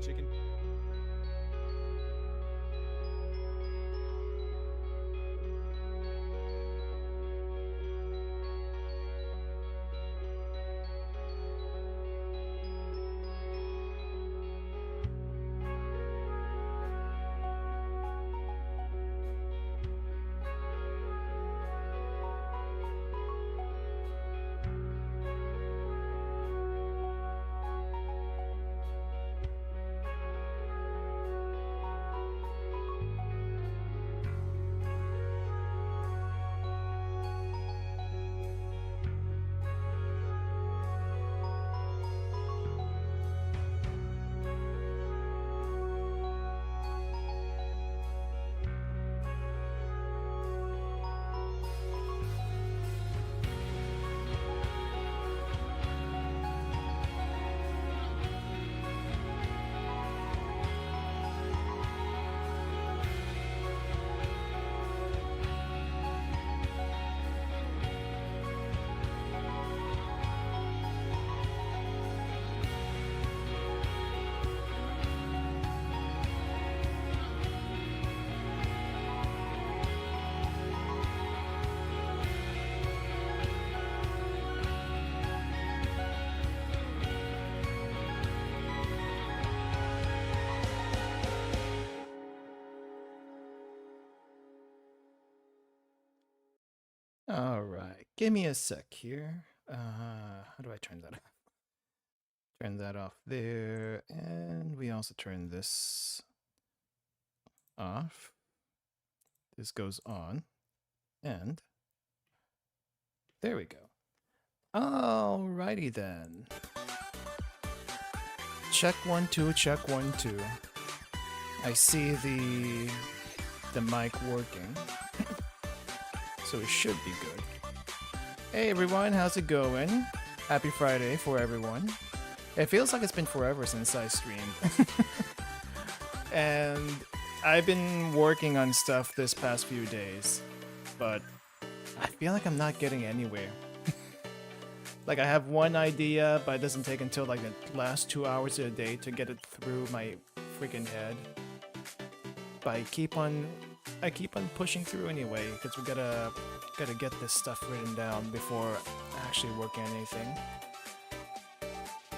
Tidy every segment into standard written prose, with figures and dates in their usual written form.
chicken. All right, give me a sec here. How do I turn that off? Turn that off there, and we also turn this off. This goes on, and there we go. Alrighty then. Check 1 2, check 1 2. I see the mic working. So it should be good. Hey everyone, how's it going? Happy Friday for everyone. It feels like it's been forever since I streamed. And I've been working on stuff this past few days, but I feel like I'm not getting anywhere. Like I have one idea, but it doesn't take until like the last 2 hours of the day to get it through my freaking head. But I keep on pushing through anyway, because we gotta get this stuff written down before actually working on anything.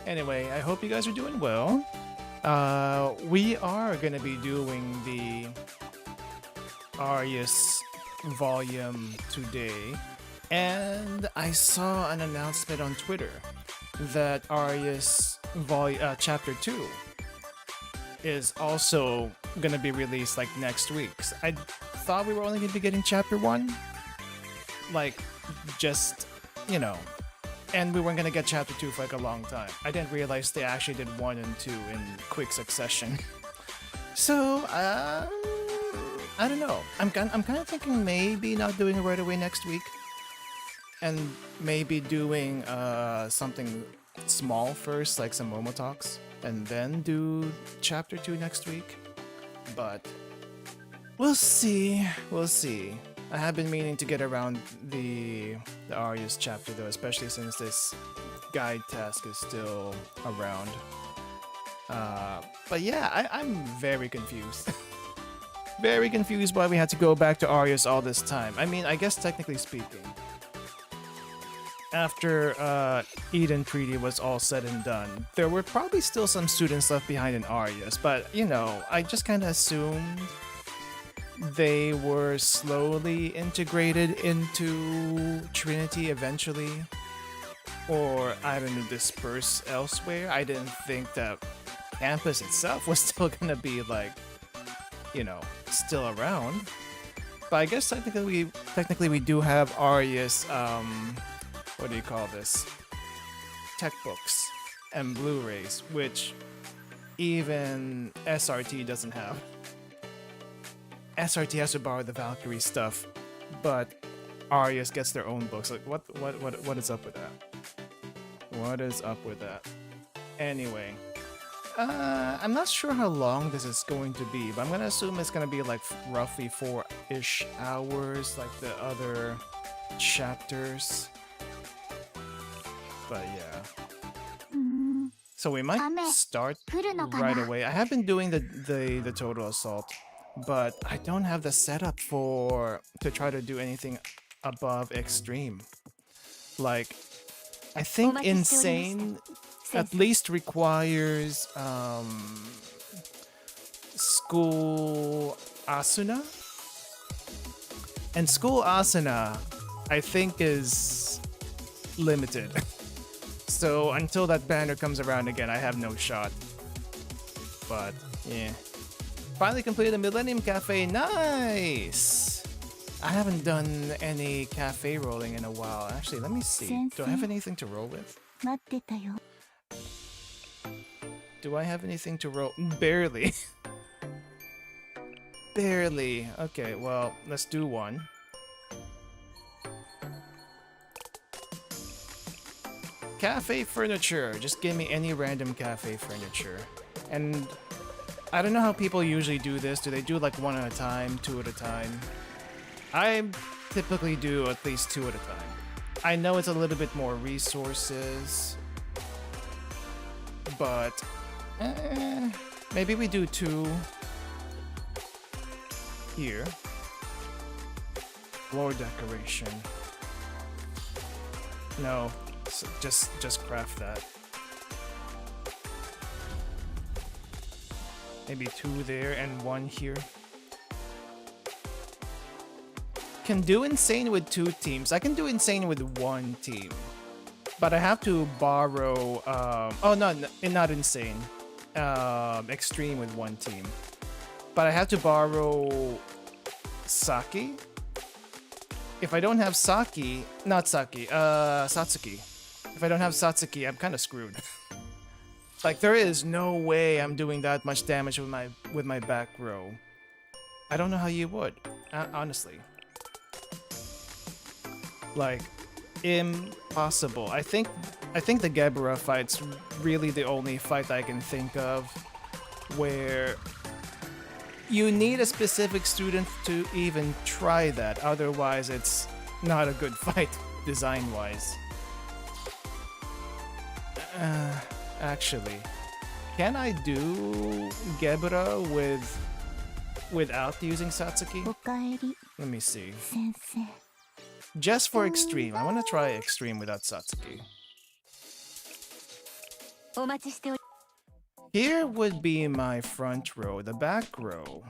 Anyway, I hope you guys are doing well. We are gonna be doing the Arius volume today, and I saw an announcement on Twitter that Arius chapter 2 is also gonna be released like next week. I thought we were only gonna be getting chapter 1, like just, you know, and we weren't gonna get chapter 2 for like a long time. I didn't realize they actually did 1 and 2 in quick succession. So I don't know. I'm kind of thinking maybe not doing it right away next week, and maybe doing something small first, like some Momo talks, and then do chapter 2 next week. But we'll see. We'll see. I have been meaning to get around the Arius chapter though, especially since this guide task is still around. But yeah, I'm very confused. Very confused why we had to go back to Arius all this time. I mean, I guess technically speaking, after Eden Treaty was all said and done, there were probably still some students left behind in Arius, but you know, I just kind of assumed they were slowly integrated into Trinity eventually, or I don't know, dispersed elsewhere. I didn't think that campus itself was still gonna be like, you know, still around. But I guess technically we do have Arius what do you call this? Tech books and Blu-rays, which even SRT doesn't have. SRT has to borrow the Valkyrie stuff, but Arius gets their own books. Like what is up with that? What is up with that? Anyway, I'm not sure how long this is going to be, but I'm gonna assume it's gonna be like roughly 4-ish hours, like the other chapters. But yeah. So we might start right away. I have been doing the total assault, but I don't have the setup to try to do anything above extreme. Like, I think insane at least requires school asuna, and school asuna I think is limited. So until that banner comes around again, I have no shot. But yeah, finally completed the Millennium Cafe. Nice. I haven't done any cafe rolling in a while. Actually, let me see. Do I have anything to roll with? Do I have anything to roll? Barely. Barely. Okay, well, let's do one. Cafe furniture. Just give me any random cafe furniture. And I don't know how people usually do this. Do they do like one at a time, two at a time? I typically do at least two at a time. I know it's a little bit more resources, but maybe we do two here. Floor decoration. No, so just craft that. Maybe two there and one here. Can do insane with two teams. I can do insane with one team, but I have to borrow. Oh no, not insane. Extreme with one team, but I have to borrow Saki. If I don't have Saki, not Saki, Satsuki. If I don't have Satsuki, I'm kind of screwed. Like, there is no way I'm doing that much damage with my back row. I don't know how you would, honestly. Like, impossible. I think the Gebra fight's really the only fight I can think of where you need a specific student to even try that. Otherwise, it's not a good fight design-wise. Actually, can I do Gebra without using Satsuki? Let me see. Just for extreme. I want to try extreme without Satsuki. Here would be my front row. The back row,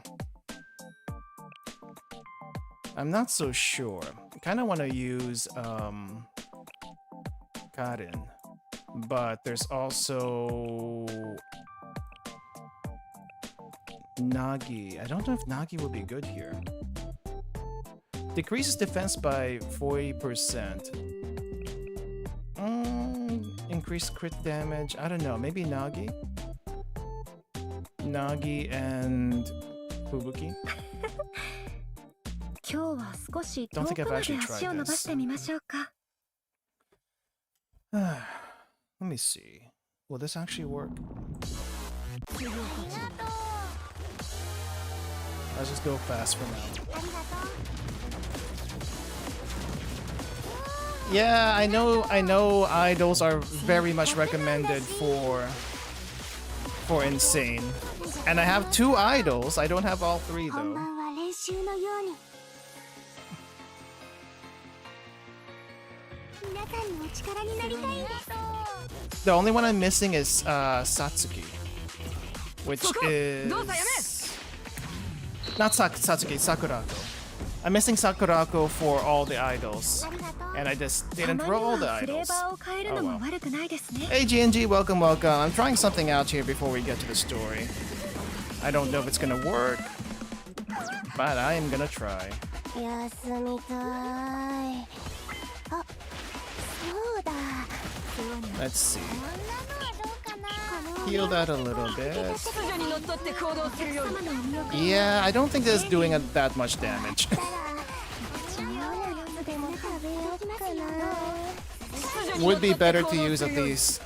I'm not so sure. I kind of want to use Karin, but there's also Nagi. I don't know if Nagi would be good here. Decreases defense by 40%. Increased crit damage. I don't know. Maybe Nagi? Nagi and Fubuki? Don't think I've actually tried this. Let me see. Will this actually work? Let's just go fast for now. Yeah, I know idols are very much recommended for insane. And I have two idols. I don't have all three though. The only one I'm missing is Satsuki, which is not Satsuki, Sakurako. I'm missing Sakurako for all the idols, and I just didn't roll all the idols. Oh well. Hey GNG, welcome, welcome. I'm trying something out here before we get to the story. I don't know if it's gonna work, but I am gonna try. Let's see. Heal that a little bit. Yeah, I don't think this is doing that much damage. Would be better to use at least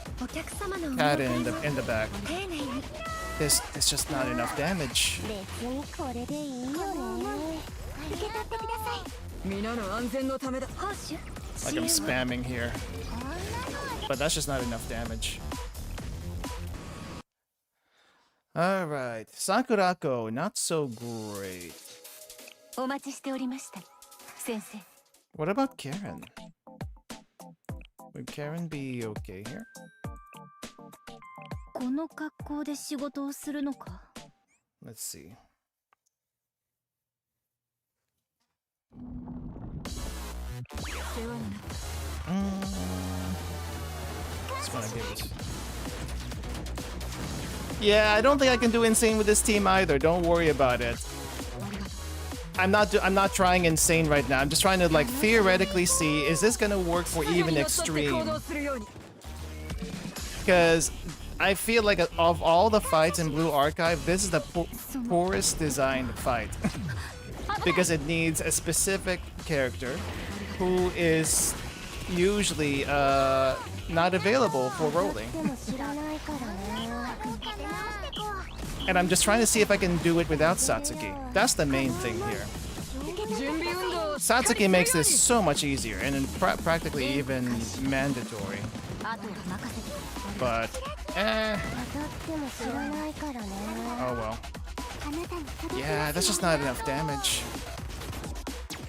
Karin in the back. It's just not enough damage. Like I'm spamming here. But that's just not enough damage. Alright. Sakurako, not so great. お待ちしておりました、先生。 What about Karen? Would Karen be okay here? この格好で仕事をするのか。 Let's see. 世話になった。 Just wanna give this. Yeah, I don't think I can do insane with this team either. Don't worry about it. I'm not trying insane right now. I'm just trying to like theoretically see, is this gonna work for even extreme? Because I feel like of all the fights in Blue Archive, this is the poorest designed fight. Because it needs a specific character who is usually not available for rolling. And I'm just trying to see if I can do it without Satsuki. That's the main thing here. Satsuki makes this so much easier and practically even mandatory. But, oh well. Yeah, that's just not enough damage.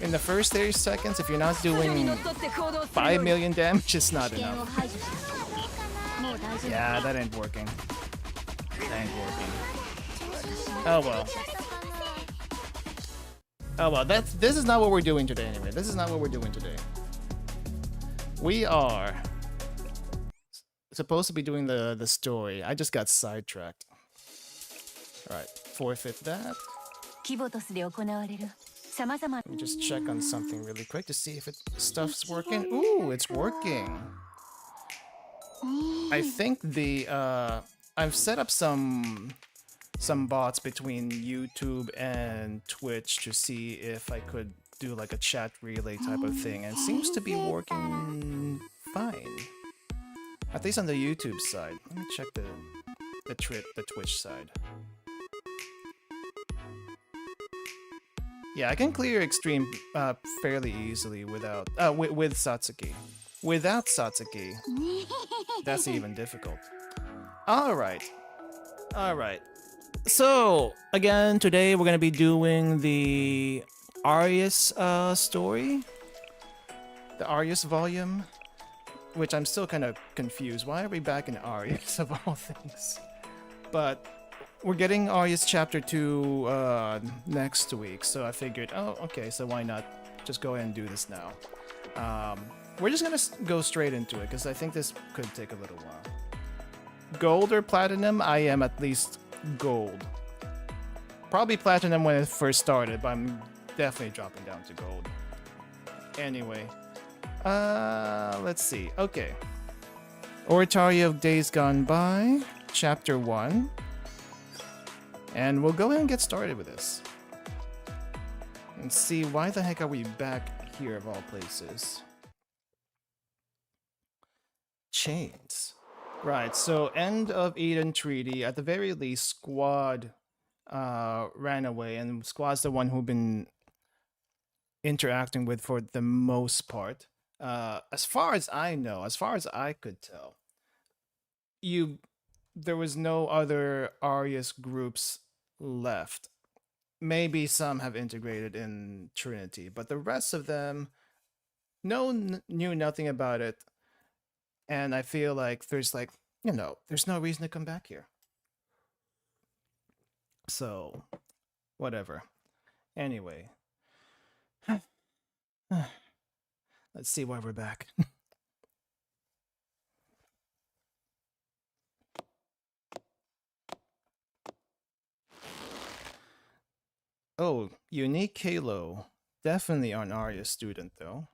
In the first 30 seconds, if you're not doing 5 million damage, it's not enough. Yeah, that ain't working. That ain't working. Oh well. Oh well, this is not what we're doing today anyway. This is not what we're doing today. We are supposed to be doing the story. I just got sidetracked. Alright, forfeit that. Let me just check on something really quick to see if stuff's working. Ooh, it's working. I think I've set up some bots between YouTube and Twitch to see if I could do like a chat relay type of thing, and it seems to be working fine. At least on the YouTube side. Let me check the Twitch side. Yeah, I can clear extreme fairly easily without with Satsuki. Without Satsuki, that's even difficult. All right. So again, today we're gonna be doing the Arius story, the Arius volume, which I'm still kind of confused. Why are we back in Arius of all things? But we're getting Arius chapter 2 next week, so I figured, oh, okay, so why not just go ahead and do this now? We're just gonna go straight into it because I think this could take a little while. Gold or platinum? I am at least gold. Probably platinum when it first started, but I'm definitely dropping down to gold. Anyway, let's see. Okay. Oratory of Days Gone By, chapter 1. And we'll go ahead and get started with this. And see, why the heck are we back here of all places? Chains. Right, so end of Eden Treaty. At the very least, Squad ran away, and Squad's the one who've been interacting with for the most part. As far as I know, as far as I could tell, there was no other Arius groups left. Maybe some have integrated in Trinity, but the rest of them knew nothing about it. And I feel like there's there's no reason to come back here. So, whatever. Anyway. Let's see why we're back. Oh, unique Halo. Definitely an Arius student, though.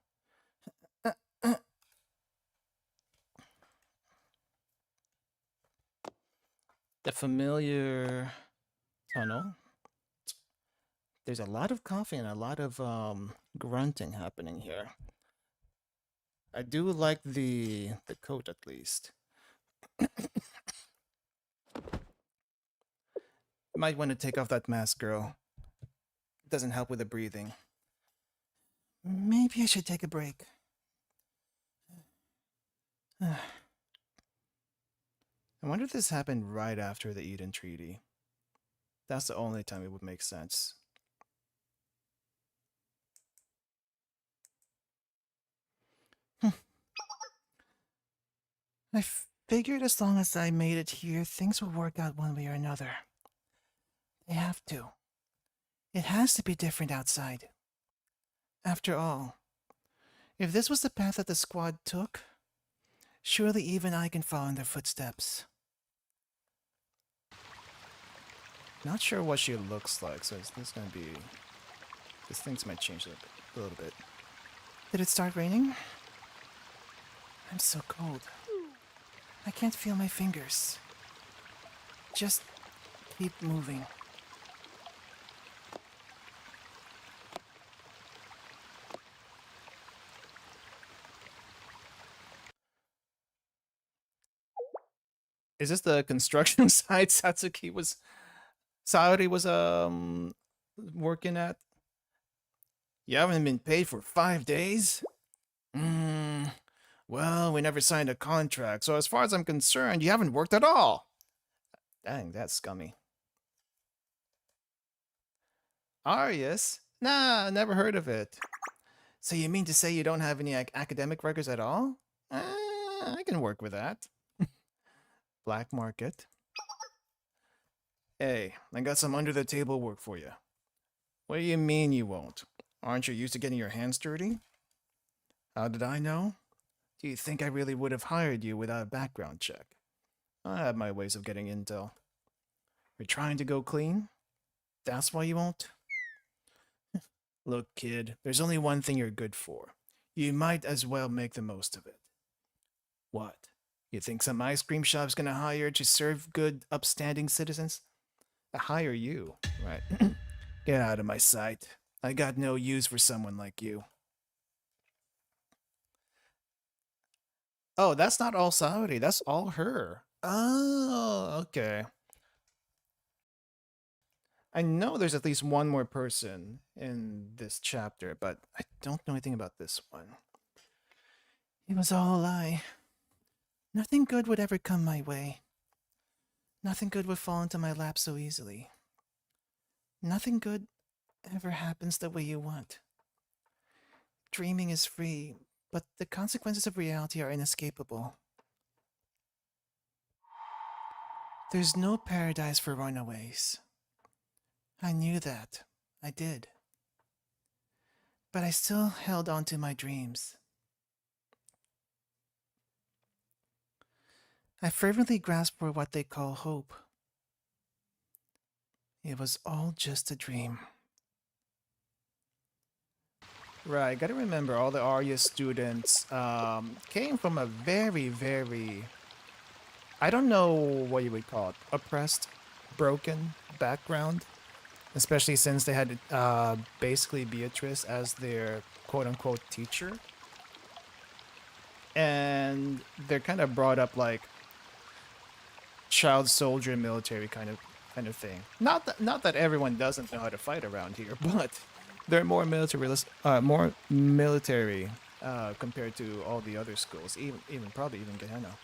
The familiar tunnel. There's a lot of coughing and a lot of grunting happening here. I do like the coat at least. Might want to take off that mask, girl. It doesn't help with the breathing. Maybe I should take a break. I wonder if this happened right after the Eden Treaty. That's the only time it would make sense. I figured as long as I made it here, things will work out one way or another. They have to. It has to be different outside. After all, if this was the path that the squad took, surely even I can follow in their footsteps. Not sure what she looks like, so this gonna be... These things might change a little bit. Did it start raining? I'm so cold. I can't feel my fingers. Just keep moving. Is this the construction site Saori was working at? You haven't been paid for 5 days? Well, we never signed a contract, so as far as I'm concerned, you haven't worked at all. Dang, that's scummy. Arius? Nah, never heard of it. So you mean to say you don't have any academic records at all? I can work with that. Black market. Hey, I got some under-the-table work for you. What do you mean you won't? Aren't you used to getting your hands dirty? How did I know? Do you think I really would have hired you without a background check? I have my ways of getting intel. You're trying to go clean? That's why you won't? Look, kid, there's only one thing you're good for. You might as well make the most of it. What? You think some ice cream shop's gonna hire to serve good, upstanding citizens? Hire you, right? Get out of my sight. I got no use for someone like you. Oh, that's not all Saori. That's all her. Oh, okay. I know there's at least one more person in this chapter, but I don't know anything about this one. It was all a lie. Nothing good would ever come my way. Nothing good would fall into my lap so easily. Nothing good ever happens the way you want. Dreaming is free, but the consequences of reality are inescapable. There's no paradise for runaways. I knew that. I did. But I still held on to my dreams. I fervently grasped for what they call hope. It was all just a dream. Right, gotta remember all the Arius students came from a very, I don't know what you would call it, oppressed, broken background. Especially since they had basically Beatrice as their quote-unquote teacher. And they're kind of brought up like child soldier military kind of thing. Not that everyone doesn't know how to fight around here, but they're more more military compared to all the other schools, even probably even Gehenna.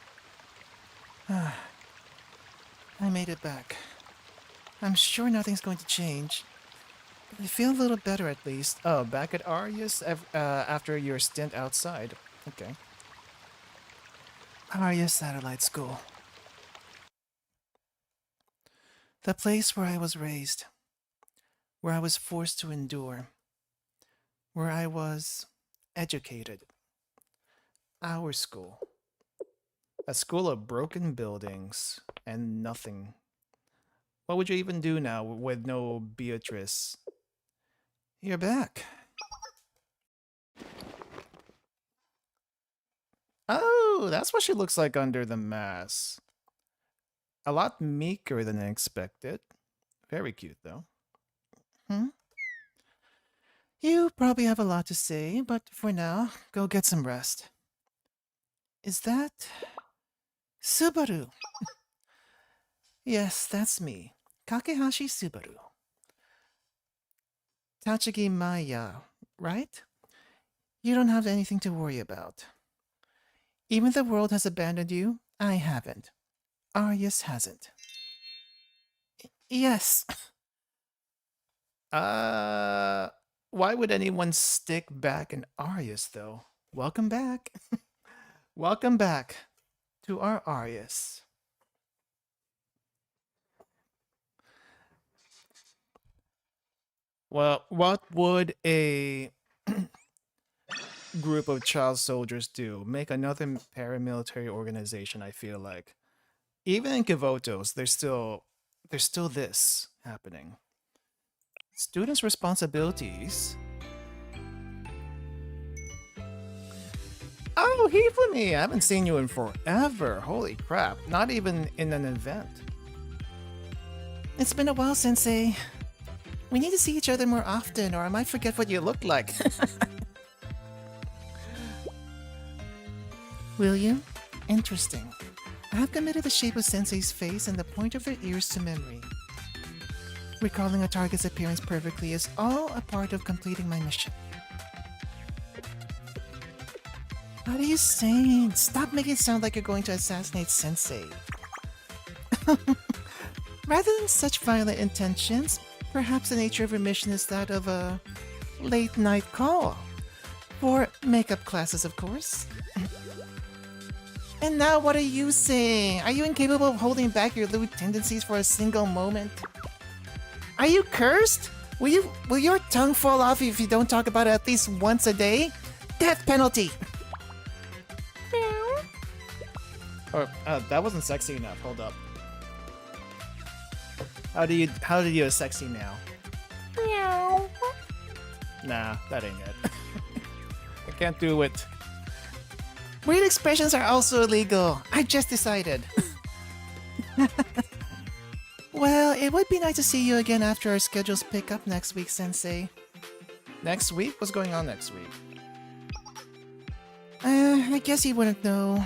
I made it back. I'm sure nothing's going to change. I feel a little better at least. Oh, back at Arius after your stint outside. Okay. Arius Satellite School. The place where I was raised. Where I was forced to endure. Where I was educated. Our school. A school of broken buildings and nothing. What would you even do now with no Beatrice? You're back. Oh, that's what she looks like under the mask. A lot meeker than I expected. Very cute, though. You probably have a lot to say, but for now, go get some rest. Is that... Subaru? Yes, that's me. Kakehashi Subaru. Tachigi Maya, right? You don't have anything to worry about. Even the world has abandoned you, I haven't. Arius hasn't. Yes, Why would anyone stick back in Arius, though? Welcome back. Welcome back to our Arius. Well, what would a group of child soldiers do? Make another paramilitary organization, I feel like. Even in Kivotos, there's still this happening. Students' responsibilities. Oh, Hifumi! I haven't seen you in forever. Holy crap. Not even in an event. It's been a while, Sensei. We need to see each other more often, or I might forget what you look like. Will you? Interesting. I have committed the shape of Sensei's face and the point of their ears to memory. Recalling a target's appearance perfectly is all a part of completing my mission. What are you saying? Stop making it sound like you're going to assassinate Sensei. Rather than such violent intentions, perhaps the nature of your mission is that of a late-night call. For makeup classes, of course. And now what are you saying? Are you incapable of holding back your lewd tendencies for a single moment? Are you cursed? Will your tongue fall off if you don't talk about it at least once a day? Death penalty! Oh, that wasn't sexy enough. Hold up. How do you a sexy now? Meow. Nah, that ain't it. I can't do it. Weird expressions are also illegal. I just decided. Well, it would be nice to see you again after our schedules pick up next week, Sensei. Next week? What's going on next week? I guess you wouldn't know.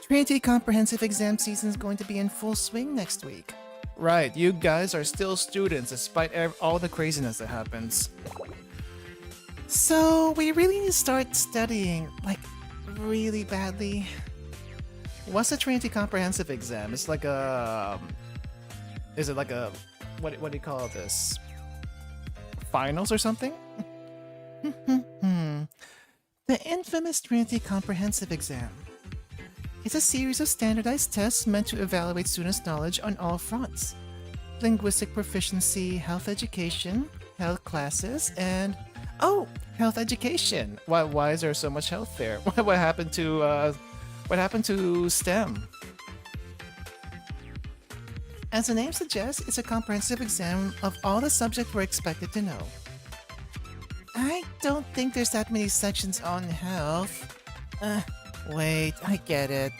Trinity Comprehensive Exam season is going to be in full swing next week. Right, you guys are still students despite all the craziness that happens. So, we really need to start studying, like, really badly. What's the Trinity Comprehensive Exam? It's like a... Is it like a... What do you call this? Finals or something? The infamous Trinity Comprehensive Exam. It's a series of standardized tests meant to evaluate students' knowledge on all fronts. Linguistic proficiency, health education, health classes, and... Oh! Health education! Why is there so much health there? What happened to STEM? As the name suggests, it's a comprehensive exam of all the subjects we're expected to know. I don't think there's that many sections on health. Wait, I get it.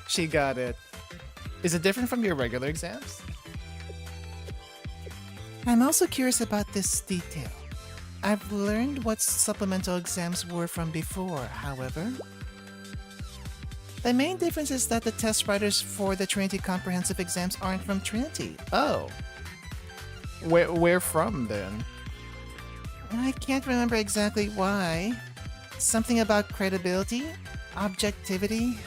She got it. Is it different from your regular exams? I'm also curious about this detail. I've learned what supplemental exams were from before, however. The main difference is that the test writers for the Trinity Comprehensive Exams aren't from Trinity. Oh. Where from, then? I can't remember exactly why. Something about credibility? Objectivity?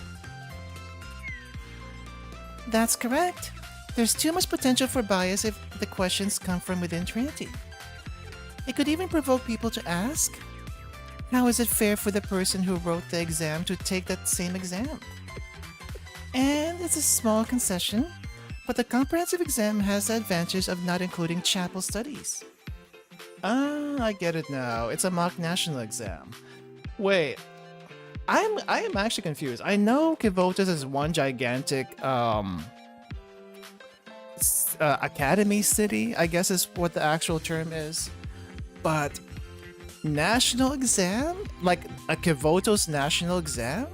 That's correct. There's too much potential for bias if the questions come from within Trinity. It could even provoke people to ask, how is it fair for the person who wrote the exam to take that same exam? And it's a small concession, but the comprehensive exam has the advantage of not including chapel studies. Ah, I get it now. It's a mock national exam. Wait, I am actually confused. I know Kivotas is one gigantic academy city, I guess is what the actual term is. But national exam? Like a Kivotos national exam?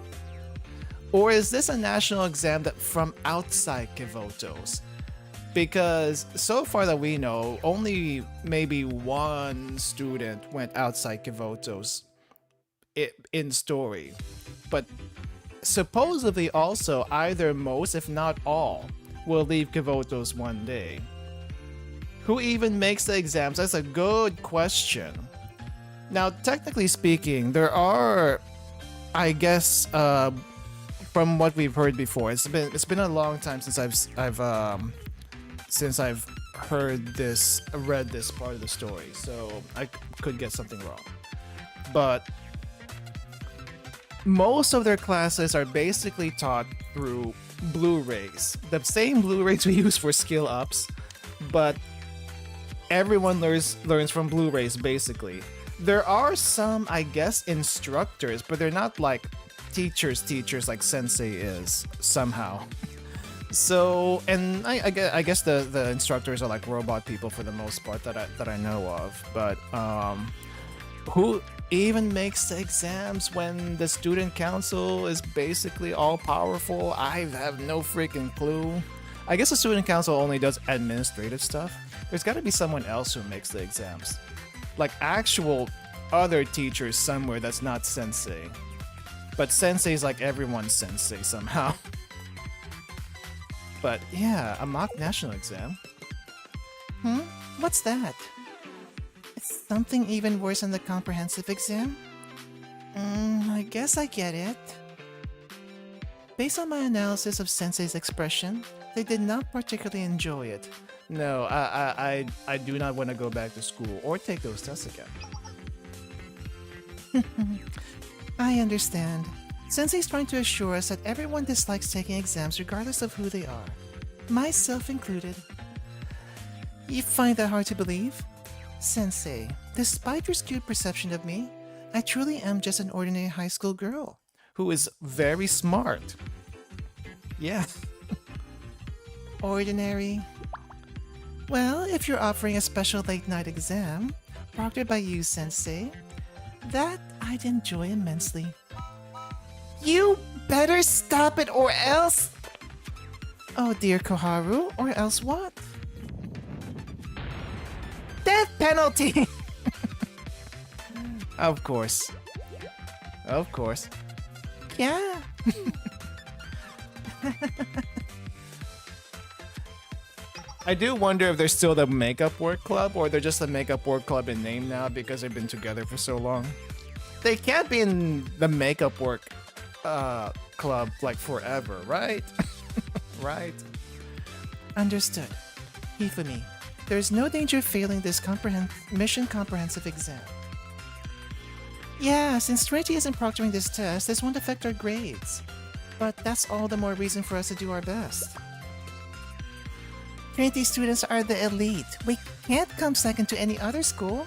Or is this a national exam that from outside Kivotos? Because so far that we know, only maybe one student went outside Kivotos in story. But supposedly also either most, if not all, will leave Kivotos one day. Who even makes the exams? That's a good question. Now, technically speaking, there are, I guess, from what we've heard before, it's been a long time since I've read this part of the story, so I could get something wrong. But most of their classes are basically taught through Blu-rays. The same Blu-rays we use for skill ups, but everyone learns from Blu-rays basically. There are some, I guess, instructors, but they're not like teachers like Sensei is somehow. So, and I guess the instructors are like robot people for the most part that I know of. But who even makes the exams when the student council is basically all powerful? I have no freaking clue. I guess the student council only does administrative stuff. There's got to be someone else who makes the exams, like actual other teachers somewhere that's not Sensei. But Sensei's like everyone's Sensei somehow. But yeah, a mock national exam. What's that? It's something even worse than the comprehensive exam? I guess I get it. Based on my analysis of Sensei's expression, they did not particularly enjoy it. No, I do not want to go back to school or take those tests again. I understand. Sensei's trying to assure us that everyone dislikes taking exams regardless of who they are. Myself included. You find that hard to believe? Sensei, despite your skewed perception of me, I truly am just an ordinary high school girl. Who is very smart. Yeah. Ordinary? Well, if you're offering a special late-night exam, proctored by you, Sensei, that I'd enjoy immensely. You better stop it or else... Oh dear Koharu, or else what? Death penalty! Of course. Of course. Yeah. I do wonder if they're still the makeup work club or they're just the makeup work club in name now because they've been together for so long. They can't be in the makeup work club like forever, right? Right? Understood. Hifumi, there's no danger of failing this mission comprehensive exam. Yeah, since Trinity isn't proctoring this test, this won't affect our grades. But that's all the more reason for us to do our best. Trinity students are the elite. We can't come second to any other school.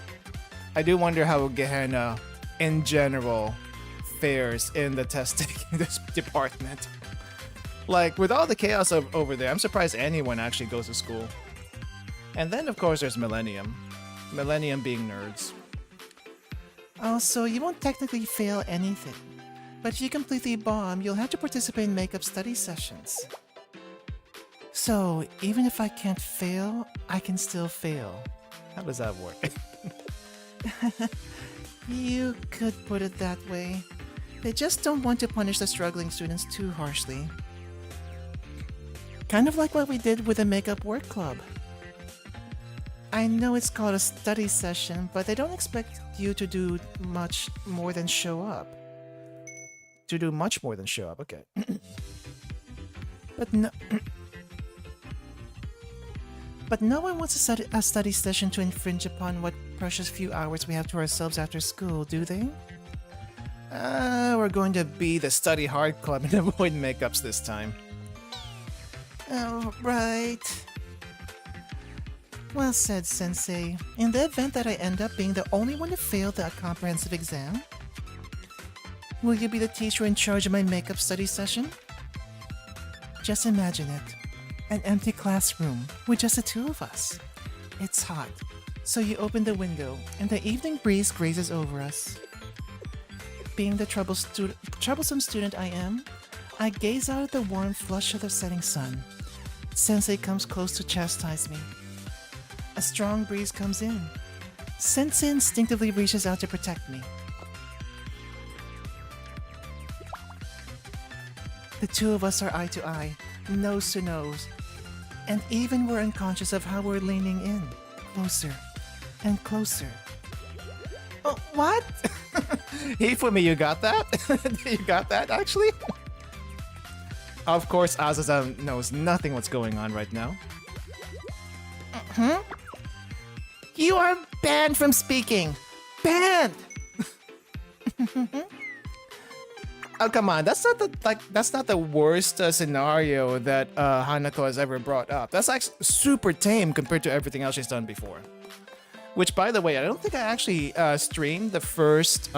I do wonder how Gehenna, in general, fares in the testing this department. Like, with all the chaos over there, I'm surprised anyone actually goes to school. And then, of course, there's Millennium. Millennium being nerds. Also, you won't technically fail anything. But if you completely bomb, you'll have to participate in makeup study sessions. So, even if I can't fail, I can still fail. How does that work? You could put it that way. They just don't want to punish the struggling students too harshly. Kind of like what we did with the makeup work club. I know it's called a study session, but they don't expect you to do much more than show up. To do much more than show up, okay. But no... But no one wants a study session to infringe upon what precious few hours we have to ourselves after school, do they? We're going to be the study hard club and avoid makeups this time. Oh, right. Well said, Sensei. In the event that I end up being the only one to fail the comprehensive exam, will you be the teacher in charge of my makeup study session? Just imagine it. An empty classroom with just the two of us. It's hot, so you open the window and the evening breeze grazes over us. Being the troublesome student I am, I gaze out at the warm flush of the setting sun. Sensei comes close to chastise me. A strong breeze comes in. Sensei instinctively reaches out to protect me. The two of us are eye to eye, nose to nose, and even we're unconscious of how we're leaning in, closer and closer. Oh, what? Hifumi, you got that? You got that, actually? Of course, Azaza knows nothing what's going on right now. You are banned from speaking. Banned. Oh, come on. That's not the worst scenario that Hanako has ever brought up. That's actually super tame compared to everything else she's done before. Which, by the way, I don't think I actually streamed the first 2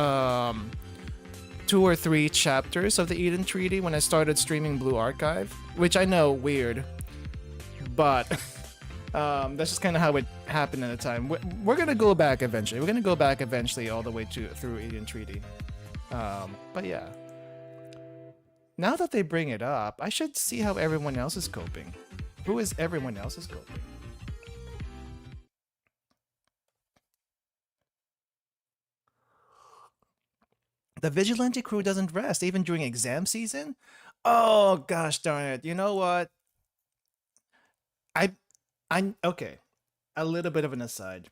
or 3 chapters of the Eden Treaty when I started streaming Blue Archive. Which I know, weird. But that's just kind of how it happened at the time. We're going to go back eventually. We're going to go back eventually all the way through Eden Treaty. But yeah. Now that they bring it up, I should see how everyone else is coping. Who is everyone else is coping? The vigilante crew doesn't rest even during exam season? Oh gosh darn it. You know what? I'm okay. A little bit of an aside.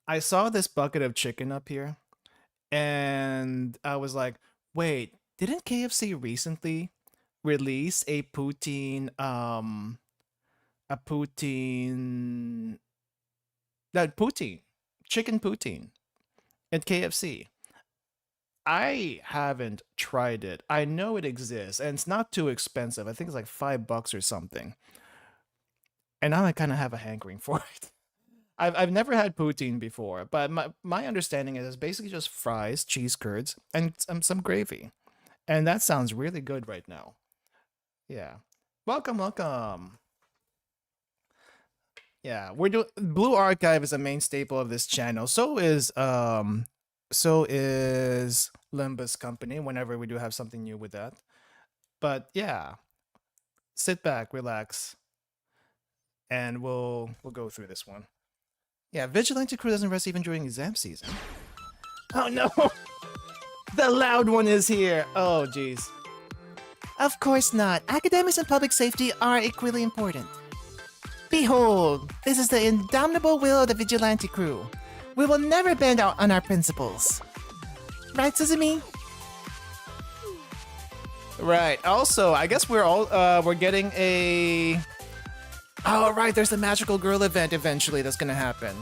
I saw this bucket of chicken up here and I was like, wait, didn't KFC recently release a poutine chicken poutine at KFC? I haven't tried it. I know it exists and it's not too expensive. I think it's like $5 or something. And now I kind of have a hankering for it. I've never had poutine before, but my understanding is it's basically just fries, cheese curds, and some gravy. And that sounds really good right now. Yeah. Welcome, welcome. Yeah, we're doing Blue Archive is a main staple of this channel. So is Limbus Company whenever we do have something new with that. But yeah. Sit back, relax. And we'll go through this one. Yeah, Vigilante Crew doesn't rest even during exam season. Oh no! The loud one is here! Oh jeez. Of course not. Academics and public safety are equally important. Behold, this is the indomitable will of the Vigilante Crew. We will never bend out on our principles. Right, Suzumi? Right. Also, I guess we're getting a... Oh, right, there's the Magical Girl event eventually that's gonna happen.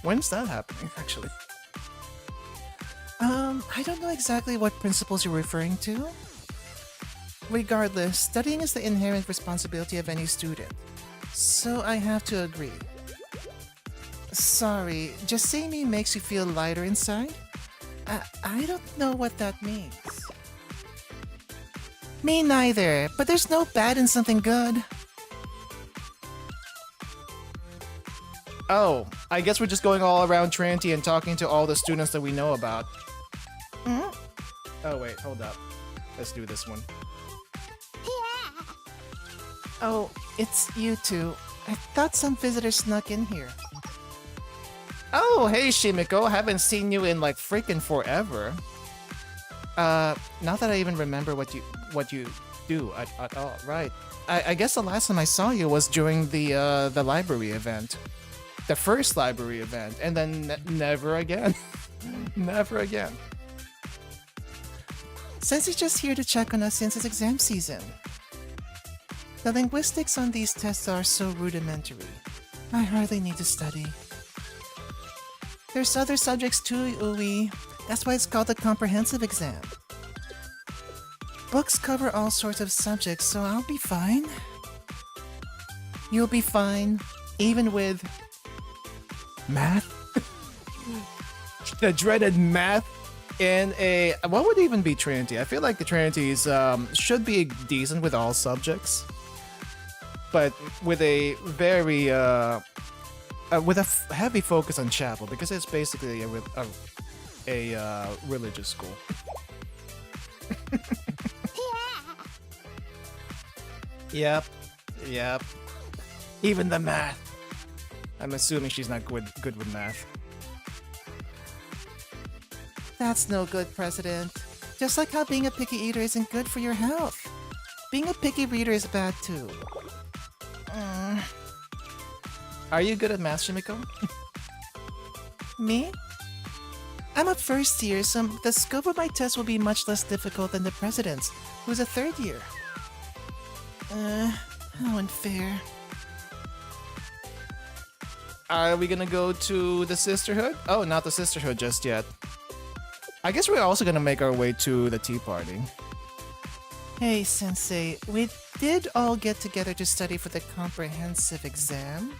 When's that happening, actually? I don't know exactly what principles you're referring to. Regardless, studying is the inherent responsibility of any student. So I have to agree. Sorry, just saying me makes you feel lighter inside? I don't know what that means. Me neither, but there's no bad in something good. Oh, I guess we're just going all around Trinity and talking to all the students that we know about. Mm-hmm. Oh wait, hold up. Let's do this one. Yeah. Oh, it's you two. I thought some visitors snuck in here. Oh, hey Shimiko, haven't seen you in like freaking forever. Not that I even remember what you do at all. Right. I guess the last time I saw you was during the library event. The first library event, and then never again. Never again. Sensei's just here to check on us since it's exam season. The linguistics on these tests are so rudimentary. I hardly need to study. There's other subjects too, Ui. That's why it's called a comprehensive exam. Books cover all sorts of subjects, so I'll be fine. You'll be fine, even with... math? The dreaded math in a... What would even be Trinity? I feel like the Trinities should be decent with all subjects. But with a very... with a heavy focus on chapel, because it's basically a religious school. Yep. Even the math. I'm assuming she's not good with math. That's no good, President. Just like how being a picky eater isn't good for your health. Being a picky reader is bad too. Are you good at math, Shimiko? Me? I'm a first year, so the scope of my test will be much less difficult than the President's, who's a third year. How unfair. Are we gonna go to the Sisterhood? Oh, not the Sisterhood just yet. I guess we're also gonna make our way to the tea party. Hey, Sensei, we did all get together to study for the comprehensive exam.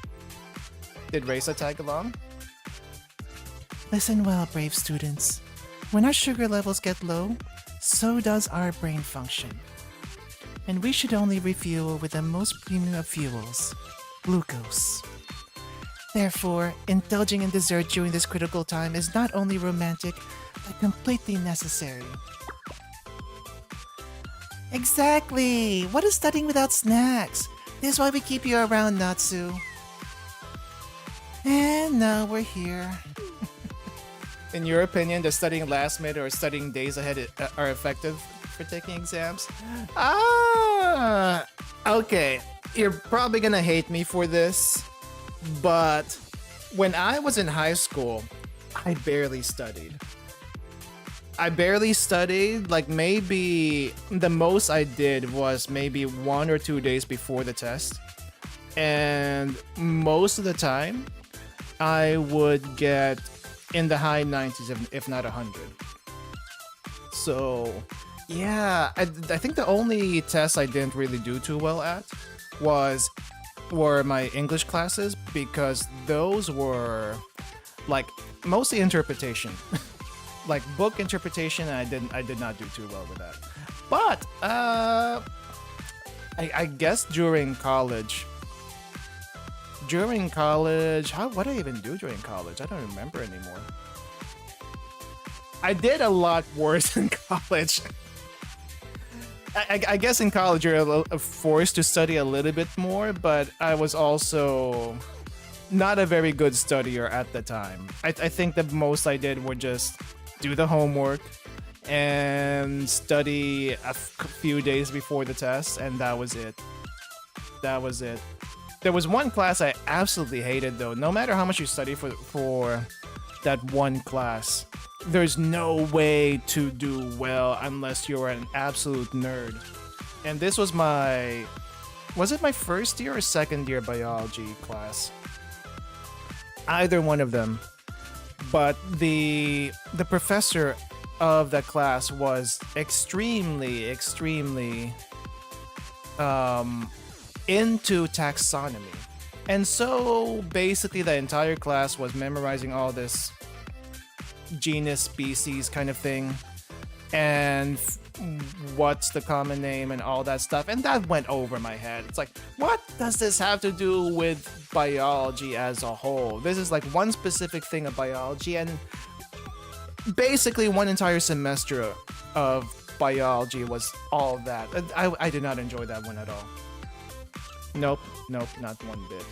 Did Reisa tag along? Listen well, brave students. When our sugar levels get low, so does our brain function. And we should only refuel with the most premium of fuels, glucose. Therefore, indulging in dessert during this critical time is not only romantic, but completely necessary. Exactly! What is studying without snacks? This is why we keep you around, Natsu. And now we're here. In your opinion, does studying last minute or studying days ahead are effective for taking exams? Okay. You're probably gonna hate me for this, but when I was in high school, I barely studied. Like maybe the most I did was maybe 1 or 2 days before the test. And most of the time, I would get in the high 90s, if not 100. So, yeah, I think the only tests I didn't really do too well at were my English classes, because those were like mostly interpretation. Like book interpretation, and I did not do too well with that. But I guess during college, what did I even do during college? I don't remember anymore. I did a lot worse in college. I guess in college you're forced to study a little bit more, but I was also not a very good studier at the time. I think the most I did were just do the homework and study a few days before the test, and that was it. There was one class I absolutely hated, though. No matter how much you study for that one class, there's no way to do well unless you're an absolute nerd. And this was was it my first year or second year biology class? Either one of them. But the professor of that class was extremely into taxonomy. And so basically the entire class was memorizing all this genus, species kind of thing, and what's the common name and all that stuff, and that went over my head. It's like, what does this have to do with biology as a whole? This is like one specific thing of biology, and basically one entire semester of biology was all that. I did not enjoy that one at all. Nope, not one bit.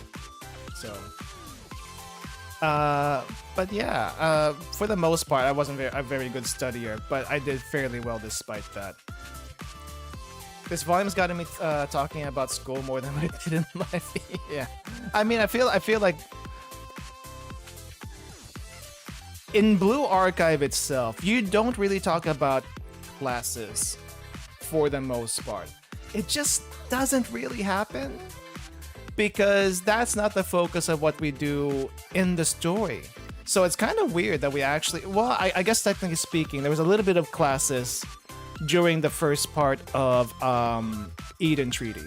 So but yeah, for the most part, I wasn't a very good studier, but I did fairly well despite that. This volume's gotten me talking about school more than I did in life. Yeah, I mean, I feel like in Blue Archive itself, you don't really talk about classes for the most part. It just doesn't really happen, because that's not the focus of what we do in the story. So it's kind of weird that we actually, well, I guess technically speaking, there was a little bit of classes during the first part of Eden Treaty.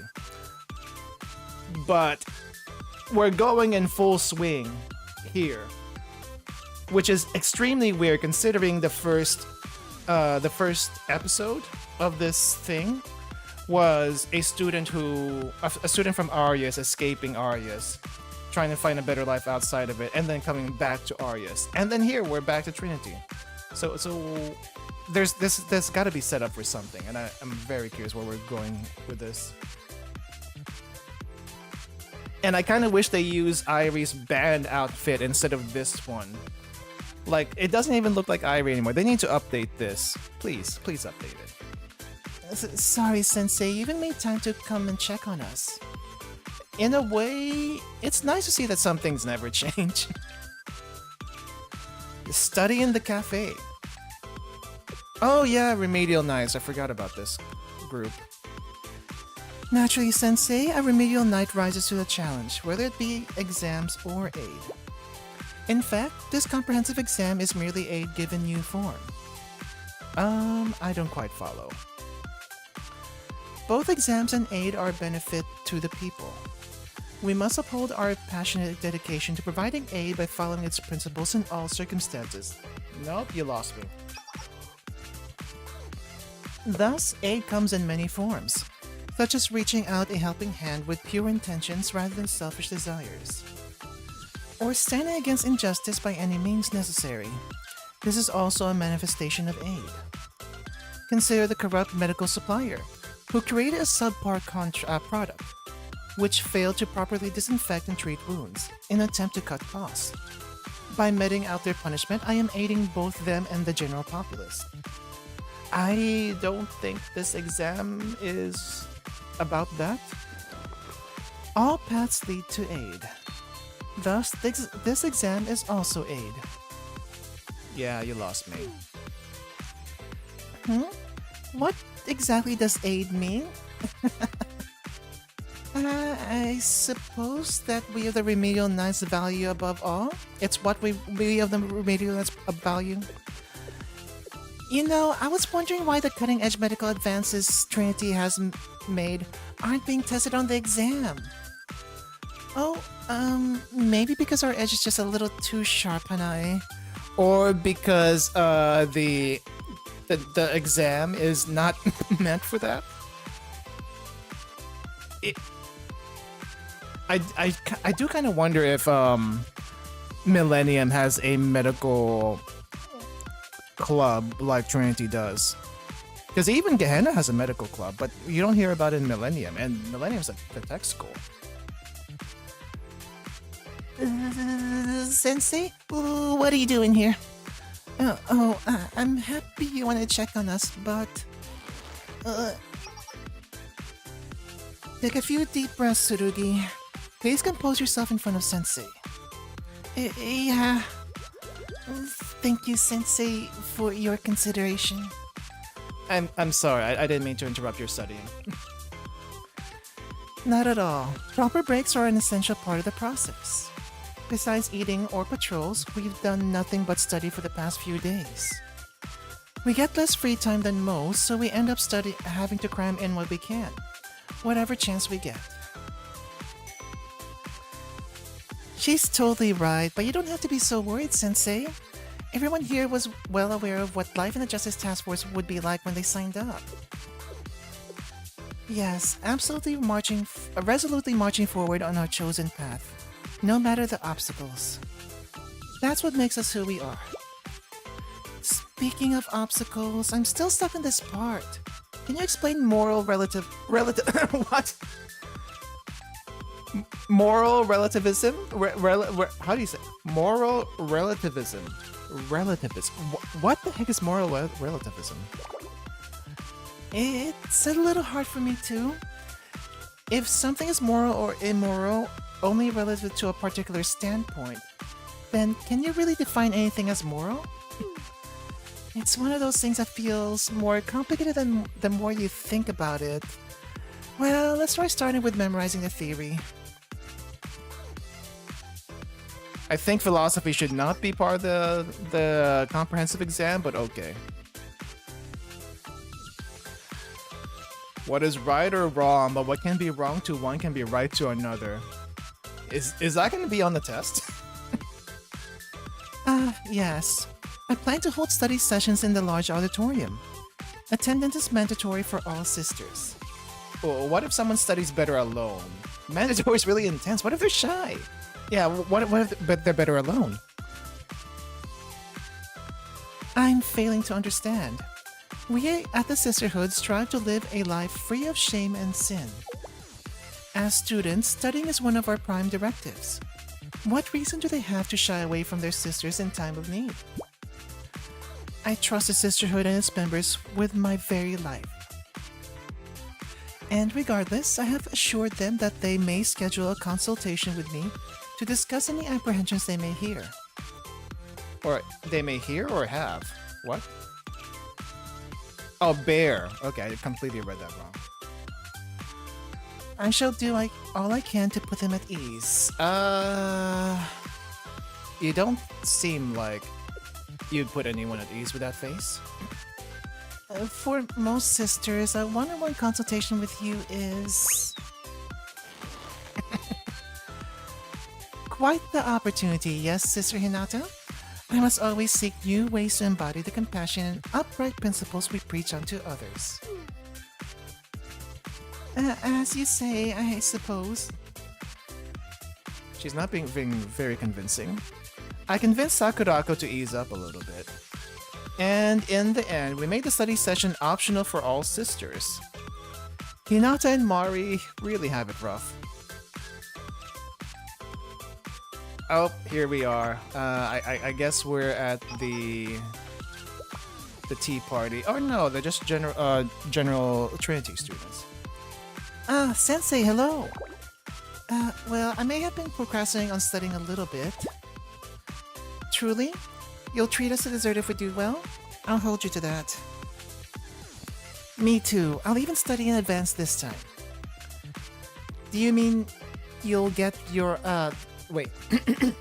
But we're going in full swing here, which is extremely weird considering the first episode of this thing was a student from Arius escaping Arius, trying to find a better life outside of it, and then coming back to Arius. And then here we're back to Trinity. So there's got to be set up for something, and I'm very curious where we're going with this. And I kind of wish they used Iris' band outfit instead of this one. Like, it doesn't even look like Irie anymore. They need to update this. Please update it. Sorry, Sensei, you even made time to come and check on us. In a way, it's nice to see that some things never change. Study in the cafe. Oh yeah, Remedial Knights. I forgot about this group. Naturally, Sensei, a Remedial Knight rises to the challenge, whether it be exams or aid. In fact, this comprehensive exam is merely aid given new form. I don't quite follow. Both exams and aid are a benefit to the people. We must uphold our passionate dedication to providing aid by following its principles in all circumstances. Nope, you lost me. Thus, aid comes in many forms, such as reaching out a helping hand with pure intentions rather than selfish desires, or standing against injustice by any means necessary. This is also a manifestation of aid. Consider the corrupt medical supplier, who created a subpar product, which failed to properly disinfect and treat wounds, in an attempt to cut costs. By meting out their punishment, I am aiding both them and the general populace. I don't think this exam is about that. All paths lead to aid. Thus, this exam is also aid. Yeah, you lost me. What exactly does aid mean? I suppose that we have the remedial nice value above all. It's what we have the remedial nice value. You know, I was wondering why the cutting-edge medical advances Trinity has made aren't being tested on the exam. Oh, maybe because our edge is just a little too sharp, Hanai. Or because the exam is not meant for that. I do kind of wonder if Millennium has a medical club like Trinity does. Because even Gehenna has a medical club, but you don't hear about it in Millennium, and Millennium's the tech school. Sensei? What are you doing here? I'm happy you want to check on us, but... Take a few deep breaths, Tsurugi. Please compose yourself in front of Sensei. Yeah... Thank you, Sensei, for your consideration. I'm sorry, I didn't mean to interrupt your studying. Not at all. Proper breaks are an essential part of the process. Besides eating or patrols, we've done nothing but study for the past few days. We get less free time than most, so we end up having to cram in what we can, whatever chance we get. She's totally right, but you don't have to be so worried, Sensei. Everyone here was well aware of what life in the Justice Task Force would be like when they signed up. Yes, resolutely marching forward on our chosen path, no matter the obstacles. That's what makes us who we are. Speaking of obstacles, I'm still stuck in this part. Can you explain moral relative what? Moral relativism? How do you say? Moral relativism. Relativism. What the heck is moral relativism? It's a little hard for me too. If something is moral or immoral only relative to a particular standpoint, then can you really define anything as moral? It's one of those things that feels more complicated than the more you think about it. Well, let's try starting with memorizing the theory. I think philosophy should not be part of the comprehensive exam, but okay. What is right or wrong, but what can be wrong to one can be right to another. Is that going to be on the test? Yes. I plan to hold study sessions in the large auditorium. Attendance is mandatory for all sisters. Well, what if someone studies better alone? Mandatory is really intense. What if they're shy? Yeah, what if they're better alone? I'm failing to understand. We at the Sisterhood strive to live a life free of shame and sin. As students, studying is one of our prime directives. What reason do they have to shy away from their sisters in time of need? I trust the Sisterhood and its members with my very life. And regardless, I have assured them that they may schedule a consultation with me to discuss any apprehensions they may hear. Or they may hear or have? What? Oh, bear. Okay, I completely read that wrong. I shall do all I can to put them at ease. You don't seem like you'd put anyone at ease with that face. For most sisters, a one-on-one consultation with you is quite the opportunity, yes, Sister Hinata? I must always seek new ways to embody the compassion and upright principles we preach unto others. As you say, I suppose. She's not being very convincing. I convinced Sakurako to ease up a little bit. And in the end, we made the study session optional for all sisters. Hinata and Mari really have it rough. Oh, here we are. I guess we're at the tea party. Oh no, they're just general Trinity students. Sensei, hello. Well, I may have been procrastinating on studying a little bit. Truly? You'll treat us to dessert if we do well? I'll hold you to that. Me too. I'll even study in advance this time. Do you mean you'll get your, wait. Do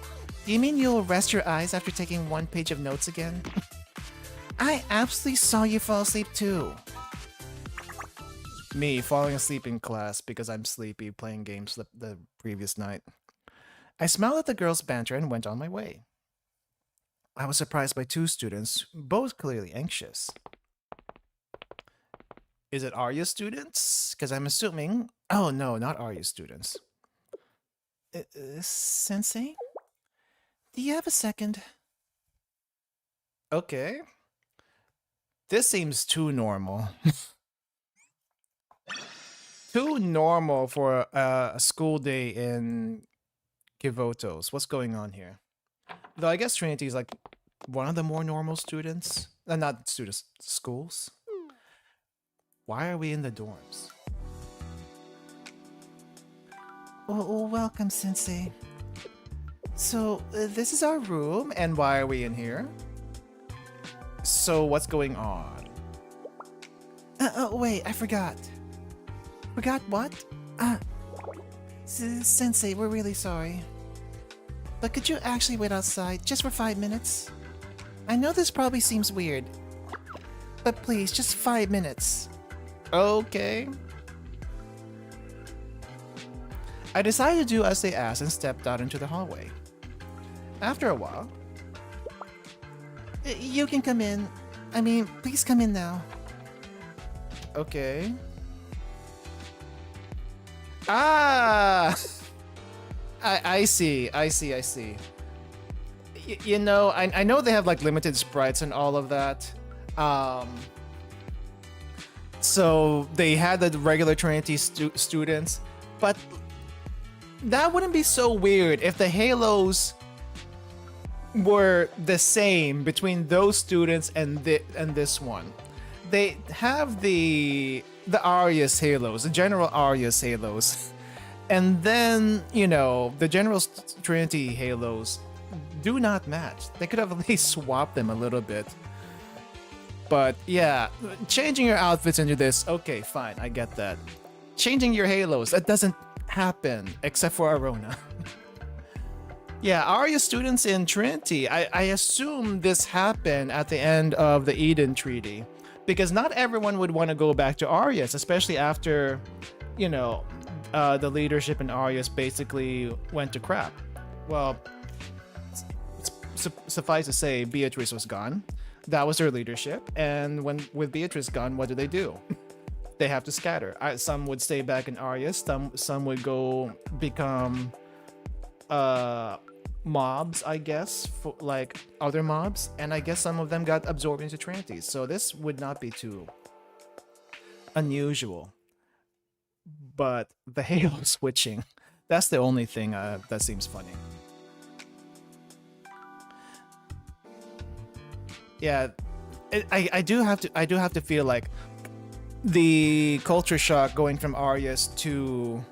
you mean you'll rest your eyes after taking one page of notes again? I absolutely saw you fall asleep too. Me falling asleep in class because I'm sleepy playing games the previous night. I smiled at the girls' banter and went on my way. I was surprised by two students, both clearly anxious. Is it Arius students? Because I'm assuming... Oh no, not Arius students. Sensei? Do you have a second? Okay. This seems too normal. Too normal for a school day in Kivotos. What's going on here? Though I guess Trinity is like one of the more normal students. Not students, schools. Why are we in the dorms? Oh, welcome, Sensei. So, this is our room, and why are we in here? So, what's going on? Wait, I forgot. Forgot what? Sensei, we're really sorry. But could you actually wait outside just for 5 minutes? I know this probably seems weird, but please, just 5 minutes. Okay. I decided to do as they asked and stepped out into the hallway. After a while, you can come in. I mean, please come in now. Okay. Ah! I see. You know, I know they have like limited sprites and all of that. So they had the regular Trinity students, but that wouldn't be so weird if the halos were the same between those students and this one. They have the Arius halos, the general Arius halos, and then, you know, the general Trinity halos do not match. They could have at least swapped them a little bit. But yeah, changing your outfits into this, okay, fine, I get that. Changing your halos, that doesn't happen except for Arona. Yeah, Arius students in Trinity, I assume this happened at the end of the Eden Treaty, because not everyone would want to go back to Arius, especially after, you know, the leadership in Arius basically went to crap. Well, suffice to say, Beatrice was gone. That was their leadership, and with Beatrice gone, what do? They have to scatter. Some would stay back in Arius, some would go become mobs, I guess, for, like other mobs, and I guess some of them got absorbed into Trinity, so this would not be too unusual. But the halo switching, that's the only thing that seems funny. Yeah, I do have to feel like the culture shock going from Arius to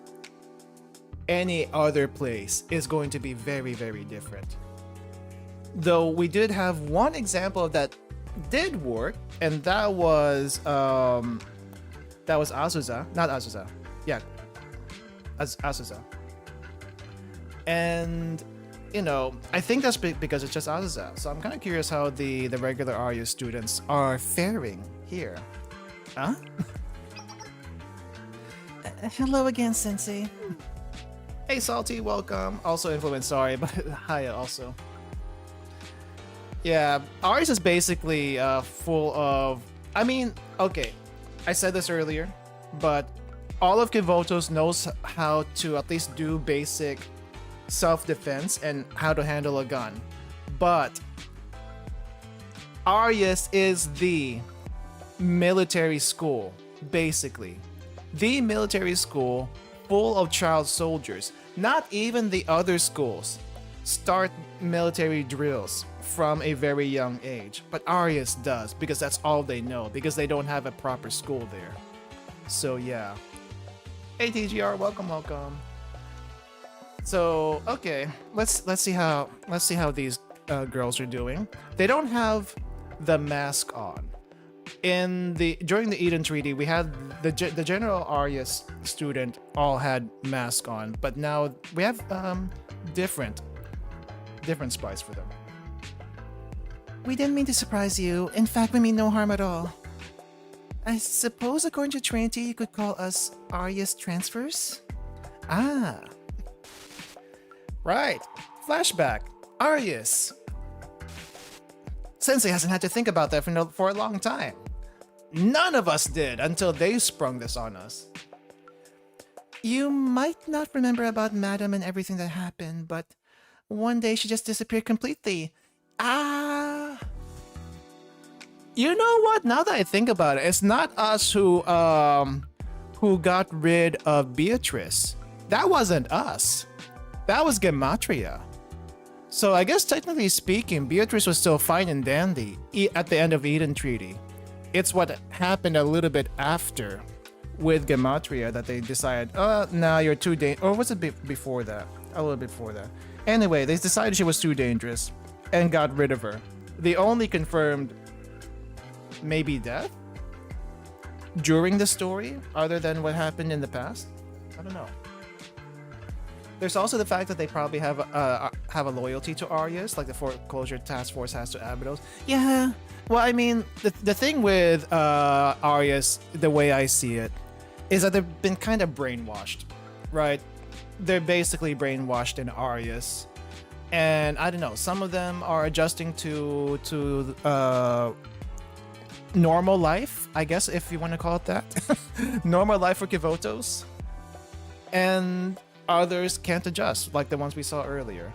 any other place is going to be very, very different. Though we did have one example that did work, and that was Azusa, not Azusa. Yeah, Azusa. And you know, I think that's because it's just Azazel. So I'm kind of curious how the regular Arius students are faring here. Huh? Hello again, Sensei. Hey, Salty, welcome. Also influenced, sorry, but hi also. Yeah, Arius is basically full of... I mean, okay, I said this earlier, but all of Kivotos knows how to at least do basic self-defense and how to handle a gun. But Arius is the military school, basically. The military school full of child soldiers. Not even the other schools start military drills from a very young age, but Arius does because that's all they know, because they don't have a proper school there. So yeah. Hey TGR, welcome. So okay, let's see how these girls are doing. They don't have the mask on. During the Eden Treaty, we had the general Arius student all had mask on, but now we have different spies for them. We didn't mean to surprise you. In fact, we mean no harm at all. I suppose according to Trinity, you could call us Arius transfers? Ah. Right. Flashback. Arius. Sensei hasn't had to think about that for a long time. None of us did until they sprung this on us. You might not remember about Madam and everything that happened, but one day she just disappeared completely. Ah. You know what? Now that I think about it, it's not us who got rid of Beatrice. That wasn't us. That was Gematria. So I guess technically speaking, Beatrice was still fine and dandy at the end of Eden Treaty. It's what happened a little bit after with Gematria that they decided, nah, you're too dangerous. Or was it before that? A little bit before that. Anyway, they decided she was too dangerous and got rid of her. The only confirmed maybe death during the story, other than what happened in the past. I don't know. There's also the fact that they probably have a loyalty to Arius, like the foreclosure task force has to Abydos. Yeah. Well, I mean, the thing with Arius, the way I see it, is that they've been kind of brainwashed, right? They're basically brainwashed in Arius, and I don't know. Some of them are adjusting to normal life, I guess, if you want to call it that. Normal life for Kivotos, and others can't adjust, like the ones we saw earlier.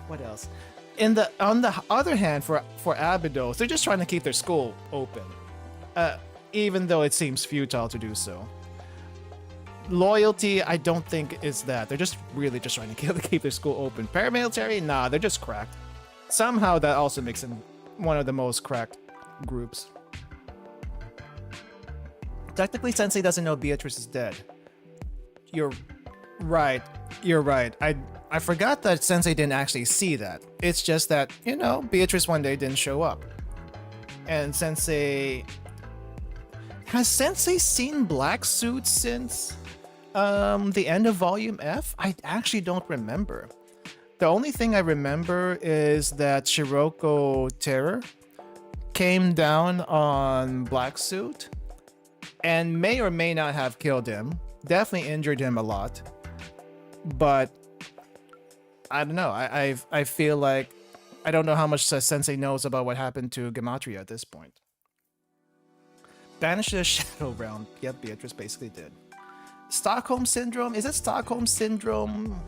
What else? On the other hand, for Abydos, they're just trying to keep their school open, even though it seems futile to do so. Loyalty, I don't think is that. They're just really just trying to keep their school open. Paramilitary, nah, they're just cracked. Somehow that also makes them one of the most cracked groups. Technically, Sensei doesn't know Beatrice is dead. You're right. I forgot that Sensei didn't actually see that. It's just that, you know, Beatrice one day didn't show up. And Sensei... Has Sensei seen Black Suit since the end of Volume F? I actually don't remember. The only thing I remember is that Shiroko Terror came down on Black Suit and may or may not have killed him. Definitely injured him a lot. But I don't know. I feel like I don't know how much Sensei knows about what happened to Gematria at this point. Banished to the Shadow Realm. Yep, Beatrice basically did. Stockholm Syndrome? Is it Stockholm Syndrome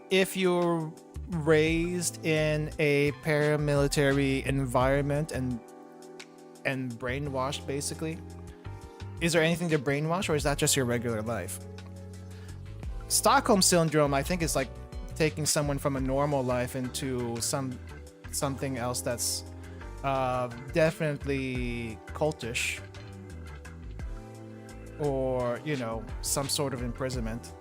if you're raised in a paramilitary environment and brainwashed, basically? Is there anything to brainwash, or is that just your regular life? Stockholm Syndrome, I think, is like taking someone from a normal life into something else that's definitely cultish, or, you know, some sort of imprisonment,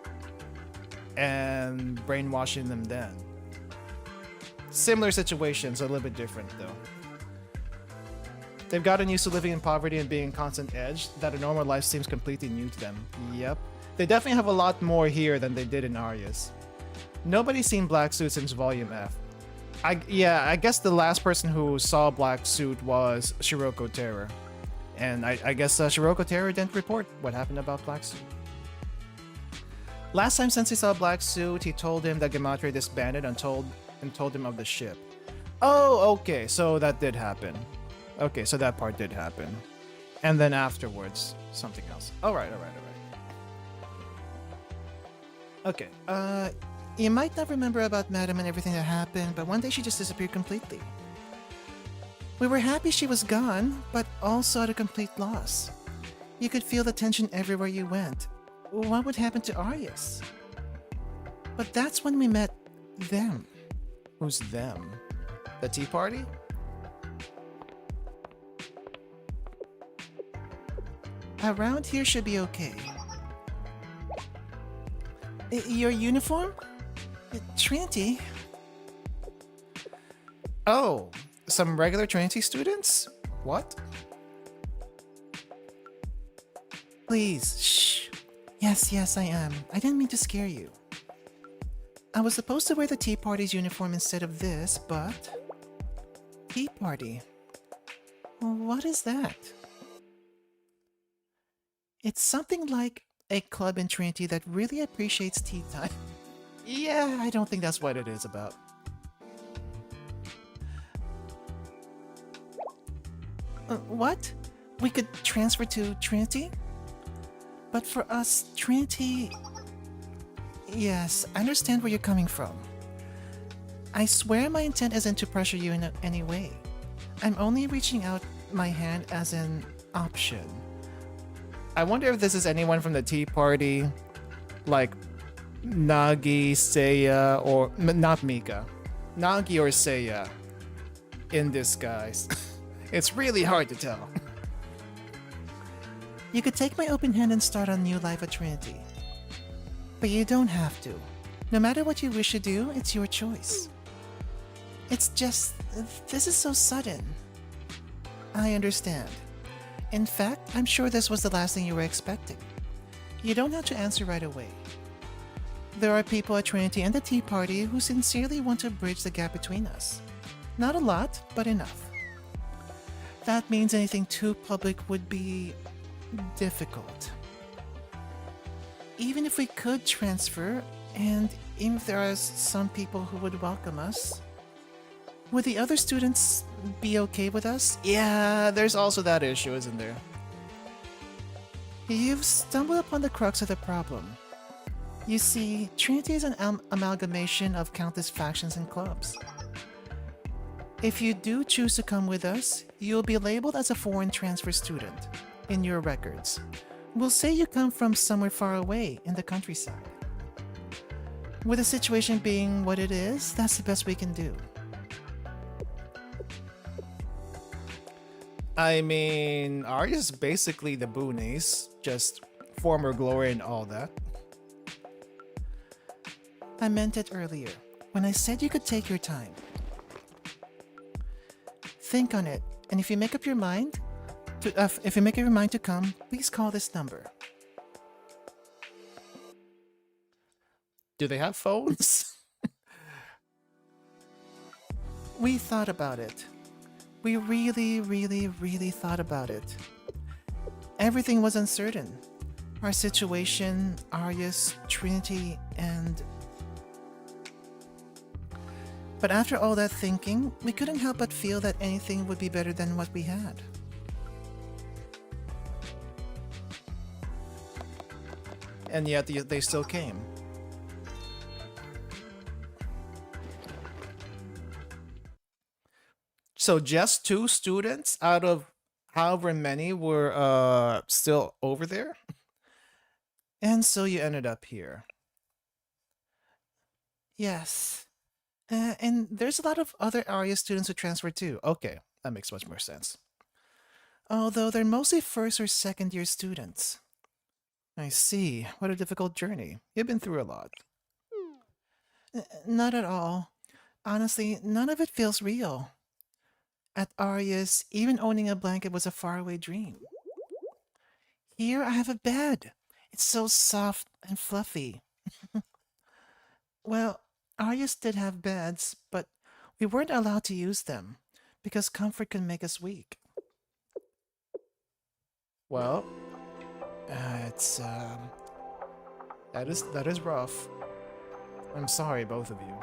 and brainwashing them then. Similar situations, a little bit different though. They've gotten used to living in poverty and being constant edge, that a normal life seems completely new to them. Yep. They definitely have a lot more here than they did in Arius. Nobody's seen Black Suit since Volume F. I guess the last person who saw Black Suit was Shiroko Terror. And I guess Shiroko Terror didn't report what happened about Black Suit. Last time Sensei saw Black Suit, he told him that Gematria disbanded and told him of the ship. Oh, okay, so that did happen. Okay, so that part did happen. And then afterwards, something else. Alright. Okay, you might not remember about Madam and everything that happened, but one day she just disappeared completely. We were happy she was gone, but also at a complete loss. You could feel the tension everywhere you went. What would happen to Arius? But that's when we met them. Who's them? The Tea Party? Around here should be okay. Your uniform? Trinity? Oh, some regular Trinity students? What? Please, shh. Yes, I am. I didn't mean to scare you. I was supposed to wear the Tea Party's uniform instead of this, but... Tea Party? What is that? It's something like a club in Trinity that really appreciates tea time. Yeah, I don't think that's what it is about. What? We could transfer to Trinity? But for us, Trinity... Yes, I understand where you're coming from. I swear my intent isn't to pressure you in any way. I'm only reaching out my hand as an option. I wonder if this is anyone from the Tea Party, like Nagi, Seiya, or not Mika. Nagi or Seiya in disguise. It's really hard to tell. You could take my open hand and start a new life at Trinity. But you don't have to. No matter what you wish to do, it's your choice. It's just, this is so sudden. I understand. In fact, I'm sure this was the last thing you were expecting. You don't have to answer right away. There are people at Trinity and the Tea Party who sincerely want to bridge the gap between us. Not a lot, but enough. That means anything too public would be difficult. Even if we could transfer, and even if there are some people who would welcome us, would the other students be okay with us? Yeah, there's also that issue, isn't there? You've stumbled upon the crux of the problem. You see, Trinity is an amalgamation of countless factions and clubs. If you do choose to come with us, you'll be labeled as a foreign transfer student in your records. We'll say you come from somewhere far away in the countryside. With the situation being what it is, that's the best we can do. I mean, Arius is basically the boonies, just former glory and all that. I meant it earlier, when I said you could take your time. Think on it, and if you make up your mind to come, please call this number. Do they have phones? We thought about it. We really thought about it. Everything was uncertain. Our situation, Arius, Trinity, and... But after all that thinking, we couldn't help but feel that anything would be better than what we had. And yet they still came. So just 2 students out of however many were still over there? And so you ended up here. Yes. And there's a lot of other Arius students who transfer too. Okay, that makes much more sense. Although they're mostly first or second year students. I see. What a difficult journey. You've been through a lot. Not at all. Honestly, none of it feels real. At Arius, even owning a blanket was a faraway dream. Here I have a bed. It's so soft and fluffy. Well, Arius did have beds, but we weren't allowed to use them because comfort can make us weak. Well, it's that is rough. I'm sorry, both of you.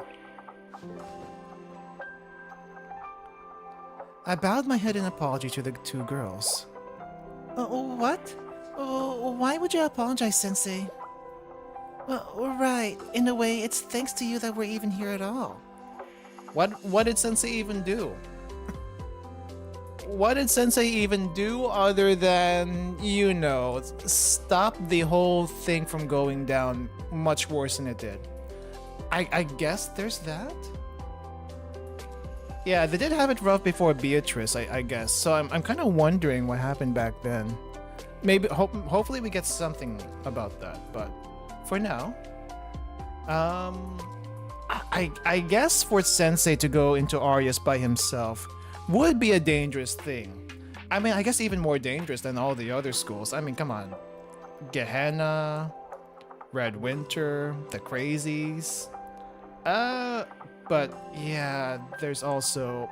I bowed my head in apology to the two girls. What? Why would you apologize, Sensei? Right. In a way, it's thanks to you that we're even here at all. What did Sensei even do? What did Sensei even do other than, you know, stop the whole thing from going down much worse than it did? I guess there's that? Yeah, they did have it rough before Beatrice, I guess. So I'm kind of wondering what happened back then. Maybe, hopefully we get something about that. But for now, I guess for Sensei to go into Arius by himself would be a dangerous thing. I mean, I guess even more dangerous than all the other schools. I mean, come on. Gehenna, Red Winter, the Crazies. But yeah, there's also...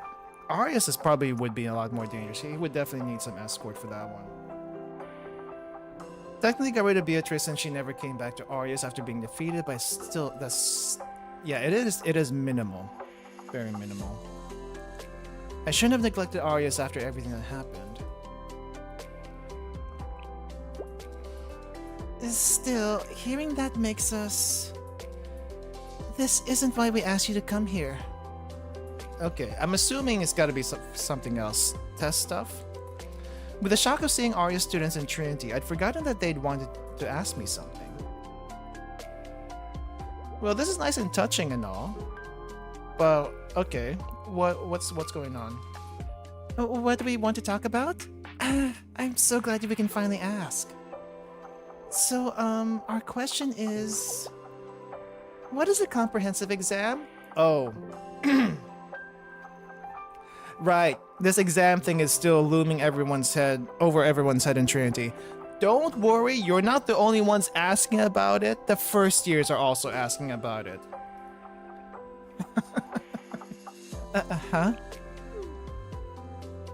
Arius probably would be a lot more dangerous. He would definitely need some escort for that one. Technically got rid of Beatrice since she never came back to Arius after being defeated, but still, that's... Yeah, it is minimal. Very minimal. I shouldn't have neglected Arius after everything that happened. Still, hearing that makes us... This isn't why we asked you to come here. Okay, I'm assuming it's gotta be something else. Test stuff? With the shock of seeing Arius students in Trinity, I'd forgotten that they'd wanted to ask me something. Well, this is nice and touching and all. Well, okay. What's going on? What do we want to talk about? I'm so glad we can finally ask. So, our question is... What is a comprehensive exam? Oh. Right. This exam thing is still looming over everyone's head in Trinity. Don't worry, you're not the only ones asking about it. The first years are also asking about it. Huh?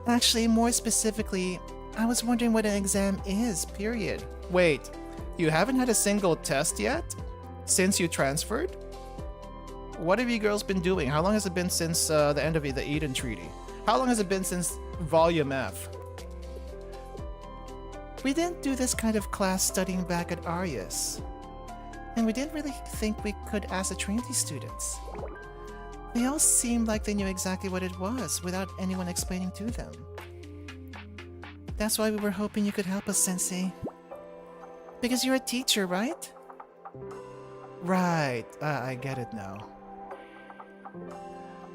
Actually, more specifically, I was wondering what an exam is, period. Wait, you haven't had a single test yet? Since you transferred? What have you girls been doing? How long has it been since the end of the Eden Treaty? How long has it been since Volume F? We didn't do this kind of class studying back at Arius. And we didn't really think we could ask the Trinity students. They all seemed like they knew exactly what it was without anyone explaining to them. That's why we were hoping you could help us, Sensei. Because you're a teacher, right? Right, I get it now.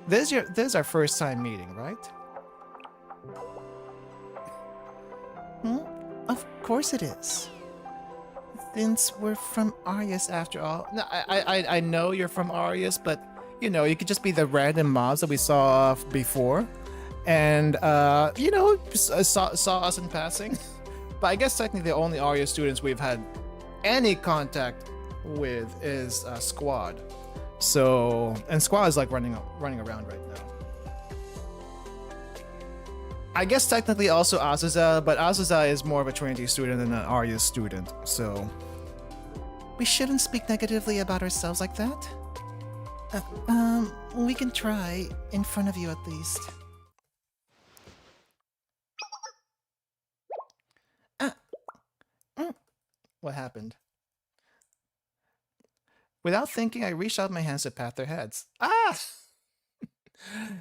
This is our first time meeting, right? Of course it is. Since we're from Arius after all. No, I know you're from Arius, but you know, you could just be the random mobs that we saw before. And you know, saw us in passing. But I guess technically the only Arius students we've had any contact with is Squad. So, and Squad is like running around right now. I guess technically also Azusa, but Azusa is more of a Trinity student than an Arius student, so... We shouldn't speak negatively about ourselves like that. We can try, in front of you at least. What happened? Without thinking, I reached out my hands to pat their heads. Ah!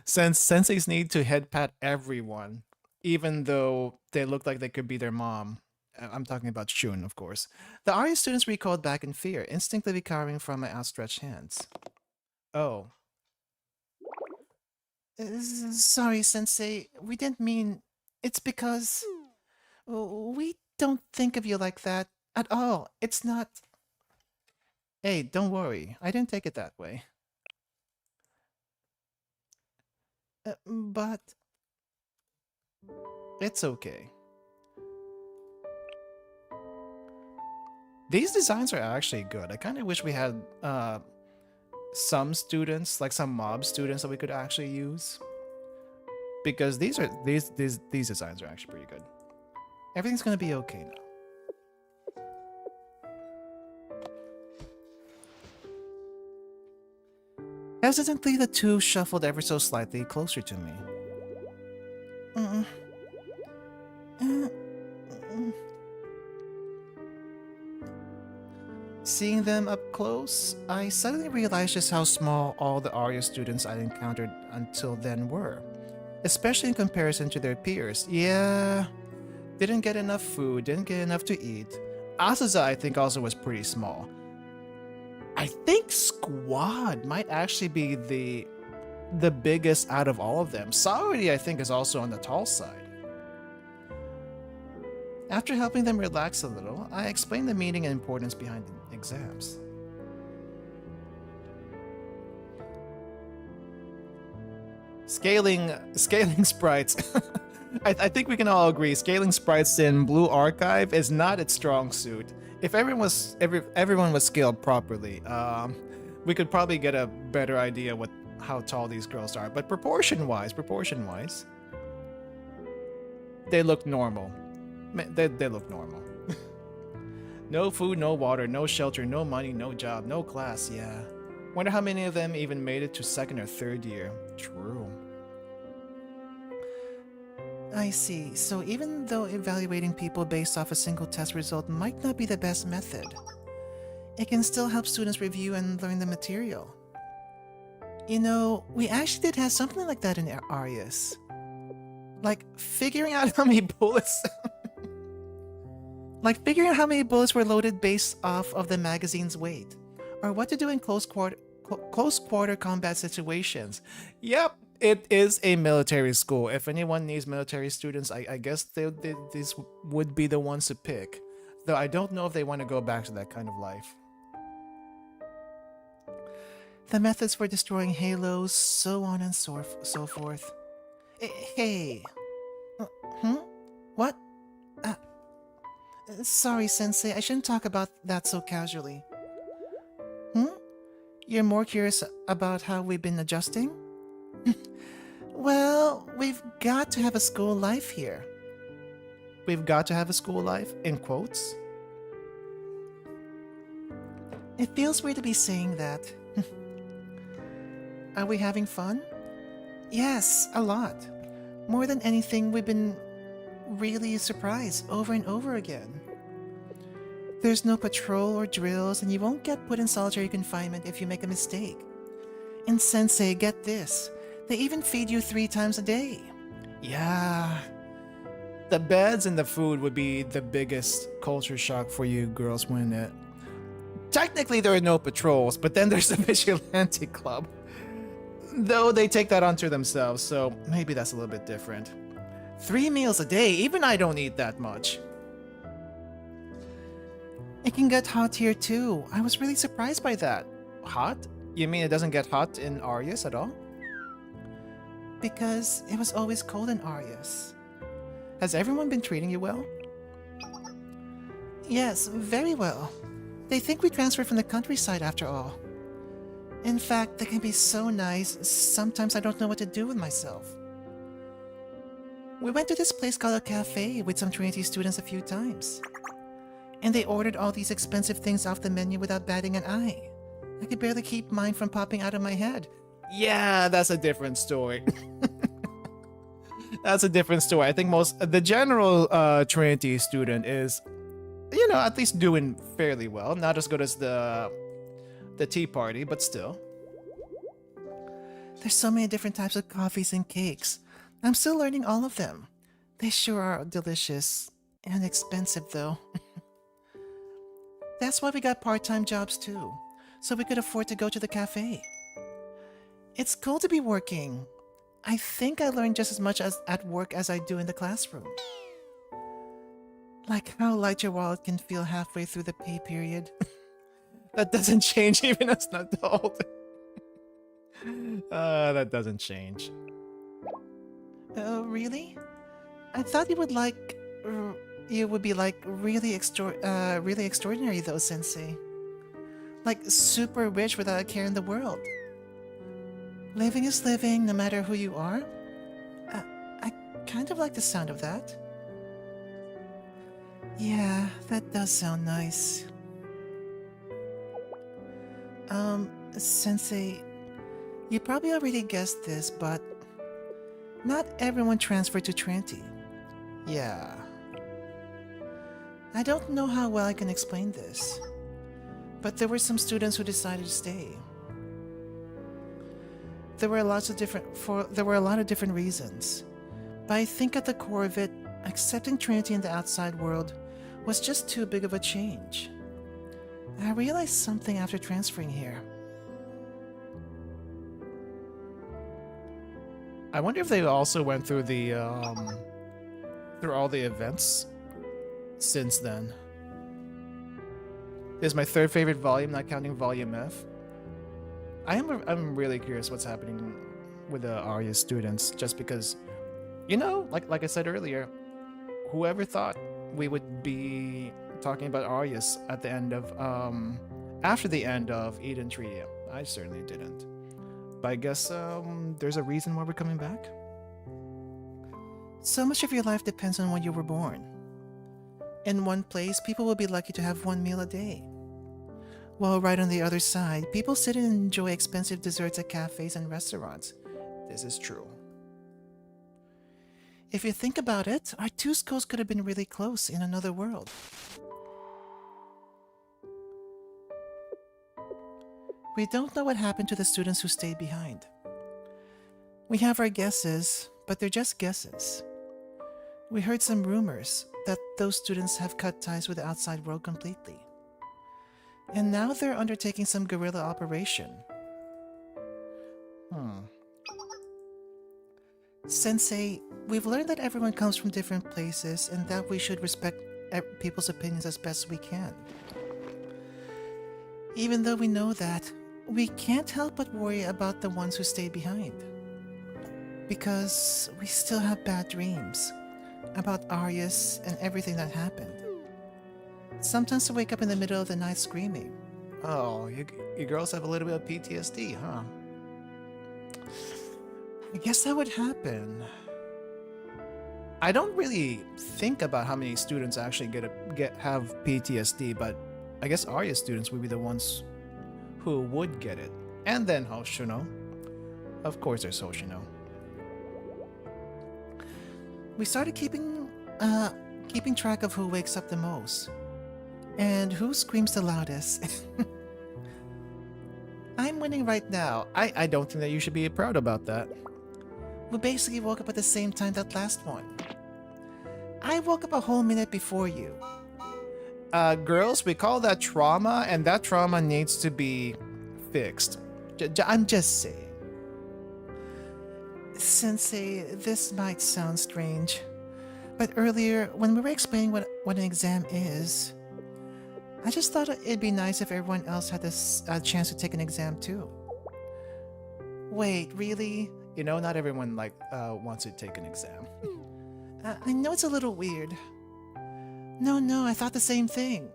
Since senseis need to head pat everyone, even though they look like they could be their mom. I'm talking about Shun, of course. The Arius students recoiled back in fear, instinctively cowering from my outstretched hands. Oh. Sorry, Sensei. We didn't mean... It's because... We don't think of you like that at all. It's not... Hey, don't worry. I didn't take it that way. But... It's okay. These designs are actually good. I kind of wish we had some students, like some mob students that we could actually use. Because these designs are actually pretty good. Everything's gonna be okay now. Hesitantly, the two shuffled ever so slightly closer to me. Seeing them up close, I suddenly realized just how small all the Arius students I'd encountered until then were, especially in comparison to their peers. Yeah, didn't get enough food, didn't get enough to eat. Asaza, I think, also was pretty small. I think Squad might actually be the biggest out of all of them. Saori, I think, is also on the tall side. After helping them relax a little, I explained the meaning and importance behind exams. Scaling sprites. I think we can all agree scaling sprites in Blue Archive is not its strong suit. If everyone was scaled properly, we could probably get a better idea how tall these girls are. But proportion-wise, they look normal. They look normal. No food, no water, no shelter, no money, no job, no class. Yeah. Wonder how many of them even made it to second or third year. True. I see. So even though evaluating people based off a single test result might not be the best method, it can still help students review and learn the material. You know, we actually did have something like that in Arius. Like figuring out how many bullets were loaded based off of the magazine's weight, or what to do in close quarter combat situations. Yep, it is a military school. If anyone needs military students, I guess these would be the ones to pick. Though I don't know if they want to go back to that kind of life. The methods for destroying halos, so on and so forth. Hey. What? Sorry, Sensei, I shouldn't talk about that so casually. You're more curious about how we've been adjusting? Well, we've got to have a school life here. We've got to have a school life, in quotes. It feels weird to be saying that. Are we having fun? Yes, a lot. More than anything, we've been really surprised over and over again. There's no patrol or drills, and you won't get put in solitary confinement if you make a mistake. And Sensei, get this. They even feed you 3 times a day. Yeah. The beds and the food would be the biggest culture shock for you girls when technically there are no patrols, but then there's the Vigilante Club. Though they take that onto themselves, so maybe that's a little bit different. 3 meals a day, even I don't eat that much. It can get hot here too. I was really surprised by that. Hot? You mean it doesn't get hot in Arius at all? Because it was always cold in Arius. Has everyone been treating you well? Yes, very well. They think we transferred from the countryside after all. In fact, they can be so nice, sometimes I don't know what to do with myself. We went to this place called a cafe with some Trinity students a few times. And they ordered all these expensive things off the menu without batting an eye. I could barely keep mine from popping out of my head. Yeah, that's a different story. That's a different story. I think the general Trinity student is, you know, at least doing fairly well. Not as good as the tea party, but still. There's so many different types of coffees and cakes. I'm still learning all of them. They sure are delicious. And expensive, though. That's why we got part-time jobs, too. So we could afford to go to the cafe. It's cool to be working. I think I learn just as much at work as I do in the classroom. Like how light your wallet can feel halfway through the pay period. That doesn't change even as an adult. That doesn't change. Really? I thought you would be like really extraordinary though, Sensei. Like super rich without a care in the world. Living is living no matter who you are. I kind of like the sound of that. Yeah, that does sound nice. Sensei, you probably already guessed this, but not everyone transferred to Trinity. Yeah. I don't know how well I can explain this, but there were some students who decided to stay. There were a lot of different reasons, but I think at the core of it, accepting Trinity in the outside world was just too big of a change. I realized something after transferring here. I wonder if they also went through the through all the events since then. This is my third favorite volume, not counting Volume F. I'm really curious what's happening with the Arius students, just because, you know, like I said earlier, whoever thought we would be talking about Arius at the end of after the end of Eden Treaty? I certainly didn't. But I guess there's a reason why we're coming back. So much of your life depends on when you were born. In one place, people will be lucky to have 1 meal a day. While right on the other side, people sit and enjoy expensive desserts at cafes and restaurants. This is true. If you think about it, our two schools could have been really close in another world. We don't know what happened to the students who stayed behind. We have our guesses, but they're just guesses. We heard some rumors that those students have cut ties with the outside world completely. And now they're undertaking some guerrilla operation. Sensei, we've learned that everyone comes from different places and that we should respect people's opinions as best we can. Even though we know that, we can't help but worry about the ones who stayed behind. Because we still have bad dreams about Arius and everything that happened. Sometimes I wake up in the middle of the night screaming. Oh, you girls have a little bit of PTSD, huh? I guess that would happen. I don't really think about how many students actually have PTSD, but I guess Arius students would be the ones who would get it. And then Hoshino. Of course there's Hoshino. We started keeping track of who wakes up the most. And who screams the loudest. I'm winning right now. I don't think that you should be proud about that. We basically woke up at the same time that last one. I woke up a whole minute before you. Girls, we call that trauma, and that trauma needs to be fixed. I'm just saying. Sensei, this might sound strange, but earlier, when we were explaining what an exam is, I just thought it'd be nice if everyone else had a chance to take an exam too. Wait, really? You know, not everyone wants to take an exam. I know it's a little weird. No, I thought the same thing.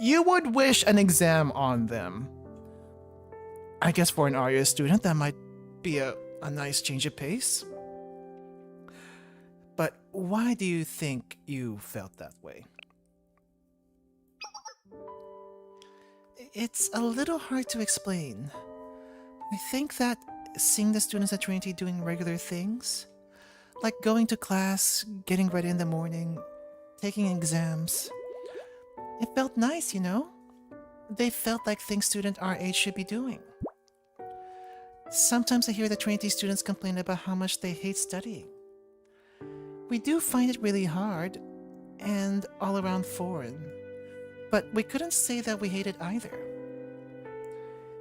You would wish an exam on them. I guess for an Arius student, that might be a nice change of pace. But why do you think you felt that way? It's a little hard to explain. I think that seeing the students at Trinity doing regular things, like going to class, getting ready in the morning, taking exams, it felt nice, you know? They felt like things students our age should be doing. Sometimes I hear the Trinity students complain about how much they hate studying. We do find it really hard and all around foreign, but we couldn't say that we hate it either.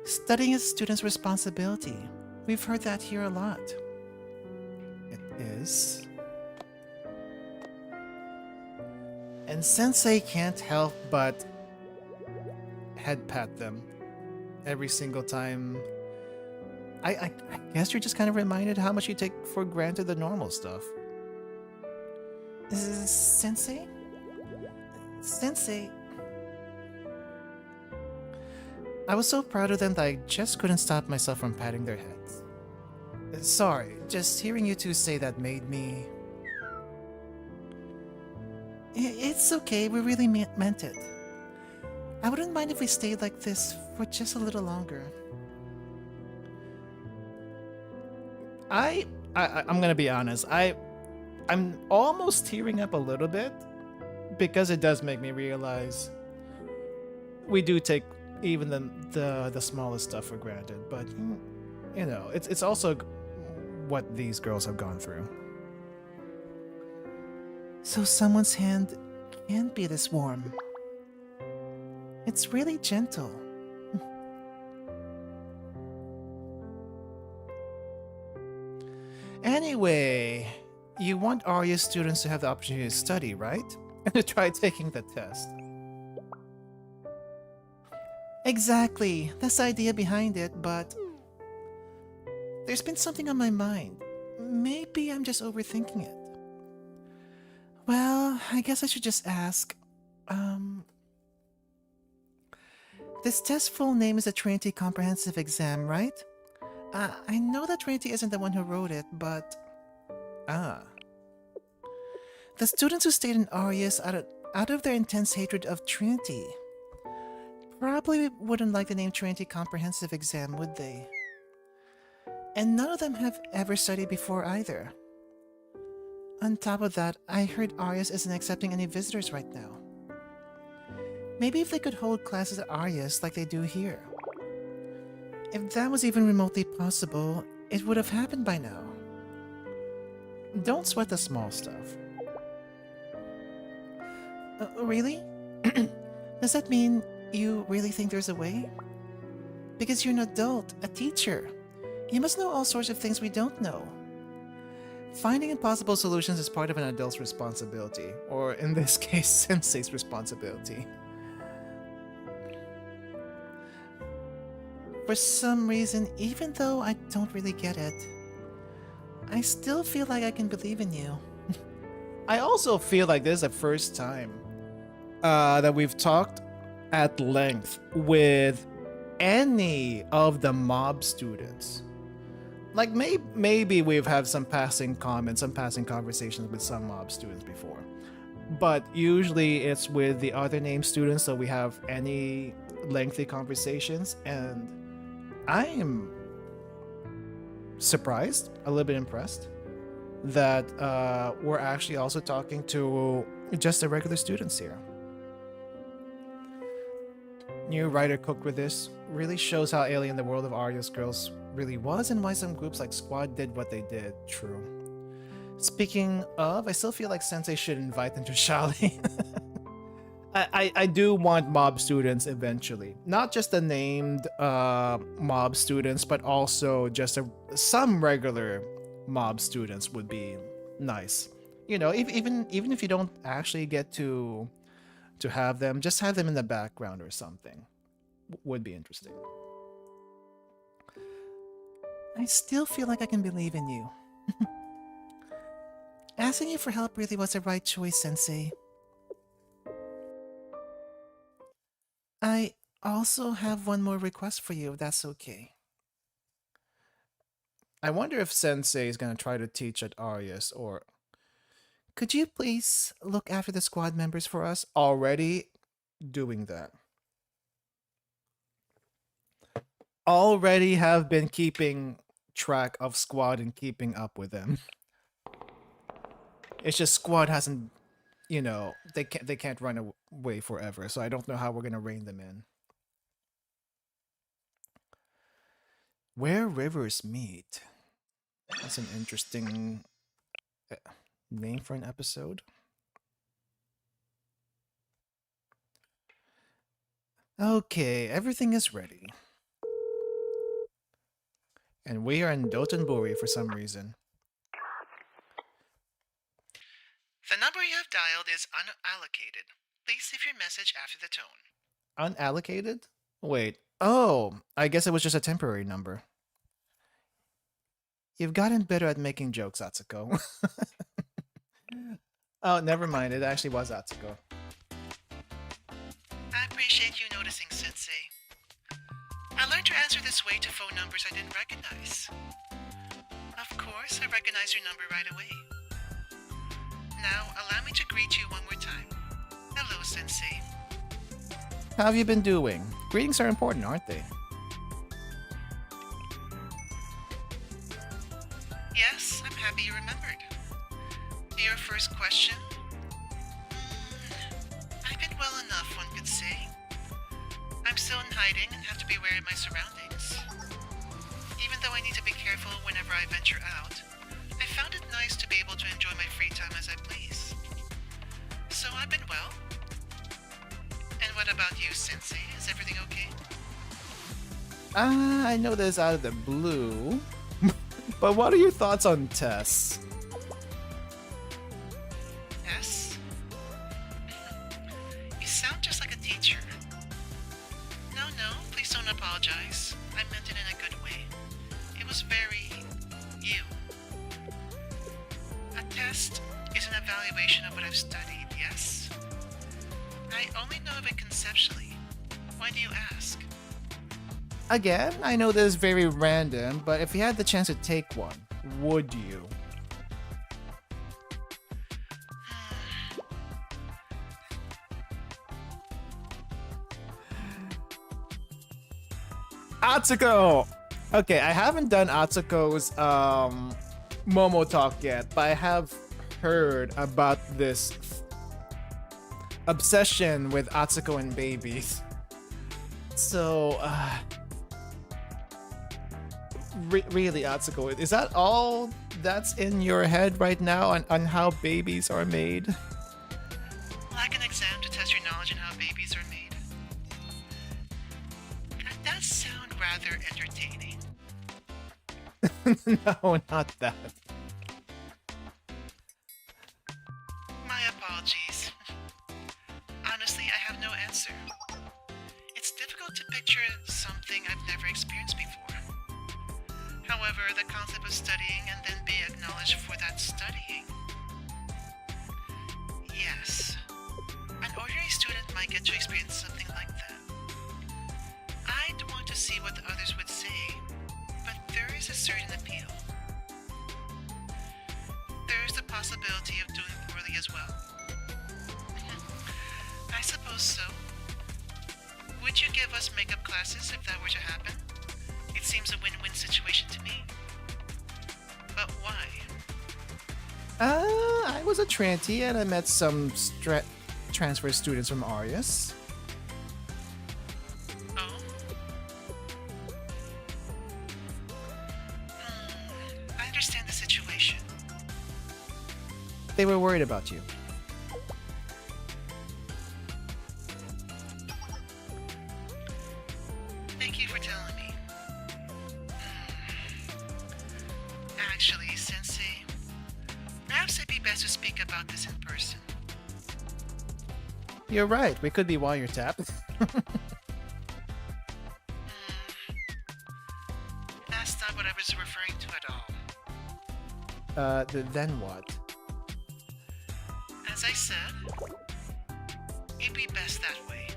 Studying is a student's responsibility. We've heard that here a lot. It is. And Sensei can't help but head pat them every single time. I guess you're just kind of reminded how much you take for granted the normal stuff. Sensei? Sensei? I was so proud of them that I just couldn't stop myself from patting their heads. Sorry, just hearing you two say that made me... It's okay, we really meant it. I wouldn't mind if we stayed like this for just a little longer. I'm gonna be honest, I'm almost tearing up a little bit because it does make me realize we do take even the smallest stuff for granted, but you know, it's also what these girls have gone through. So someone's hand can't be this warm. It's really gentle. Anyway, you want Arius students to have the opportunity to study, right? And to try taking the test. Exactly, that's the idea behind it, but there's been something on my mind. Maybe I'm just overthinking it. Well, I guess I should just ask. This test's full name is the Trinity Comprehensive Exam, right? I know that Trinity isn't the one who wrote it, but... The students who stayed in Arius out of their intense hatred of Trinity probably wouldn't like the name Trinity Comprehensive Exam, would they? And none of them have ever studied before either. On top of that, I heard Arius isn't accepting any visitors right now. Maybe if they could hold classes at Arius like they do here. If that was even remotely possible, it would have happened by now. Don't sweat the small stuff. Really? Does that mean you really think there's a way? Because you're an adult, a teacher. You must know all sorts of things we don't know. Finding impossible solutions is part of an adult's responsibility, or in this case, Sensei's responsibility. For some reason, even though I don't really get it, I still feel like I can believe in you. I also feel like this is the first time that we've talked at length with any of the mob students. Like, maybe we've had some passing comments, some passing conversations with some mob students before. But usually it's with the other named students, so we have any lengthy conversations, and I am surprised, a little bit impressed, that we're actually also talking to just the regular students here. New writer cooked with this really shows how alien the world of Arius girls really was and why some groups like Squad did what they did. True. Speaking of, I still feel like Sensei should invite them to Shali. I do want mob students eventually. Not just the named mob students, but also just some regular mob students would be nice. You know, even if you don't actually get to have them, just have them in the background or something. Would be interesting. I still feel like I can believe in you. Asking you for help really was the right choice, Sensei. I also have one more request for you, if that's okay. I wonder if Sensei is going to try to teach at Arius, or... Could you please look after the squad members for us? Already doing that. Already have been keeping track of squad and keeping up with them. It's just squad hasn't, you know, they can't run away forever, so I don't know how we're gonna rein them in. Where rivers meet. That's an interesting name for an episode. Okay, everything is ready. And we are in Dotonbori for some reason. The number you have dialed is unallocated. Please leave your message after the tone. Unallocated? Wait. Oh, I guess it was just a temporary number. You've gotten better at making jokes, Atsuko. Oh, never mind. It actually was Atsuko. I appreciate you noticing, Sensei. I learned to answer this way to phone numbers I didn't recognize. Of course, I recognize your number right away. Now, allow me to greet you one more time. Hello, Sensei. How have you been doing? Greetings are important, aren't they? Yes, I'm happy you remembered. To your first question, I've been well enough, one could say. I'm still in hiding and have to be aware of my surroundings. Even though I need to be careful whenever I venture out, I found it nice to be able to enjoy my free time as I please. So I've been well. And what about you, Sensei? Is everything okay? I know this out of the blue, but what are your thoughts on Tess? Yes? You sound just like a teacher. No, please don't apologize. I meant it in a good way. It was very... you. A test is an evaluation of what I've studied, yes? I only know of it conceptually. Why do you ask? Again, I know this is very random, but if you had the chance to take one, would you? Atsuko! Okay, I haven't done Atsuko's Momo talk yet, but I have heard about this obsession with Atsuko and babies. So, really, Atsuko, is that all that's in your head right now on how babies are made? Like an exam to test your knowledge on how babies are made? That does sound rather entertaining. No, not that. My apologies. Honestly, I have no answer. It's difficult to picture something I've never experienced before. However, the concept of studying and then being acknowledged for that studying. Yes. An ordinary student might get to experience something like that. I'd want to see what the others would say, but there is a certain appeal. There's the possibility of doing poorly as well. I suppose so. Would you give us makeup classes if that were to happen? It seems a win-win situation to me. But why? I was a tranty and I met some transfer students from Arius. Oh? I understand the situation. They were worried about you. Thank you for telling me. Actually, Sensei, perhaps it'd be best to speak about this in person. You're right, we could be wiretapped. That's not what I was referring to at all. Then what? As I said, it'd be best that way.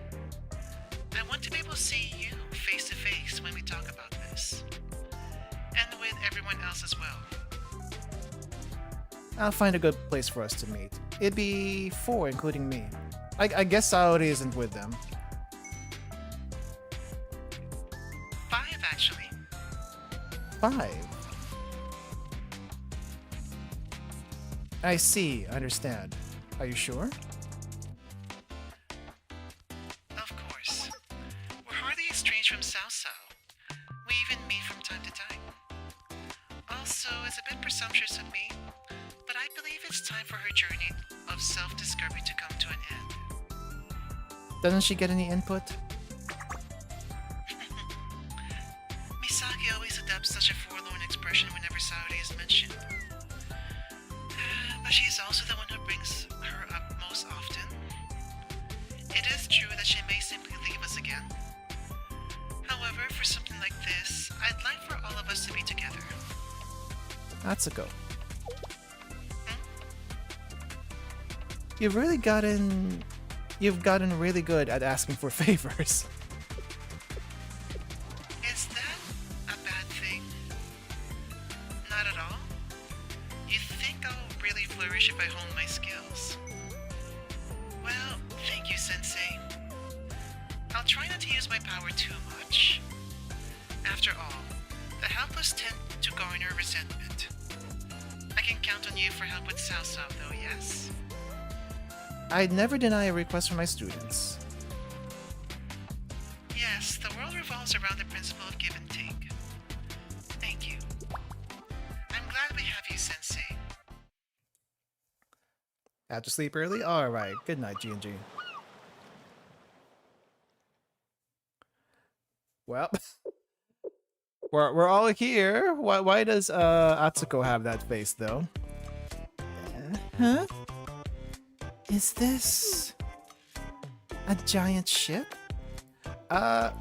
I want to be able to see you face to face when we talk about this. And with everyone else as well. I'll find a good place for us to meet. It'd be 4, including me. I guess Saori isn't with them. 5, actually. 5? I see, understand. Are you sure? Of course. We're hardly estranged from Sao Sao. We even meet from time to time. Also, it's a bit presumptuous of me, but I believe it's time for her journey of self-discovery to come to an end. Doesn't she get any input? Misaki always adopts such a forlorn expression whenever Saori is mentioned. But she's also the one who brings her up most often. It is true that she may simply leave us again. However, for something like this, I'd like for all of us to be together. Atsuko. You've gotten really good at asking for favors. Not at all? You think I'll really flourish if I hone my skills? Well, thank you, Sensei. I'll try not to use my power too much. After all, the helpless tend to garner resentment. I can count on you for help with Salsa, though, yes? I'd never deny a request from my students. Yes, the world revolves around the principle of give and take. Thank you. I'm glad we have you, Sensei. Have to sleep early? Alright, good night, G&G. Well, we're all here. Why does Atsuko have that face, though? Huh? Is this a giant ship?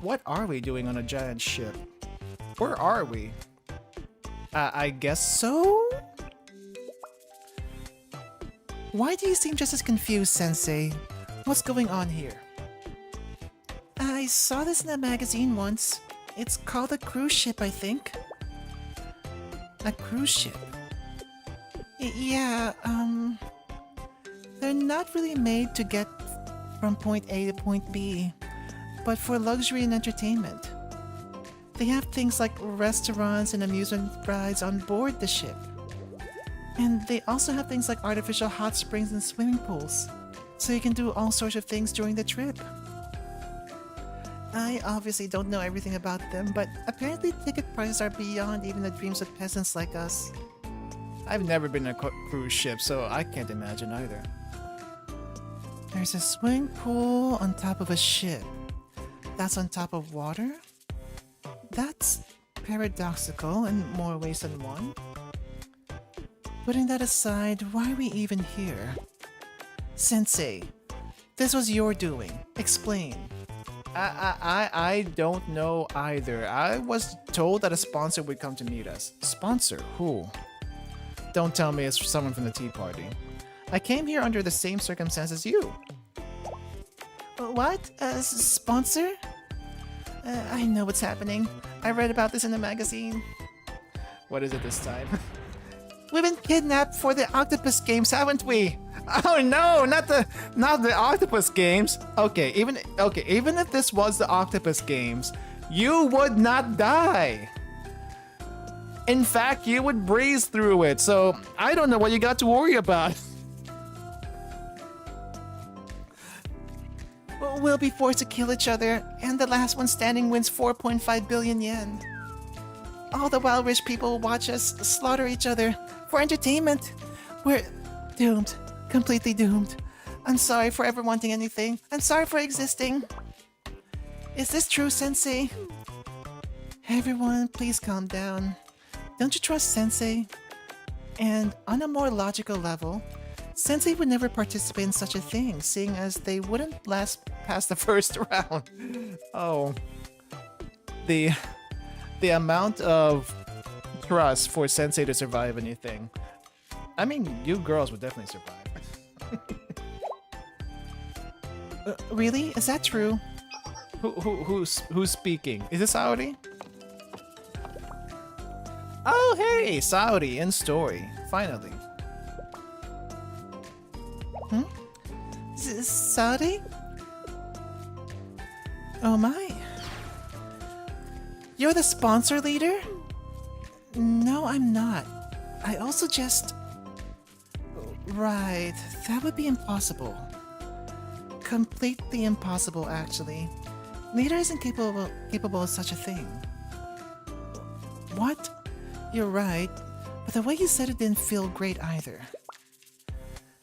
What are we doing on a giant ship? Where are we? I guess so? Why do you seem just as confused, Sensei? What's going on here? I saw this in a magazine once. It's called a cruise ship, I think. A cruise ship? Yeah, they're not really made to get from point A to point B, but for luxury and entertainment. They have things like restaurants and amusement rides on board the ship. And they also have things like artificial hot springs and swimming pools, so you can do all sorts of things during the trip. I obviously don't know everything about them, but apparently ticket prices are beyond even the dreams of peasants like us. I've never been on a cruise ship, so I can't imagine either. There's a swimming pool on top of a ship. That's on top of water? That's paradoxical in more ways than one. Putting that aside, why are we even here? Sensei, this was your doing. Explain. I don't know either. I was told that a sponsor would come to meet us. Sponsor? Who? Don't tell me it's someone from the tea party. I came here under the same circumstances as you. What? A sponsor? I know what's happening. I read about this in the magazine. What is it this time? We've been kidnapped for the octopus games, haven't we? Oh no, not the octopus games. Okay, even if this was the octopus games, you would not die. In fact, you would breeze through it. So I don't know what you got to worry about. We'll be forced to kill each other, and the last one standing wins 4.5 billion yen. All the while rich people will watch us slaughter each other for entertainment. We're doomed. Completely doomed. I'm sorry for ever wanting anything. I'm sorry for existing. Is this true, Sensei? Everyone, please calm down. Don't you trust Sensei? And on a more logical level, Sensei would never participate in such a thing, seeing as they wouldn't last past the first round. Oh. The amount of trust for Sensei to survive anything. I mean, you girls would definitely survive. Really? Is that true? Who's speaking? Is it Saudi? Oh, hey, Saudi in story. Finally. Saudi? Oh my. You're the sponsor leader? No, I'm not. I also just... Right, that would be impossible. Completely impossible, actually. Leader isn't capable of such a thing. What? You're right, but the way you said it didn't feel great either.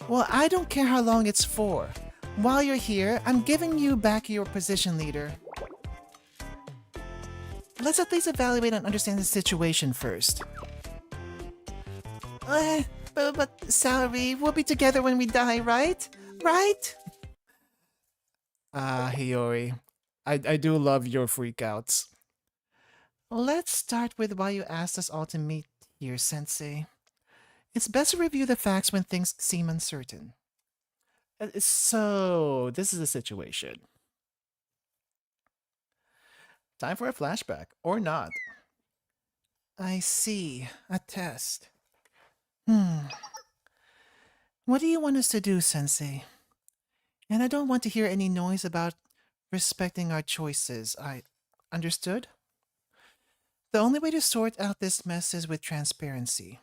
Well, I don't care how long it's for. While you're here, I'm giving you back your position, leader. Let's at least evaluate and understand the situation first. But Saori, we'll be together when we die, right? Right? Hiyori. I do love your freakouts. Let's start with why you asked us all to meet here, Sensei. It's best to review the facts when things seem uncertain. So, this is the situation. Time for a flashback, or not. I see. A test. What do you want us to do, Sensei? And I don't want to hear any noise about respecting our choices. I understood? The only way to sort out this mess is with transparency.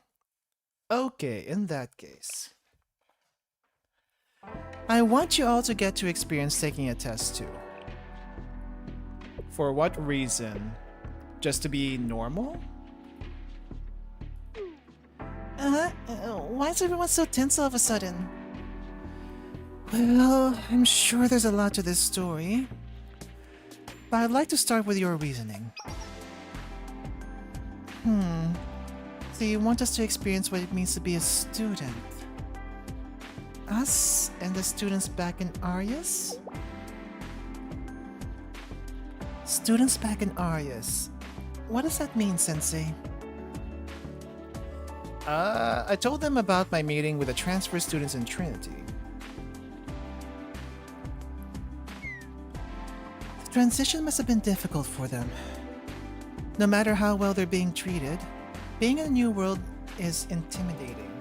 Okay, in that case. I want you all to get to experience taking a test too. For what reason? Just to be normal? Why is everyone so tense all of a sudden? Well, I'm sure there's a lot to this story. But I'd like to start with your reasoning. So you want us to experience what it means to be a student? Us and the students back in Arius? Students back in Arius. What does that mean, Sensei? I told them about my meeting with the transfer students in Trinity. The transition must have been difficult for them. No matter how well they're being treated, being in a new world is intimidating.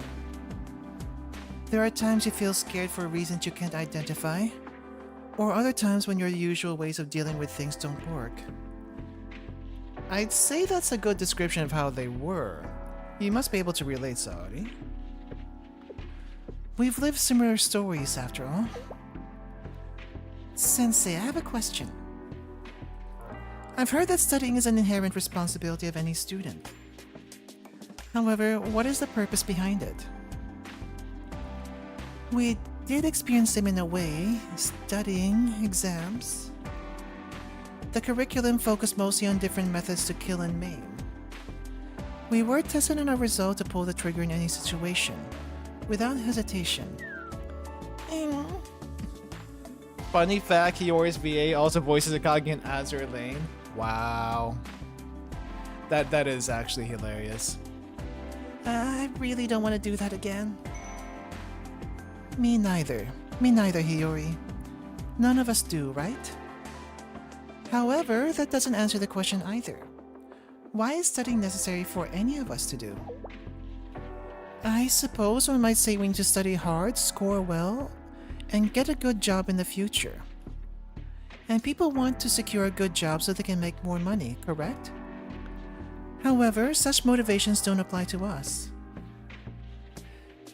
There are times you feel scared for reasons you can't identify, or other times when your usual ways of dealing with things don't work. I'd say that's a good description of how they were. You must be able to relate, Saori. We've lived similar stories, after all. Sensei, I have a question. I've heard that studying is an inherent responsibility of any student. However, what is the purpose behind it? We did experience them in a way, studying, exams. The curriculum focused mostly on different methods to kill and maim. We were tested on our resolve to pull the trigger in any situation, without hesitation. Funny fact, Hiyori's VA also voices Akagi in Azure Lane. Wow. That is actually hilarious. I really don't want to do that again. Me neither. Me neither, Hiyori. None of us do, right? However, that doesn't answer the question either. Why is studying necessary for any of us to do? I suppose one might say we need to study hard, score well, and get a good job in the future. And people want to secure a good job so they can make more money, correct? However, such motivations don't apply to us.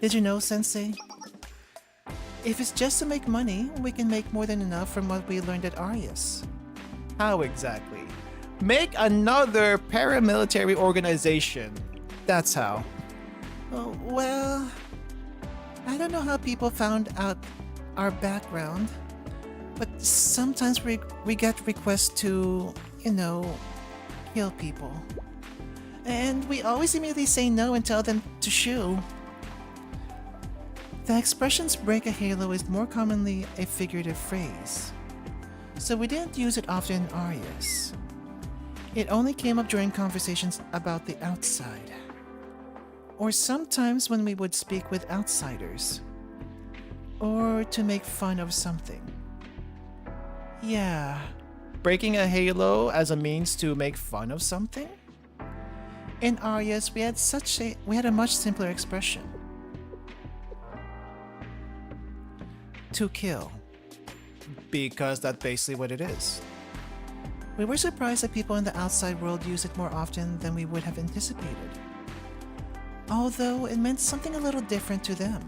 Did you know, Sensei? If it's just to make money, we can make more than enough from what we learned at Arius. How exactly? Make another paramilitary organization. That's how. Oh, well, I don't know how people found out our background, but sometimes we get requests to, kill people. And we always immediately say no and tell them to shoo. The expressions break a halo is more commonly a figurative phrase, so we didn't use it often in Arius. It only came up during conversations about the outside, or sometimes when we would speak with outsiders, or to make fun of something. Yeah, breaking a halo as a means to make fun of something? In Arius, we had a much simpler expression. To kill. Because that's basically what it is. We were surprised that people in the outside world use it more often than we would have anticipated. Although it meant something a little different to them.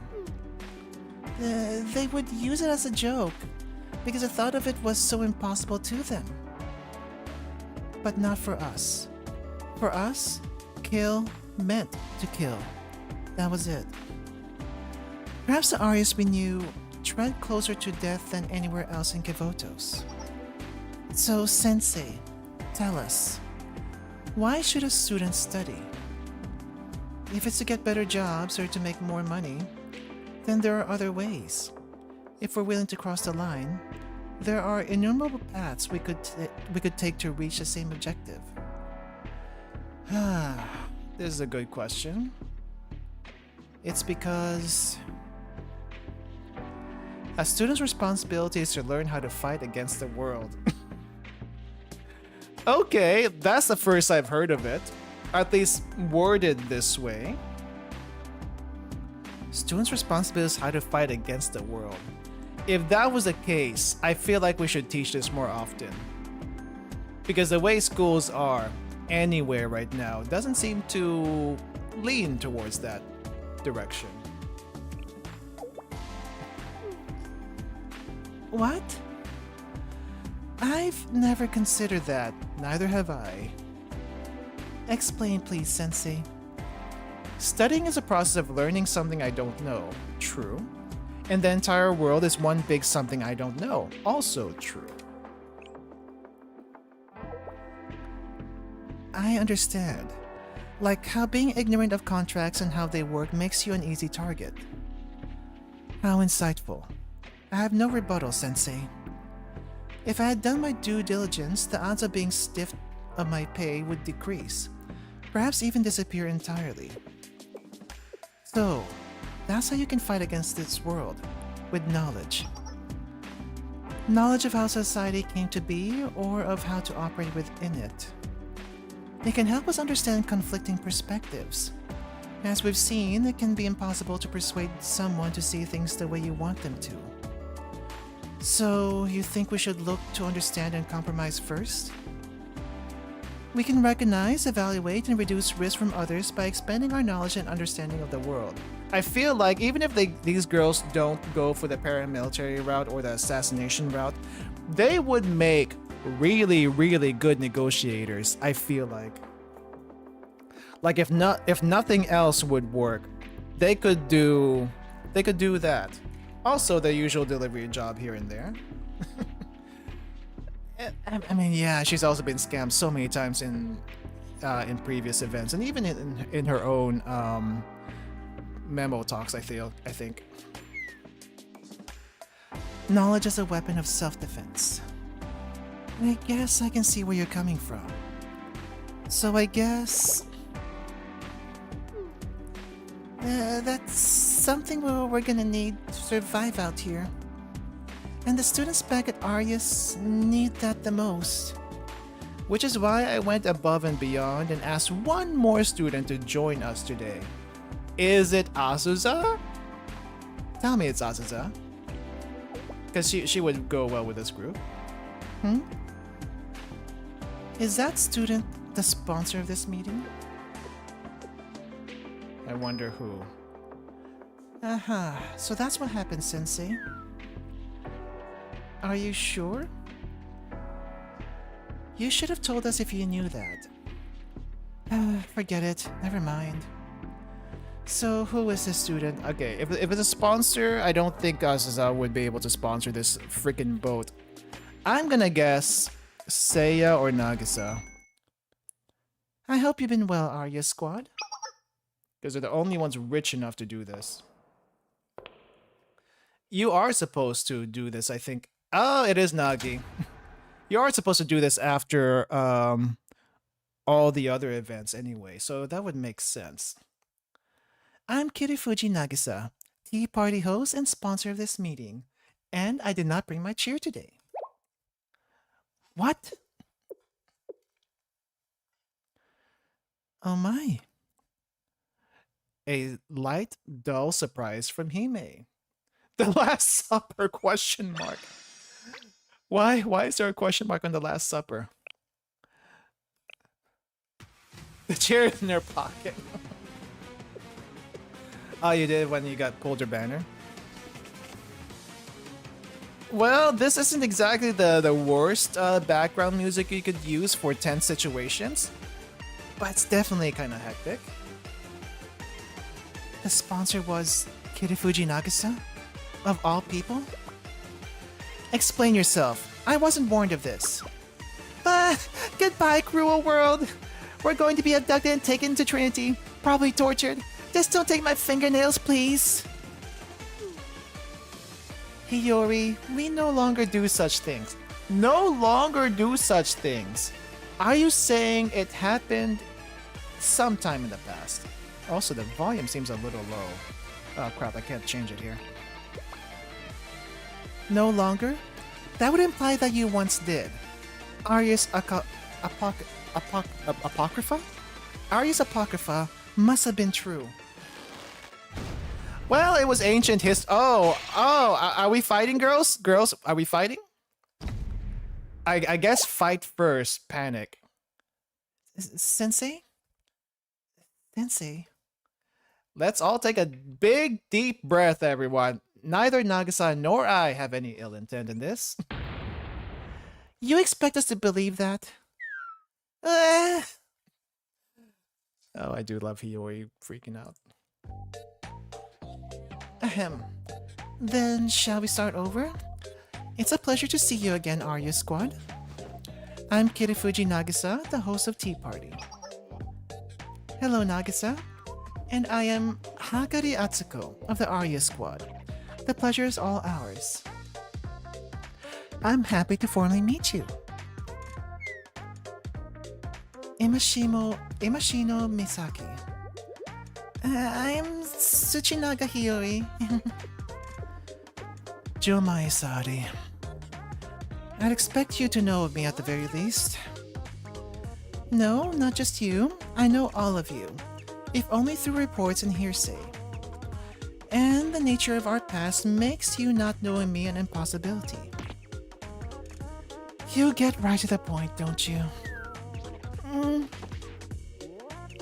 They would use it as a joke, because the thought of it was so impossible to them. But not for us. For us, kill meant to kill. That was it. Perhaps the Arius we knew tread closer to death than anywhere else in Kivotos. So, Sensei, tell us, why should a student study? If it's to get better jobs or to make more money, then there are other ways. If we're willing to cross the line, there are innumerable paths we could take to reach the same objective. This is a good question. It's because a student's responsibility is to learn how to fight against the world. Okay, that's the first I've heard of it. At least worded this way. Students' responsibility is how to fight against the world. If that was the case, I feel like we should teach this more often. Because the way schools are anywhere right now doesn't seem to lean towards that direction. What? I've never considered that. Neither have I. Explain, please, Sensei. Studying is a process of learning something I don't know. True. And the entire world is one big something I don't know. Also true. I understand. Like how being ignorant of contracts and how they work makes you an easy target. How insightful. I have no rebuttal, Sensei. If I had done my due diligence, the odds of being stiffed of my pay would decrease. Perhaps even disappear entirely. So, that's how you can fight against this world. With knowledge. Knowledge of how society came to be, or of how to operate within it. It can help us understand conflicting perspectives. As we've seen, it can be impossible to persuade someone to see things the way you want them to. So, you think we should look to understand and compromise first? We can recognize, evaluate, and reduce risk from others by expanding our knowledge and understanding of the world. I feel like even if these girls don't go for the paramilitary route or the assassination route, they would make really, really good negotiators, I feel like. Like if nothing else would work, they could do that. Also the usual delivery job here and there. I mean, yeah, she's also been scammed so many times in previous events, and even in her own memo talks. I think. Knowledge is a weapon of self-defense. I guess I can see where you're coming from. So I guess that's something we're gonna need to survive out here. And the students back at Arius need that the most. Which is why I went above and beyond and asked one more student to join us today. Is it Azusa? Tell me it's Azusa. Because she would go well with this group. Is that student the sponsor of this meeting? I wonder who. So that's what happened, Sensei. Are you sure? You should have told us if you knew that. Forget it. Never mind. So who is this student? Okay, if it's a sponsor, I don't think Azusa would be able to sponsor this freaking boat. I'm gonna guess Seiya or Nagisa. I hope you've been well, Arius Squad. Because they're the only ones rich enough to do this. You are supposed to do this, I think. Oh, it is Nagi. You are supposed to do this after all the other events anyway, so that would make sense. I'm Kirifuji Nagisa, tea party host and sponsor of this meeting, and I did not bring my chair today. What? Oh my. A light, dull surprise from Hime. The Last Supper ? Why is there a question mark on The Last Supper? The chair is in her pocket. Oh, you did when you pulled your banner? Well, this isn't exactly the worst background music you could use for tense situations, but it's definitely kind of hectic. The sponsor was Kirifuji Nagisa? Of all people? Explain yourself. I wasn't warned of this. Goodbye, cruel world. We're going to be abducted and taken to Trinity. Probably tortured. Just don't take my fingernails, please. Hiyori, we no longer do such things. No longer do such things. Are you saying it happened sometime in the past? Also, the volume seems a little low. Oh crap, I can't change it here. No longer? That would imply that you once did. Arius Apocrypha? Arius Apocrypha must have been true. Well, it was ancient history. Are we fighting, girls? Girls, are we fighting? I guess fight first, panic. Sensei? Sensei? Let's all take a big, deep breath, everyone. Neither Nagisa nor I have any ill intent in this. You expect us to believe that? Oh, I do love Hiyori freaking out. Ahem. Then, shall we start over? It's a pleasure to see you again, Arius Squad. I'm Kirifuji Nagisa, the host of Tea Party. Hello, Nagisa. And I am Hakari Atsuko of the Arius Squad. The pleasure is all ours. I'm happy to formally meet you. Imashino Misaki. I'm Tsuchinaga Hiyori. Jomai Sari. I'd expect you to know of me at the very least. No, not just you. I know all of you, if only through reports and hearsay. And the nature of our past makes you not knowing me an impossibility. You get right to the point, don't you?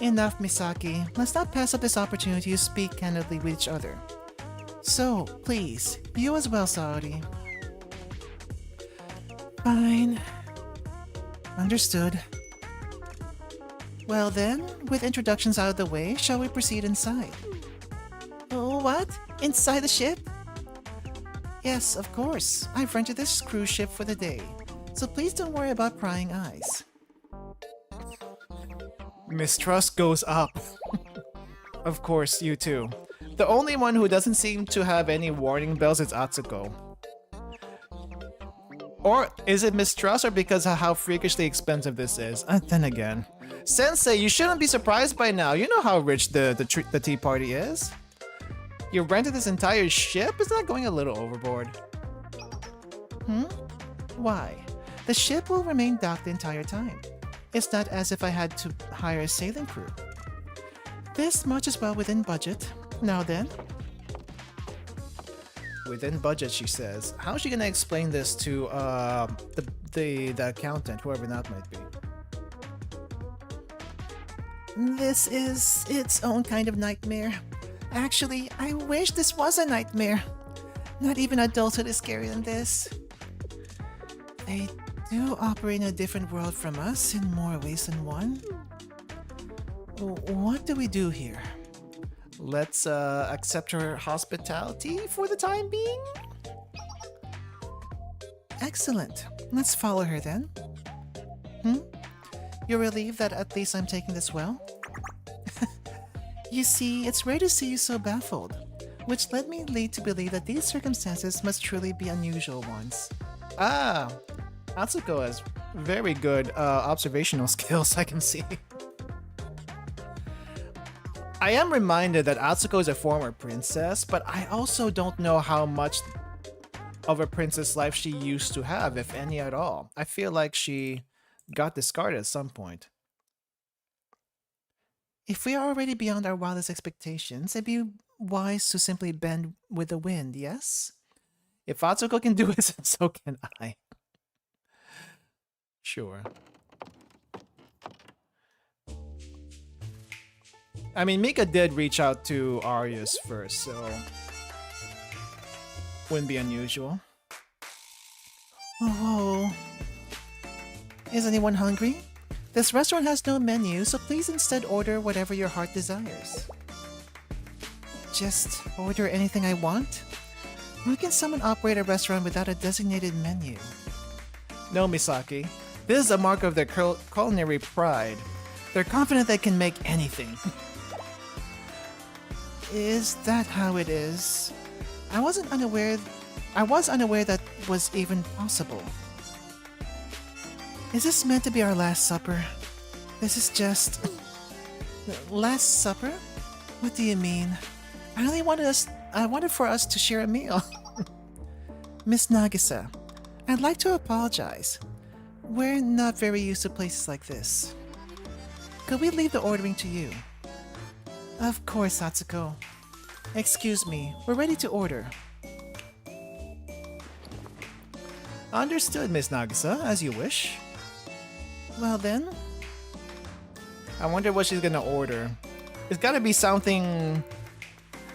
Enough, Misaki. Let's not pass up this opportunity to speak candidly with each other. So, please, you as well, Saori. Fine. Understood. Well then, with introductions out of the way, shall we proceed inside? Oh, what? Inside the ship? Yes, of course. I've rented this cruise ship for the day, so please don't worry about prying eyes. Mistrust goes up. Of course, you too. The only one who doesn't seem to have any warning bells is Atsuko. Or is it mistrust or because of how freakishly expensive this is? Then again. Sensei, you shouldn't be surprised by now. You know how rich the tea party is. You rented this entire ship? Is that going a little overboard? Why? The ship will remain docked the entire time. It's not as if I had to hire a sailing crew. This much is well within budget. Now then. Within budget, she says. How's she gonna explain this to the accountant, whoever that might be? This is its own kind of nightmare. Actually, I wish this was a nightmare. Not even adulthood is scarier than this. They do operate in a different world from us in more ways than one. What do we do here? Let's accept her hospitality for the time being? Excellent. Let's follow her then. You're relieved that at least I'm taking this well? You see, it's rare to see you so baffled, which led me to believe that these circumstances must truly be unusual ones. Ah, Atsuko has very good observational skills, I can see. I am reminded that Atsuko is a former princess, but I also don't know how much of a princess life she used to have, if any at all. I feel like she got discarded at some point. If we are already beyond our wildest expectations, it'd be wise to simply bend with the wind, yes? If Atsuko can do it, so can I. Sure. I mean, Mika did reach out to Arius first, so wouldn't be unusual. Oh, is anyone hungry? This restaurant has no menu, so please instead order whatever your heart desires. Just order anything I want? How can someone operate a restaurant without a designated menu? No, Misaki. This is a mark of their culinary pride. They're confident they can make anything. Is that how it is? I was unaware that was even possible. Is this meant to be our last supper? This is just... Last supper? What do you mean? I wanted for us to share a meal. Miss Nagisa, I'd like to apologize. We're not very used to places like this. could we leave the ordering to you? Of course, Satsuko. Excuse me, we're ready to order. Understood, Miss Nagisa, as you wish. Well then. I wonder what she's gonna order. It's gotta be something...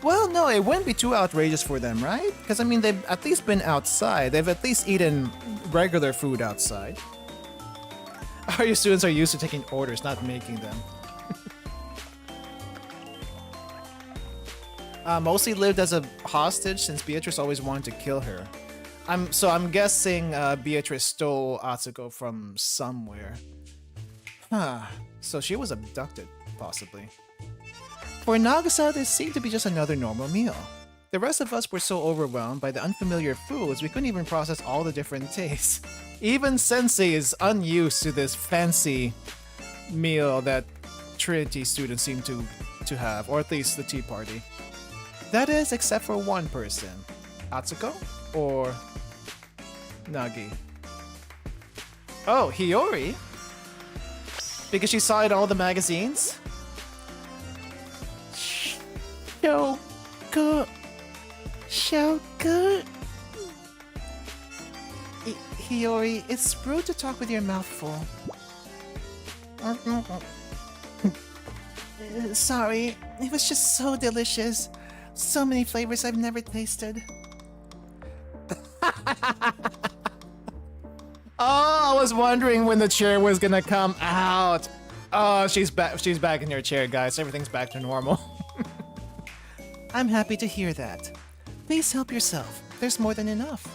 Well, no, it wouldn't be too outrageous for them, right? Because, I mean, they've at least been outside. They've at least eaten regular food outside. Our students are used to taking orders, not making them. Mostly lived as a hostage since Beatrice always wanted to kill her. I'm guessing Beatrice stole Atsuko from somewhere. Huh. So she was abducted, possibly. For Nagisa, this seemed to be just another normal meal. The rest of us were so overwhelmed by the unfamiliar foods, we couldn't even process all the different tastes. Even Sensei is unused to this fancy meal that Trinity students seem to have, or at least the tea party. That is, except for one person. Atsuko? Or Nagi? Oh, Hiyori? Because she saw it in all the magazines? So good. So good. Hiyori, it's rude to talk with your mouth full. Sorry, it was just so delicious. So many flavors I've never tasted. Oh, I was wondering when the chair was gonna come out. Oh, she's back. She's back in her chair, guys. Everything's back to normal. I'm happy to hear that. Please help yourself. There's more than enough.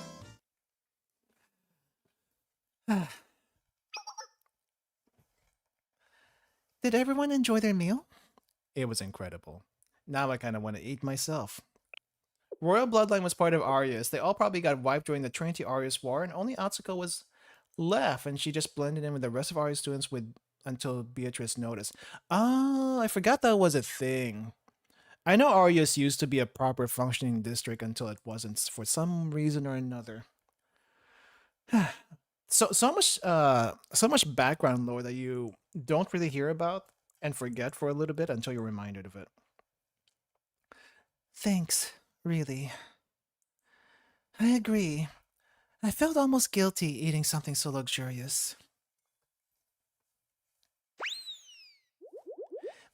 Did everyone enjoy their meal? It was incredible. Now I kind of want to eat myself. Royal bloodline was part of Arius. They all probably got wiped during the Trinity Arius War, and only Atsuko was left, and she just blended in with the rest of Arius students until Beatrice noticed. Oh, I forgot that was a thing. I know Arius used to be a proper functioning district until it wasn't for some reason or another. so much background lore that you don't really hear about and forget for a little bit until you're reminded of it. Thanks, really. I agree. I felt almost guilty eating something so luxurious.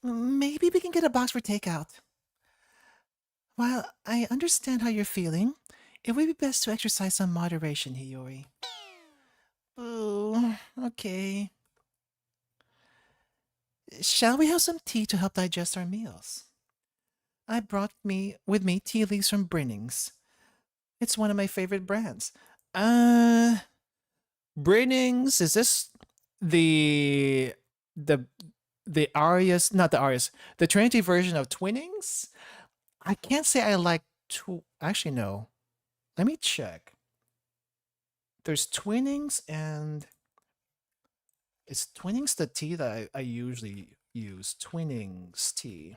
Maybe we can get a box for takeout. While I understand how you're feeling, it would be best to exercise some moderation, Hiyori. Ooh, okay. Shall we have some tea to help digest our meals? I brought with me tea leaves from Brinnings. It's one of my favorite brands. Brinnings, is this the Arius, not the Arius, the Trinity version of Twinnings? I can't say I like actually no. Let me check. There's Twinnings and is Twinnings the tea that I usually use? Twinnings tea.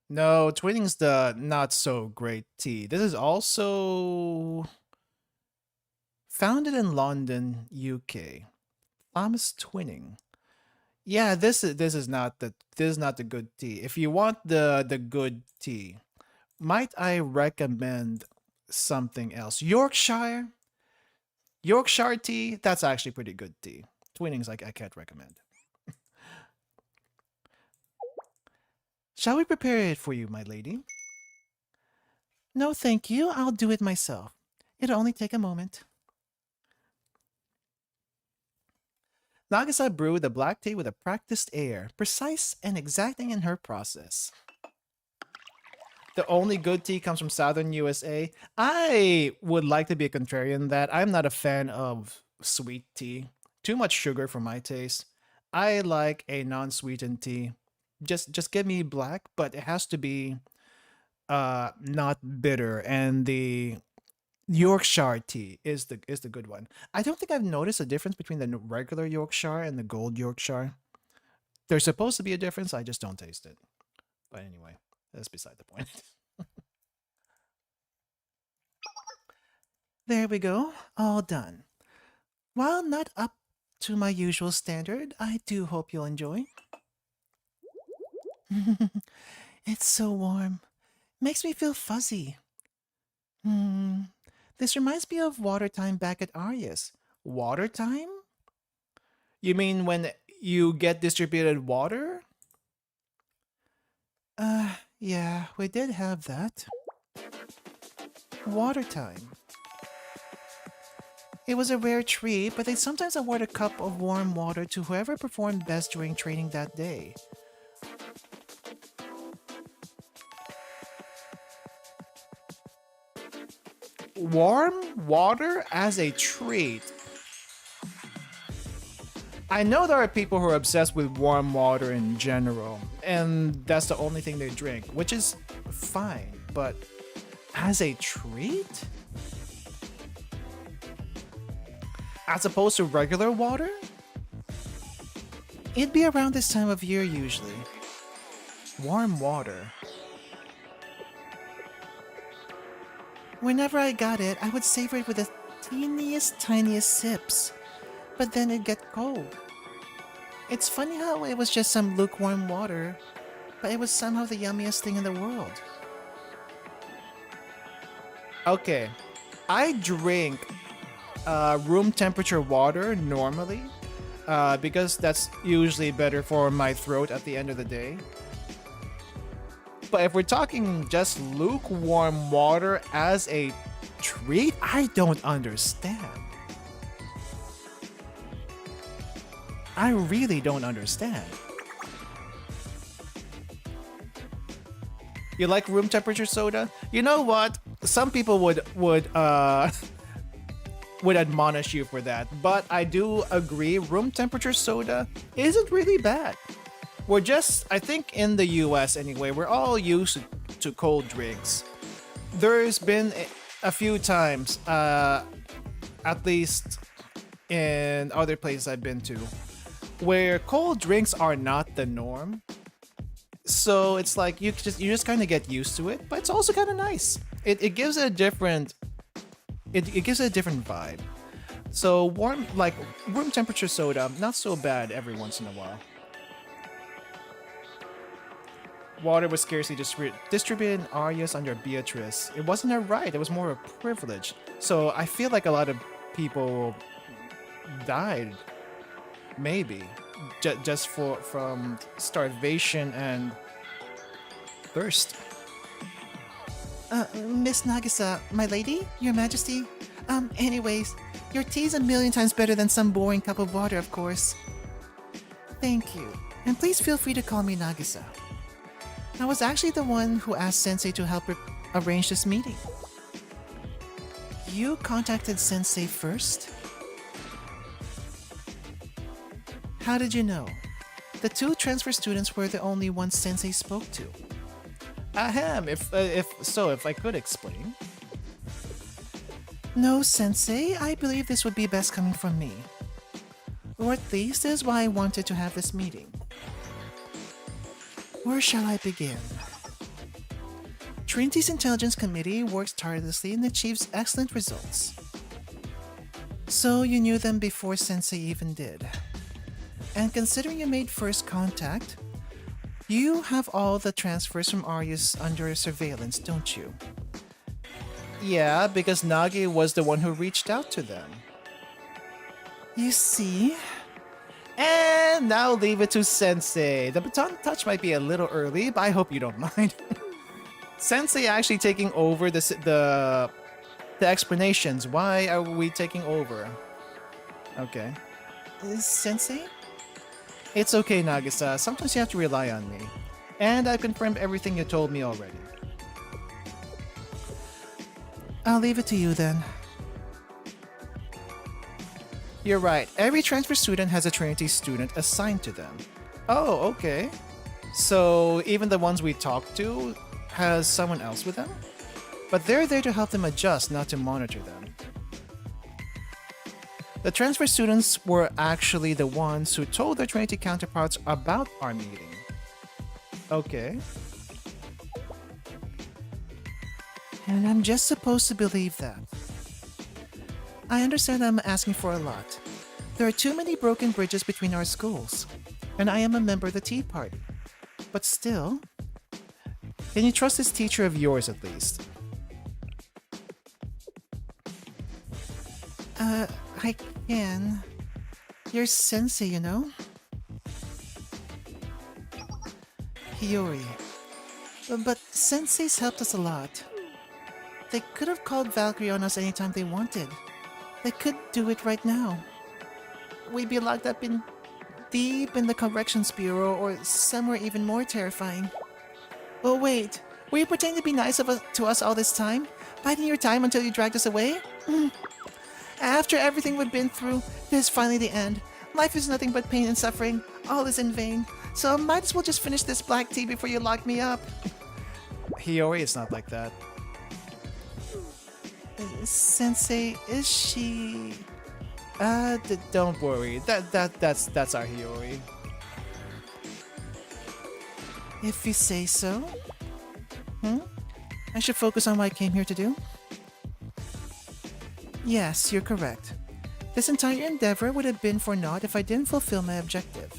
No, Twinnings the not so great tea. This is also founded in London, UK. Thomas Twinning. Yeah, this is not the good tea. If you want the good tea, might I recommend something else? Yorkshire tea, that's actually pretty good tea. Twinnings I can't recommend. Shall we prepare it for you, my lady? No, thank you. I'll do it myself. It'll only take a moment. Nagisa brewed the black tea with a practiced air, precise and exacting in her process. The only good tea comes from southern USA. I would like to be a contrarian that I'm not a fan of sweet tea. Too much sugar for my taste. I like a non-sweetened tea. Just give me black, but it has to be not bitter, and the Yorkshire tea is the good one. I don't think I've noticed a difference between the regular Yorkshire and the gold Yorkshire. There's supposed to be a difference, I just don't taste it. But anyway, that's beside the point. There we go, all done. While not up to my usual standard. I do hope you'll enjoy. It's so warm. Makes me feel fuzzy. This reminds me of water time back at Arius. Water time? You mean when you get distributed water? Yeah, we did have that. Water time. It was a rare treat, but they sometimes award a cup of warm water to whoever performed best during training that day. Warm water as a treat. I know there are people who are obsessed with warm water in general, and that's the only thing they drink, which is fine, but as a treat? As opposed to regular water? It'd be around this time of year usually. Warm water. Whenever I got it, I would savor it with the tiniest sips, but then it'd get cold. It's funny how it was just some lukewarm water, but it was somehow the yummiest thing in the world. Okay, I drink room temperature water normally because that's usually better for my throat at the end of the day. But if we're talking just lukewarm water as a treat, I don't understand. I really don't understand. You like room temperature soda? You know what? Some people would admonish you for that, but I do agree room temperature soda isn't really bad. We're just, I think in the US anyway, we're all used to cold drinks. There's been a few times, at least in other places I've been to, where cold drinks are not the norm. So it's like you just kind of get used to it, but it's also kind of nice. It gives it a different it gives it a different vibe. So warm, like room temperature soda, not so bad every once in a while. Water was scarcely distributed in Arius under Beatrice. It wasn't a right, it was more a privilege. So I feel like a lot of people died, maybe, just from starvation and thirst. Miss Nagisa, my lady, your majesty. Anyways, your tea's a million times better than some boring cup of water, of course. Thank you, and please feel free to call me Nagisa. I was actually the one who asked Sensei to help arrange this meeting. You contacted Sensei first? How did you know? The two transfer students were the only ones Sensei spoke to. Ahem, if I could explain. No, Sensei, I believe this would be best coming from me. Or at least this is why I wanted to have this meeting. Where shall I begin? Trinity's Intelligence Committee works tirelessly and achieves excellent results. So you knew them before Sensei even did. And considering you made first contact, you have all the transfers from Arius under surveillance, don't you? Yeah, because Nagi was the one who reached out to them. You see? And now leave it to Sensei. The baton touch might be a little early, but I hope you don't mind. Sensei actually taking over the explanations. Why are we taking over? Okay. Sensei? It's okay, Nagisa. Sometimes you have to rely on me. And I've confirmed everything you told me already. I'll leave it to you then. You're right. Every transfer student has a Trinity student assigned to them. Oh, okay. So even the ones we talked to has someone else with them? But they're there to help them adjust, not to monitor them. The transfer students were actually the ones who told their Trinity counterparts about our meeting. Okay. And I'm just supposed to believe that. I understand I'm asking for a lot. There are too many broken bridges between our schools, and I am a member of the Tea Party. But still, can you trust this teacher of yours at least? I can. You're sensei, you know? Hiyori. But senseis helped us a lot. They could have called Valkyrie on us anytime they wanted. They could do it right now. We'd be locked up in deep in the Corrections Bureau or somewhere even more terrifying. Oh wait, were you pretending to be nice to us all this time? Biding your time until you dragged us away? After everything we've been through, this is finally the end. Life is nothing but pain and suffering. All is in vain. So I might as well just finish this black tea before you lock me up. Hiyori is not like that. Sensei, is she... don't worry. That's our Hiyori. If you say so. I should focus on what I came here to do. Yes, you're correct. This entire endeavor would have been for naught if I didn't fulfill my objective.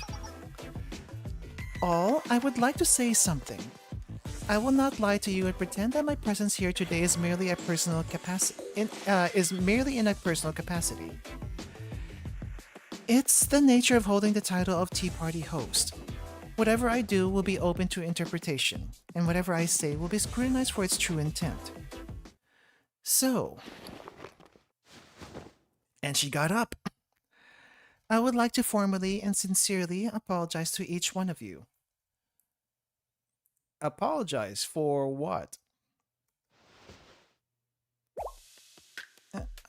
I would like to say something. I will not lie to you and pretend that my presence here today is merely a personal capacity. Merely in a personal capacity. It's the nature of holding the title of Tea Party host. Whatever I do will be open to interpretation, and whatever I say will be scrutinized for its true intent. So... And she got up. I would like to formally and sincerely apologize to each one of you. Apologize for what?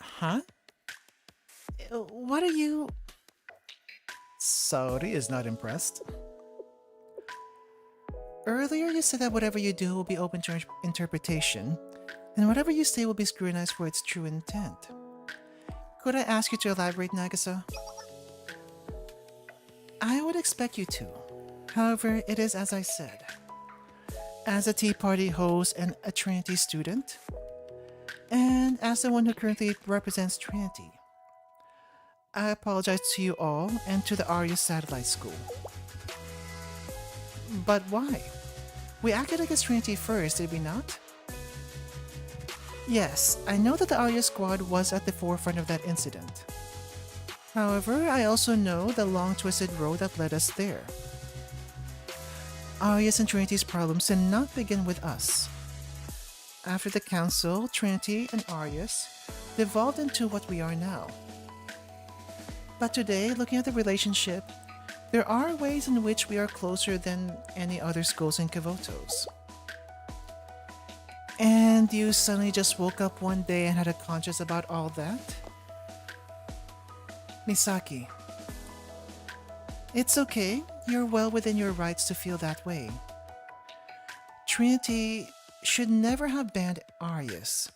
Huh? What are you... Saori is not impressed. Earlier you said that whatever you do will be open to interpretation, and whatever you say will be scrutinized for its true intent. Could I ask you to elaborate, Nagisa? I would expect you to. However, it is as I said. As a Tea Party host and a Trinity student, and as the one who currently represents Trinity, I apologize to you all and to the Arius Satellite School. But why? We acted against Trinity first, did we not? Yes, I know that the Arius squad was at the forefront of that incident. However, I also know the long twisted road that led us there. Arius and Trinity's problems did not begin with us. After the Council, Trinity and Arius devolved into what we are now. But today, looking at the relationship, there are ways in which we are closer than any other schools in Kavotos. And you suddenly just woke up one day and had a conscience about all that? Misaki. It's okay, you're well within your rights to feel that way. Trinity should never have banned Arius.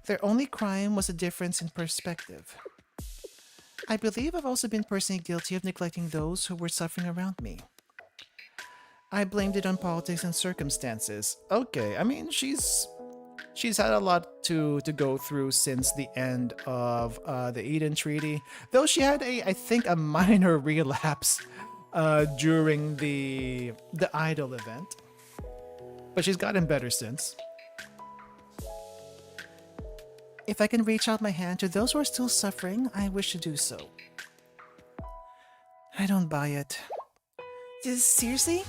Their only crime was a difference in perspective. I believe I've also been personally guilty of neglecting those who were suffering around me. I blamed it on politics and circumstances. Okay, I mean, she's had a lot to go through since the end of the Eden Treaty. Though she had I think a minor relapse during the Idol event. But she's gotten better since. If I can reach out my hand to those who are still suffering, I wish to do so. I don't buy it. Seriously?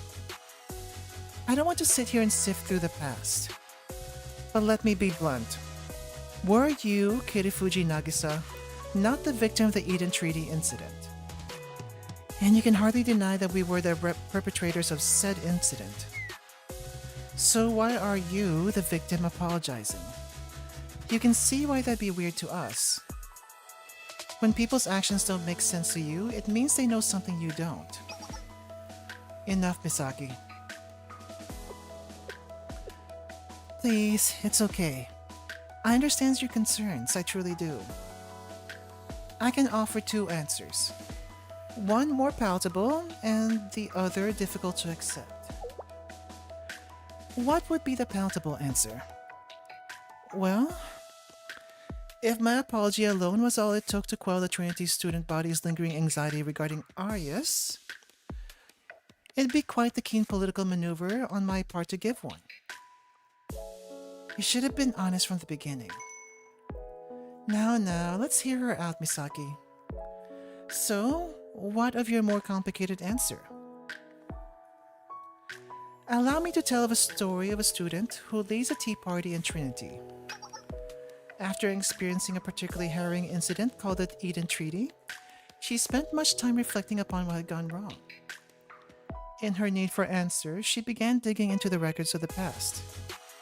I don't want to sit here and sift through the past. But let me be blunt. Were you, Kirifuji Nagisa, not the victim of the Eden Treaty incident? And you can hardly deny that we were the perpetrators of said incident. So why are you, the victim, apologizing? You can see why that'd be weird to us. When people's actions don't make sense to you, it means they know something you don't. Enough, Misaki. Please, it's okay. I understand your concerns, I truly do. I can offer two answers. One more palatable, and the other difficult to accept. What would be the palatable answer? Well, If my apology alone was all it took to quell the Trinity student body's lingering anxiety regarding Arius, it'd be quite the keen political maneuver on my part to give one. You should have been honest from the beginning. Now, let's hear her out, Misaki. So, what of your more complicated answer? Allow me to tell of a story of a student who leads a tea party in Trinity. After experiencing a particularly harrowing incident called the Eden Treaty, she spent much time reflecting upon what had gone wrong. In her need for answers, she began digging into the records of the past.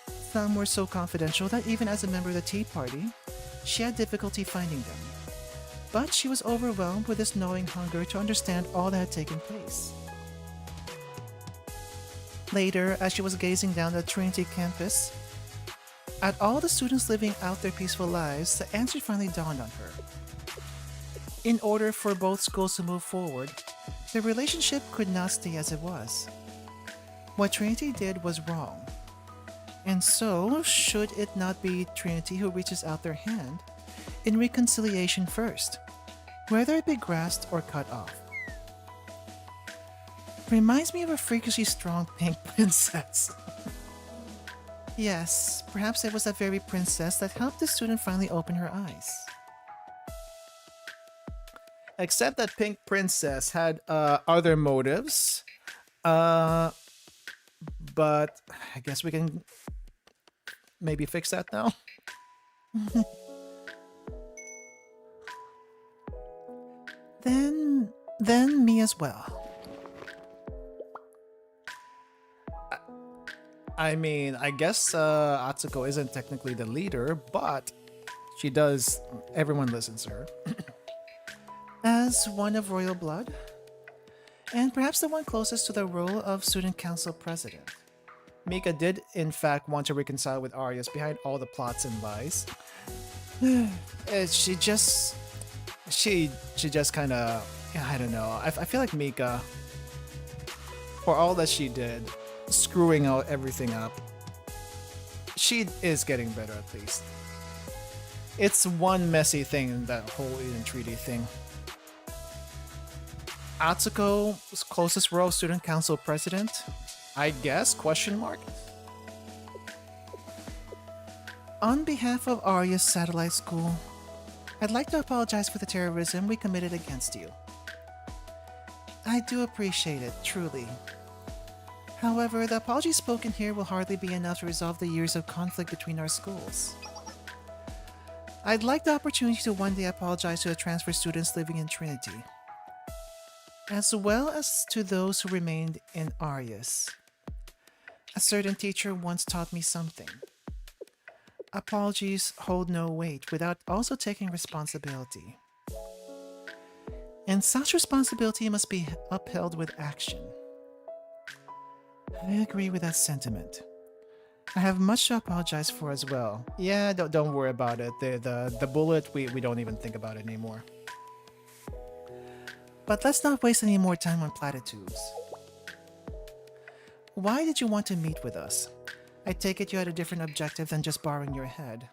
Some were so confidential that even as a member of the tea party, she had difficulty finding them. But she was overwhelmed with this gnawing hunger to understand all that had taken place. Later, as she was gazing down the Trinity campus, at all the students living out their peaceful lives, the answer finally dawned on her. In order for both schools to move forward, the relationship could not stay as it was. What Trinity did was wrong. And so, should it not be Trinity who reaches out their hand in reconciliation first, whether it be grasped or cut off? Reminds me of a freakishly strong pink princess. Yes, perhaps it was that very princess that helped the student finally open her eyes. Except that pink princess had other motives. But I guess we can maybe fix that now. Then me as well. I mean, I guess Atsuko isn't technically the leader, but she does. Everyone listens to her. As one of royal blood, and perhaps the one closest to the role of student council president, Mika did in fact want to reconcile with Arius behind all the plots and lies. She just kind of, I don't know. I feel like Mika, for all that she did, screwing out everything up, she is getting better at least. It's one messy thing, that whole Eden Treaty thing. Atsuko's closest royal student council president, I guess, question mark? On behalf of Arius Satellite School, I'd like to apologize for the terrorism we committed against you. I do appreciate it, truly. However, the apology spoken here will hardly be enough to resolve the years of conflict between our schools. I'd like the opportunity to one day apologize to the transfer students living in Trinity, as well as to those who remained in Arius. A certain teacher once taught me something. Apologies hold no weight without also taking responsibility. And such responsibility must be upheld with action. I agree with that sentiment. I have much to apologize for as well. Yeah, don't worry about it. The bullet, we don't even think about it anymore. But let's not waste any more time on platitudes. Why did you want to meet with us? I take it you had a different objective than just borrowing your head.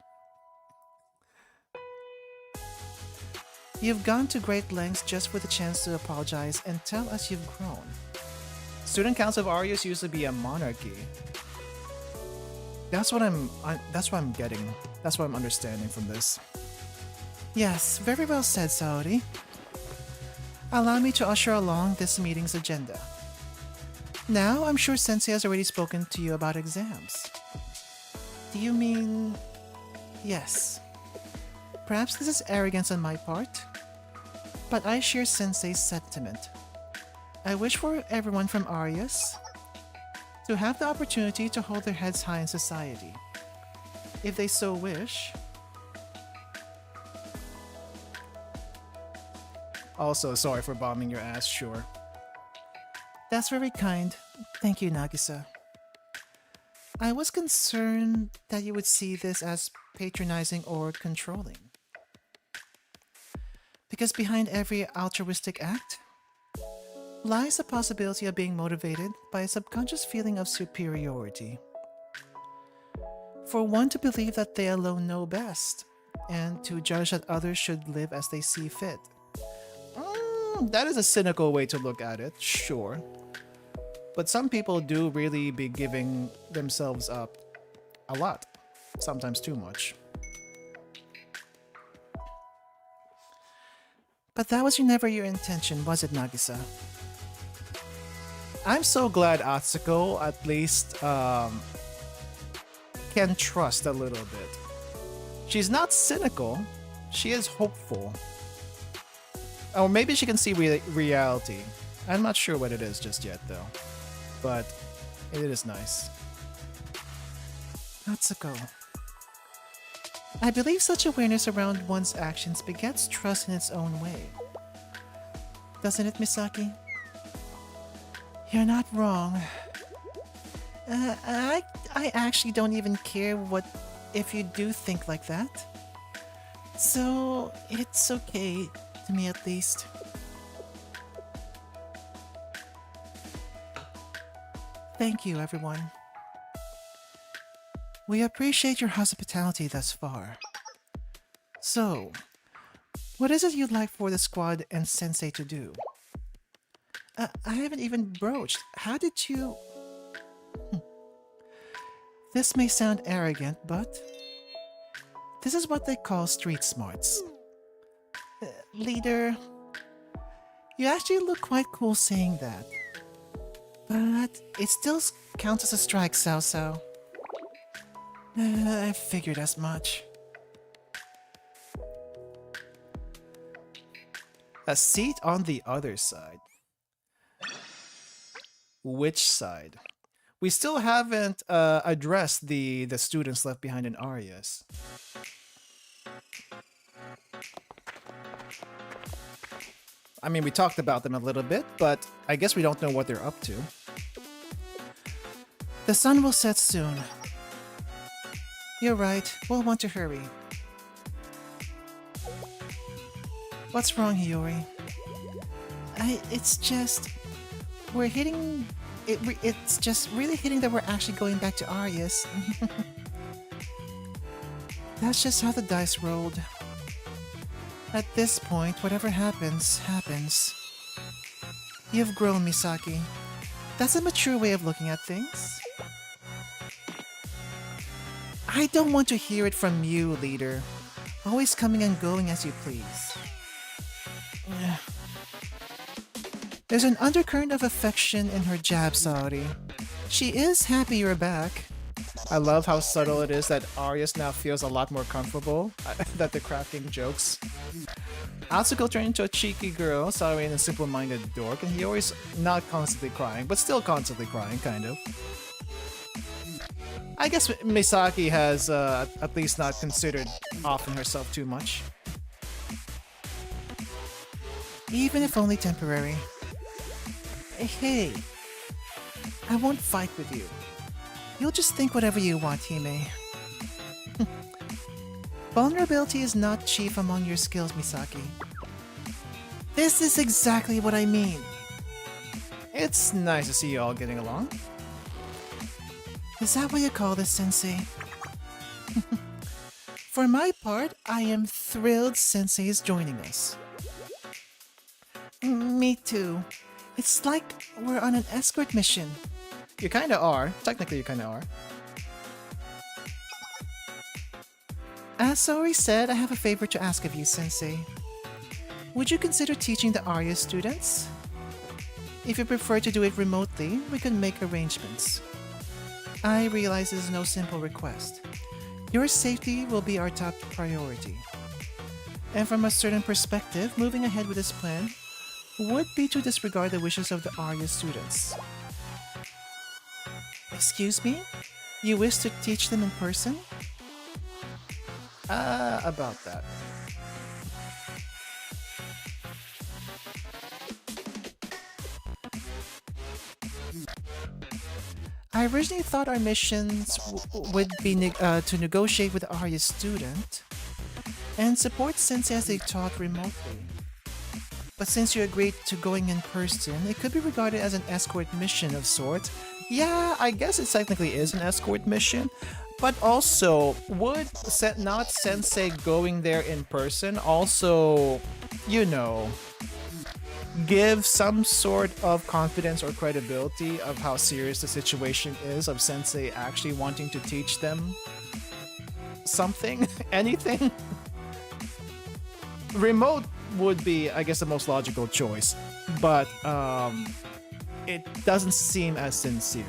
You've gone to great lengths just for the chance to apologize and tell us you've grown. Student Council of Arius used to be a monarchy. That's what I'm getting. That's what I'm understanding from this. Yes, very well said, Saori. Allow me to usher along this meeting's agenda. Now, I'm sure Sensei has already spoken to you about exams. Do you mean... Yes. Perhaps this is arrogance on my part, but I share Sensei's sentiment. I wish for everyone from Arius to have the opportunity to hold their heads high in society. If they so wish. Also, sorry for bombing your ass, sure. That's very kind. Thank you, Nagisa. I was concerned that you would see this as patronizing or controlling. Because behind every altruistic act lies the possibility of being motivated by a subconscious feeling of superiority. For one to believe that they alone know best, and to judge that others should live as they see fit. That is a cynical way to look at it, sure. But some people do really be giving themselves up a lot, sometimes too much. But that was never your intention, was it, Nagisa? I'm so glad Atsuko at least can trust a little bit. She's not cynical, she is hopeful. Or maybe she can see reality. I'm not sure what it is just yet though. But it is nice. Atsuko. I believe such awareness around one's actions begets trust in its own way. Doesn't it, Misaki? You're not wrong. I actually don't even care if you do think like that. So, it's okay, to me at least. Thank you, everyone. We appreciate your hospitality thus far. So, what is it you'd like for the squad and Sensei to do? I haven't even broached. How did you... This may sound arrogant, but... This is what they call street smarts. Leader... You actually look quite cool saying that. But it still counts as a strike, Sao. I figured as much. A seat on the other side. Which side? We still haven't addressed the students left behind in Arius. I mean, we talked about them a little bit, but I guess we don't know what they're up to. The sun will set soon. You're right, we'll want to hurry. What's wrong, Hiyori? It's just... We're hitting... It's just really hitting that we're actually going back to Arius. That's just how the dice rolled. At this point, whatever happens, happens. You've grown, Misaki. That's a mature way of looking at things. I don't want to hear it from you, leader. Always coming and going as you please. There's an undercurrent of affection in her jab, Saori. She is happy you're back. I love how subtle it is that Arius now feels a lot more comfortable that they're cracking jokes. Atsuko turned into a cheeky girl, Saori in a simple-minded dork, and he always not constantly crying, but still constantly crying, kind of. I guess Misaki has at least not considered offing herself too much. Even if only temporary. Hey, I won't fight with you. You'll just think whatever you want, Hime. Vulnerability is not chief among your skills, Misaki. This is exactly what I mean. It's nice to see you all getting along. Is that what you call this, Sensei? For my part, I am thrilled Sensei is joining us. Me too. It's like we're on an escort mission. You kinda are. Technically, you kinda are. As Saori said, I have a favor to ask of you, Sensei. Would you consider teaching the Arius students? If you prefer to do it remotely, we can make arrangements. I realize this is no simple request. Your safety will be our top priority. And from a certain perspective, moving ahead with this plan would be to disregard the wishes of the Arius students. Excuse me? You wish to teach them in person? About that. I originally thought our missions would be to negotiate with the Arius student and support Sensei as they taught remotely. But since you agreed to going in person, it could be regarded as an escort mission of sorts. Yeah, I guess it technically is an escort mission, But also, would not Sensei going there in person also, you know, give some sort of confidence or credibility of how serious the situation is of Sensei actually wanting to teach them something? Anything? Remote would be, I guess, the most logical choice, but it doesn't seem as sincere.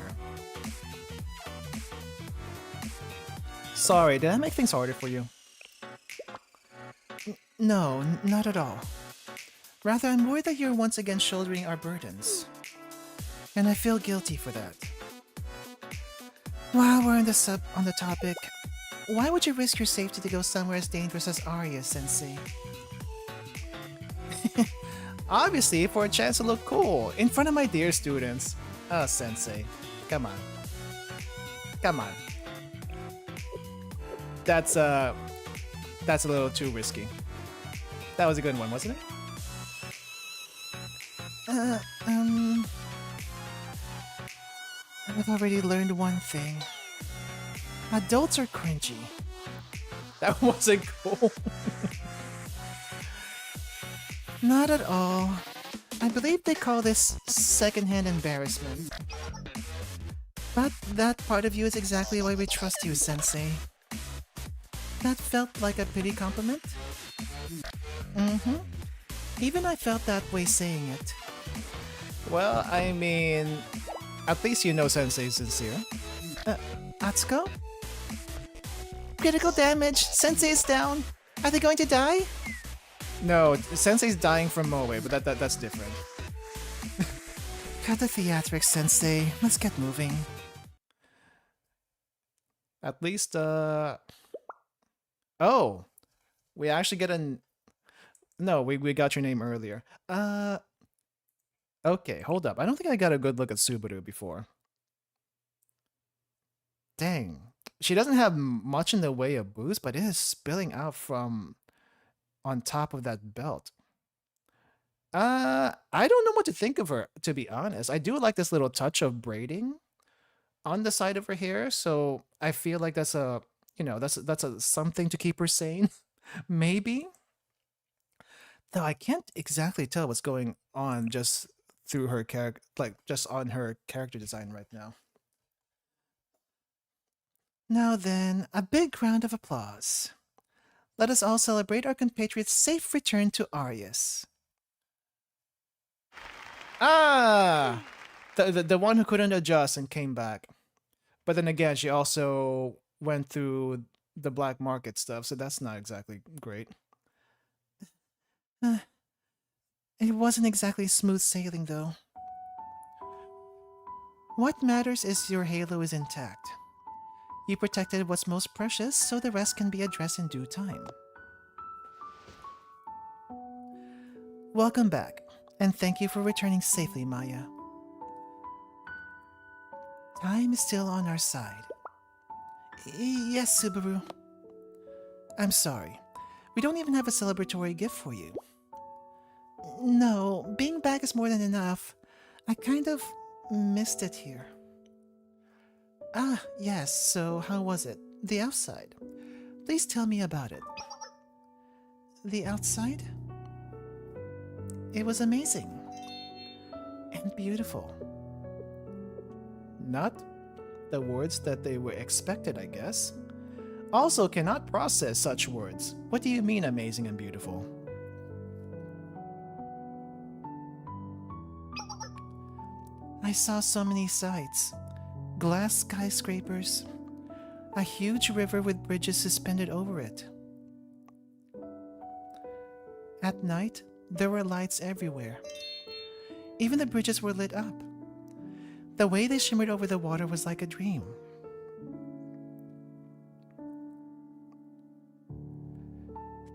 Sorry, did I make things harder for you? No, not at all. Rather, I'm worried that you're once again shouldering our burdens. And I feel guilty for that. While we're on the topic, why would you risk your safety to go somewhere as dangerous as Arius, Sensei? Obviously, for a chance to look cool, in front of my dear students. Oh, Sensei. Come on. Come on. That's a little too risky. That was a good one, wasn't it? I've already learned one thing. Adults are cringy. That wasn't cool. Not at all. I believe they call this secondhand embarrassment. But that part of you is exactly why we trust you, Sensei. That felt like a pity compliment? Mm-hmm. Even I felt that way saying it. Well, I mean, at least you know Sensei is sincere. Atsuko? Critical damage! Sensei is down! Are they going to die? No, Sensei's dying from Moe, but that's different. Cut the theatrics, Sensei. Let's get moving. At least, Oh! We actually get an... No, we got your name earlier. Okay, hold up. I don't think I got a good look at Subaru before. Dang. She doesn't have much in the way of boost, but it is spilling out from on top of that belt. I don't know what to think of her, to be honest. I do like this little touch of braiding on the side of her hair, so I feel like that's a, you know, that's a something to keep her sane. Maybe. Though I can't exactly tell what's going on just through her character, like just on her character design right now. Now then, a big round of applause. Let us all celebrate our compatriot's safe return to Arius. Ah! The one who couldn't adjust and came back. But then again, she also went through the black market stuff, so that's not exactly great. It wasn't exactly smooth sailing, though. What matters is your halo is intact. You protected what's most precious, so the rest can be addressed in due time. Welcome back, and thank you for returning safely, Maya. Time is still on our side. Yes, Subaru. I'm sorry. We don't even have a celebratory gift for you. No, being back is more than enough. I kind of missed it here. Ah, yes, so how was it? The outside. Please tell me about it. The outside? It was amazing. And beautiful. Not the words that they were expected, I guess. Also cannot process such words. What do you mean amazing and beautiful? I saw so many sights. Glass skyscrapers. A huge river with bridges suspended over it. At night, there were lights everywhere. Even the bridges were lit up. The way they shimmered over the water was like a dream.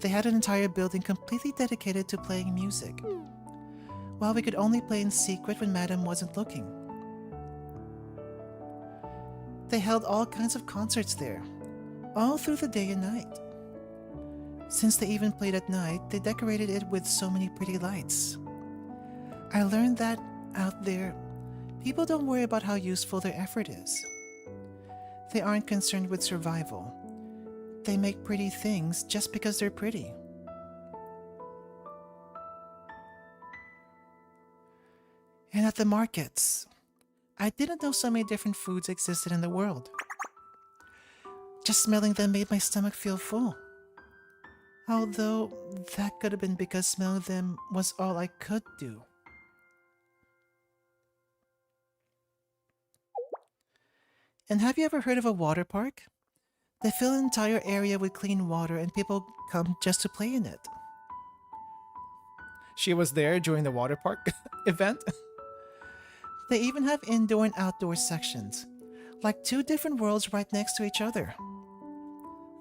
They had an entire building completely dedicated to playing music, while we could only play in secret when Madame wasn't looking. They held all kinds of concerts there, all through the day and night. Since they even played at night, they decorated it with so many pretty lights. I learned that, out there, people don't worry about how useful their effort is. They aren't concerned with survival. They make pretty things just because they're pretty. And at the markets, I didn't know so many different foods existed in the world. Just smelling them made my stomach feel full. Although, that could have been because smelling them was all I could do. And have you ever heard of a water park? They fill an entire area with clean water and people come just to play in it. She was there during the water park event? They even have indoor and outdoor sections, like two different worlds right next to each other.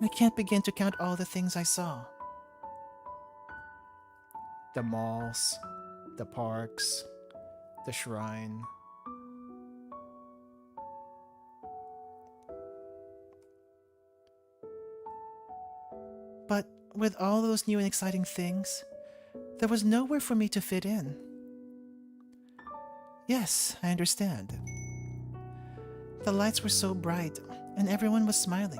I can't begin to count all the things I saw. The malls, the parks, the shrine. But with all those new and exciting things, there was nowhere for me to fit in. Yes, I understand. The lights were so bright, and everyone was smiling.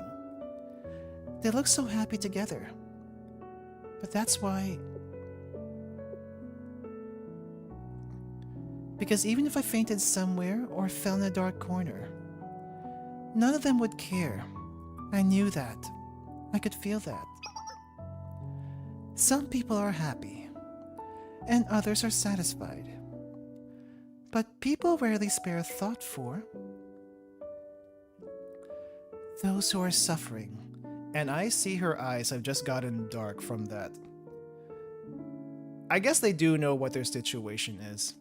They looked so happy together. But that's why... Because even if I fainted somewhere or fell in a dark corner, none of them would care. I knew that. I could feel that. Some people are happy, and others are satisfied. But people rarely spare a thought for those who are suffering. And I see her eyes have just gotten dark from that. I guess they do know what their situation is.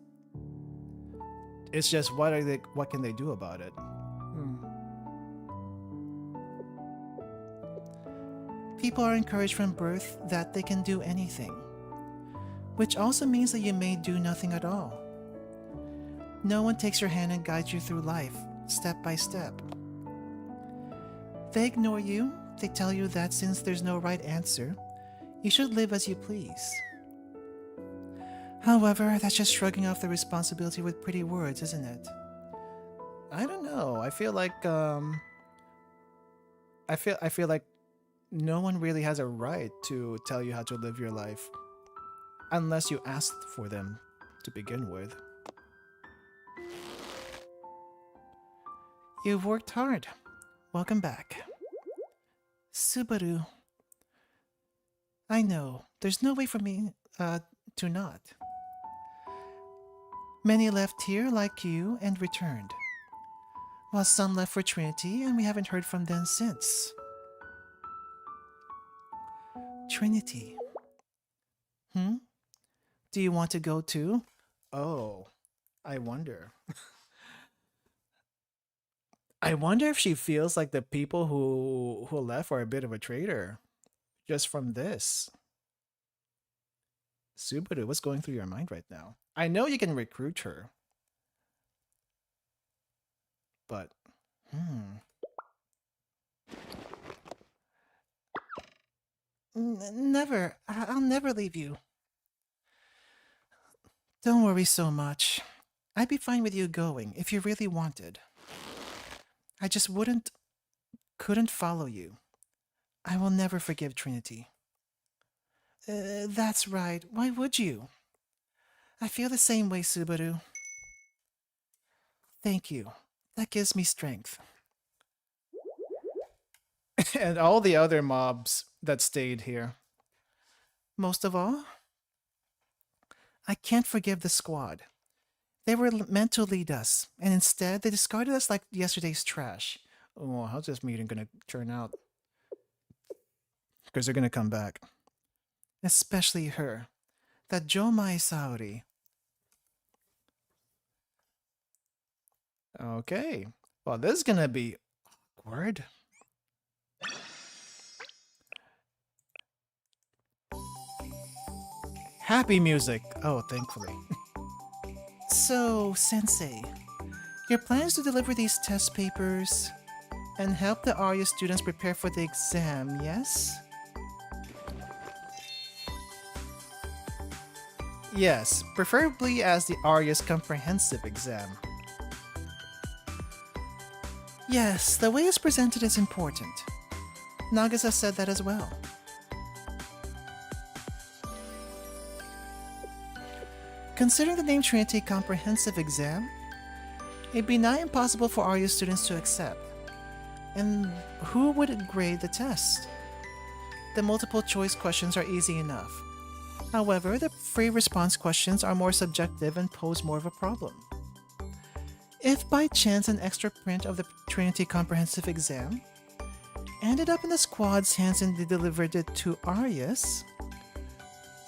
It's just what can they do about it? People are encouraged from birth that they can do anything, which also means that you may do nothing at all. No one takes your hand and guides you through life, step by step. They ignore you. They tell you that since there's no right answer, you should live as you please. However, that's just shrugging off the responsibility with pretty words, isn't it? I don't know. I feel like I feel like no one really has a right to tell you how to live your life unless you asked for them to begin with. You've worked hard. Welcome back. Subaru. I know, there's no way for me to not. Many left here like you and returned, while some left for Trinity and we haven't heard from them since. Trinity. Do you want to go too? Oh, I wonder. I wonder if she feels like the people who left are a bit of a traitor, just from this. Subaru, what's going through your mind right now? I know you can recruit her, but Never. I'll never leave you. Don't worry so much. I'd be fine with you going if you really wanted. I just couldn't follow you. I will never forgive Trinity. That's right. Why would you? I feel the same way, Subaru. Thank you. That gives me strength. And all the other mobs that stayed here. Most of all, I can't forgive the squad. They were meant to lead us, and instead they discarded us like yesterday's trash. Oh, how's this meeting gonna turn out? Because they're gonna come back. Especially her. That Jomai Saori. Okay. Well, this is gonna be awkward. Happy music. Oh, thankfully. So, Sensei, your plan is to deliver these test papers and help the Arius students prepare for the exam, yes? Yes, preferably as the Arius comprehensive exam. Yes, the way it's presented is important. Nagisa said that as well. Considering the name Trinity Comprehensive Exam, it'd be nigh impossible for Arius students to accept. And who would grade the test? The multiple choice questions are easy enough. However, the free response questions are more subjective and pose more of a problem. If by chance an extra print of the Trinity Comprehensive Exam ended up in the squad's hands and they delivered it to Arius,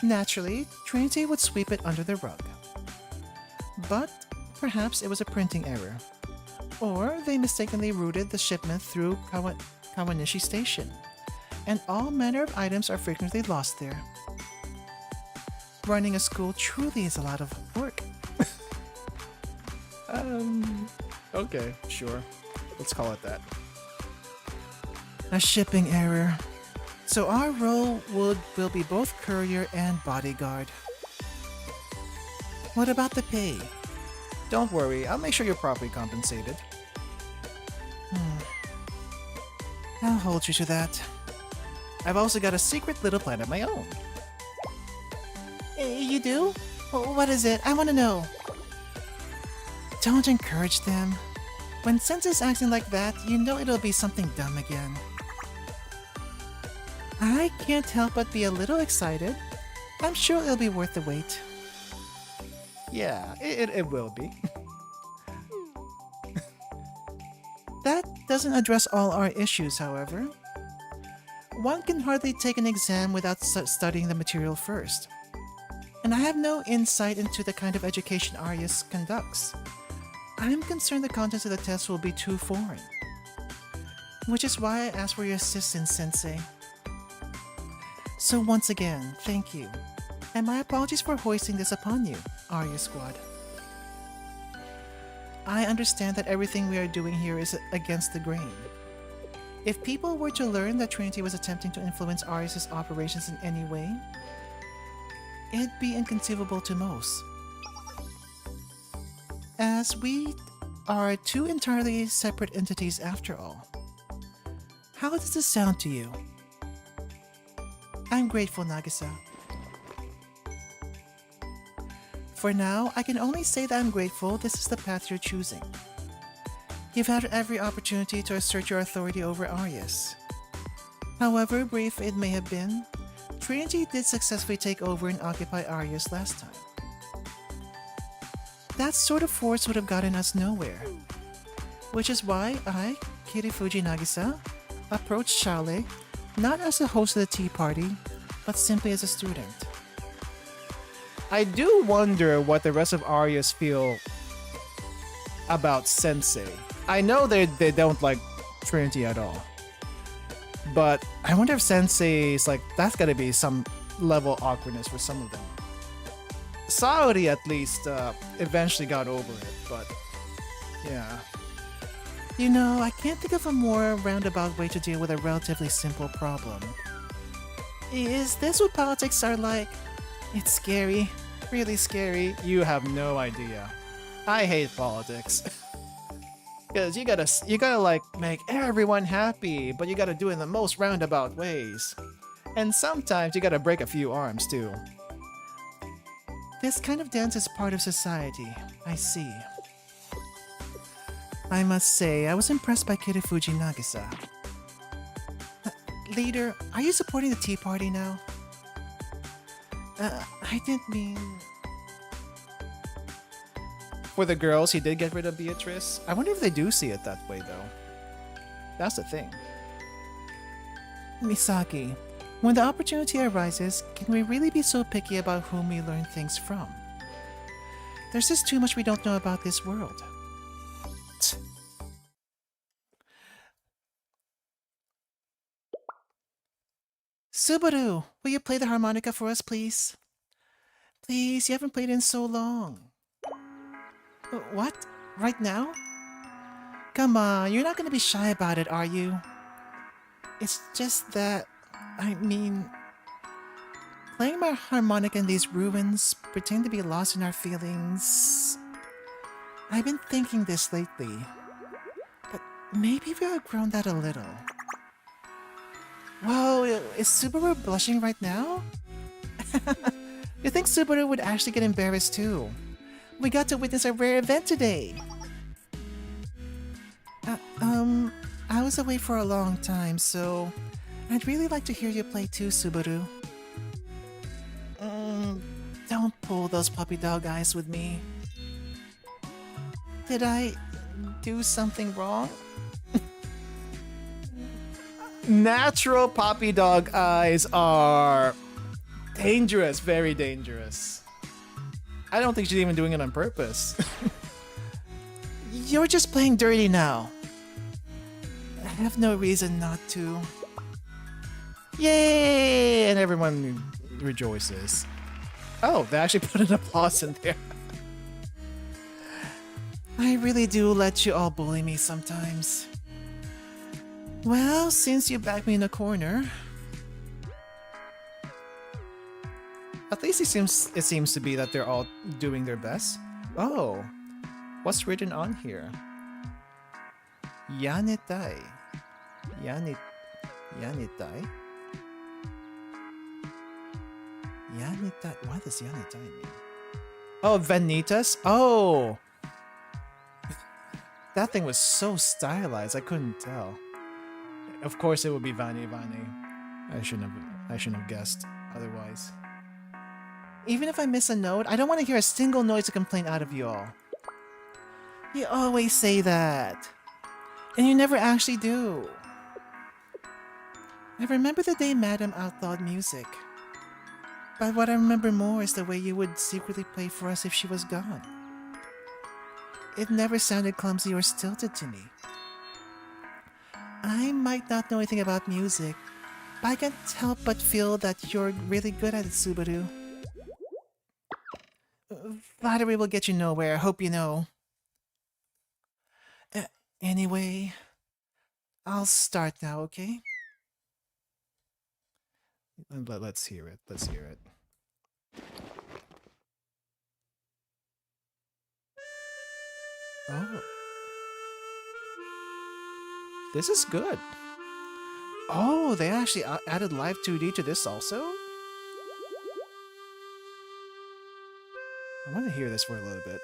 naturally, Trinity would sweep it under the rug. But perhaps it was a printing error. Or they mistakenly routed the shipment through Kawanishi Station, and all manner of items are frequently lost there. Running a school truly is a lot of work. Okay, sure. Let's call it that. A shipping error. So our role will be both courier and bodyguard. What about the pay? Don't worry, I'll make sure you're properly compensated. I'll hold you to that. I've also got a secret little plan of my own. You do? What is it? I want to know. Don't encourage them. When Sensei's acting like that, you know it'll be something dumb again. I can't help but be a little excited. I'm sure it'll be worth the wait. Yeah, it will be. That doesn't address all our issues, however. One can hardly take an exam without studying the material first. And I have no insight into the kind of education Arius conducts. I'm concerned the contents of the test will be too foreign. Which is why I asked for your assistance, Sensei. So once again, thank you. And my apologies for hoisting this upon you, Arius Squad. I understand that everything we are doing here is against the grain. If people were to learn that Trinity was attempting to influence Arius' operations in any way, it'd be inconceivable to most. As we are two entirely separate entities after all. How does this sound to you? I'm grateful, Nagisa. For now, I can only say that I'm grateful this is the path you're choosing. You've had every opportunity to assert your authority over Arius. However brief it may have been, Trinity did successfully take over and occupy Arius last time. That sort of force would have gotten us nowhere. Which is why I, Kirifuji Nagisa, approached Shale not as a host of the tea party, but simply as a student. I do wonder what the rest of Arius feel about Sensei. I know they don't like Trinity at all. But I wonder if Sensei's like, that's gotta be some level of awkwardness for some of them. Saori at least eventually got over it, but yeah. You know, I can't think of a more roundabout way to deal with a relatively simple problem. Is this what politics are like? It's scary. Really scary. You have no idea. I hate politics. Because you gotta like make everyone happy, but you gotta do it in the most roundabout ways. And sometimes you gotta break a few arms too. This kind of dance is part of society. I see. I must say, I was impressed by Kirifuji Nagisa. Leader, are you supporting the tea party now? I didn't mean... For the girls, he did get rid of Beatrice. I wonder if they do see it that way, though. That's the thing. Misaki, when the opportunity arises, can we really be so picky about whom we learn things from? There's just too much we don't know about this world. Subaru, will you play the harmonica for us, please? Please, you haven't played in so long. What? Right now? Come on, you're not gonna be shy about it, are you? It's just that, I mean... Playing my harmonica in these ruins, pretending to be lost in our feelings... I've been thinking this lately. But Maybe we outgrown that a little. Whoa, is Subaru blushing right now? You think Subaru would actually get embarrassed too? We got to witness a rare event today. I was away for a long time, so I'd really like to hear you play too, Subaru. Don't pull those puppy dog eyes with me. Did I do something wrong? Natural puppy dog eyes are dangerous, very dangerous. I don't think she's even doing it on purpose. You're just playing dirty now. I have no reason not to. Yay! And everyone rejoices. Oh, they actually put an applause in there. I really do let you all bully me sometimes. Well, since you backed me in a corner, at least it seems to be that they're all doing their best. Oh, what's written on here? Yanetai. Yanetai? Yanetai. What does Yanetai mean? Oh, Vanitas? Oh! That thing was so stylized, I couldn't tell. Of course it would be Vani Vani. I shouldn't have guessed otherwise. Even if I miss a note, I don't want to hear a single noise of complaint out of you all. You always say that. And you never actually do. I remember the day Madame outlawed music. But what I remember more is the way you would secretly play for us if she was gone. It never sounded clumsy or stilted to me. I might not know anything about music, but I can't help but feel that you're really good at it, Subaru. Flattery will get you nowhere, I hope you know. Anyway, I'll start now, okay? Let's hear it. Let's hear it. Oh. This is good. Oh, they actually added live 2D to this also? I want to hear this for a little bit.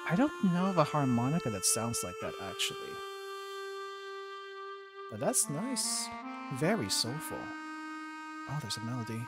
I don't know of a harmonica that sounds like that, actually. But that's nice. Very soulful. Oh, there's a melody.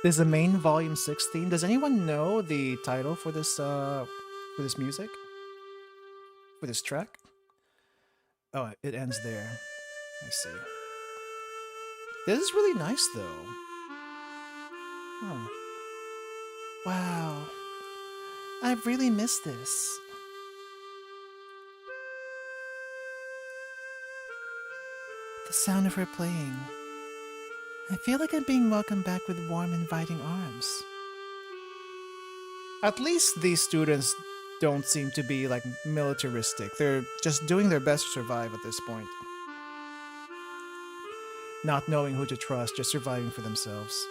This is the main volume 6 theme. Does anyone know the title for this music? For this track? Oh, it ends there. I see. This is really nice though. Huh. Wow. I've really missed this. The sound of her playing. I feel like I'm being welcomed back with warm, inviting arms. At least these students don't seem to be like militaristic. They're just doing their best to survive at this point. Not knowing who to trust, just surviving for themselves.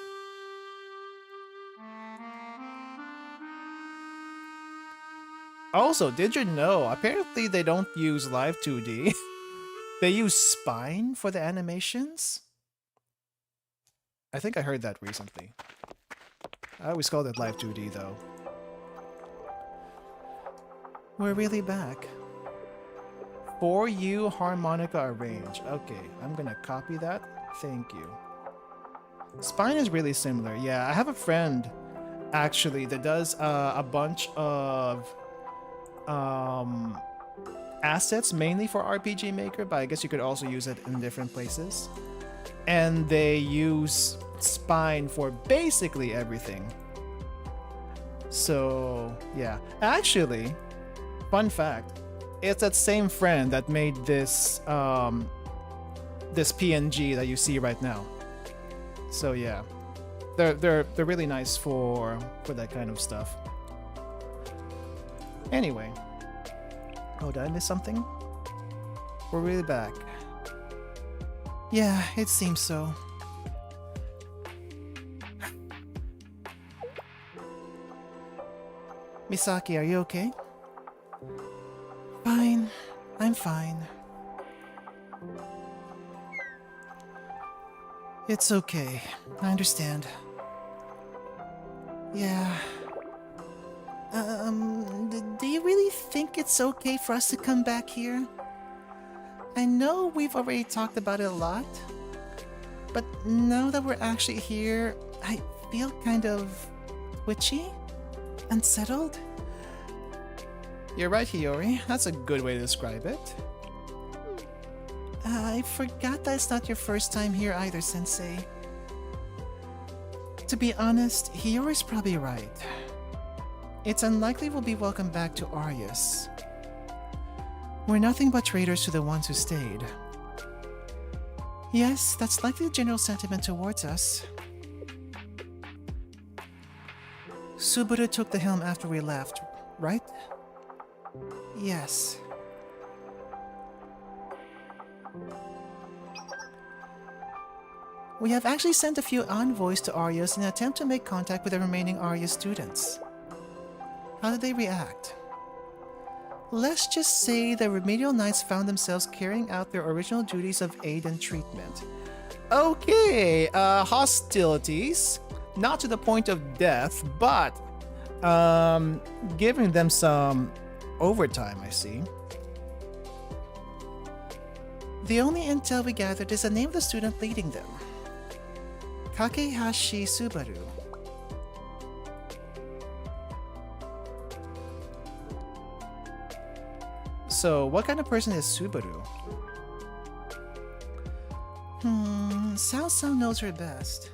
Also, did you know, apparently they don't use live 2D. They use Spine for the animations? I think I heard that recently. I always called it live 2D though. We're really back. For you, harmonica arrange. Okay, I'm gonna copy that. Thank you. Spine is really similar. Yeah, I have a friend actually that does a bunch of assets mainly for RPG Maker, but I guess you could also use it in different places. and they use spine for basically everything. So yeah, actually, fun fact, it's that same friend that made this this PNG that you see right now. So yeah, they're really nice for that kind of stuff. Anyway, oh, did I miss something? We're really back. Yeah, it seems so. Misaki, are you okay? Fine. I'm fine. It's okay. I understand. Yeah. Do you really think it's okay for us to come back here? I know we've already talked about it a lot, but now that we're actually here, I feel kind of twitchy, unsettled. You're right, Hiyori. That's a good way to describe it. I forgot that it's not your first time here either, Sensei. To be honest, Hiyori's probably right. It's unlikely we'll be welcomed back to Arius. We're nothing but traitors to the ones who stayed. Yes, that's likely the general sentiment towards us. Subaru took the helm after we left, right? Yes. We have actually sent a few envoys to Arius in an attempt to make contact with the remaining Arius students. How did they react? Let's just say the remedial knights found themselves carrying out their original duties of aid and treatment. Okay, hostilities. Not to the point of death, but giving them some overtime, I see. The only intel we gathered is the name of the student leading them. Kakehashi Subaru. So, what kind of person is Subaru? Sao knows her best.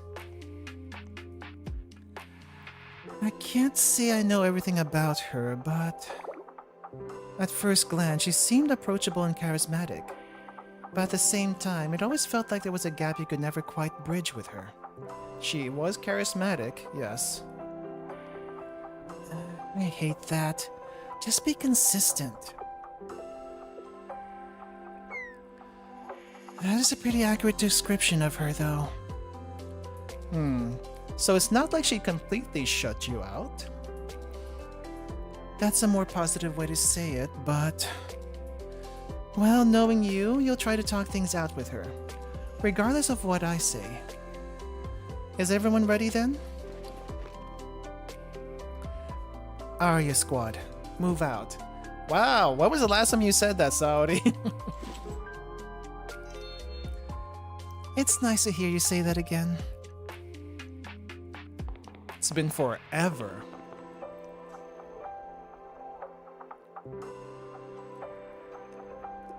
I can't say I know everything about her, but at first glance, she seemed approachable and charismatic. But at the same time, it always felt like there was a gap you could never quite bridge with her. She was charismatic, yes. I hate that. Just be consistent. That is a pretty accurate description of her, though. So it's not like she completely shut you out? That's a more positive way to say it, but... Well, knowing you, you'll try to talk things out with her, regardless of what I say. Is everyone ready then? Arius squad, move out. Wow, when was the last time you said that, Saori? It's nice to hear you say that again. It's been forever.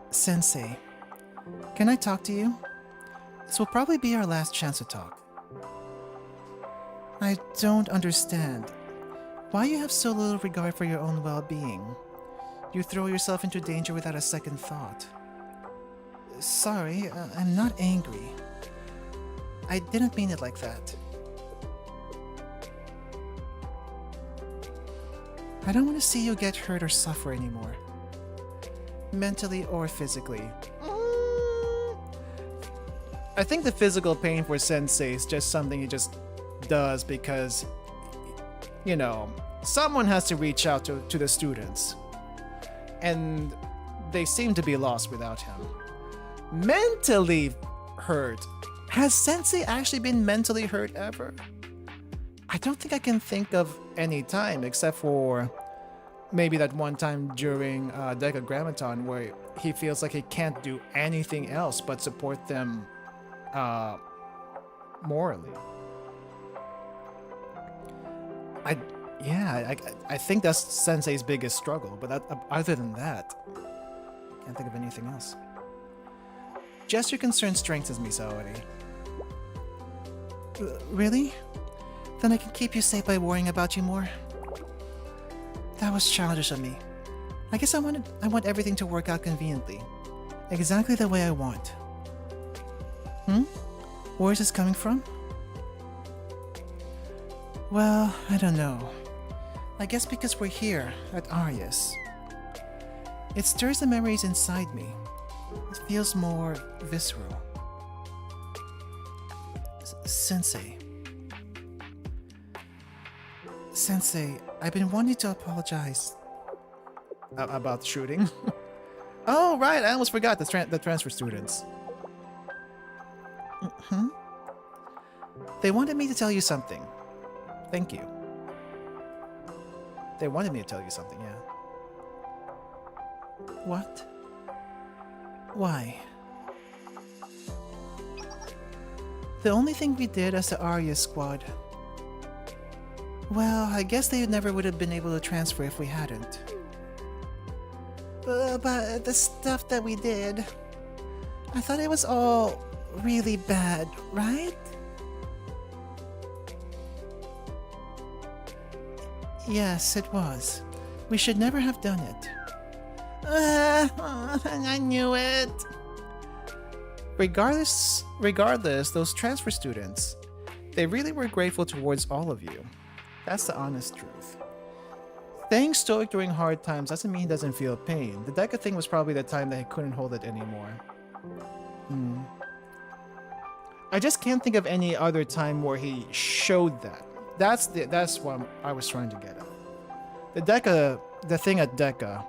Sensei, can I talk to you? This will probably be our last chance to talk. I don't understand. Why you have so little regard for your own well-being? You throw yourself into danger without a second thought. Sorry, I'm not angry. I didn't mean it like that. I don't want to see you get hurt or suffer anymore. Mentally or physically. I think the physical pain for Sensei is just something he just does because, you know, someone has to reach out to the students. And they seem to be lost without him. Mentally hurt. Has Sensei actually been mentally hurt ever? I don't think I can think of any time except for maybe that one time during Decagrammaton where he feels like he can't do anything else but support them morally. I think that's Sensei's biggest struggle, but other than that, I can't think of anything else. Just your concern strengthens me, Saori. Really? Then I can keep you safe by worrying about you more. That was childish of me. I guess I want everything to work out conveniently. Exactly the way I want. Where is this coming from? Well, I don't know. I guess because we're here, at Arius. It stirs the memories inside me. It feels more visceral. Sensei. Sensei, I've been wanting to apologize. About shooting? Oh, right, I almost forgot the transfer students. They wanted me to tell you something. Thank you. They wanted me to tell you something, yeah. What? Why? The only thing we did as the Arius squad. Well, I guess they never would have been able to transfer if we hadn't. But the stuff that we did, I thought it was all really bad, right? Yes, it was. We should never have done it. I knew it. Regardless, those transfer students, they really were grateful towards all of you. That's the honest truth. Staying stoic during hard times doesn't mean he doesn't feel pain. The Deca thing was probably the time that he couldn't hold it anymore. I just can't think of any other time where he showed that. That's what I was trying to get at. The thing at Deca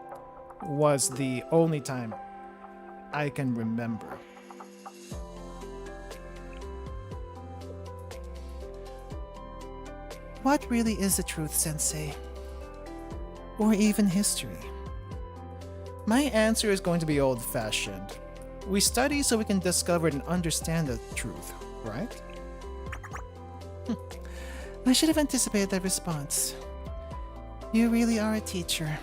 was the only time I can remember. What really is the truth, Sensei? Or even history? My answer is going to be old-fashioned. We study so we can discover and understand the truth, right? I should have anticipated that response. You really are a teacher.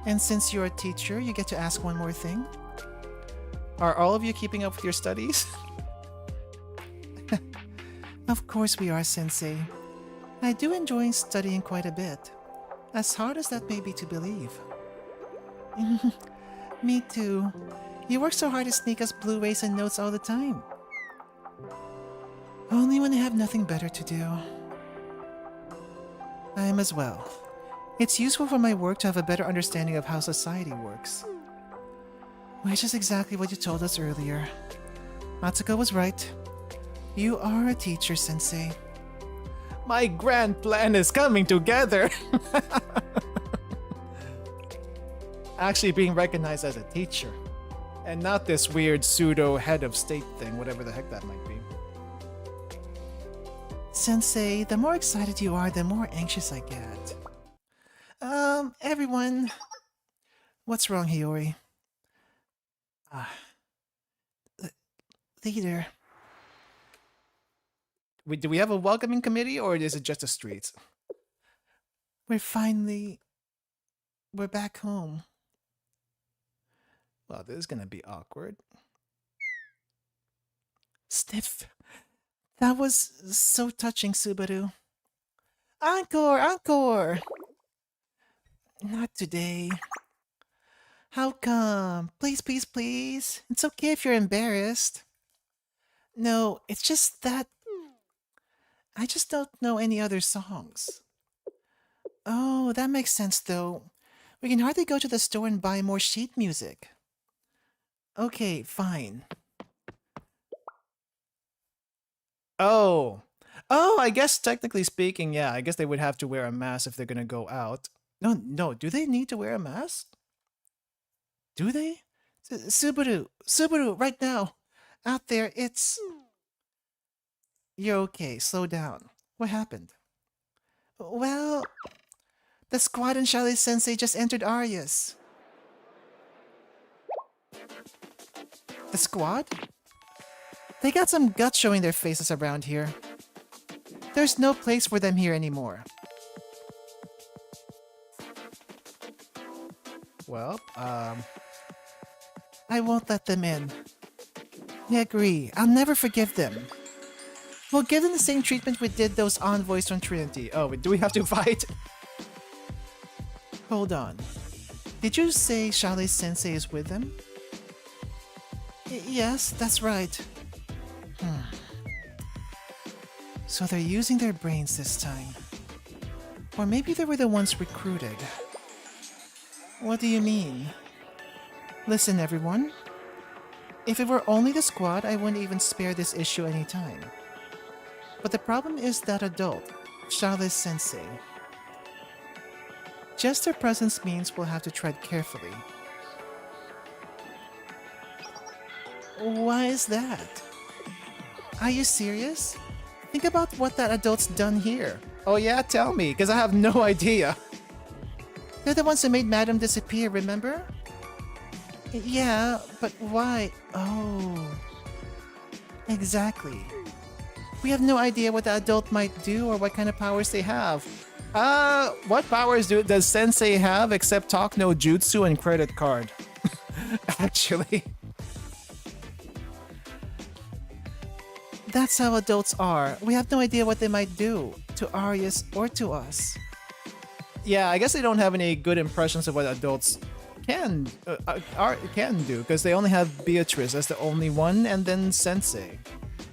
And since you're a teacher, you get to ask one more thing. Are all of you keeping up with your studies? Of course we are, Sensei. I do enjoy studying quite a bit. As hard as that may be to believe. Me too. You work so hard to sneak us Blu-rays and notes all the time. Only when I have nothing better to do. I am as well. It's useful for my work to have a better understanding of how society works. Which is exactly what you told us earlier. Atsuko was right. You are a teacher, Sensei. My grand plan is coming together! Actually being recognized as a teacher. And not this weird pseudo head of state thing, whatever the heck that might be. Sensei, the more excited you are, the more anxious I get. Everyone. What's wrong, Hiyori? Leader. Do we have a welcoming committee, or is it just the streets? We're back home. Well, this is gonna be awkward. Stiff. That was so touching, Subaru. Encore! Encore! Not today. How come? Please, please, please. It's okay if you're embarrassed. No, it's just that I just don't know any other songs. Oh, that makes sense though. We can hardly go to the store and buy more sheet music. Okay, fine. Oh, I guess technically speaking, yeah, I guess they would have to wear a mask if they're gonna go out. No, do they need to wear a mask? Do they? Subaru, right now. Out there, it's... You're okay, slow down. What happened? Well, the squad and Shally Sensei just entered Arius. The squad? They got some guts showing their faces around here. There's no place for them here anymore. Well, I won't let them in. I agree. I'll never forgive them. We'll give them the same treatment we did those envoys from Trinity. Oh, do we have to fight? Hold on. Did you say Shale-sensei is with them? Yes, that's right. So they're using their brains this time. Or maybe they were the ones recruited. What do you mean? Listen, everyone. If it were only the squad, I wouldn't even spare this issue any time. But the problem is that adult, Shale-sensei. Just her presence means we'll have to tread carefully. Why is that? Are you serious? Think about what that adult's done here. Oh yeah, tell me, because I have no idea. They're the ones who made Madam disappear, remember? Yeah, but why? Oh. Exactly. We have no idea what the adult might do or what kind of powers they have. What powers does Sensei have except talk no jutsu and credit card? Actually. That's how adults are. We have no idea what they might do to Arius or to us. Yeah, I guess they don't have any good impressions of what adults can do because they only have Beatrice as the only one and then Sensei.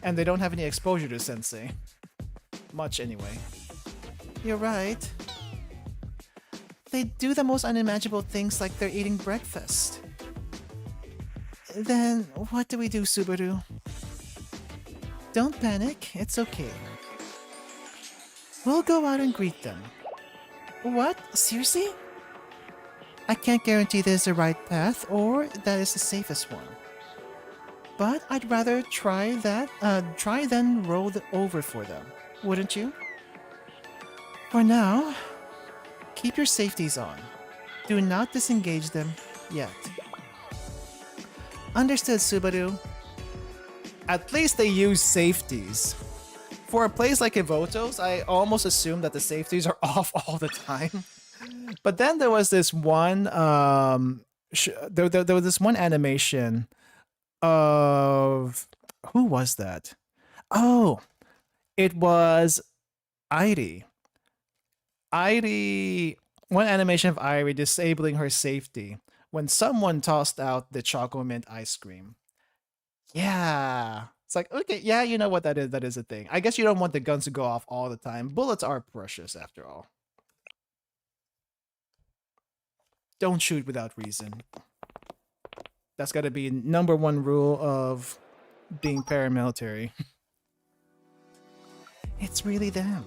And they don't have any exposure to Sensei. Much anyway. You're right. They do the most unimaginable things like they're eating breakfast. Then what do we do, Subaru? Don't panic, it's okay. We'll go out and greet them. What? Seriously? I can't guarantee this is the right path or that is the safest one. But I'd rather try than roll over for them, wouldn't you? For now, keep your safeties on. Do not disengage them yet. Understood, Subaru. At least they use safeties. For a place like Evotos, I almost assume that the safeties are off all the time. But then there was this one, there was this one animation of, who was that? Oh, it was Airi. One animation of Airi disabling her safety when someone tossed out the Choco Mint ice cream. Yeah. It's like, okay, yeah, you know what that is. That is a thing. I guess you don't want the guns to go off all the time. Bullets are precious after all. Don't shoot without reason. That's got to be #1 rule of being paramilitary. It's really them.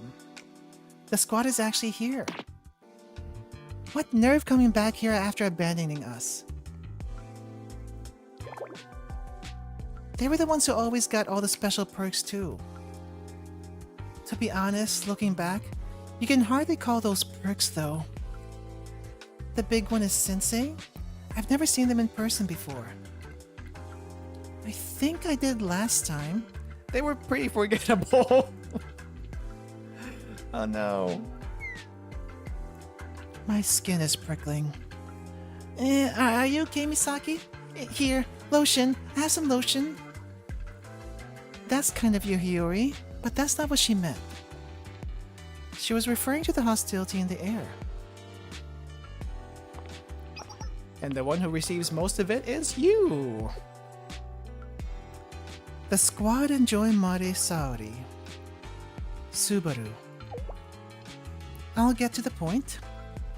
The squad is actually here. What nerve coming back here after abandoning us? They were the ones who always got all the special perks too. To be honest, looking back, you can hardly call those perks though. The big one is Sensei. I've never seen them in person before. I think I did last time. They were pretty forgettable. Oh no. My skin is prickling. Are you okay, Misaki? Here, lotion. I have some lotion. That's kind of your Hiyori, but that's not what she meant. She was referring to the hostility in the air. And the one who receives most of it is you. The squad enjoy Mare Saori. Subaru. I'll get to the point.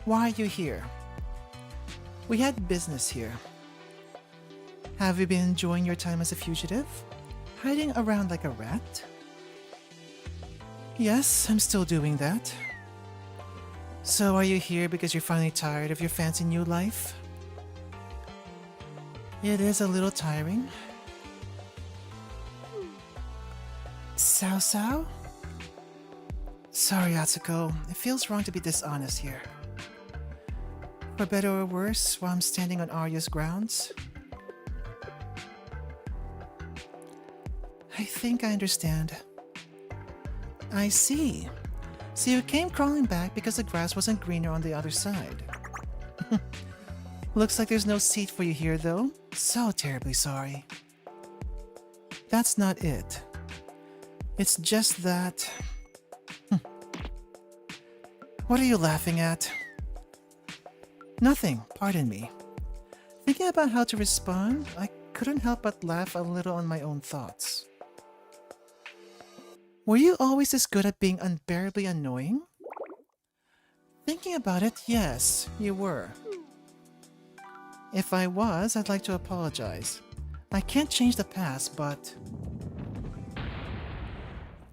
Why are you here? We had business here. Have you been enjoying your time as a fugitive? Hiding around like a rat? Yes, I'm still doing that. So are you here because you're finally tired of your fancy new life? It is a little tiring. Sao Sao? Sorry, Atsuko. It feels wrong to be dishonest here. For better or worse, while I'm standing on Arya's grounds, I think I understand. I see. So you came crawling back because the grass wasn't greener on the other side. Looks like there's no seat for you here, though. So terribly sorry. That's not it. It's just that... What are you laughing at? Nothing, pardon me. Thinking about how to respond, I couldn't help but laugh a little on my own thoughts. Were you always this good at being unbearably annoying? Thinking about it, yes, you were. If I was, I'd like to apologize. I can't change the past, but...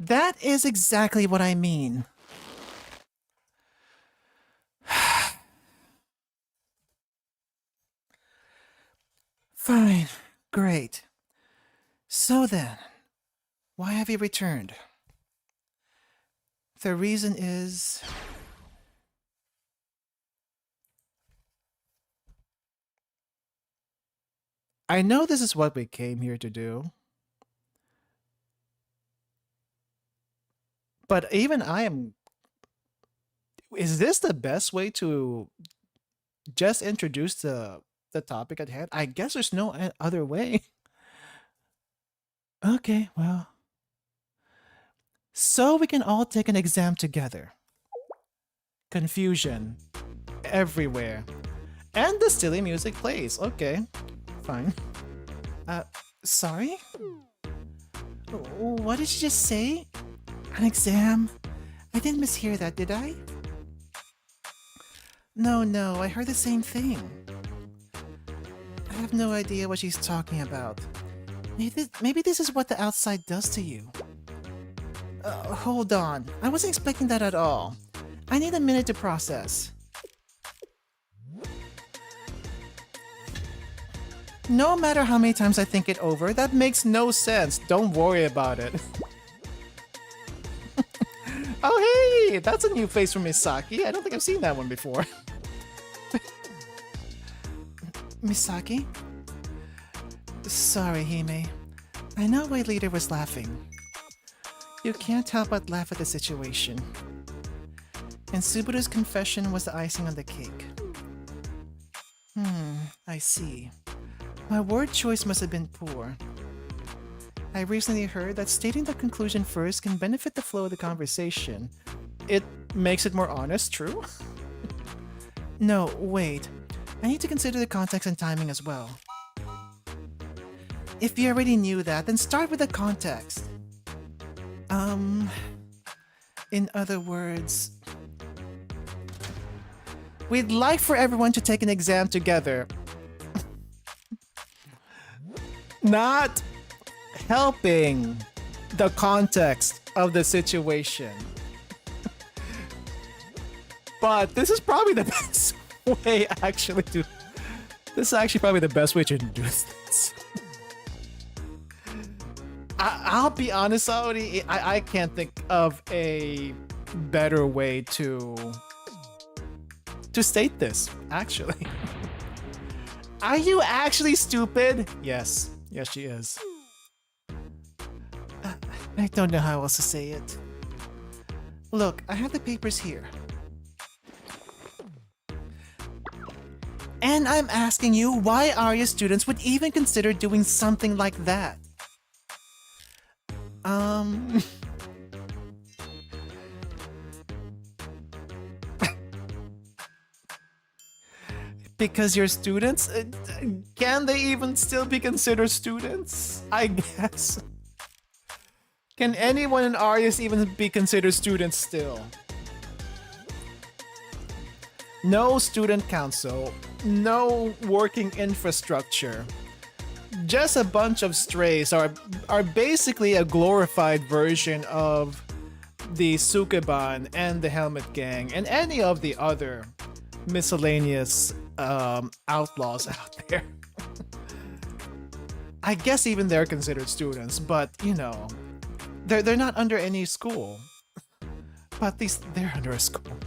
That is exactly what I mean. Fine. Great. So then, why have you returned? The reason is... I know this is what we came here to do. But even I am... Is this the best way to just introduce the topic at hand? I guess there's no other way. Okay, well. So we can all take an exam together. Confusion. Everywhere. And the silly music plays. Okay, fine. Sorry? What did you just say? An exam? I didn't mishear that, did I? No, I heard the same thing. I have no idea what she's talking about. Maybe this is what the outside does to you. Hold on. I wasn't expecting that at all. I need a minute to process. No matter how many times I think it over, that makes no sense. Don't worry about it. Oh hey! That's a new face from Misaki. I don't think I've seen that one before. Misaki? Sorry, Hime. I know my leader was laughing. You can't help but laugh at the situation. And Subaru's confession was the icing on the cake. I see. My word choice must have been poor. I recently heard that stating the conclusion first can benefit the flow of the conversation. It makes it more honest, true? No, wait. I need to consider the context and timing as well. If you already knew that, then start with the context. In other words... We'd like for everyone to take an exam together. Not helping the context of the situation. But this is probably the best way actually to... This is actually probably the best way to introduce this. I'll be honest, Saori, I can't think of a better way to state this, actually. Are you actually stupid? Yes. Yes, she is. I don't know how else to say it. Look, I have the papers here. And I'm asking you why Arius students would even consider doing something like that. Because you're students? Can they even still be considered students? I guess. Can anyone in Arius even be considered students still? No student council, no working infrastructure. Just a bunch of strays are basically a glorified version of the Sukeban and the Helmet Gang and any of the other miscellaneous outlaws out there. I guess even they're considered students, but you know, they're not under any school. But at least they're under a school.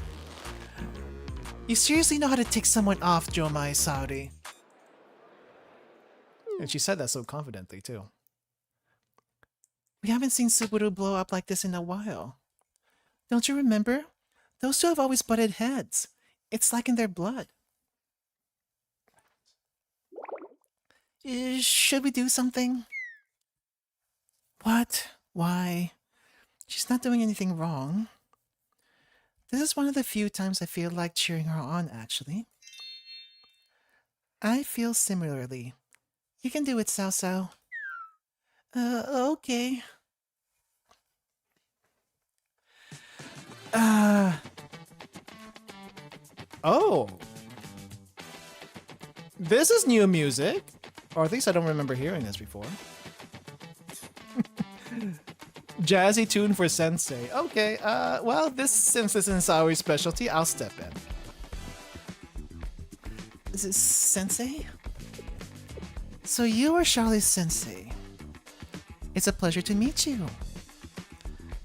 You seriously know how to tick someone off, Jomai Saudi. And she said that so confidently too. We haven't seen Subaru blow up like this in a while. Don't you remember? Those two have always butted heads. It's like in their blood. Should we do something? What? Why? She's not doing anything wrong. This is one of the few times I feel like cheering her on, actually. I feel similarly. You can do it, Sao Sao. Okay. Oh. This is new music. Or at least I don't remember hearing this before. Jazzy tune for Sensei. Okay, well, since this is Saori's specialty, I'll step in. Is it Sensei? So you are Charlie's Sensei. It's a pleasure to meet you.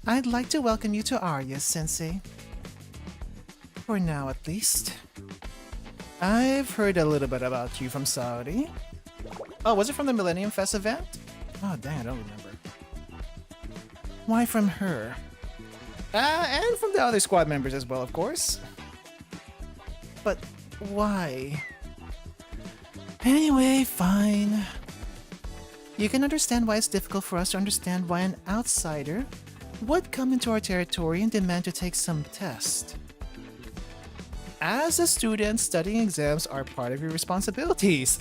I'd like to welcome you to Arius, Sensei. For now, at least. I've heard a little bit about you from Saori. Oh, was it from the Millennium Fest event? Oh, dang, I don't remember. Why from her? And from the other squad members as well, of course. But why? Anyway, fine. You can understand why it's difficult for us to understand why an outsider would come into our territory and demand to take some test. As a student, studying exams are part of your responsibilities.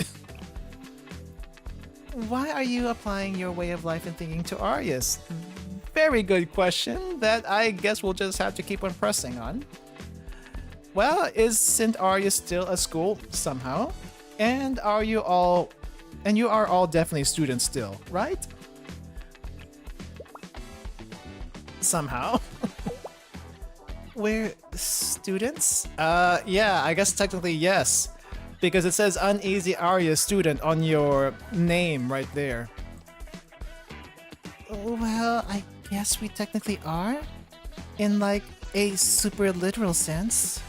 Why are you applying your way of life and thinking to Arius? Very good question that I guess we'll just have to keep on pressing on. Well, isn't Arius still a school somehow? And you are all definitely students still, right? Somehow. We're students? Yeah, I guess technically yes. Because it says Uneasy Arius student on your name right there. Well, I guess we technically are. In like a super literal sense.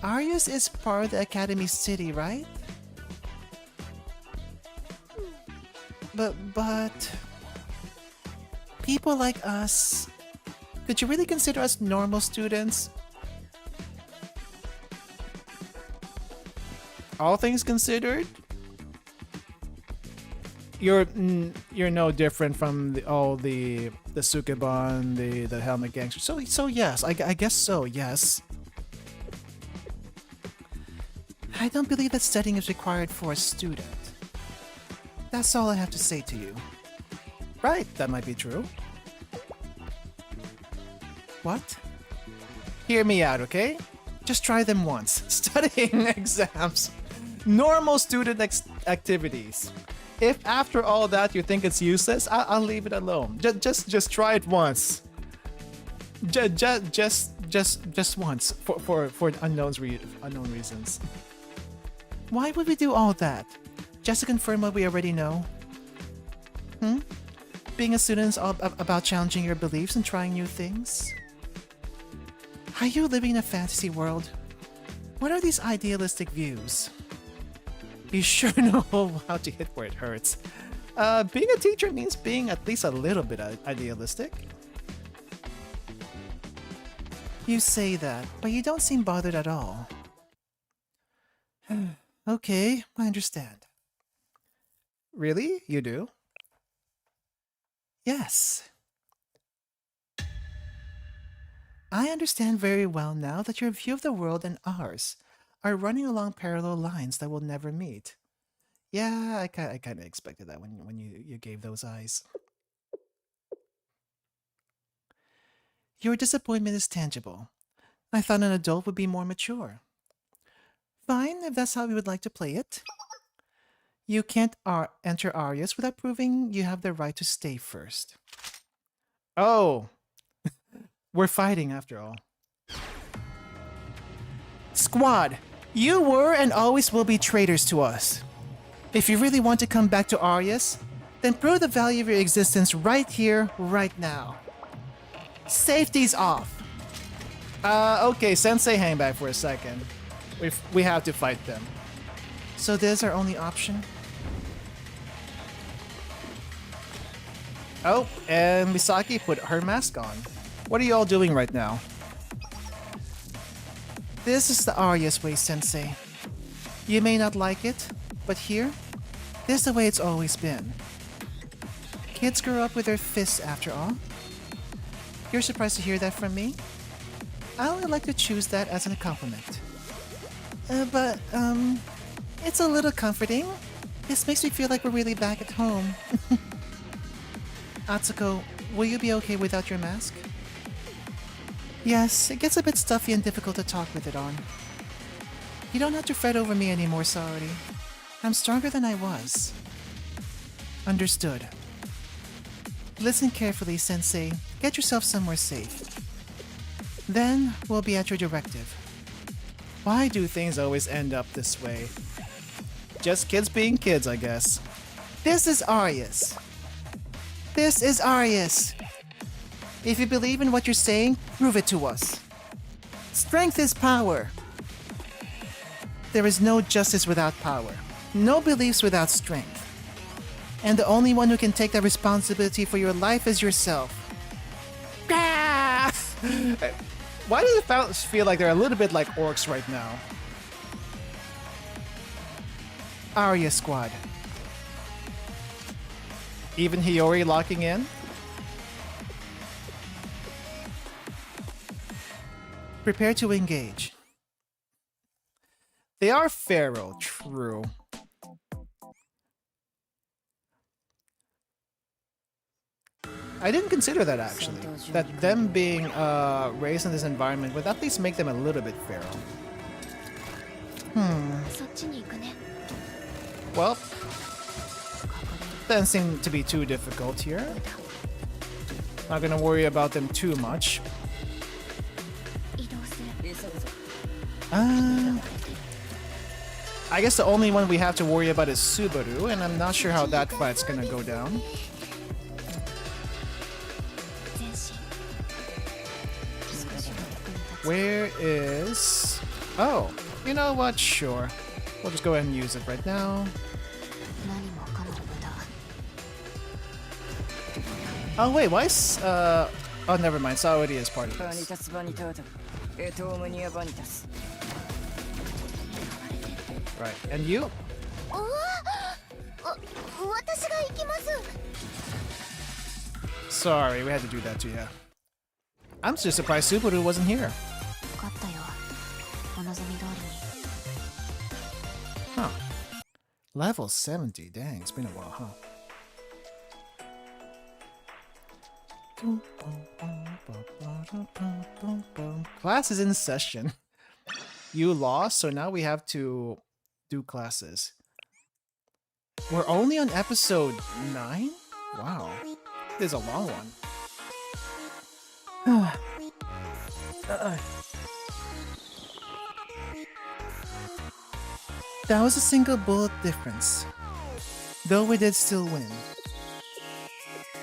Arius is part of the Academy City, right? But people like us, could you really consider us normal students? All things considered, you're no different from the Sukeban, the Helmet Gangster. So yes, I guess so. Yes. I don't believe that studying is required for a student. That's all I have to say to you. Right, that might be true. What? Hear me out, okay? Just try them once. Studying exams. Normal student activities. If after all that you think it's useless, I'll leave it alone. Just try it once. Just once for unknown reasons. Why would we do all that? Just to confirm what we already know? Being a student is all about challenging your beliefs and trying new things? Are you living in a fantasy world? What are these idealistic views? You sure know how to hit where it hurts. Being a teacher means being at least a little bit idealistic. You say that, but you don't seem bothered at all. Okay, I understand. Really? You do? Yes. I understand very well now that your view of the world and ours are running along parallel lines that will never meet. Yeah, I kind of expected that when you gave those eyes. Your disappointment is tangible. I thought an adult would be more mature. Fine, if that's how we would like to play it. You can't enter Arius without proving you have the right to stay first. Oh, we're fighting after all. Squad, you were and always will be traitors to us. If you really want to come back to Arius, then prove the value of your existence right here, right now. Safety's off. Okay, Sensei, hang back for a second. We have to fight them. So there's our only option? Oh, and Misaki put her mask on. What are you all doing right now? This is the Arius way, Sensei. You may not like it, but here, This is the way it's always been. Kids grow up with their fists after all. You're surprised to hear that from me? I would like to choose that as a compliment. But it's a little comforting. This makes me feel like we're really back at home. Atsuko, will you be okay without your mask? Yes, it gets a bit stuffy and difficult to talk with it on. You don't have to fret over me anymore, Saori. I'm stronger than I was. Understood. Listen carefully, Sensei. Get yourself somewhere safe. Then, we'll be at your directive. Why do things always end up this way? Just kids being kids, I guess. This is Arius. This is Arius. If you believe in what you're saying, prove it to us. Strength is power. There is no justice without power. No beliefs without strength. And the only one who can take that responsibility for your life is yourself. Ah! Why does it feel like they're a little bit like orcs right now? Arya Squad. Even Hiyori locking in? Prepare to engage. They are Pharaoh, true. I didn't consider that actually. That them being raised in this environment would at least make them a little bit Pharaoh. Well, doesn't seem to be too difficult here. Not gonna worry about them too much. I guess the only one we have to worry about is Subaru, and I'm not sure how that fight's gonna go down. Where is... Oh, you know what? Sure. We'll just go ahead and use it right now. Oh wait, why is... Oh, never mind. Saori is part of this. Right, and you? Sorry, we had to do that to you. I'm just surprised Subaru wasn't here. Huh. Level 70, dang, it's been a while, huh? Class is in session. You lost, so now we have to do classes. We're only on episode 9? Wow. This is a long one. That was a single bullet difference. Though we did still win.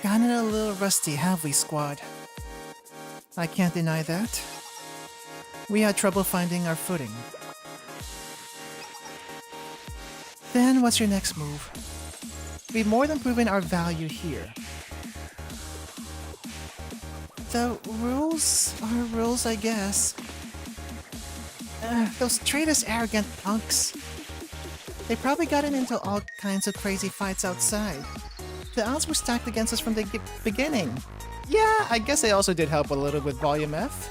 Gotten a little rusty, have we, squad? I can't deny that. We had trouble finding our footing. Then what's your next move? We've more than proven our value here. The rules are rules, I guess. Those traitorous, arrogant punks. They probably gotten into all kinds of crazy fights outside. The odds were stacked against us from the beginning. Yeah, I guess they also did help a little with Volume F.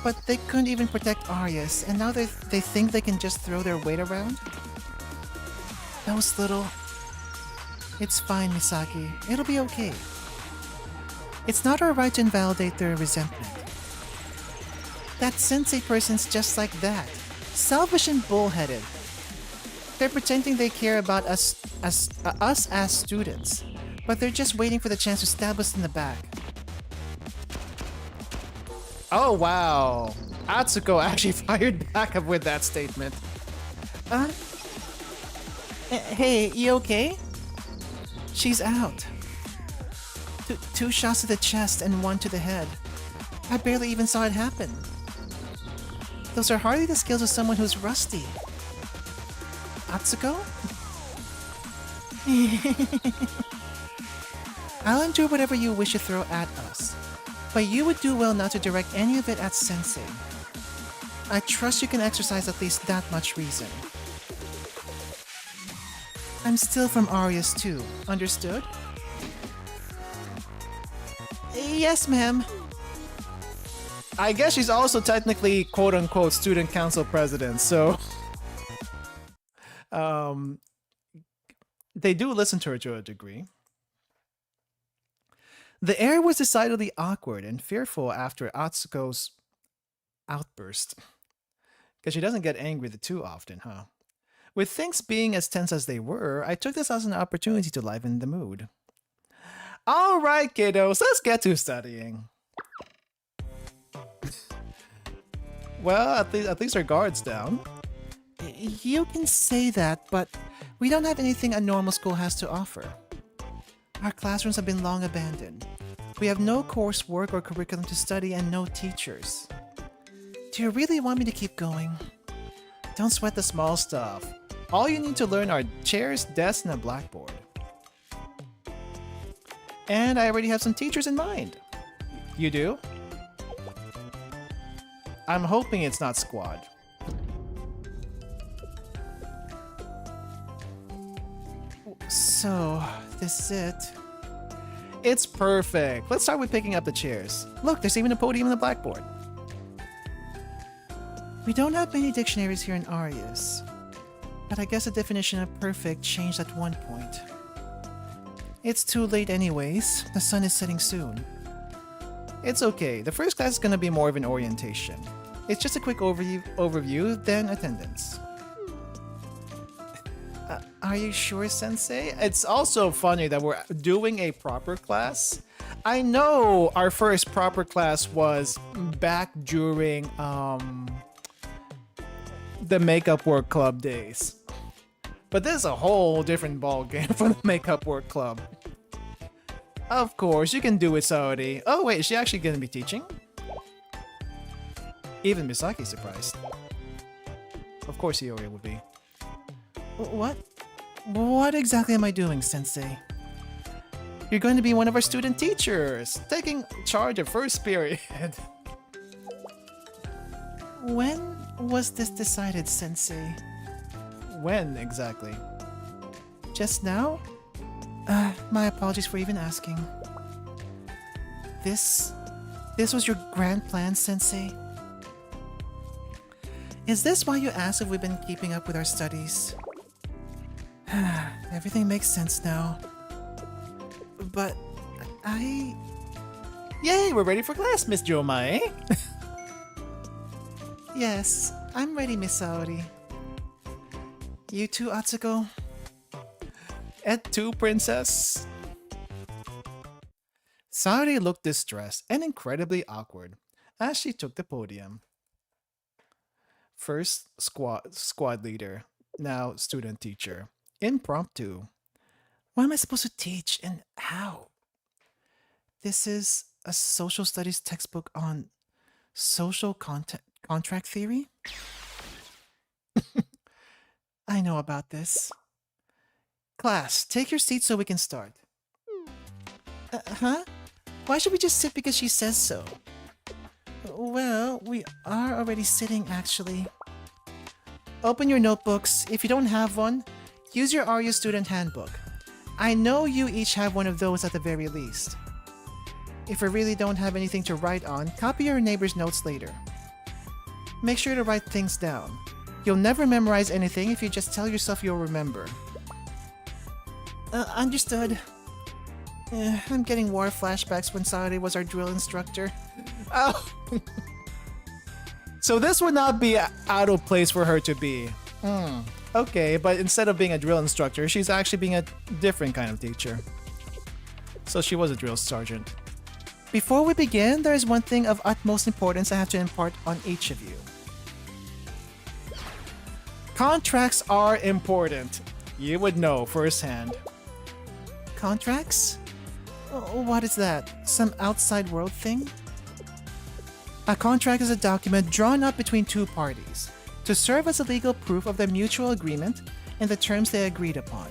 But they couldn't even protect Arius, and now they think they can just throw their weight around? Those little... It's fine, Misaki. It'll be okay. It's not our right to invalidate their resentment. That sensei person's just like that. Selfish and bullheaded. They're pretending they care about us as students, but they're just waiting for the chance to stab us in the back. Oh wow. Atsuko actually fired back up with that statement. Hey, you okay? She's out. Two shots to the chest and one to the head. I barely even saw it happen. Those are hardly the skills of someone who's rusty. Atsuko? I'll endure whatever you wish to throw at us, but you would do well not to direct any of it at Sensei. I trust you can exercise at least that much reason. I'm still from Arius too, understood? Yes, ma'am. I guess she's also technically quote-unquote student council president, so... they do listen to her to a degree. The air was decidedly awkward and fearful after Atsuko's outburst. Because she doesn't get angry too often, huh? With things being as tense as they were, I took this as an opportunity to liven the mood. Alright, kiddos, let's get to studying. Well, at least our guard's down. You can say that, but we don't have anything a normal school has to offer. Our classrooms have been long abandoned. We have no coursework or curriculum to study and no teachers. Do you really want me to keep going? Don't sweat the small stuff. All you need to learn are chairs, desks, and a blackboard. And I already have some teachers in mind. You do? I'm hoping it's not squad. So, this is it. It's perfect. Let's start with picking up the chairs. Look, there's even a podium on the blackboard. We don't have many dictionaries here in Arius, but I guess the definition of perfect changed at one point. It's too late anyways. The sun is setting soon. It's okay. The first class is going to be more of an orientation. It's just a quick overview, then attendance. Are you sure, Sensei? It's also funny that we're doing a proper class. I know our first proper class was back during the Makeup Work Club days. But this is a whole different ball game for the Makeup Work Club. Of course, you can do it, Saori. Oh wait, is she actually going to be teaching? Even Misaki's surprised. Of course Iori would be. What? What exactly am I doing, Sensei? You're going to be one of our student teachers, taking charge of first period. When was this decided, Sensei? When exactly? Just now? My apologies for even asking. This was your grand plan, Sensei? Is this why you asked if we've been keeping up with our studies? Everything makes sense now. But Yay, we're ready for class, Miss Jomai. Yes, I'm ready, Miss Saori. You too, Atsuko? Et tu, princess? Saori looked distressed and incredibly awkward as she took the podium. First squad leader, now student teacher. Impromptu. What am I supposed to teach and how? This is a social studies textbook on social contract theory? I know about this. Class, take your seat so we can start. Huh? Why should we just sit because she says so? Well, we are already sitting, actually. Open your notebooks. If you don't have one, use your Arius student handbook. I know you each have one of those at the very least. If you really don't have anything to write on, copy your neighbor's notes later. Make sure to write things down. You'll never memorize anything if you just tell yourself you'll remember. Understood. I'm getting war flashbacks when Saori was our drill instructor. Oh. So this would not be out of place for her to be. Okay, but instead of being a drill instructor, she's actually being a different kind of teacher. So she was a drill sergeant. Before we begin, there is one thing of utmost importance I have to impart on each of you. Contracts are important. You would know firsthand. Contracts? What is that? Some outside world thing? A contract is a document drawn up between two parties to serve as a legal proof of their mutual agreement and the terms they agreed upon.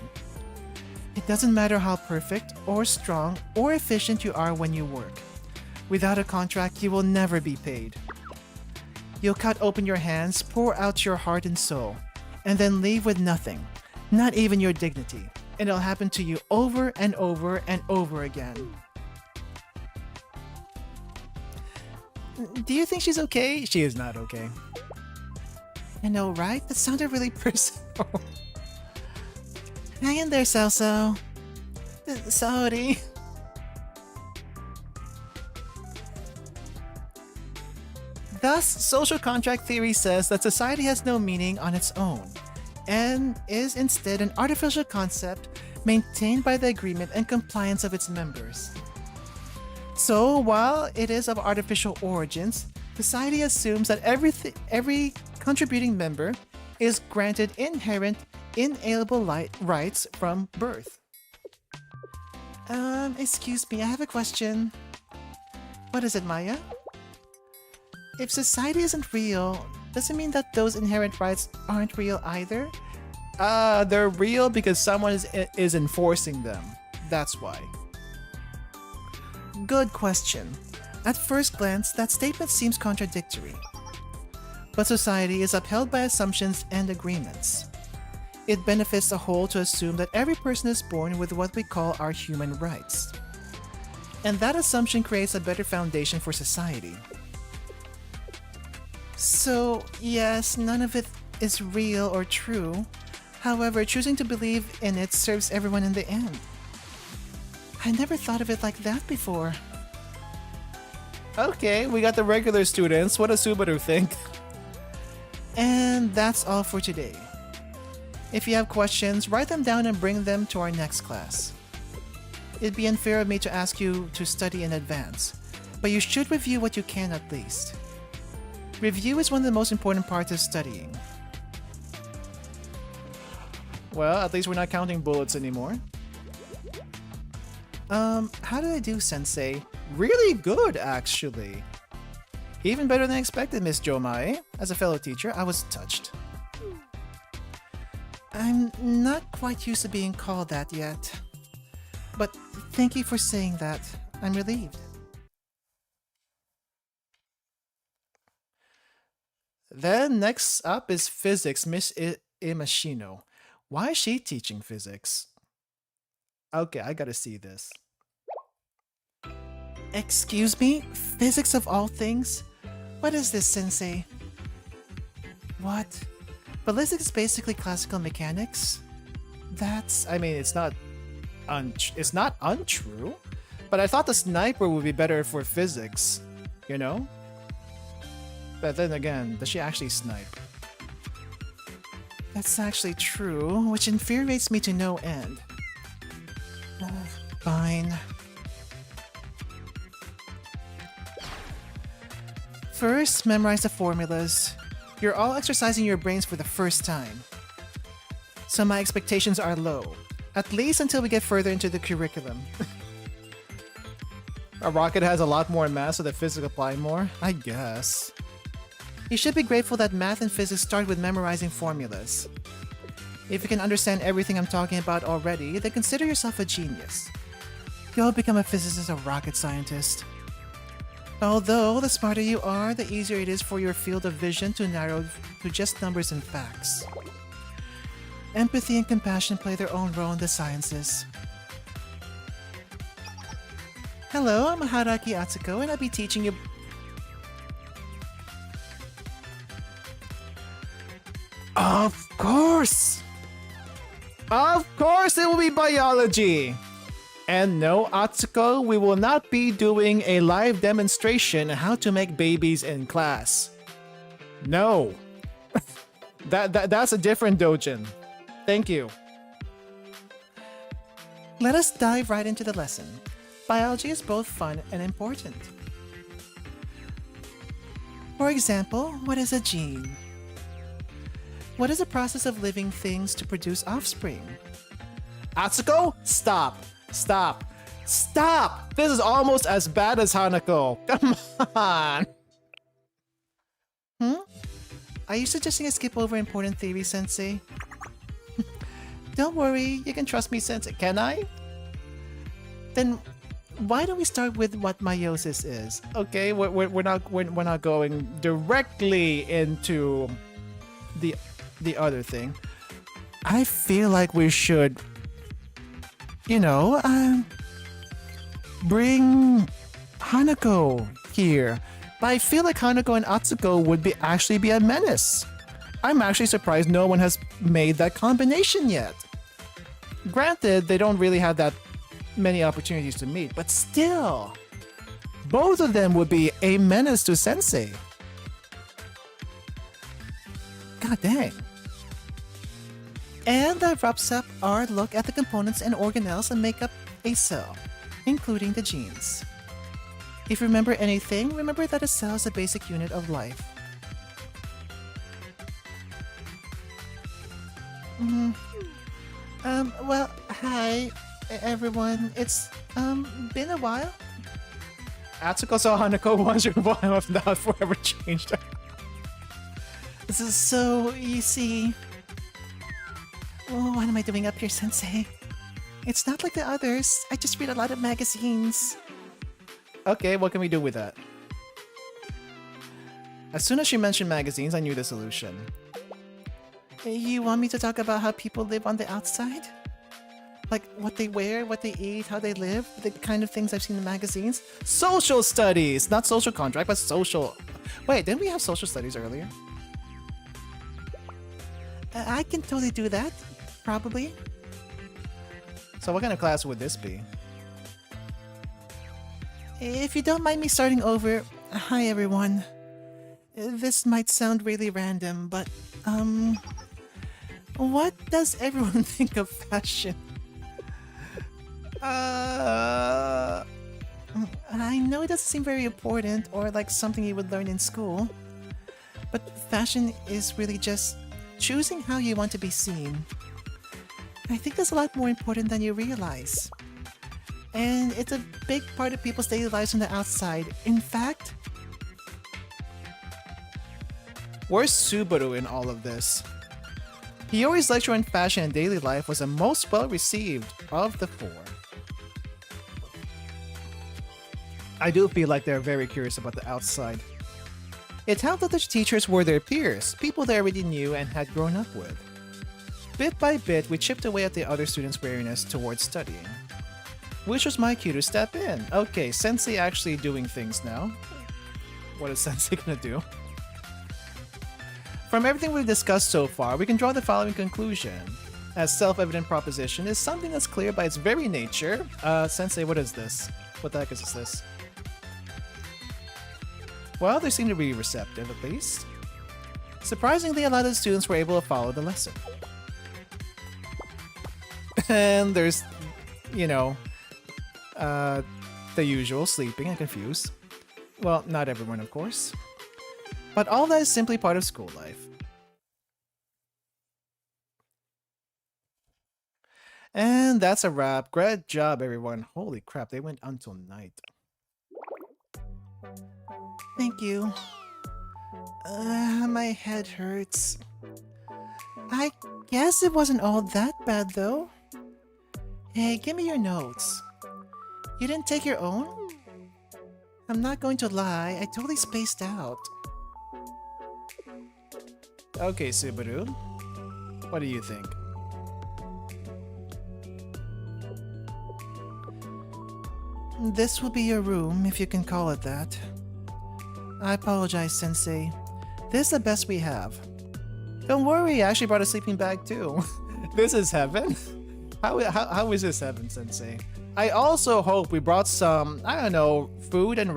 It doesn't matter how perfect or strong or efficient you are when you work. Without a contract, you will never be paid. You'll cut open your hands, pour out your heart and soul, and then leave with nothing, Not even your dignity. And it'll happen to you over and over and over again. Do you think she's okay? She is not okay. I know, right? That sounded really personal. Hang in there, Salso. Sorry. Thus, social contract theory says that society has no meaning on its own, and is instead an artificial concept maintained by the agreement and compliance of its members. So, while it is of artificial origins, society assumes that every contributing member is granted inherent, inalienable rights from birth. Excuse me, I have a question. What is it, Maya? If society isn't real, does it mean that those inherent rights aren't real either? They're real because someone is enforcing them. That's why. Good question. At first glance, that statement seems contradictory. But society is upheld by assumptions and agreements. It benefits the whole to assume that every person is born with what we call our human rights. And that assumption creates a better foundation for society. So, yes, none of it is real or true. However, choosing to believe in it serves everyone in the end. I never thought of it like that before. Okay, we got the regular students. What does Subaru think? And that's all for today. If you have questions, write them down and bring them to our next class. It'd be unfair of me to ask you to study in advance, but you should review what you can at least. Review is one of the most important parts of studying. Well, at least we're not counting bullets anymore. How did I do, Sensei? Really good, actually. Even better than expected, Miss Jomai. As a fellow teacher, I was touched. I'm not quite used to being called that yet. But thank you for saying that. I'm relieved. Then next up is physics, Miss Imashino. Why is she teaching physics? Okay, I gotta see this. Excuse me? Physics of all things? What is this, Sensei? What? Ballistics is basically classical mechanics? That's... I mean, it's not untrue, but I thought the sniper would be better for physics, you know? But then again, does she actually snipe? That's actually true, which infuriates me to no end. Fine. First, memorize the formulas. You're all exercising your brains for the first time. So my expectations are low, at least until we get further into the curriculum. A rocket has a lot more mass, so the physics apply more? I guess. You should be grateful that math and physics start with memorizing formulas. If you can understand everything I'm talking about already, then consider yourself a genius. Go become a physicist or rocket scientist. Although, the smarter you are, the easier it is for your field of vision to narrow to just numbers and facts. Empathy and compassion play their own role in the sciences. Hello, I'm Haraki Atsuko, and I'll be teaching you... Of course! Of course it will be biology! And no, Atsuko, we will not be doing a live demonstration on how to make babies in class. No. That's a different dojin. Thank you. Let us dive right into the lesson. Biology is both fun and important. For example, what is a gene? What is the process of living things to produce offspring? Atsuko, stop! Stop! Stop! This is almost as bad as Hanako. Come on! Are you suggesting I skip over important theory, Sensei? Don't worry, you can trust me, Sensei. Can I? Then why don't we start with what meiosis is? Okay, we're not going directly into the other thing. I feel like we should, bring Hanako here. But I feel like Hanako and Atsuko would actually be a menace. I'm actually surprised no one has made that combination yet. Granted, they don't really have that many opportunities to meet, but still, both of them would be a menace to Sensei. God dang. And that wraps up our look at the components and organelles that make up a cell, including the genes. If you remember anything, remember that a cell is a basic unit of life. Well, hi, everyone. It's, been a while. Atsuko saw Hanako wondering why if that forever changed her. So, you see... Oh, what am I doing up here, Sensei? It's not like the others. I just read a lot of magazines. Okay, what can we do with that? As soon as she mentioned magazines, I knew the solution. You want me to talk about how people live on the outside? Like what they wear, what they eat, how they live, the kind of things I've seen in magazines? Social studies! Not social contract, but social... Wait, didn't we have social studies earlier? I can totally do that. Probably. So what kind of class would this be? If you don't mind me starting over, hi everyone. This might sound really random, but, what does everyone think of fashion? I know it doesn't seem very important or like something you would learn in school, but fashion is really just choosing how you want to be seen. I think that's a lot more important than you realize. And it's a big part of people's daily lives on the outside. In fact... Where's Subaru in all of this? He always lectured on fashion and daily life was the most well-received of the four. I do feel like they're very curious about the outside. It helped that the teachers were their peers, people they already knew and had grown up with. Bit by bit, we chipped away at the other students' wariness towards studying. Which was my cue to step in. Okay, Sensei actually doing things now. What is Sensei gonna do? From everything we've discussed so far, we can draw the following conclusion. As self-evident proposition is something that's clear by its very nature. Sensei, what is this? What the heck is this? Well, they seem to be receptive, at least. Surprisingly, a lot of the students were able to follow the lesson. And there's, the usual, sleeping and confused. Well, not everyone, of course. But all that is simply part of school life. And that's a wrap. Great job, everyone. Holy crap, they went until night. Thank you. My head hurts. I guess it wasn't all that bad, though. Hey, give me your notes. You didn't take your own? I'm not going to lie, I totally spaced out. Okay, Subaru. What do you think? This will be your room, if you can call it that. I apologize, Sensei. This is the best we have. Don't worry, I actually brought a sleeping bag too. This is heaven? How is this heaven, Sensei? I also hope we brought some, I don't know, food and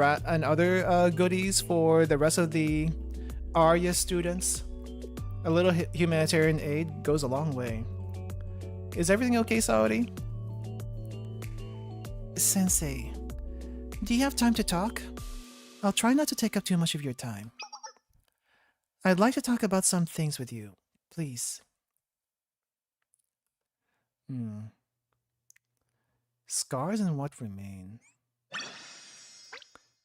other goodies for the rest of the Arius students. A little humanitarian aid goes a long way. Is everything okay, Saori? Sensei, do you have time to talk? I'll try not to take up too much of your time. I'd like to talk about some things with you, please. Scars and what remain.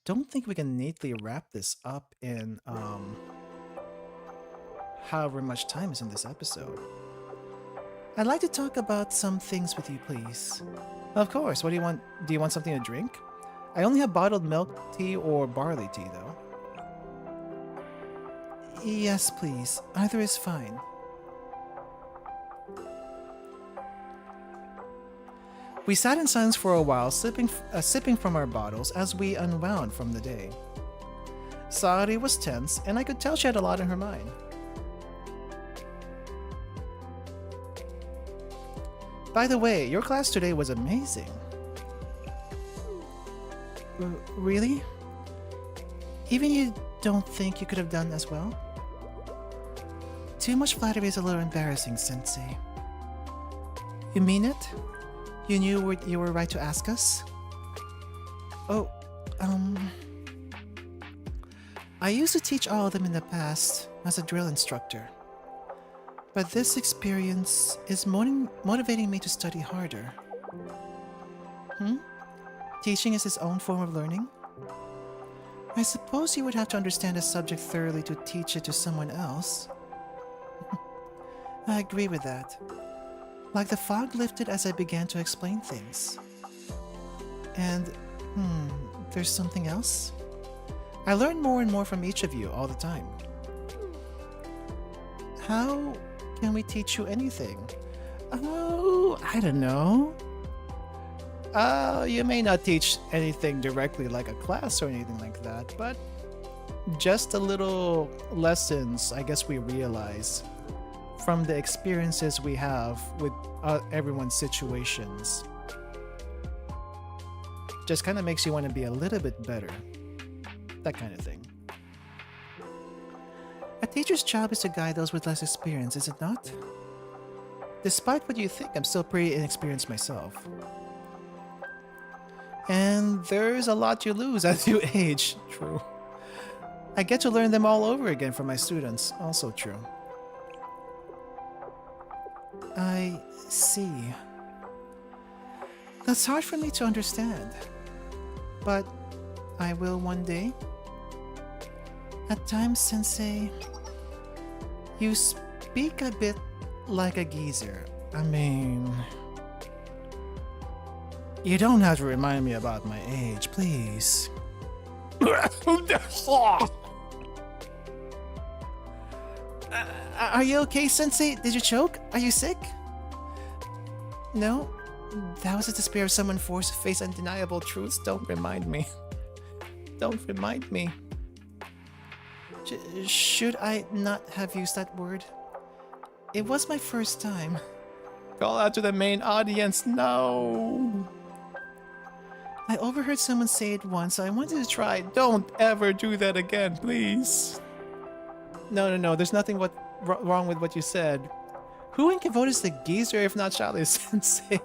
Don't think we can neatly wrap this up in, however much time is in this episode. I'd like to talk about some things with you, please. Of course, what do you want? Do you want something to drink? I only have bottled milk tea or barley tea, though. Yes, please. Either is fine. We sat in silence for a while, sipping from our bottles as we unwound from the day. Saori was tense, and I could tell she had a lot on her mind. By the way, your class today was amazing. Really? Even you don't think you could have done as well? Too much flattery is a little embarrassing, Sensei. You mean it? You knew you were right to ask us? Oh, I used to teach all of them in the past as a drill instructor. But this experience is motivating me to study harder. Teaching is its own form of learning? I suppose you would have to understand a subject thoroughly to teach it to someone else. I agree with that. Like the fog lifted as I began to explain things. And, there's something else? I learn more and more from each of you all the time. How can we teach you anything? Oh, I don't know. You may not teach anything directly like a class or anything like that, but just a little lessons I guess we realize from the experiences we have with everyone's situations. Just kind of makes you want to be a little bit better. That kind of thing. A teacher's job is to guide those with less experience, is it not? Despite what you think, I'm still pretty inexperienced myself. And there's a lot you lose as you age. True. I get to learn them all over again from my students. Also true. I see. That's hard for me to understand. But I will one day. At times, Sensei, you speak a bit like a geezer. I mean... You don't have to remind me about my age, please. Are you okay, Sensei? Did you choke? Are you sick? No? That was the despair of someone forced to face undeniable truths. Don't remind me. Don't remind me. Should I not have used that word? It was my first time. Call out to the main audience. No! I overheard someone say it once, so I wanted to try. Don't ever do that again, please. No. There's nothing wrong with what you said. Who in Kavoda is the geezer if not Charlie Sensei?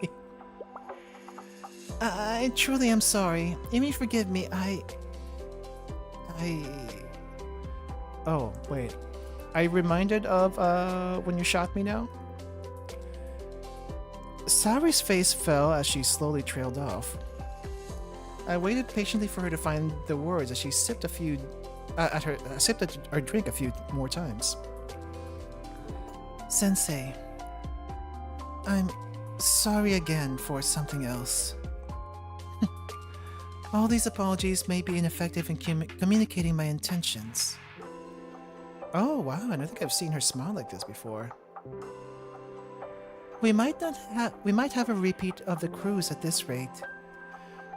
I truly am sorry. You may forgive me. Oh, wait. I reminded of when you shot me now? Saori's face fell as she slowly trailed off. I waited patiently for her to find the words as she sipped at her drink a few more times. Sensei, I'm sorry again for something else. All these apologies may be ineffective in communicating my intentions. Oh wow, I don't think I've seen her smile like this before. We might have a repeat of the cruise at this rate.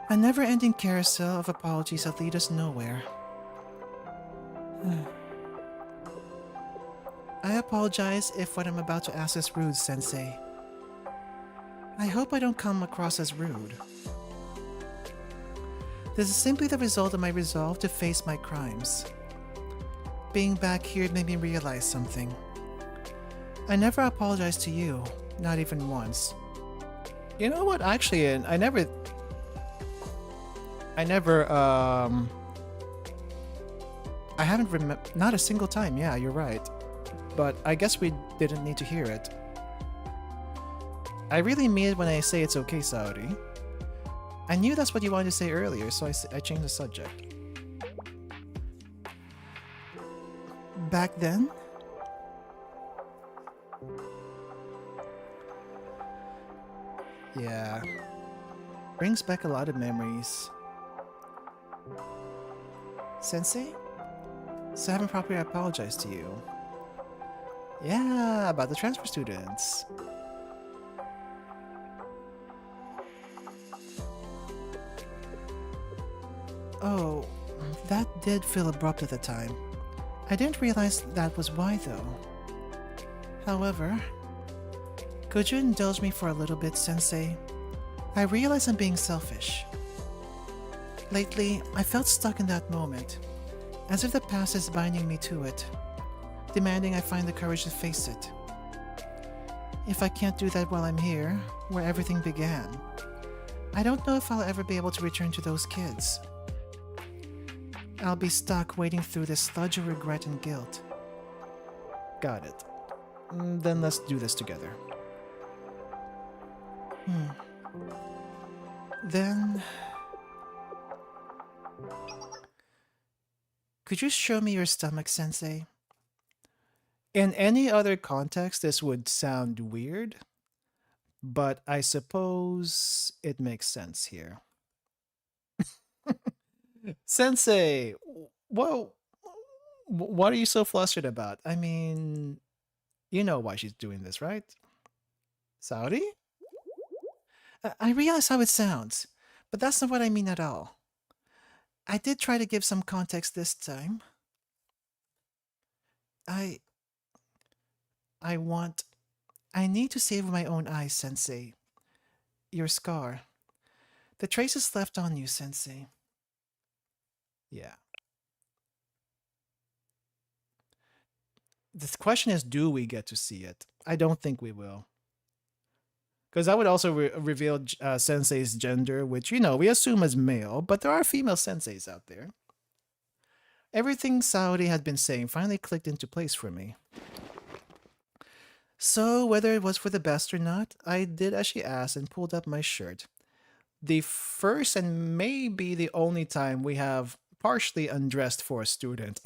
A never-ending carousel of apologies that lead us nowhere. I apologize if what I'm about to ask is rude, Sensei. I hope I don't come across as rude. This is simply the result of my resolve to face my crimes. Being back here made me realize something. I never apologized to you, not even once. You know what? Actually, I never, I haven't not a single time. Yeah, you're right. But I guess we didn't need to hear it. I really mean it when I say it's okay, Saori. I knew that's what you wanted to say earlier, so I changed the subject. Back then? Yeah. Brings back a lot of memories. Sensei? So I haven't properly apologized to you. Yeah, about the transfer students. Oh, that did feel abrupt at the time. I didn't realize that was why, though. However, could you indulge me for a little bit, Sensei? I realize I'm being selfish. Lately, I felt stuck in that moment, as if the past is binding me to it, demanding I find the courage to face it. If I can't do that while I'm here, where everything began, I don't know if I'll ever be able to return to those kids. I'll be stuck wading through this sludge of regret and guilt. Got it. Then let's do this together. Then... could you show me your stomach, Sensei? In any other context, this would sound weird, but I suppose it makes sense here. Sensei, what are you so flustered about? I mean, you know why she's doing this, right? Saori? I realize how it sounds, but that's not what I mean at all. I did try to give some context this time. I need to save my own eyes, Sensei. Your scar. The traces left on you, Sensei. Yeah. The question is, do we get to see it? I don't think we will. Because that would also reveal Sensei's gender, which, you know, we assume is male, but there are female senseis out there. Everything Saori had been saying finally clicked into place for me. So, whether it was for the best or not, I did as she asked and pulled up my shirt. The first and maybe the only time we have partially undressed for a student.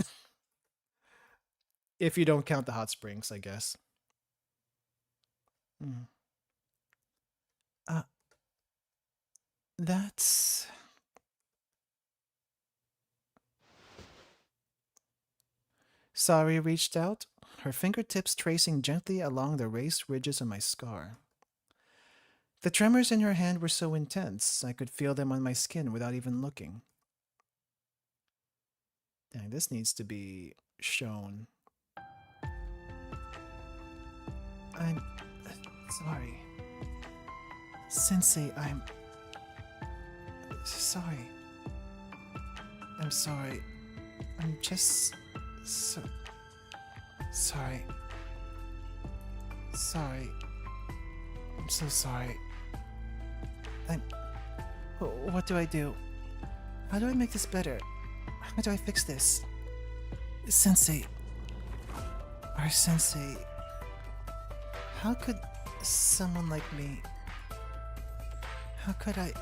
If you don't count the hot springs, I guess. That's... Saori reached out, her fingertips tracing gently along the raised ridges of my scar. The tremors in her hand were so intense, I could feel them on my skin without even looking. Dang, this needs to be shown. I'm... sorry. Sensei, I'm... sorry. I'm sorry. I'm just... sorry. Sorry. I'm so sorry. What do I do? How do I make this better? How do I fix this? Sensei. Our Sensei. How could someone like me... how could I...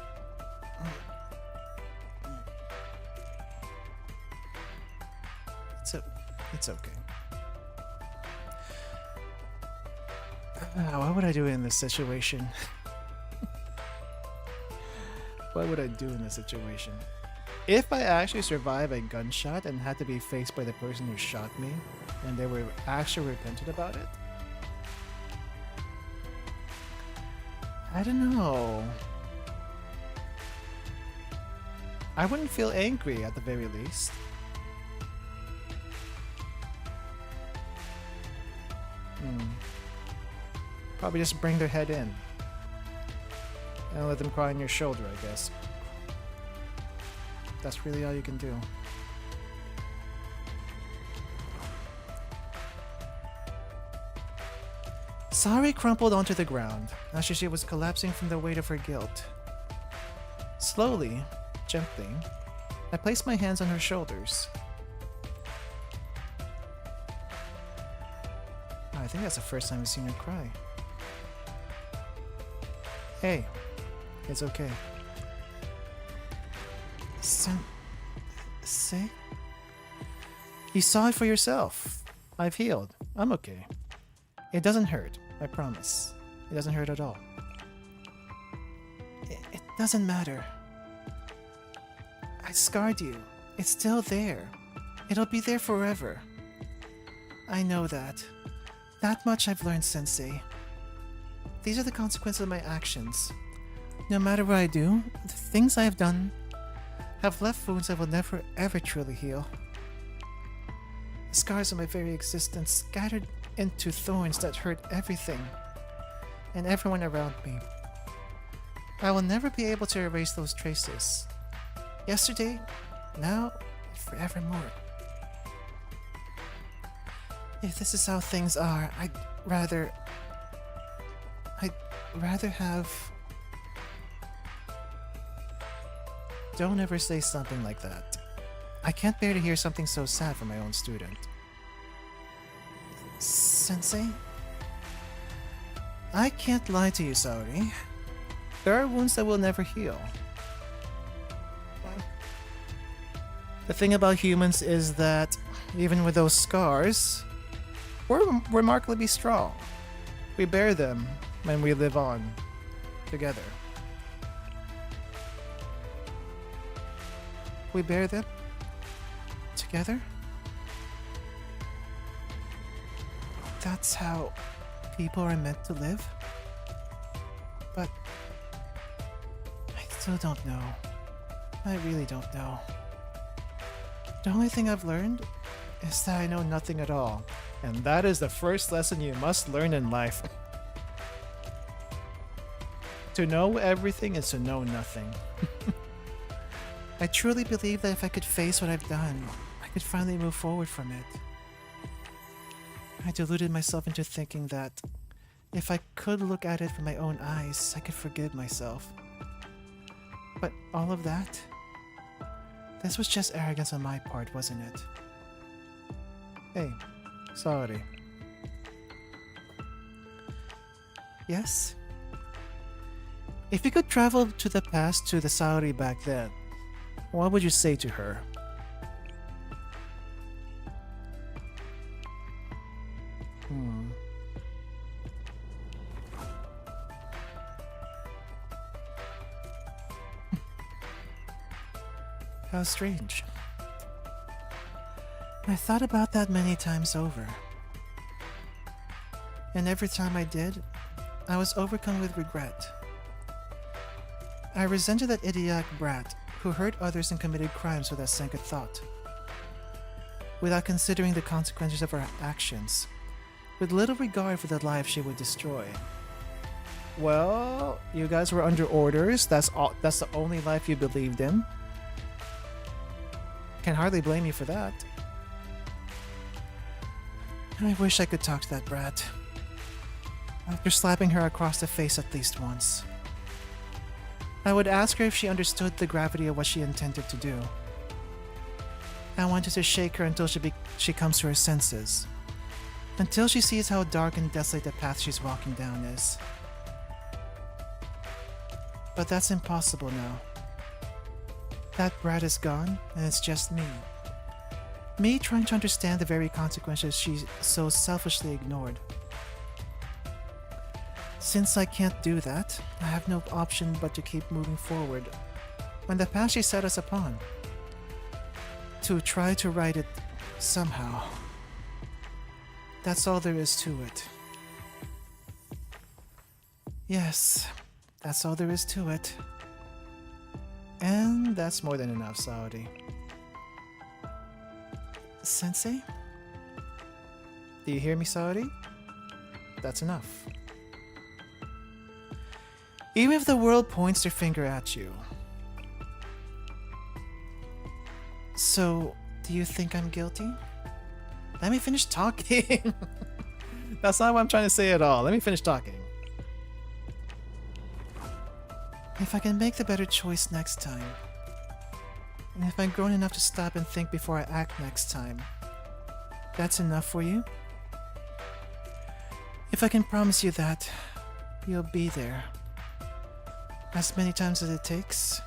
It's okay. What would I do in this situation? What would I do in this situation? If I actually survive a gunshot and had to be faced by the person who shot me, and they were actually repentant about it? I don't know. I wouldn't feel angry at the very least. Probably just bring their head in and let them cry on your shoulder, I guess. That's really all you can do. Saori crumpled onto the ground as she was collapsing from the weight of her guilt. Slowly, gently, I placed my hands on her shoulders. I think that's the first time I've seen her cry. Hey, it's okay. Sensei? You saw it for yourself. I've healed. I'm okay. It doesn't hurt, I promise. It doesn't hurt at all. It doesn't matter. I scarred you. It's still there. It'll be there forever. I know that. That much I've learned, Sensei. These are the consequences of my actions. No matter what I do, the things I have done, have left wounds that will never ever truly heal. The scars of my very existence scattered into thorns that hurt everything and everyone around me. I will never be able to erase those traces. Yesterday, now, forevermore. If this is how things are, I'd rather have... Don't ever say something like that. I can't bear to hear something so sad from my own student. Sensei? I can't lie to you, Saori. There are wounds that will never heal. The thing about humans is that, even with those scars, we're remarkably strong. We bear them when we live on together. We bear them together? That's how people are meant to live? But I still don't know. I really don't know. The only thing I've learned is that I know nothing at all. And that is the first lesson you must learn in life. To know everything is to know nothing. I truly believe that if I could face what I've done, I could finally move forward from it. I deluded myself into thinking that if I could look at it with my own eyes, I could forgive myself. But all of that? This was just arrogance on my part, wasn't it? Hey, sorry. Yes? If you could travel to the past to the Saori back then, What would you say to her? How strange. I thought about that many times over. And every time I did, I was overcome with regret. I resented that idiotic brat who hurt others and committed crimes without second thought, without considering the consequences of her actions, with little regard for the life she would destroy. Well, you guys were under orders. That's the only life you believed in. Can hardly blame you for that. I wish I could talk to that brat. After slapping her across the face at least once. I would ask her if she understood the gravity of what she intended to do. I wanted to shake her until she comes to her senses. Until she sees how dark and desolate the path she's walking down is. But that's impossible now. That brat is gone, and it's just me. Me trying to understand the very consequences she so selfishly ignored. Since I can't do that, I have no option but to keep moving forward on the path she set us upon. To try to right it somehow. That's all there is to it. Yes, that's all there is to it. And that's more than enough, Saori. Sensei? Do you hear me, Saori? That's enough. Even if the world points their finger at you. So, do you think I'm guilty? Let me finish talking. That's not what I'm trying to say at all. Let me finish talking. If I can make the better choice next time, and if I'm grown enough to stop and think before I act next time, that's enough for you? If I can promise you that, you'll be there. As many times as it takes.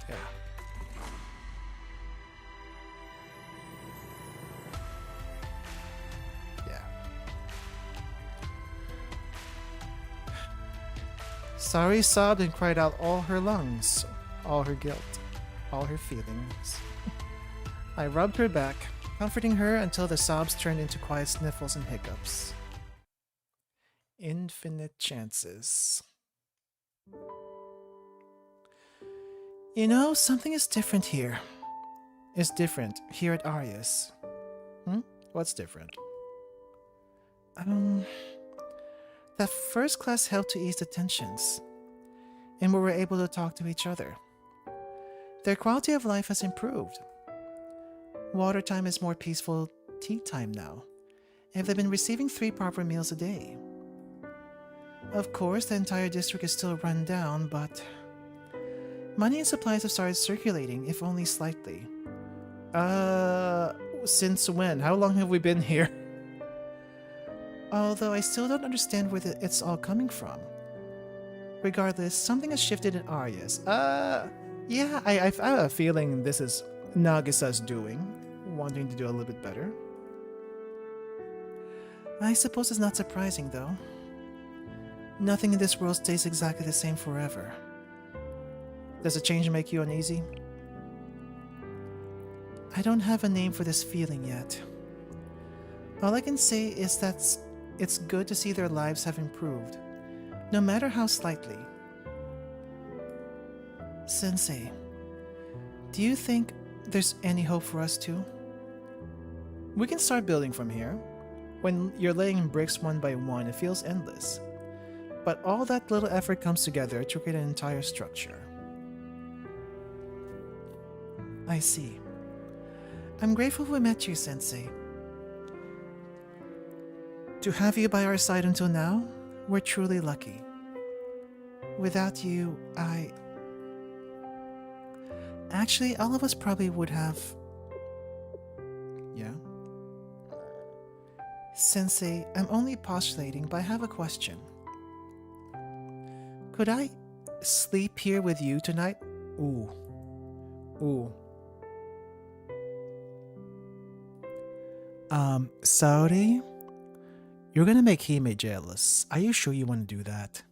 Yeah. Yeah. Saori sobbed and cried out all her lungs, all her guilt, all her feelings. I rubbed her back, comforting her until the sobs turned into quiet sniffles and hiccups. Infinite chances. You know, something is different here. It's different here at Arius. What's different? That first class helped to ease the tensions, and we were able to talk to each other. Their quality of life has improved. Water time is more peaceful tea time now, and they've been receiving 3 proper meals a day. Of course, the entire district is still run down, but money and supplies have started circulating, if only slightly. Since when? How long have we been here? Although I still don't understand where it's all coming from. Regardless, something has shifted in Arius. Yeah, I have a feeling this is Nagisa's doing, wanting to do a little bit better. I suppose it's not surprising, though. Nothing in this world stays exactly the same forever. Does a change make you uneasy? I don't have a name for this feeling yet. All I can say is that it's good to see their lives have improved, no matter how slightly. Sensei, do you think there's any hope for us too? We can start building from here. When you're laying bricks one by one, it feels endless. But all that little effort comes together to create an entire structure. I see. I'm grateful we met you, Sensei. To have you by our side until now, we're truly lucky. Without you, Actually, all of us probably would have... Yeah? Sensei, I'm only postulating, but I have a question. Could I sleep here with you tonight? Ooh. Saori? You're gonna make Hime jealous. Are you sure you want to do that?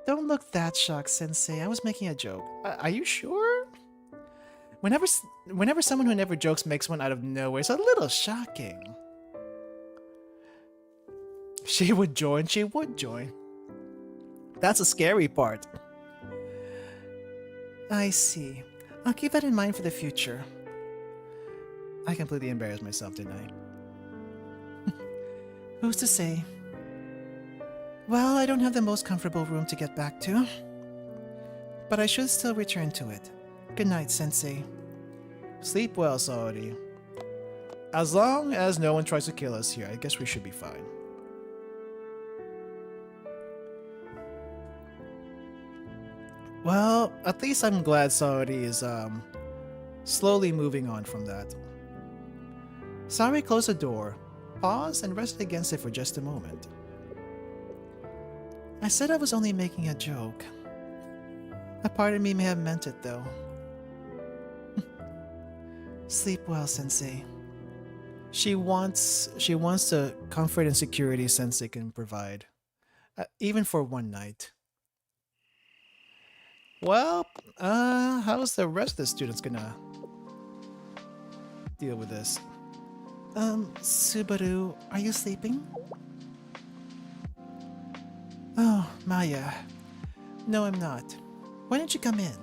Don't look that shocked, Sensei. I was making a joke. Are you sure? Whenever someone who never jokes makes one out of nowhere, it's a little shocking. She would join. That's the scary part. I see. I'll keep that in mind for the future. I completely embarrassed myself, didn't I? Who's to say? Well, I don't have the most comfortable room to get back to, but I should still return to it. Good night, Sensei. Sleep well, Saori. As long as no one tries to kill us here, I guess we should be fine. Well, at least I'm glad Saori is slowly moving on from that. Saori closed the door, paused, and rested against it for just a moment. I said I was only making a joke. A part of me may have meant it, though. Sleep well, Sensei. She wants the comfort and security Sensei can provide, even for one night. Well, how's the rest of the students gonna deal with this? Subaru, are you sleeping? Oh, Maya. No, I'm not. Why don't you come in?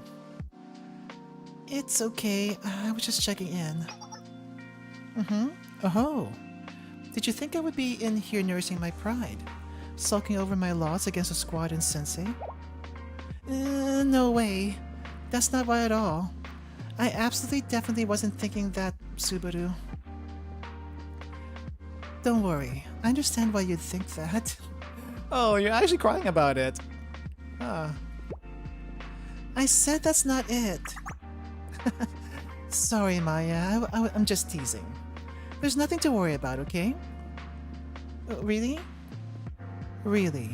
It's okay. I was just checking in. Oh. Did you think I would be in here nursing my pride? Sulking over my loss against a squad and Sensei? No way. That's not why at all. I absolutely definitely wasn't thinking that, Subaru. Don't worry. I understand why you'd think that. Oh, you're actually crying about it. I said that's not it. Sorry, Maya. I'm just teasing. There's nothing to worry about, okay? Really? Really.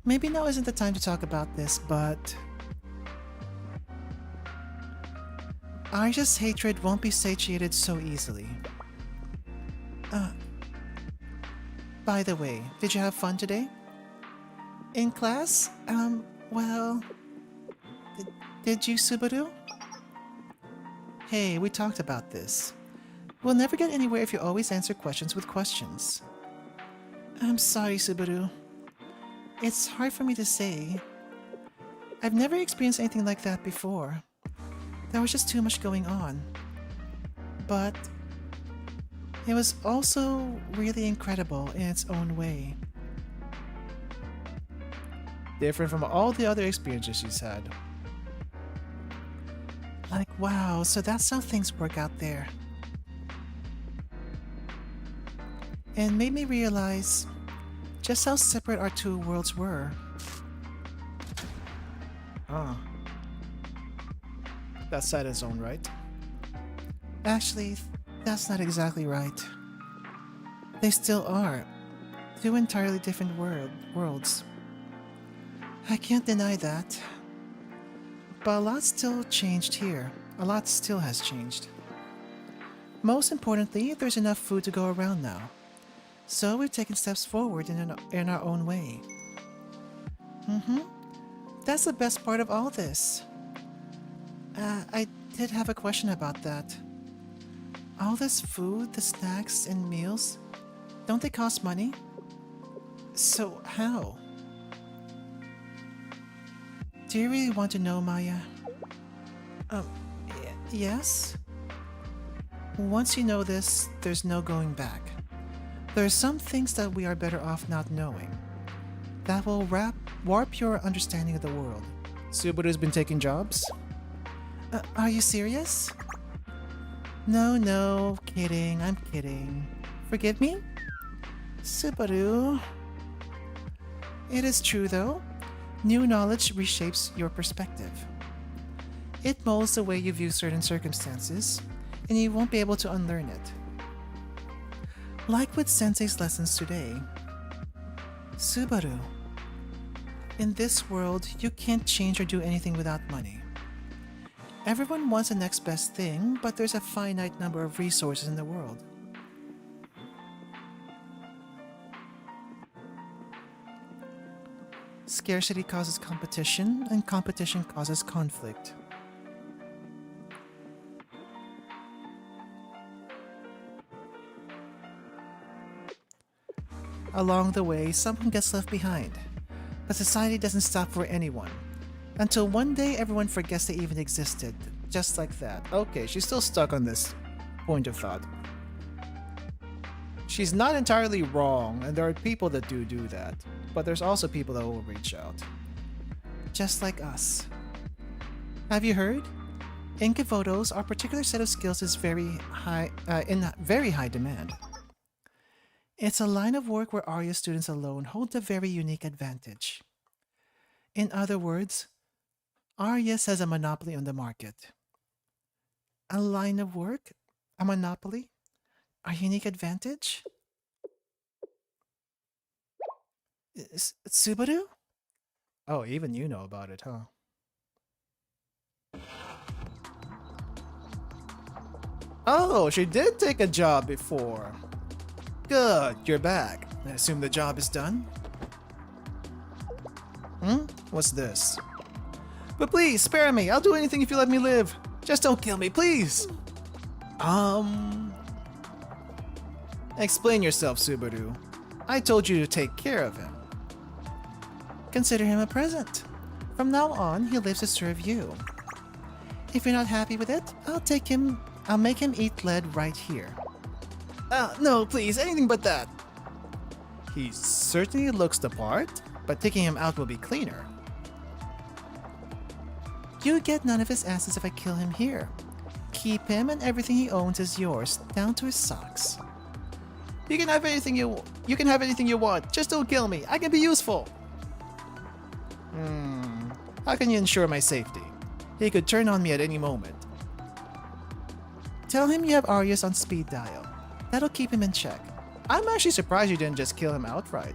Maybe now isn't the time to talk about this, but... Arius' hatred won't be satiated so easily. By the way, did you have fun today? In class? Well... Did you, Subaru? Hey, we talked about this. We'll never get anywhere if you always answer questions with questions. I'm sorry, Subaru. It's hard for me to say. I've never experienced anything like that before. There was just too much going on. But it was also really incredible in its own way. Different from all the other experiences she's had. Like, wow, so that's how things work out there. And made me realize just how separate our two worlds were. Ah. That's sad in its own right. Actually, that's not exactly right. They still are. Two entirely different worlds. I can't deny that. But a lot still changed here. A lot still has changed. Most importantly, there's enough food to go around now. So we've taken steps forward in our own way. That's the best part of all this. I did have a question about that. All this food, the snacks and meals, don't they cost money? So how? Do you really want to know, Maya? Yes? Once you know this, there's no going back. There are some things that we are better off not knowing. That will warp your understanding of the world. Subaru's been taking jobs? Are you serious? No, kidding, I'm kidding. Forgive me? Subaru. It is true though. New knowledge reshapes your perspective. It molds the way you view certain circumstances, and you won't be able to unlearn it. Like with Sensei's lessons today. Subaru. In this world, you can't change or do anything without money. Everyone wants the next best thing, but there's a finite number of resources in the world. Scarcity causes competition, and competition causes conflict. Along the way, someone gets left behind, but society doesn't stop for anyone. Until one day everyone forgets they even existed, just like that. Okay, she's still stuck on this point of thought. She's not entirely wrong, and there are people that do that. But there's also people that will reach out. Just like us. Have you heard? In Kivotos, our particular set of skills is in very high demand. It's a line of work where Arius students alone hold a very unique advantage. In other words, Arius has a monopoly on the market. A line of work? A monopoly? A unique advantage? Subaru? Oh, even you know about it, huh? Oh, she did take a job before. Good, you're back. I assume the job is done? What's this? But please, spare me. I'll do anything if you let me live. Just don't kill me, please. Explain yourself, Subaru. I told you to take care of him. Consider him a present. From now on, he lives to serve you. If you're not happy with it, I'll make him eat lead right here. No, please, anything but that. He certainly looks the part, but taking him out will be cleaner. You get none of his asses if I kill him here. Keep him and everything he owns is yours, down to his socks. You can have anything you want. Just don't kill me. I can be useful. How can you ensure my safety? He could turn on me at any moment. Tell him you have Arius on speed dial. That'll keep him in check. I'm actually surprised you didn't just kill him outright.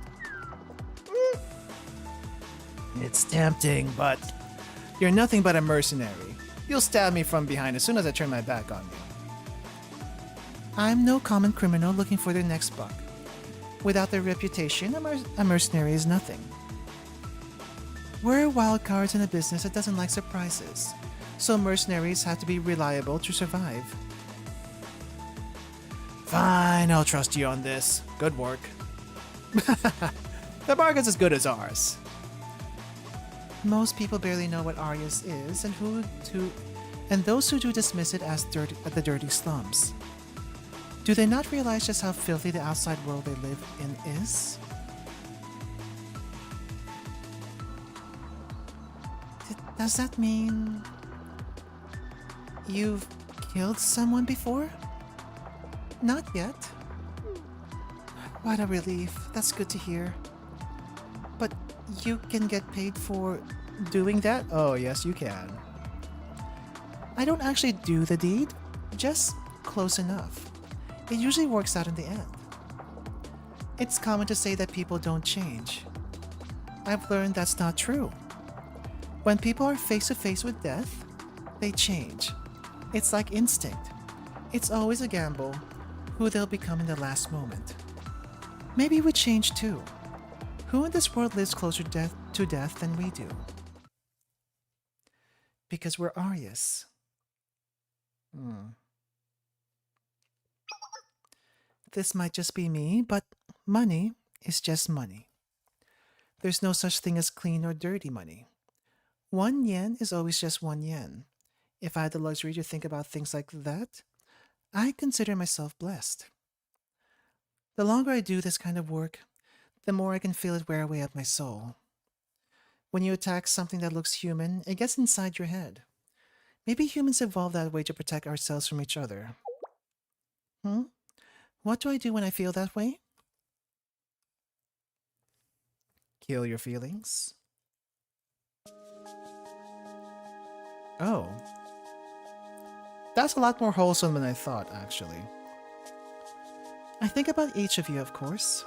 It's tempting, but you're nothing but a mercenary. You'll stab me from behind as soon as I turn my back on you. I'm no common criminal looking for their next buck. Without their reputation, a mercenary is nothing. We're wild cards in a business that doesn't like surprises, so mercenaries have to be reliable to survive. Fine, I'll trust you on this. Good work. The bargain's as good as ours. Most people barely know what Arius is, and those who do dismiss it as the dirty slums. Do they not realize just how filthy the outside world they live in is? Does that mean you've killed someone before? Not yet. What a relief. That's good to hear. But you can get paid for doing that? Oh, yes, you can. I don't actually do the deed, just close enough. It usually works out in the end. It's common to say that people don't change. I've learned that's not true. When people are face to face with death, they change. It's like instinct. It's always a gamble who they'll become in the last moment. Maybe we change too. Who in this world lives closer to death than we do? Because we're Arius. This might just be me, but money is just money. There's no such thing as clean or dirty money. 1 yen is always just 1 yen. If I had the luxury to think about things like that, I consider myself blessed. The longer I do this kind of work, the more I can feel it wear away at my soul. When you attack something that looks human, it gets inside your head. Maybe humans evolved that way to protect ourselves from each other. What do I do when I feel that way? Kill your feelings. Oh. That's a lot more wholesome than I thought, actually. I think about each of you, of course.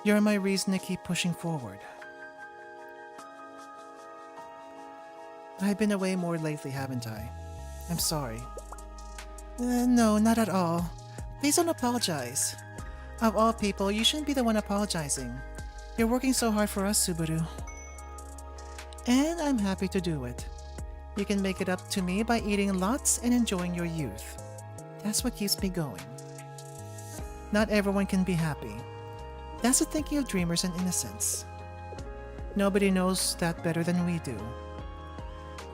You're my reason to keep pushing forward. I've been away more lately, haven't I? I'm sorry. No, not at all. Please don't apologize. Of all people, you shouldn't be the one apologizing. You're working so hard for us, Subaru. And I'm happy to do it. You can make it up to me by eating lots and enjoying your youth. That's what keeps me going. Not everyone can be happy. That's the thinking of dreamers and innocents. Nobody knows that better than we do.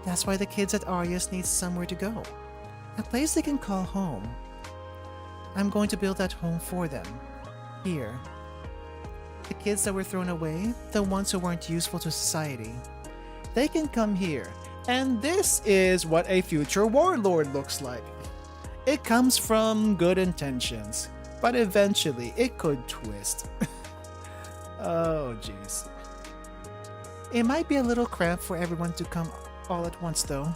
That's why the kids at Arius need somewhere to go. A place they can call home. I'm going to build that home for them. Here. The kids that were thrown away, the ones who weren't useful to society. They can come here. And this is what a future warlord looks like. It comes from good intentions, but eventually it could twist. Oh, jeez. It might be a little cramped for everyone to come all at once, though.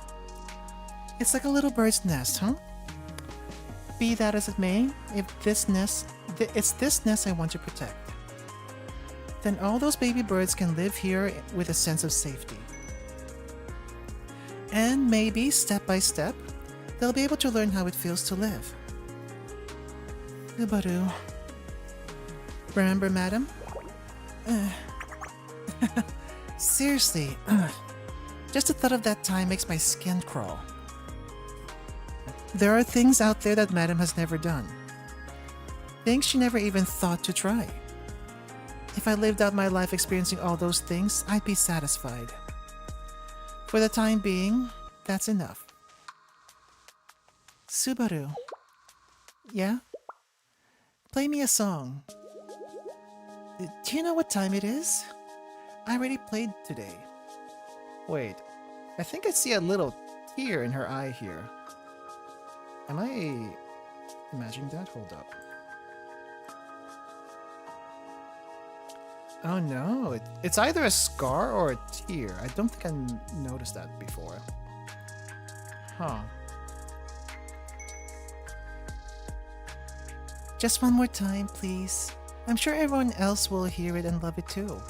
It's like a little bird's nest, huh? Be that as it may, it's this nest I want to protect. Then all those baby birds can live here with a sense of safety. And maybe, step by step, they'll be able to learn how it feels to live. Subaru. Remember, madam? Seriously, just the thought of that time makes my skin crawl. There are things out there that madam has never done. Things she never even thought to try. If I lived out my life experiencing all those things, I'd be satisfied. For the time being, that's enough. Subaru. Yeah? Play me a song. Do you know what time it is? I already played today. Wait, I think I see a little tear in her eye here. Am I imagining that? Hold up. Oh no, it's either a scar or a tear. I don't think I noticed that before. Huh. Just one more time, please. I'm sure everyone else will hear it and love it too.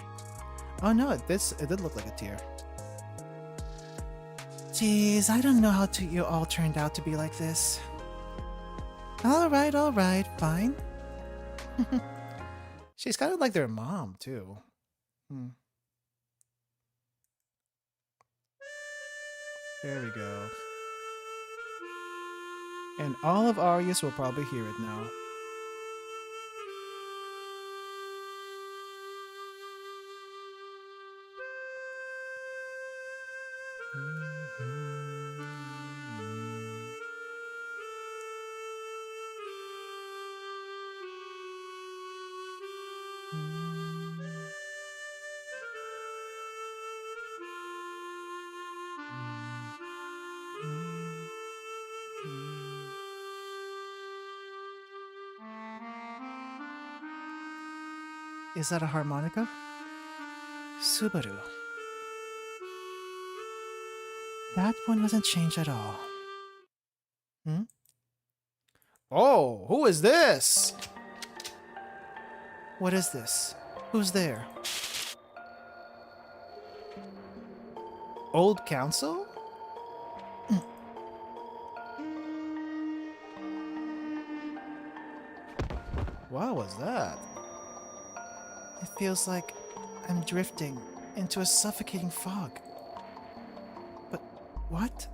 Oh no, it did look like a tear. Jeez, I don't know how you all turned out to be like this. Alright, fine. She's kind of like their mom, too. There we go. And all of Arius will probably hear it now. Is that a harmonica? Subaru. That one doesn't change at all. Hmm? Oh, who is this? What is this? Who's there? Old council? What was that? It feels like I'm drifting into a suffocating fog. But what?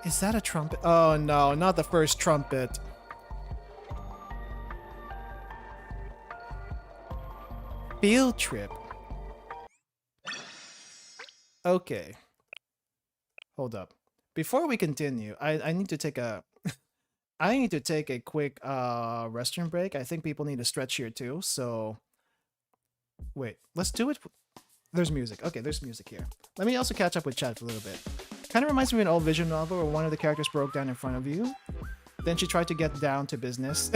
Is that a trumpet? Oh no, not the first trumpet. Field trip. Okay. Hold up. Before we continue, I need to take a I need to take a quick restroom break. I think people need to stretch here too. So wait, let's do it. There's music. Okay, there's music here. Let me also catch up with chat for a little bit. Kind of reminds me of an old visual novel where one of the characters broke down in front of you. Then she tried to get down to business.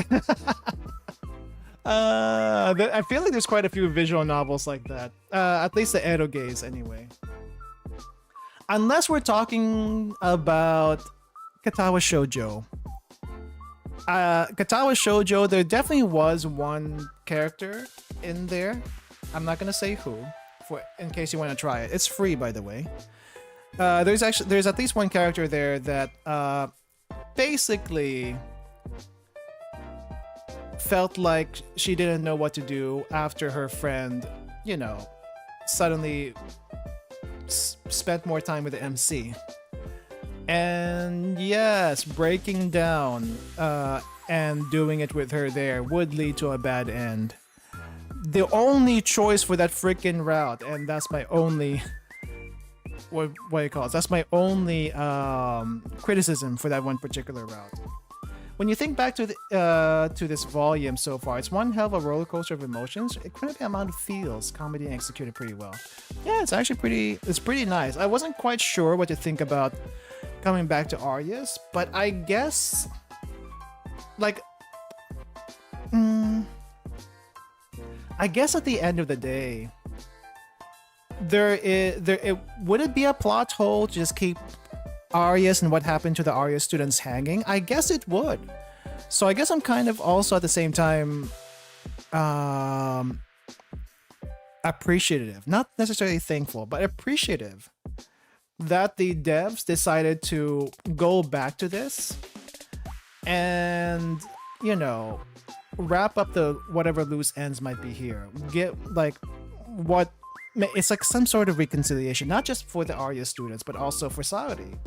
I feel like there's quite a few visual novels like that. At least the eroges, anyway. Unless we're talking about Katawa Shoujo. Katawa Shoujo, there definitely was one character in there. I'm not gonna say who, in case you want to try it. It's free, by the way. There's at least one character there that basically felt like she didn't know what to do after her friend, you know, suddenly spent more time with the MC. And yes, breaking down and doing it with her there would lead to a bad end. The only choice for that freaking route, and that's my only what do you call it? That's my only criticism for that one particular route. When you think back to this volume so far, it's one hell of a roller coaster of emotions. Incredible amount of feels, comedy and executed pretty well. Yeah, it's actually pretty nice. I wasn't quite sure what to think about coming back to Arius, but I guess like I guess at the end of the day, would it be a plot hole to just keep Arius and what happened to the Arius students hanging? I guess it would. So I guess I'm kind of also at the same time appreciative, not necessarily thankful, but appreciative that the devs decided to go back to this and, you know, wrap up the whatever loose ends might be here. Get like what it's like some sort of reconciliation, not just for the Arius students, but also for Saori.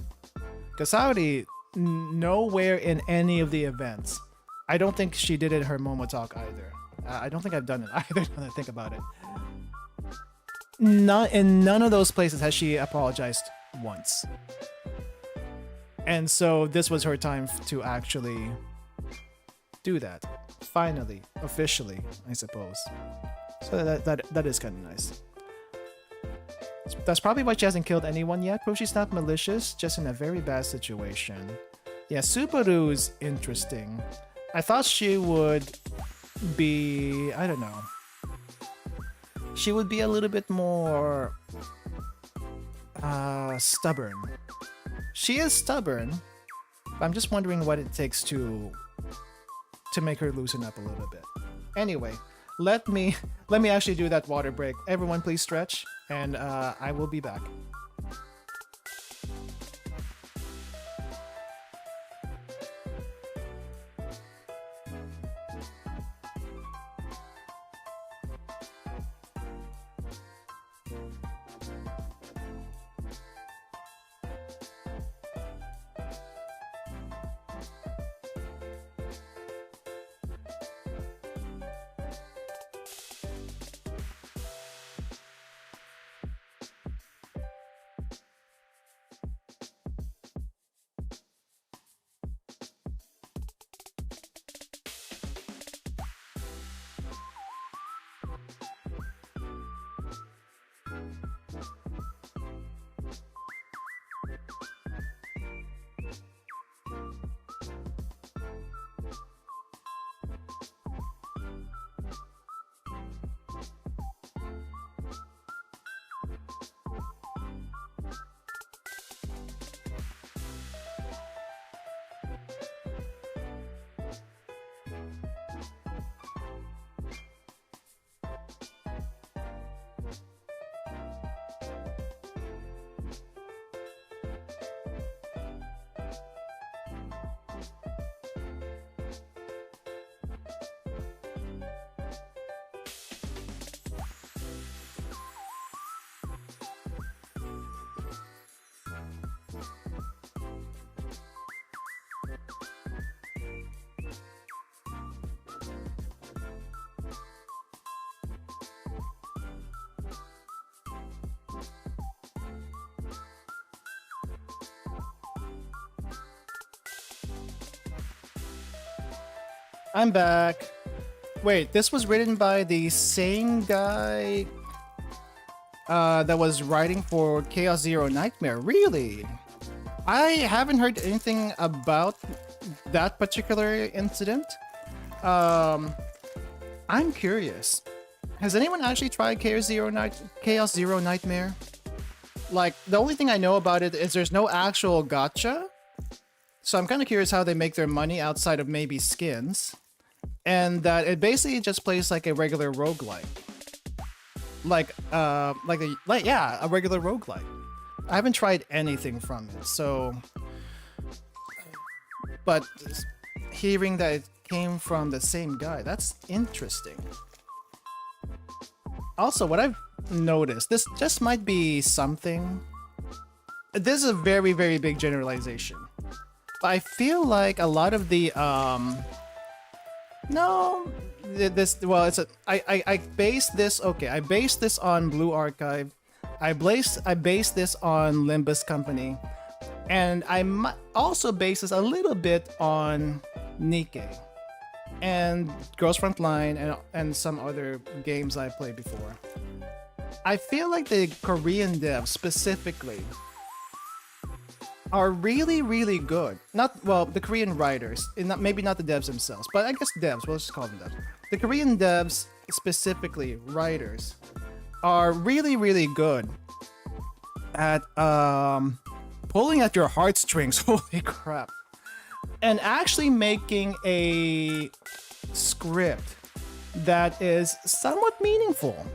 Because Saori, nowhere in any of the events, I don't think she did it in her Momo talk either. I don't think I've done it either when I think about it. In none of those places has she apologized once. And so this was her time to actually do that. Finally, officially, I suppose. So that is kind of nice. That's probably why she hasn't killed anyone yet. Prove she's not malicious, just in a very bad situation. Yeah, Subaru is interesting. I thought she would be, I don't know. She would be a little bit more stubborn. She is stubborn, but I'm just wondering what it takes to make her loosen up a little bit. Anyway, let me actually do that water break. Everyone please stretch, and I will be back. I'm back. Wait, this was written by the same guy that was writing for Chaos Zero Nightmare. Really? I haven't heard anything about that particular incident. I'm curious. Has anyone actually tried Chaos Zero Nightmare? Like, the only thing I know about it is there's no actual gacha. So I'm kind of curious how they make their money outside of maybe skins. And that it basically just plays like a regular roguelike. A regular roguelike. I haven't tried anything from it, so... But hearing that it came from the same guy, that's interesting. Also, what I've noticed, this just might be something... This is a very, very big generalization. But I feel like a lot of the, no, this, well, it's a, I base this, okay, I base this on Blue Archive, I base this on Limbus Company, and I also base this a little bit on Nikkei, and Girls Frontline, and some other games I played before. I feel like the Korean devs specifically are really, really good. Not, well, the Korean writers, maybe not the devs themselves, but I guess devs, we'll just call them devs. The Korean devs, specifically writers, are really, really good at pulling at your heartstrings, holy crap, and actually making a script that is somewhat meaningful.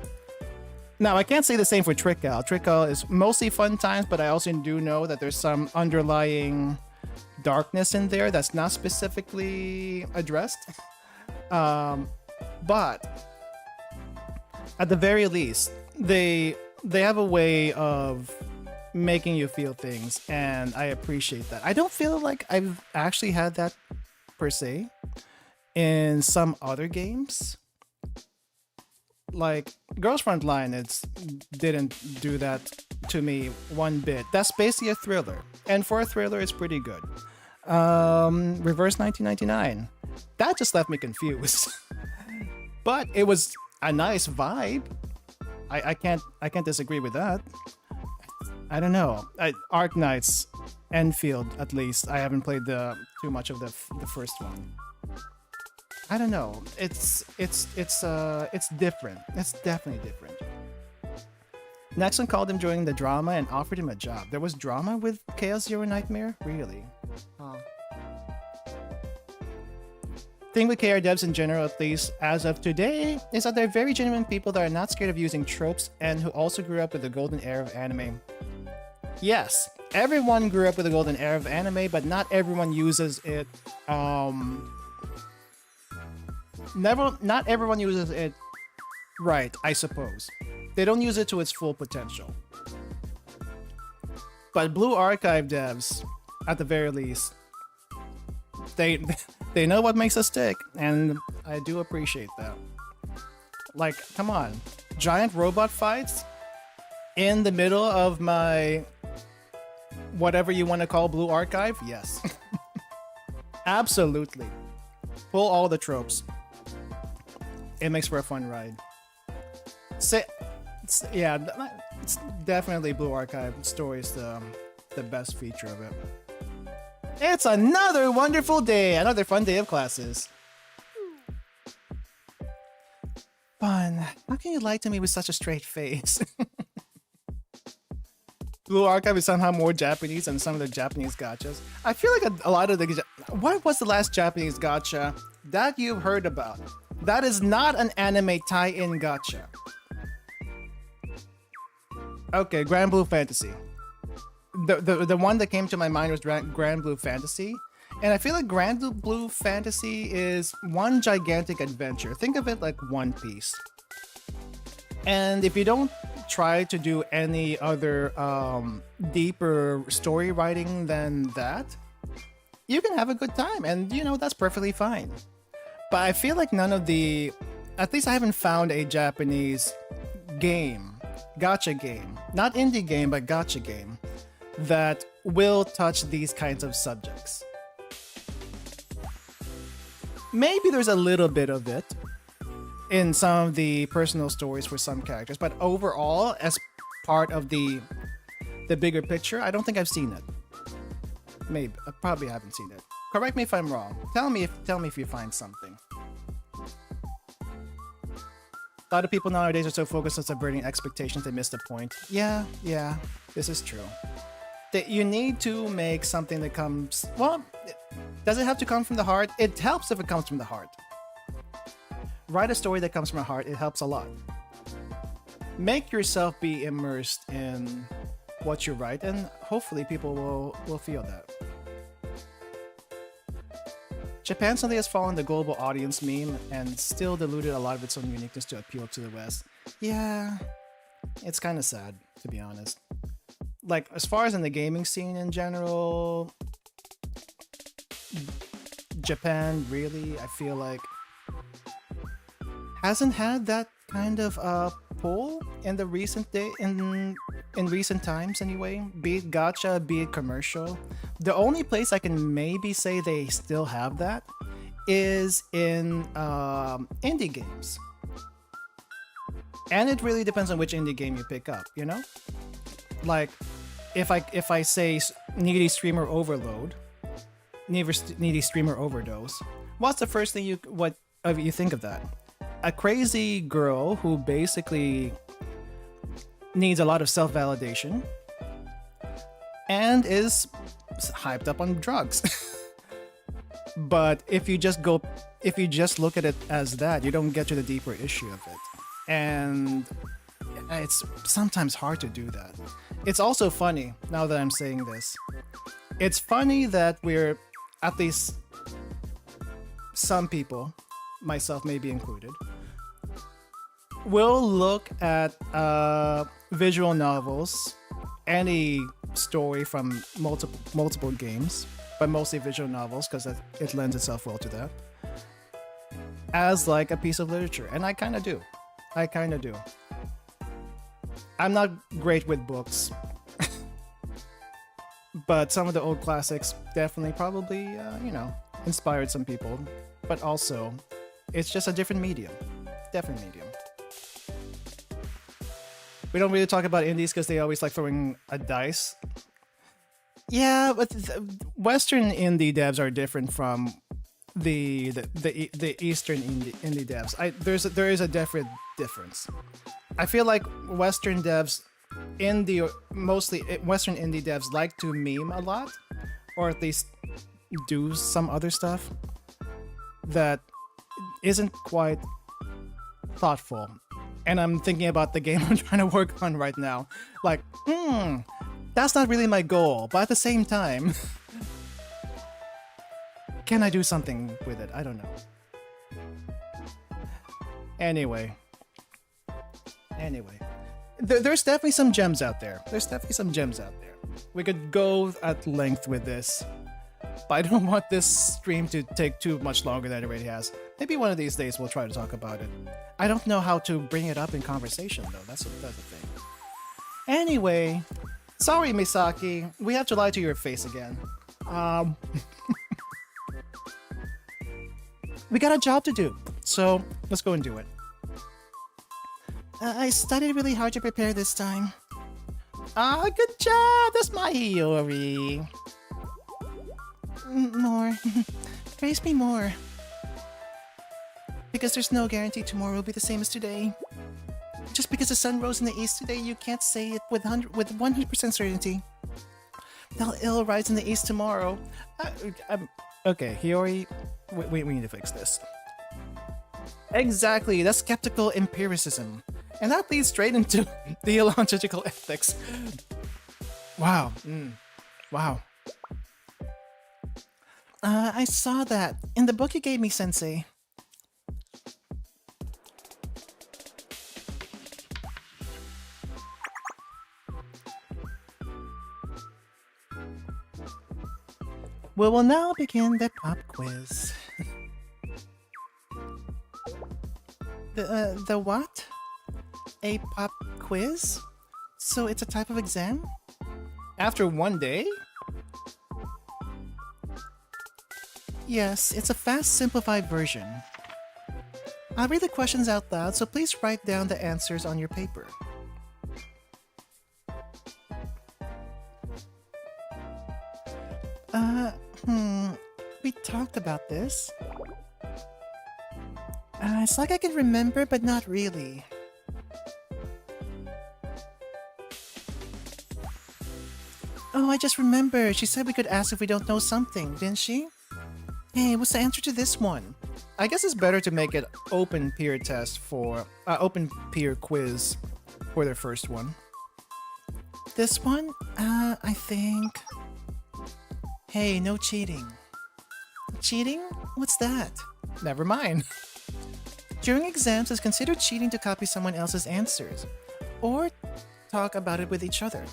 Now, I can't say the same for Trickle. Trickle is mostly fun times, but I also do know that there's some underlying darkness in there that's not specifically addressed. But at the very least, they have a way of making you feel things, and I appreciate that. I don't feel like I've actually had that per se in some other games. Like Girls Frontline, it didn't do that to me one bit. That's basically a thriller, and for a thriller, it's pretty good. Reverse 1999, that just left me confused, but it was a nice vibe. I can't disagree with that. I don't know. Arc Knights, Enfield, at least I haven't played too much of the first one. I don't know. It's different. It's definitely different. Nexon called him during the drama and offered him a job. There was drama with Chaos Zero Nightmare? Really? Oh. Thing with KR devs in general, at least as of today, is that they're very genuine people that are not scared of using tropes and who also grew up with the golden era of anime. Yes, everyone grew up with the golden era of anime, but not everyone uses it, not everyone uses it right, I suppose. They don't use it to its full potential. But Blue Archive devs, at the very least, they know what makes us tick, and I do appreciate that. Like, come on, giant robot fights in the middle of my whatever you want to call Blue Archive? Yes. Absolutely. Pull all the tropes. It makes for a fun ride. Yeah, it's definitely Blue Archive story is the best feature of it. It's another wonderful day, another fun day of classes. Fun. How can you lie to me with such a straight face? Blue Archive is somehow more Japanese than some of the Japanese gachas. I feel like a lot of the... What was the last Japanese gacha that you've heard about? That is not an anime tie-in gacha. Okay, Grand Blue Fantasy. The one that came to my mind was Grand Blue Fantasy. And I feel like Grand Blue Fantasy is one gigantic adventure. Think of it like One Piece. And if you don't try to do any other deeper story writing than that, you can have a good time. And, you know, that's perfectly fine. But I feel like none of the... At least I haven't found a Japanese game, gacha game, not indie game, but gacha game, that will touch these kinds of subjects. maybe there's a little bit of it in some of the personal stories for some characters, but overall, as part of the bigger picture, I don't think I've seen it. Maybe I probably haven't seen it. Correct me if I'm wrong. Tell me if you find something. A lot of people nowadays are so focused on subverting expectations they miss the point. Yeah, this is true. That you need to make something that comes, well, does it have to come from the heart? It helps if it comes from the heart. Write a story that comes from the heart, it helps a lot. Make yourself be immersed in what you write, and hopefully people will feel that. Japan suddenly has fallen the global audience meme and still diluted a lot of its own uniqueness to appeal to the West. Yeah, it's kind of sad, to be honest. Like, as far as in the gaming scene in general, Japan really, I feel like, hasn't had that kind of pull in the recent in recent times anyway. Be it gacha, be it commercial. The only place I can maybe say they still have that is in indie games. And it really depends on which indie game you pick up, you know? Like, if I say needy streamer overload, needy streamer overdose, what's the first thing you think of that? A crazy girl who basically needs a lot of self-validation and is hyped up on drugs. But if you just look at it as that, you don't get to the deeper issue of it. And it's sometimes hard to do that. It's also funny, now that I'm saying this, it's funny that we're, at least some people, myself maybe included, will look at visual novels, any story from multiple games, but mostly visual novels because it lends itself well to that, as like a piece of literature. And I kind of do. I'm not great with books, but some of the old classics definitely probably, inspired some people. But also, it's just a different medium. We don't really talk about indies because they always like throwing a dice. Yeah, but Western indie devs are different from the Eastern indie devs. There is a definite difference. I feel like Western devs, mostly Western indie devs, like to meme a lot, or at least do some other stuff that isn't quite thoughtful. And I'm thinking about the game I'm trying to work on right now. Like, that's not really my goal, but at the same time, can I do something with it? I don't know. Anyway. There's definitely some gems out there. We could go at length with this, but I don't want this stream to take too much longer than it already has. Maybe one of these days we'll try to talk about it. I don't know how to bring it up in conversation, though. That's the thing. Anyway, sorry, Misaki. We have to lie to your face again. We got a job to do, so let's go and do it. I studied really hard to prepare this time. Good job! That's my Hiyori. More. Praise me more. Because there's no guarantee tomorrow will be the same as today. Just because the sun rose in the east today, you can't say it with 100% certainty. It'll rise in the east tomorrow. Okay, Hiyori, we need to fix this. Exactly, that's skeptical empiricism. And that leads straight into theological ethics. Wow. Wow. I saw that in the book you gave me, Sensei. We will now begin the pop quiz. The what? A pop quiz? So it's a type of exam? After one day? Yes, it's a fast, simplified version. I'll read the questions out loud, so please write down the answers on your paper. We talked about this. It's like I can remember, but not really. Oh, I just remembered. She said we could ask if we don't know something, didn't she? Hey, what's the answer to this one? I guess it's better to make it open peer test for open peer quiz for their first one. This one? I think... Hey, no cheating. Cheating? What's that? Never mind. During exams, it's considered cheating to copy someone else's answers, or talk about it with each other.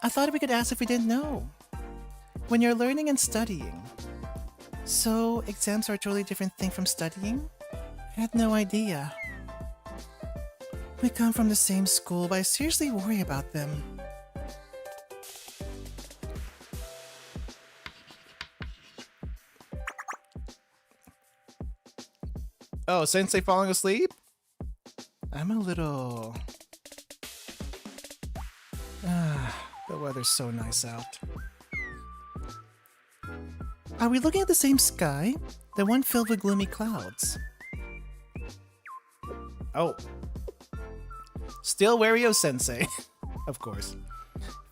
I thought we could ask if we didn't know. When you're learning and studying. So, exams are a totally different thing from studying? I had no idea. We come from the same school, but I seriously worry about them. Oh, Sensei falling asleep? I'm a little... the weather's so nice out. Are we looking at the same sky? The one filled with gloomy clouds. Oh. Still wary of Sensei. Of course.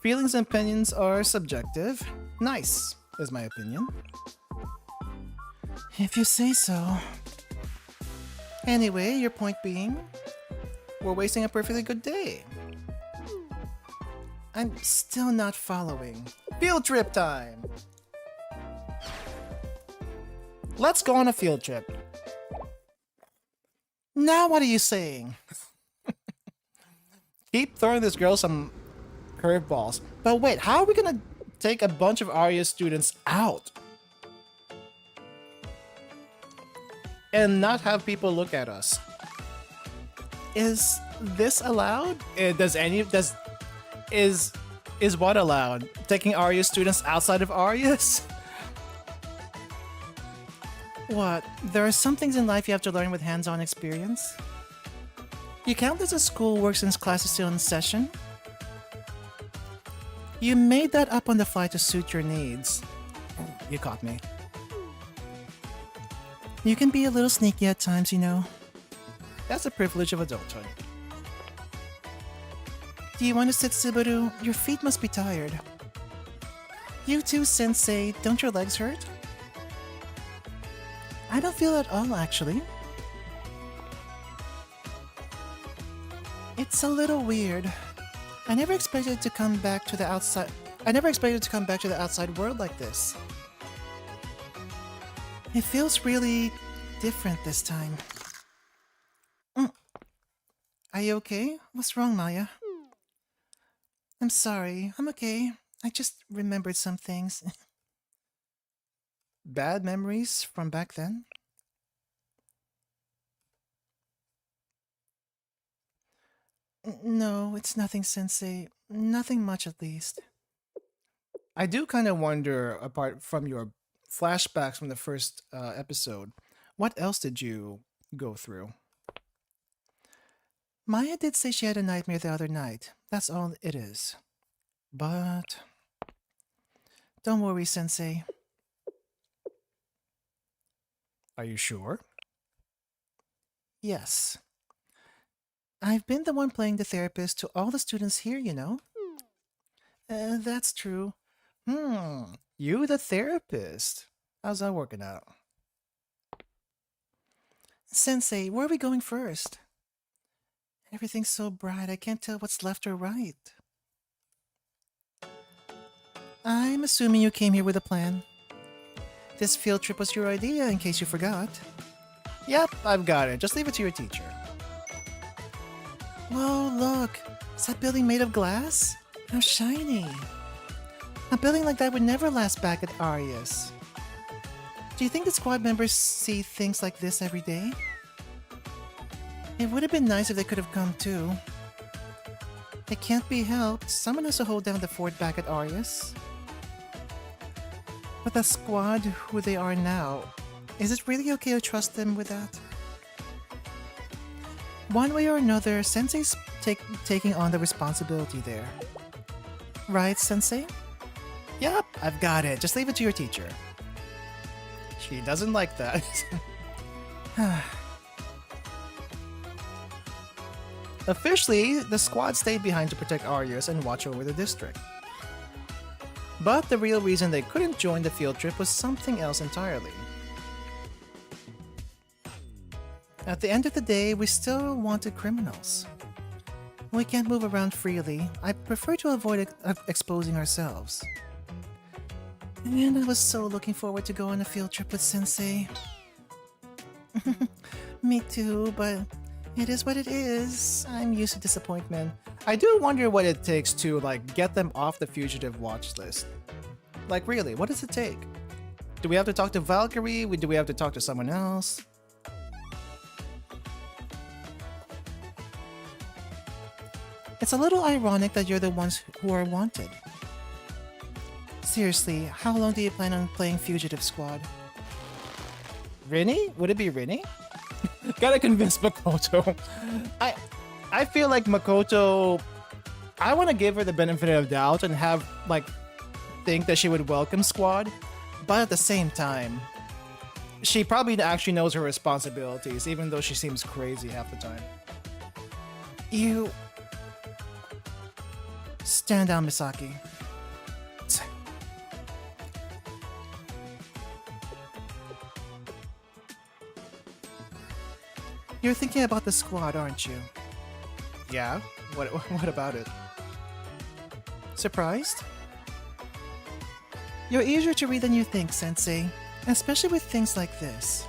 Feelings and opinions are subjective. Nice, is my opinion. If you say so. Anyway, your point being? We're wasting a perfectly good day. I'm still not following. Field trip time! Let's go on a field trip. Now what are you saying? Keep throwing this girl some curveballs. But wait, how are we gonna take a bunch of Arius students out? And not have people look at us? Is this allowed? Is what allowed? Taking Arius students outside of Arius? What? There are some things in life you have to learn with hands-on experience? You count this as schoolwork since class is still in session? You made that up on the fly to suit your needs. You caught me. You can be a little sneaky at times, you know. That's a privilege of adulthood. Do you want to sit, Subaru? Your feet must be tired. You too, Sensei. Don't your legs hurt? I don't feel at all, actually. It's a little weird. I never expected to come back to the outside world like this. It feels really different this time. Are you okay? What's wrong, Maya? I'm sorry. I'm okay. I just remembered some things. Bad memories from back then? No, it's nothing, Sensei. Nothing much, at least. I do kind of wonder, apart from your flashbacks from the first episode, what else did you go through? Maya did say she had a nightmare the other night. That's all it is. But... don't worry, Sensei. Are you sure? Yes. I've been the one playing the therapist to all the students here, you know. That's true. You the therapist. How's that working out? Sensei, where are we going first? Everything's so bright, I can't tell what's left or right. I'm assuming you came here with a plan. This field trip was your idea, in case you forgot. Yep, I've got it. Just leave it to your teacher. Whoa, look! Is that building made of glass? How shiny! A building like that would never last back at Arius. Do you think the squad members see things like this every day? It would have been nice if they could have come too. It can't be helped. Someone has to hold down the fort back at Arius. But With a squad who they are now, is it really okay to trust them with that? One way or another, Sensei's taking on the responsibility there. Right, Sensei? Yep, I've got it. Just leave it to your teacher. She doesn't like that. Officially, the squad stayed behind to protect Arius and watch over the district. But the real reason they couldn't join the field trip was something else entirely. At the end of the day, we still wanted criminals. We can't move around freely. I prefer to avoid exposing ourselves. And I was so looking forward to go on a field trip with Sensei. Me too, but it is what it is. I'm used to disappointment. I do wonder what it takes to, like, get them off the fugitive watch list. Like, really, what does it take? Do we have to talk to Valkyrie? Do we have to talk to someone else? It's a little ironic that you're the ones who are wanted. Seriously, how long do you plan on playing Fugitive Squad? Rini? Would it be Rini? Gotta convince Makoto. I feel like Makoto... I want to give her the benefit of the doubt and have, like, think that she would welcome Squad. But at the same time, she probably actually knows her responsibilities, even though she seems crazy half the time. You... Stand down, Misaki. You're thinking about the squad, aren't you? Yeah? What about it? Surprised? You're easier to read than you think, Sensei. Especially with things like this.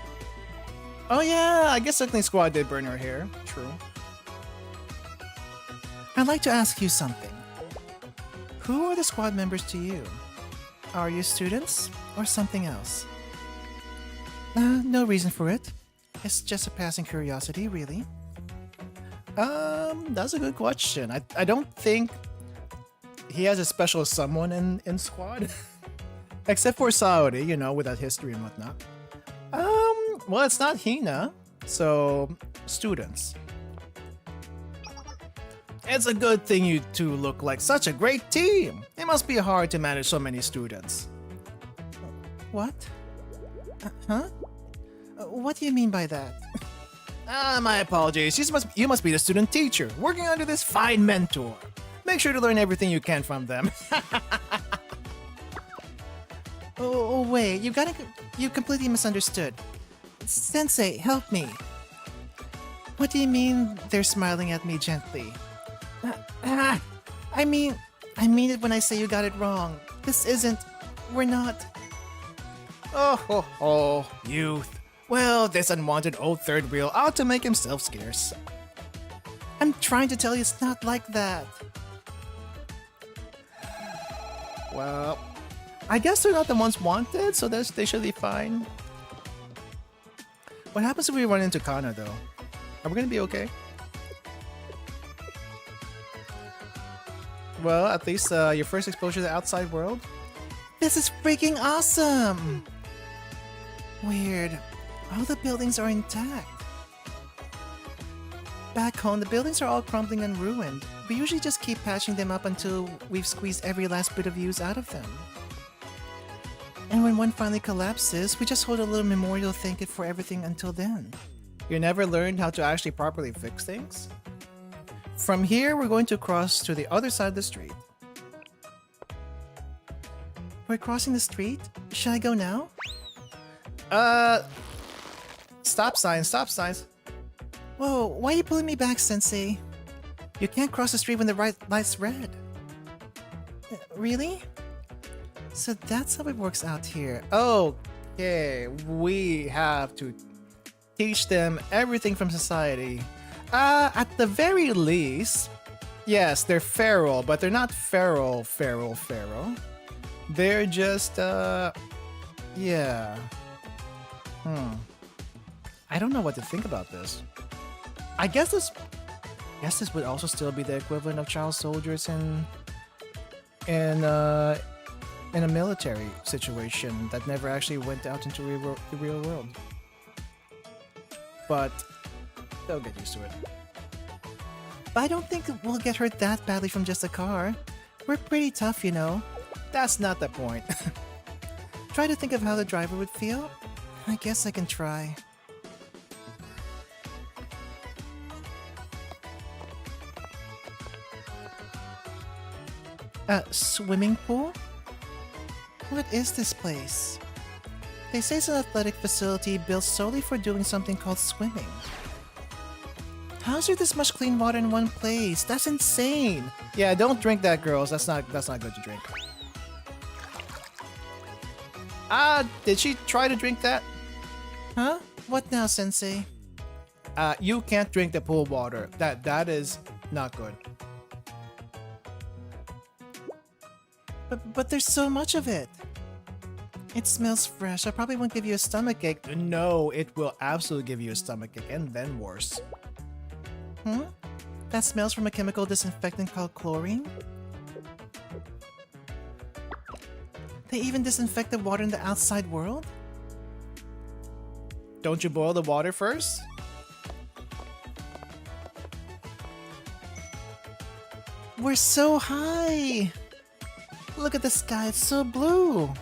Oh yeah, I guess Symphony Squad did burn her hair. True. I'd like to ask you something. Who are the squad members to you? Are you students or something else? No reason for it. It's just a passing curiosity, really. That's a good question. I don't think he has a special someone in Squad. Except for Saori, you know, with that history and whatnot. Well, it's not Hina, so students. It's a good thing you two look like such a great team. It must be hard to manage so many students. What? Huh? What do you mean by that? My apologies. You must be the student teacher, working under this fine mentor. Make sure to learn everything you can from them. Oh, wait, you completely misunderstood. Sensei, help me. What do you mean they're smiling at me gently? I mean it when I say you got it wrong. We're not... Oh, youth. Well, this unwanted old third wheel ought to make himself scarce. I'm trying to tell you it's not like that. Well, I guess they're not the ones wanted, so they should be fine. What happens if we run into Kana, though? Are we gonna be okay? Well, at least your first exposure to the outside world. This is freaking awesome! Weird. All the buildings are intact. Back home, the buildings are all crumbling and ruined. We usually just keep patching them up until we've squeezed every last bit of use out of them. And when one finally collapses, we just hold a little memorial thank you for everything until then. You never learned how to actually properly fix things? From here, we're going to cross to the other side of the street. We're crossing the street? Should I go now? Stop signs, stop signs. Whoa, why are you pulling me back, Sensei? You can't cross the street when the right light's red. Really? So that's how it works out here. Okay, we have to teach them everything from society. At the very least, yes, they're feral, but they're not feral. They're just, yeah. I don't know what to think about this. I guess this would also still be the equivalent of child soldiers in in a military situation that never actually went out into the real world. But they'll get used to it. But I don't think we'll get hurt that badly from just a car. We're pretty tough, you know. That's not the point. Try to think of how the driver would feel. I guess I can try. A swimming pool? What is this place? They say it's an athletic facility built solely for doing something called swimming. How's there this much clean water in one place? That's insane! Yeah, don't drink that, girls. That's not good to drink. Did she try to drink that? Huh? What now, Sensei? You can't drink the pool water. That is not good. But there's so much of it. It smells fresh. I probably won't give you a stomachache. No, it will absolutely give you a stomachache, and then worse. That smells from a chemical disinfectant called chlorine? They even disinfect the water in the outside world? Don't you boil the water first? We're so high! Look at the sky, it's so blue!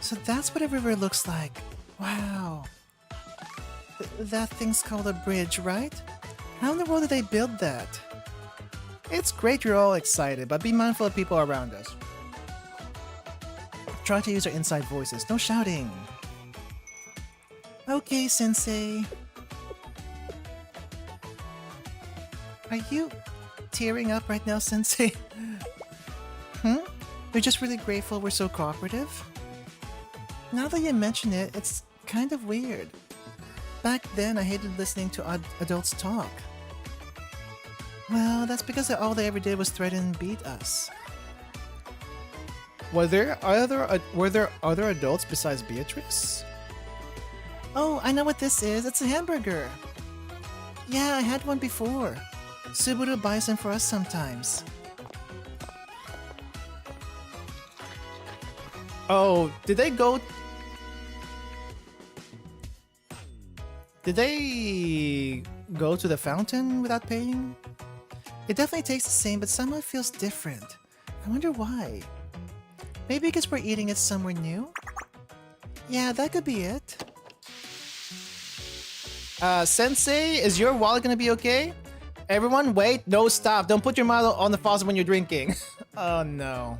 So that's what a river looks like. Wow. That thing's called a bridge, right? How in the world did they build that? It's great you're all excited, but be mindful of people around us. Try to use our inside voices, no shouting. Okay, Sensei. Are you tearing up right now, Sensei? You're just really grateful we're so cooperative? Now that you mention it, it's kind of weird. Back then, I hated listening to adults talk. Well, that's because all they ever did was threaten and beat us. Were there other adults besides Beatrice? Oh, I know what this is. It's a hamburger. Yeah, I had one before. Subaru buys them for us sometimes. Oh, did they go to the fountain without paying? It definitely tastes the same, but somehow it feels different. I wonder why. Maybe because we're eating it somewhere new? Yeah, that could be it. Sensei, is your wallet gonna be okay? Everyone, wait, no, stop. Don't put your mouth on the faucet when you're drinking. Oh no.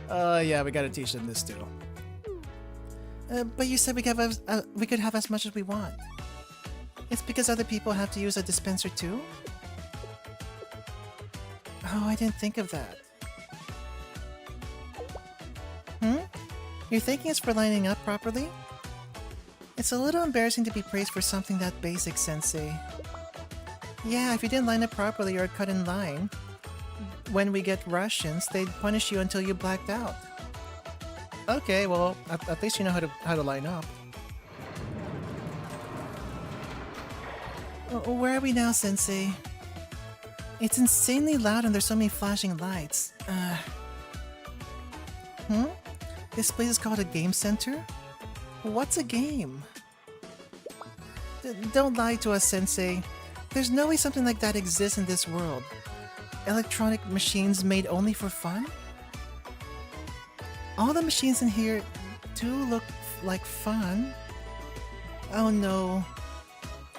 Yeah, we gotta teach them this too. But you said we could have as much as we want. It's because other people have to use a dispenser too? Oh, I didn't think of that. You're thinking it's for lining up properly? It's a little embarrassing to be praised for something that basic, Sensei. Yeah, if you didn't line up properly or cut in line, when we get Russians, they'd punish you until you blacked out. Okay, well, at least you know how to line up. Where are we now, Sensei? It's insanely loud and there's so many flashing lights. This place is called a game center? What's a game? Don't lie to us, Sensei. There's no way something like that exists in this world. Electronic machines made only for fun? All the machines in here do look like fun. Oh no.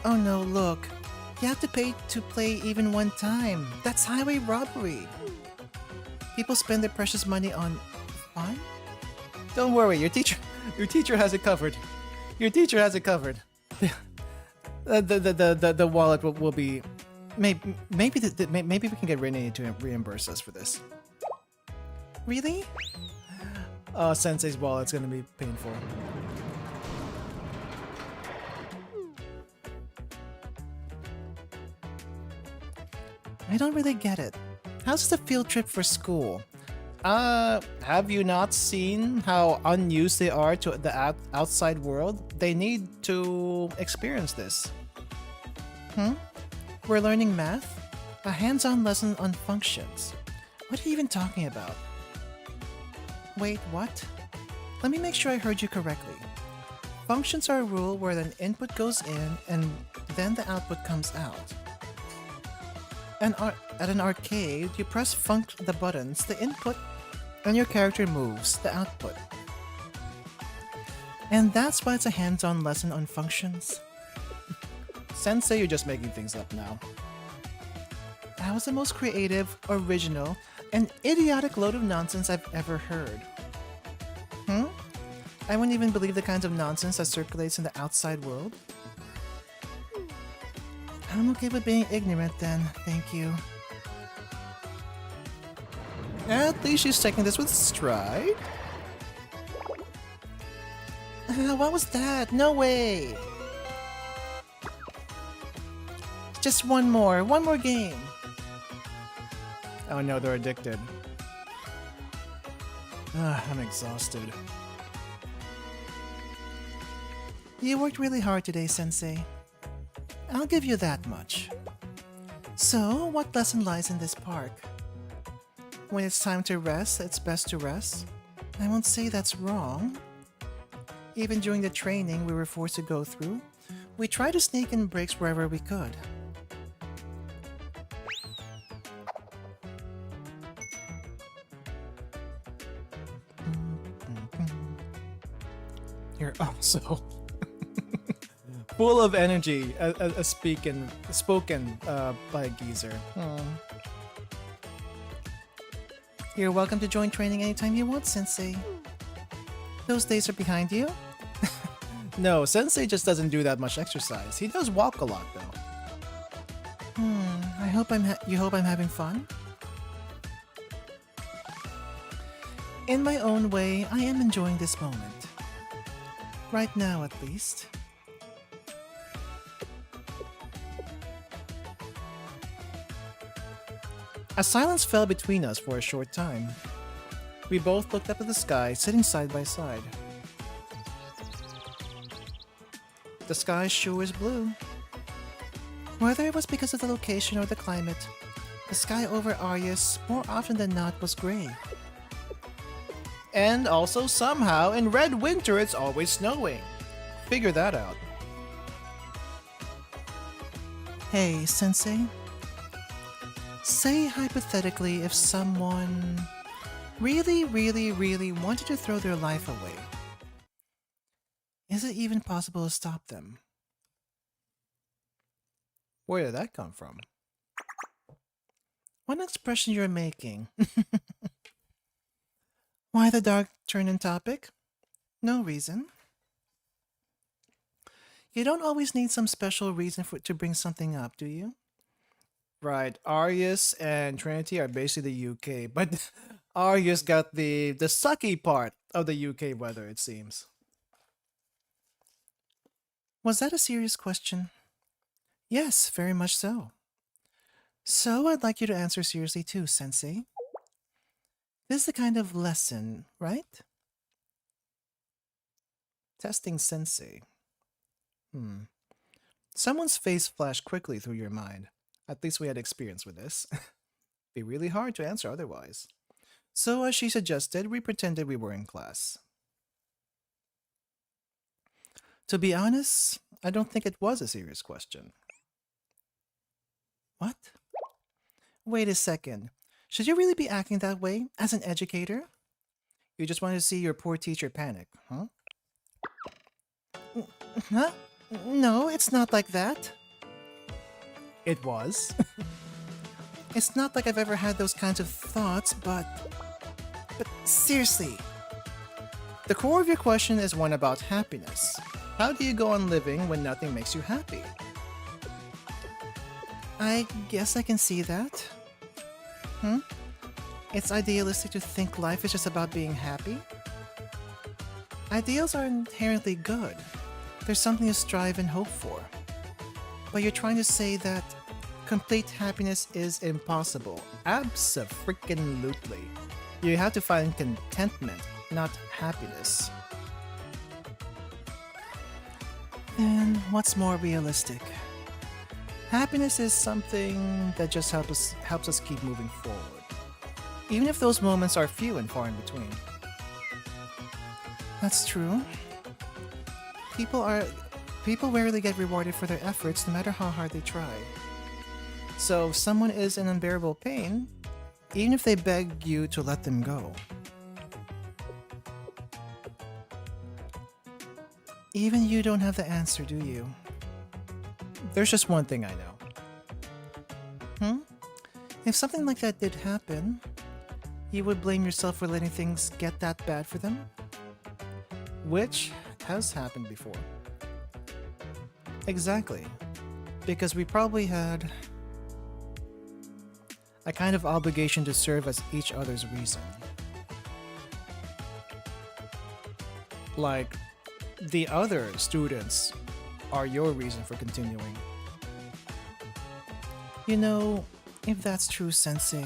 Oh no, look. You have to pay to play even one time. That's highway robbery. People spend their precious money on fun? Don't worry, your teacher has it covered. Your teacher has it covered. The wallet will be maybe we can get Renee to reimburse us for this. Really? Sensei's wallet's gonna be painful. I don't really get it. How's the field trip for school? Have you not seen how unused they are to the outside world? They need to experience this. We're learning math? A hands-on lesson on functions. What are you even talking about? Wait, what? Let me make sure I heard you correctly. Functions are a rule where an input goes in and then the output comes out. At an arcade, you press the buttons, the input, and your character moves, the output. And that's why it's a hands-on lesson on functions. Sensei, you're just making things up now. That was the most creative, original, and idiotic load of nonsense I've ever heard. I wouldn't even believe the kinds of nonsense that circulates in the outside world. I'm okay with being ignorant then, thank you. At least she's taking this with stride. What was that? No way! Just one more game. Oh no, they're addicted. I'm exhausted. You worked really hard today, Sensei. I'll give you that much. So, what lesson lies in this park? When it's time to rest, it's best to rest. I won't say that's wrong. Even during the training we were forced to go through, we tried to sneak in breaks wherever we could. You're also full of energy, spoken by a geezer. You're welcome to join training anytime you want, Sensei. Those days are behind you? No, Sensei just doesn't do that much exercise. He does walk a lot, though. I hope you hope I'm having fun? In my own way, I am enjoying this moment. Right now, at least. A silence fell between us for a short time. We both looked up at the sky, sitting side by side. The sky sure is blue. Whether it was because of the location or the climate, the sky over Arius more often than not was gray. And also somehow in Red Winter it's always snowing. Figure that out. Hey, Sensei. Say hypothetically if someone really wanted to throw their life away. Is it even possible to stop them? Where did that come from? What expression you're making? Why the dark turn in topic? No reason. You don't always need some special reason to bring something up, do you? Right, Arius and Trinity are basically the UK, but Arius got the sucky part of the UK weather, it seems. Was that a serious question? Yes, very much so. So I'd like you to answer seriously too, Sensei. This is the kind of lesson, right? Testing Sensei. Someone's face flashed quickly through your mind. At least we had experience with this. Be really hard to answer otherwise. So as she suggested, we pretended we were in class. To be honest, I don't think it was a serious question. What? Wait a second. Should you really be acting that way as an educator? You just want to see your poor teacher panic, huh? Huh? No, it's not like that. It was. It's not like I've ever had those kinds of thoughts, but seriously. The core of your question is one about happiness. How do you go on living when nothing makes you happy? I guess I can see that. It's idealistic to think life is just about being happy. Ideals are inherently good. There's something to strive and hope for. But you're trying to say that complete happiness is impossible. Abso-freaking-lutely. You have to find contentment, not happiness. Then what's more realistic? Happiness is something that just helps us keep moving forward. Even if those moments are few and far in between. That's true. People rarely get rewarded for their efforts no matter how hard they try. So if someone is in unbearable pain, even if they beg you to let them go. Even you don't have the answer, do you? There's just one thing I know. If something like that did happen, you would blame yourself for letting things get that bad for them? Which has happened before. Exactly. Because we probably had A kind of obligation to serve as each other's reason. Like, the other students are your reason for continuing. You know, if that's true, Sensei,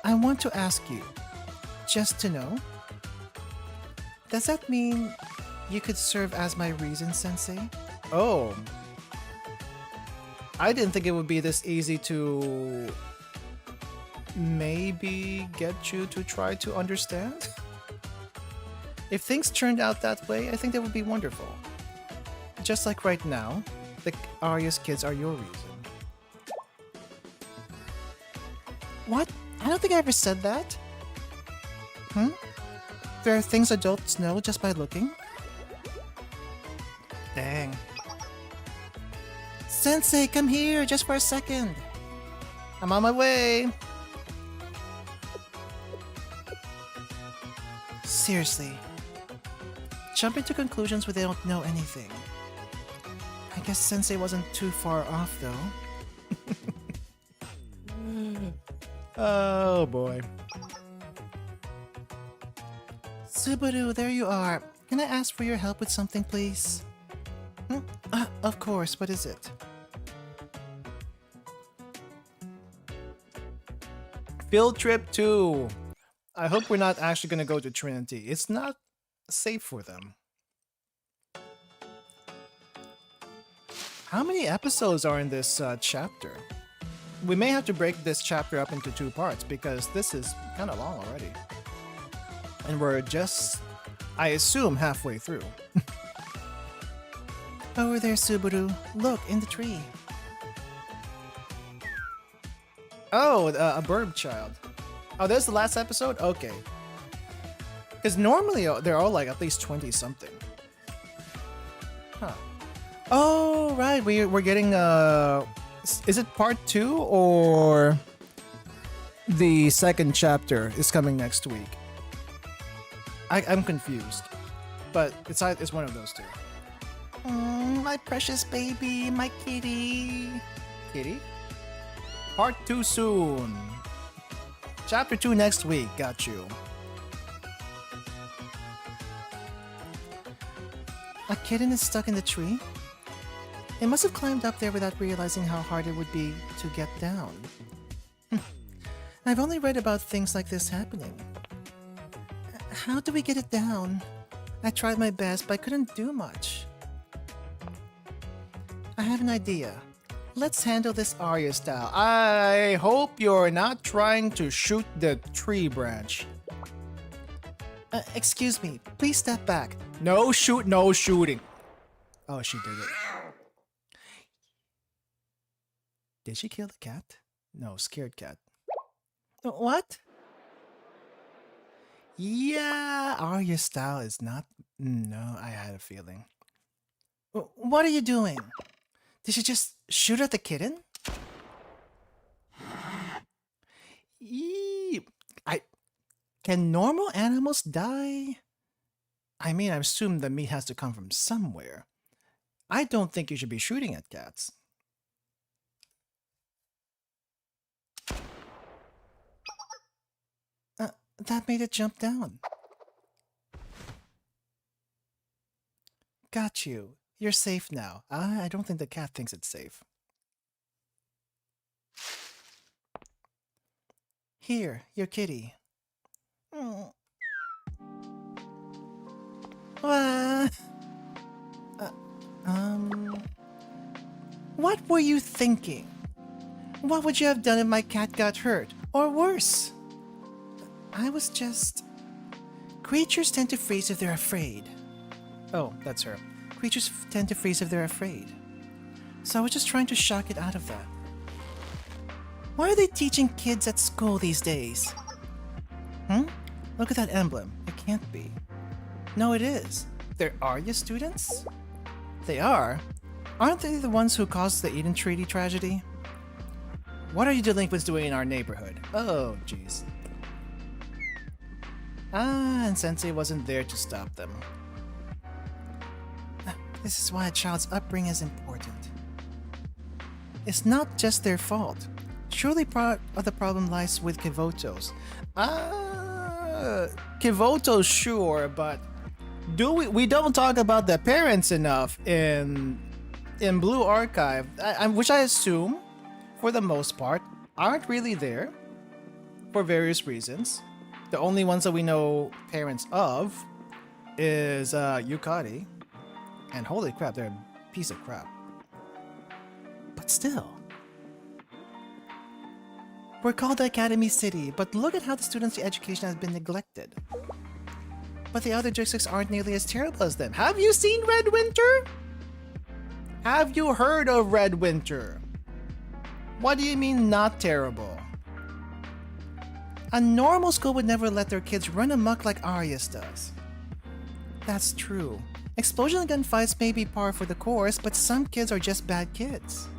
I want to ask you, just to know, does that mean you could serve as my reason, Sensei? Oh. I didn't think it would be this easy to maybe get you to try to understand. If things turned out that way, I think that would be wonderful. Just like right now, the Arius kids are your reason. What? I don't think I ever said that. There are things adults know just by looking? Dang. Sensei, come here just for a second. I'm on my way. Seriously. Jumping to conclusions where they don't know anything. I guess Sensei wasn't too far off, though. Oh boy. Subaru, there you are. Can I ask for your help with something, please? Of course. What is it? Field trip 2. I hope we're not actually gonna go to Trinity. It's not safe for them. How many episodes are in this chapter? We may have to break this chapter up into 2 parts because this is kind of long already. And we're just, I assume, halfway through. Over there, Subaru. Look, in the tree. Oh, a bird child. Oh, there's the last episode? Okay. Because normally they're all like at least 20 something. Huh. Oh, right. We're getting is it part 2 or the second chapter is coming next week? I'm confused. But it's one of those two. My precious baby, my kitty. Kitty? Part 2 soon. Chapter 2 next week. Got you. A kitten is stuck in the tree? It must have climbed up there without realizing how hard it would be to get down. I've only read about things like this happening. How do we get it down? I tried my best, but I couldn't do much. I have an idea. Let's handle this Arius style. I hope you're not trying to shoot the tree branch. Excuse me, please step back. No shooting. Oh, she did it. Did she kill the cat? No, scared cat. What? Yeah, Arius style is not... No, I had a feeling. What are you doing? Did you just shoot at the kitten? Can normal animals die? I mean, I assume the meat has to come from somewhere. I don't think you should be shooting at cats. That made it jump down. Got you. You're safe now. I don't think the cat thinks it's safe. Here, your kitty. What were you thinking? What would you have done if my cat got hurt? Or worse? I was just... Creatures tend to freeze if they're afraid. Oh, that's her. Creatures tend to freeze if they're afraid. So I was just trying to shock it out of that. Why are they teaching kids at school these days? Look at that emblem. It can't be. No, it is. They're Arius students? They are? Aren't they the ones who caused the Eden Treaty tragedy? What are you delinquents doing in our neighborhood? Oh, jeez. Ah, and Sensei wasn't there to stop them. This is why a child's upbringing is important. It's not just their fault. Surely part of the problem lies with Kivotos. Kivotos, sure, but we don't talk about the parents enough in Blue Archive, which I assume, for the most part, aren't really there for various reasons. The only ones that we know parents of is Yukari, and holy crap, they're a piece of crap. But still. We're called the Academy City, but look at how the students' education has been neglected. But the other districts aren't nearly as terrible as them. Have you seen Red Winter? Have you heard of Red Winter? What do you mean not terrible? A normal school would never let their kids run amok like Arius does. That's true. Explosion and gunfights may be par for the course, but some kids are just bad kids.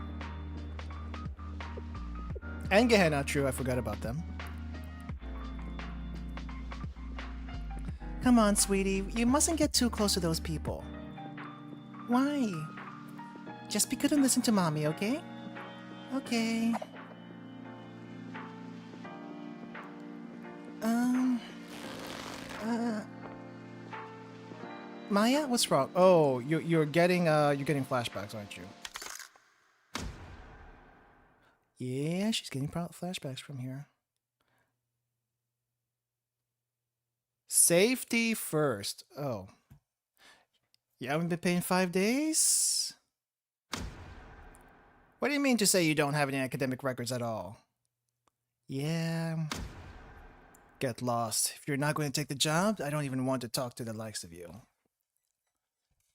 And Gehenna, true, I forgot about them. Come on, sweetie, you mustn't get too close to those people. Why? Just be good and listen to mommy, okay? Okay. Maya, what's wrong? Oh, you're getting flashbacks, aren't you? Yeah, she's getting flashbacks from here. Safety first. Oh. You haven't been paying 5 days? What do you mean to say you don't have any academic records at all? Yeah. Get lost. If you're not going to take the job, I don't even want to talk to the likes of you.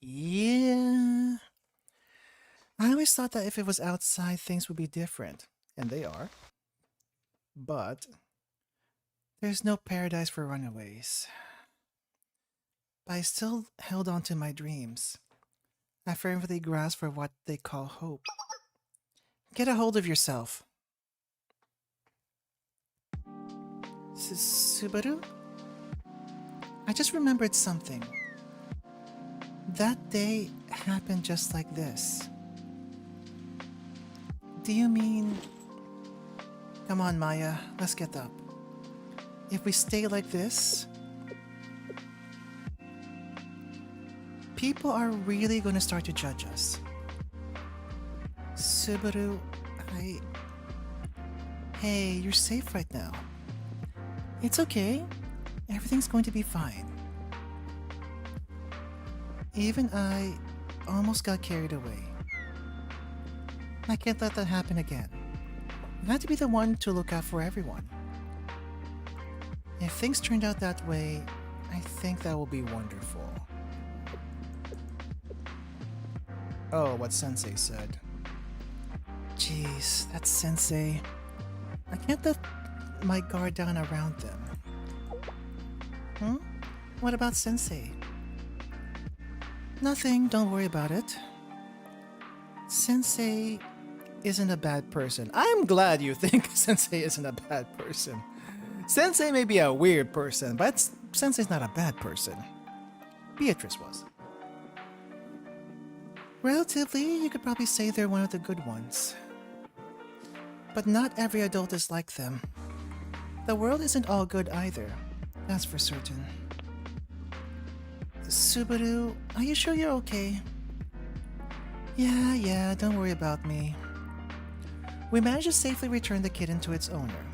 Yeah. I always thought that if it was outside, things would be different. And they are. But there's no paradise for runaways. But I still held on to my dreams. I firmly grasped for what they call hope. Get a hold of yourself. Subaru? I just remembered something. That day happened just like this. Do you mean... Come on, Maya, let's get up. If we stay like this, people are really going to start to judge us. Subaru, Hey, you're safe right now. It's okay. Everything's going to be fine. Even I almost got carried away. I can't let that happen again. I have to be the one to look out for everyone. If things turned out that way, I think that will be wonderful. Oh, what Sensei said. Jeez, that's Sensei. I can't let my guard down around them. What about Sensei? Nothing, don't worry about it. Sensei isn't a bad person. I'm glad you think Sensei isn't a bad person. Sensei may be a weird person, but Sensei's not a bad person. Beatrice was. Relatively, you could probably say they're one of the good ones. But not every adult is like them. The world isn't all good either, that's for certain. Subaru, are you sure you're okay? Yeah, don't worry about me. We managed to safely return the kitten to its owner.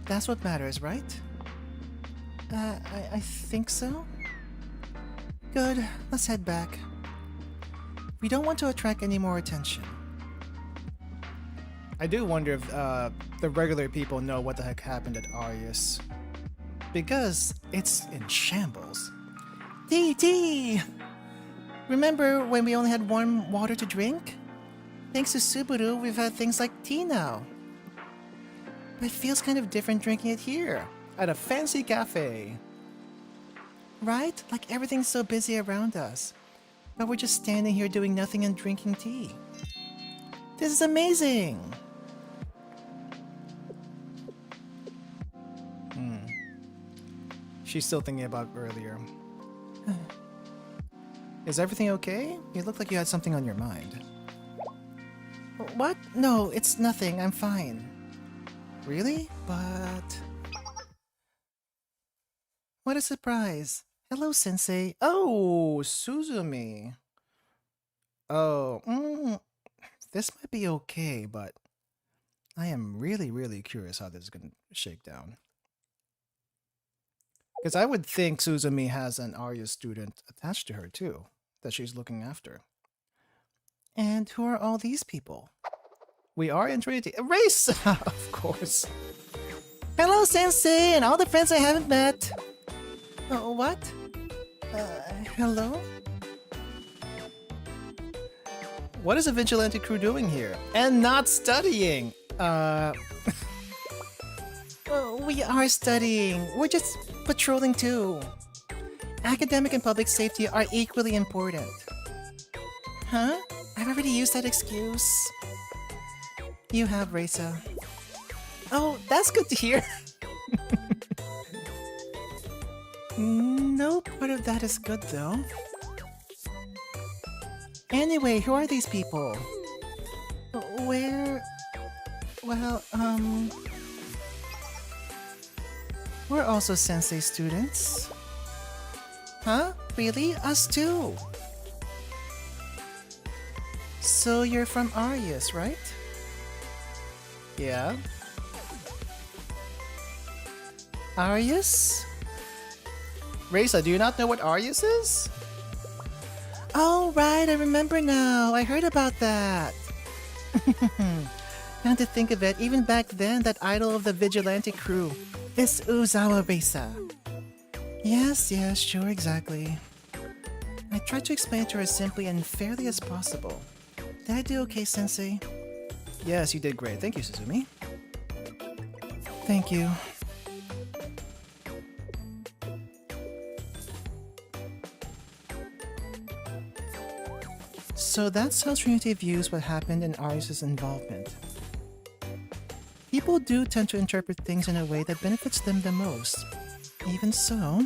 That's what matters, right? I think so? Good, let's head back. We don't want to attract any more attention. I do wonder if the regular people know what the heck happened at Arius. because it's in shambles. Tea! Remember when we only had warm water to drink? Thanks to Subaru, we've had things like tea now. But it feels kind of different drinking it here, at a fancy cafe. Right? Like everything's so busy around us. But we're just standing here doing nothing and drinking tea. This is amazing! She's still thinking about earlier. Is everything okay? You look like you had something on your mind. What? No, it's nothing. I'm fine. Really? But... What a surprise. Hello, Sensei. Oh, Suzumi. Oh, this might be okay, but I am really curious how this is going to shake down. Because I would think Suzumi has an Arius student attached to her too, that she's looking after. And who are all these people? We are in Trinity. Race! Of course. Hello, Sensei, and all the friends I haven't met. What? Hello? What is a vigilante crew doing here? And not studying! We are studying. We're just patrolling too. Academic and public safety are equally important. Huh? I've already used that excuse. You have, Reza. Oh, that's good to hear. No part of that is good though. Anyway, who are these people? Where... Well, we're also Sensei students. Huh? Really? Us too? So you're from Arius, right? Yeah? Arius? Reza, do you not know what Arius is? Oh, right, I remember now. I heard about that. Now to think of it, even back then, that idol of the vigilante crew, this Uzawa Reza. Yes, sure, exactly. I tried to explain it to her as simply and fairly as possible. Did I do okay, Sensei? Yes, you did great. Thank you, Suzumi. Thank you. So that's how Trinity views what happened in Arius' involvement. People do tend to interpret things in a way that benefits them the most. Even so...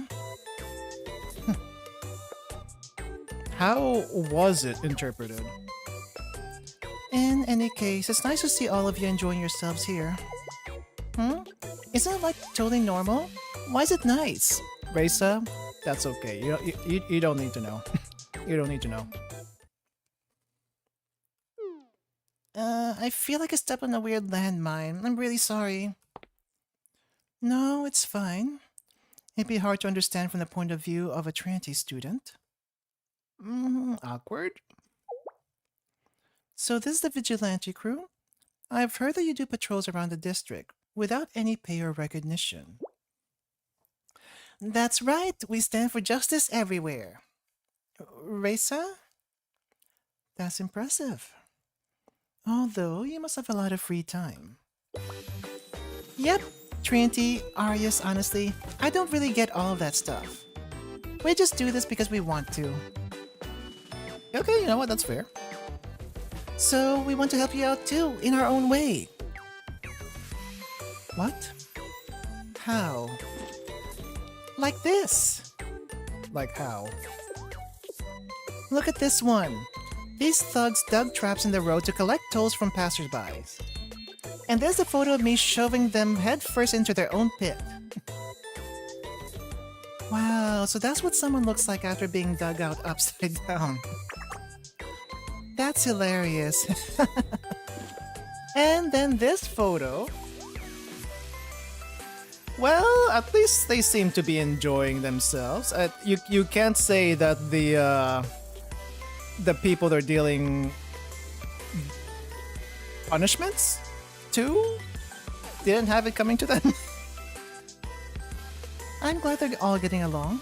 How was it interpreted? In any case, it's nice to see all of you enjoying yourselves here. Isn't it like totally normal? Why is it nice? Reza, that's okay. You don't need to know. You don't need to know. I feel like I stepped on a weird landmine. I'm really sorry. No, it's fine. It'd be hard to understand from the point of view of a Trinity student. Awkward. So this is the vigilante crew? I've heard that you do patrols around the district without any pay or recognition. That's right, we stand for justice everywhere. Reza? That's impressive. Although, you must have a lot of free time. Yep, Trinity, Arius, honestly, I don't really get all of that stuff. We just do this because we want to. Okay, you know what, that's fair. So, we want to help you out too, in our own way. What? How? Like this. Like how? Look at this one. These thugs dug traps in the road to collect tolls from passersby. And there's a photo of me shoving them headfirst into their own pit. Wow, so that's what someone looks like after being dug out upside down. That's hilarious. And then this photo. Well, at least they seem to be enjoying themselves. You can't say that the people they're dealing punishments to didn't have it coming to them. I'm glad they're all getting along.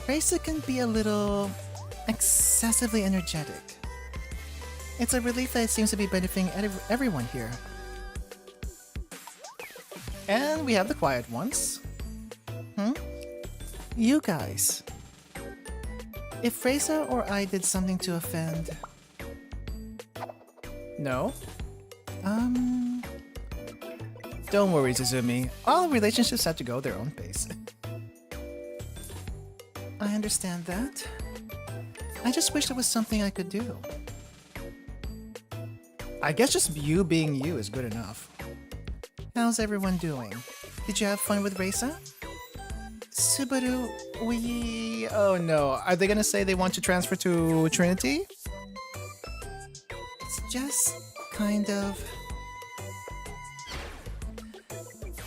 Raisa can be a little excessively energetic. It's a relief that it seems to be benefiting everyone here. And we have the quiet ones. You guys. If Raisa or I did something to offend... No? Don't worry, Suzumi. All relationships have to go their own pace. I understand that. I just wish there was something I could do. I guess just you being you is good enough. How's everyone doing? Did you have fun with Raisa? Subaru, we... Oh no, are they gonna say they want to transfer to Trinity? It's just kind of...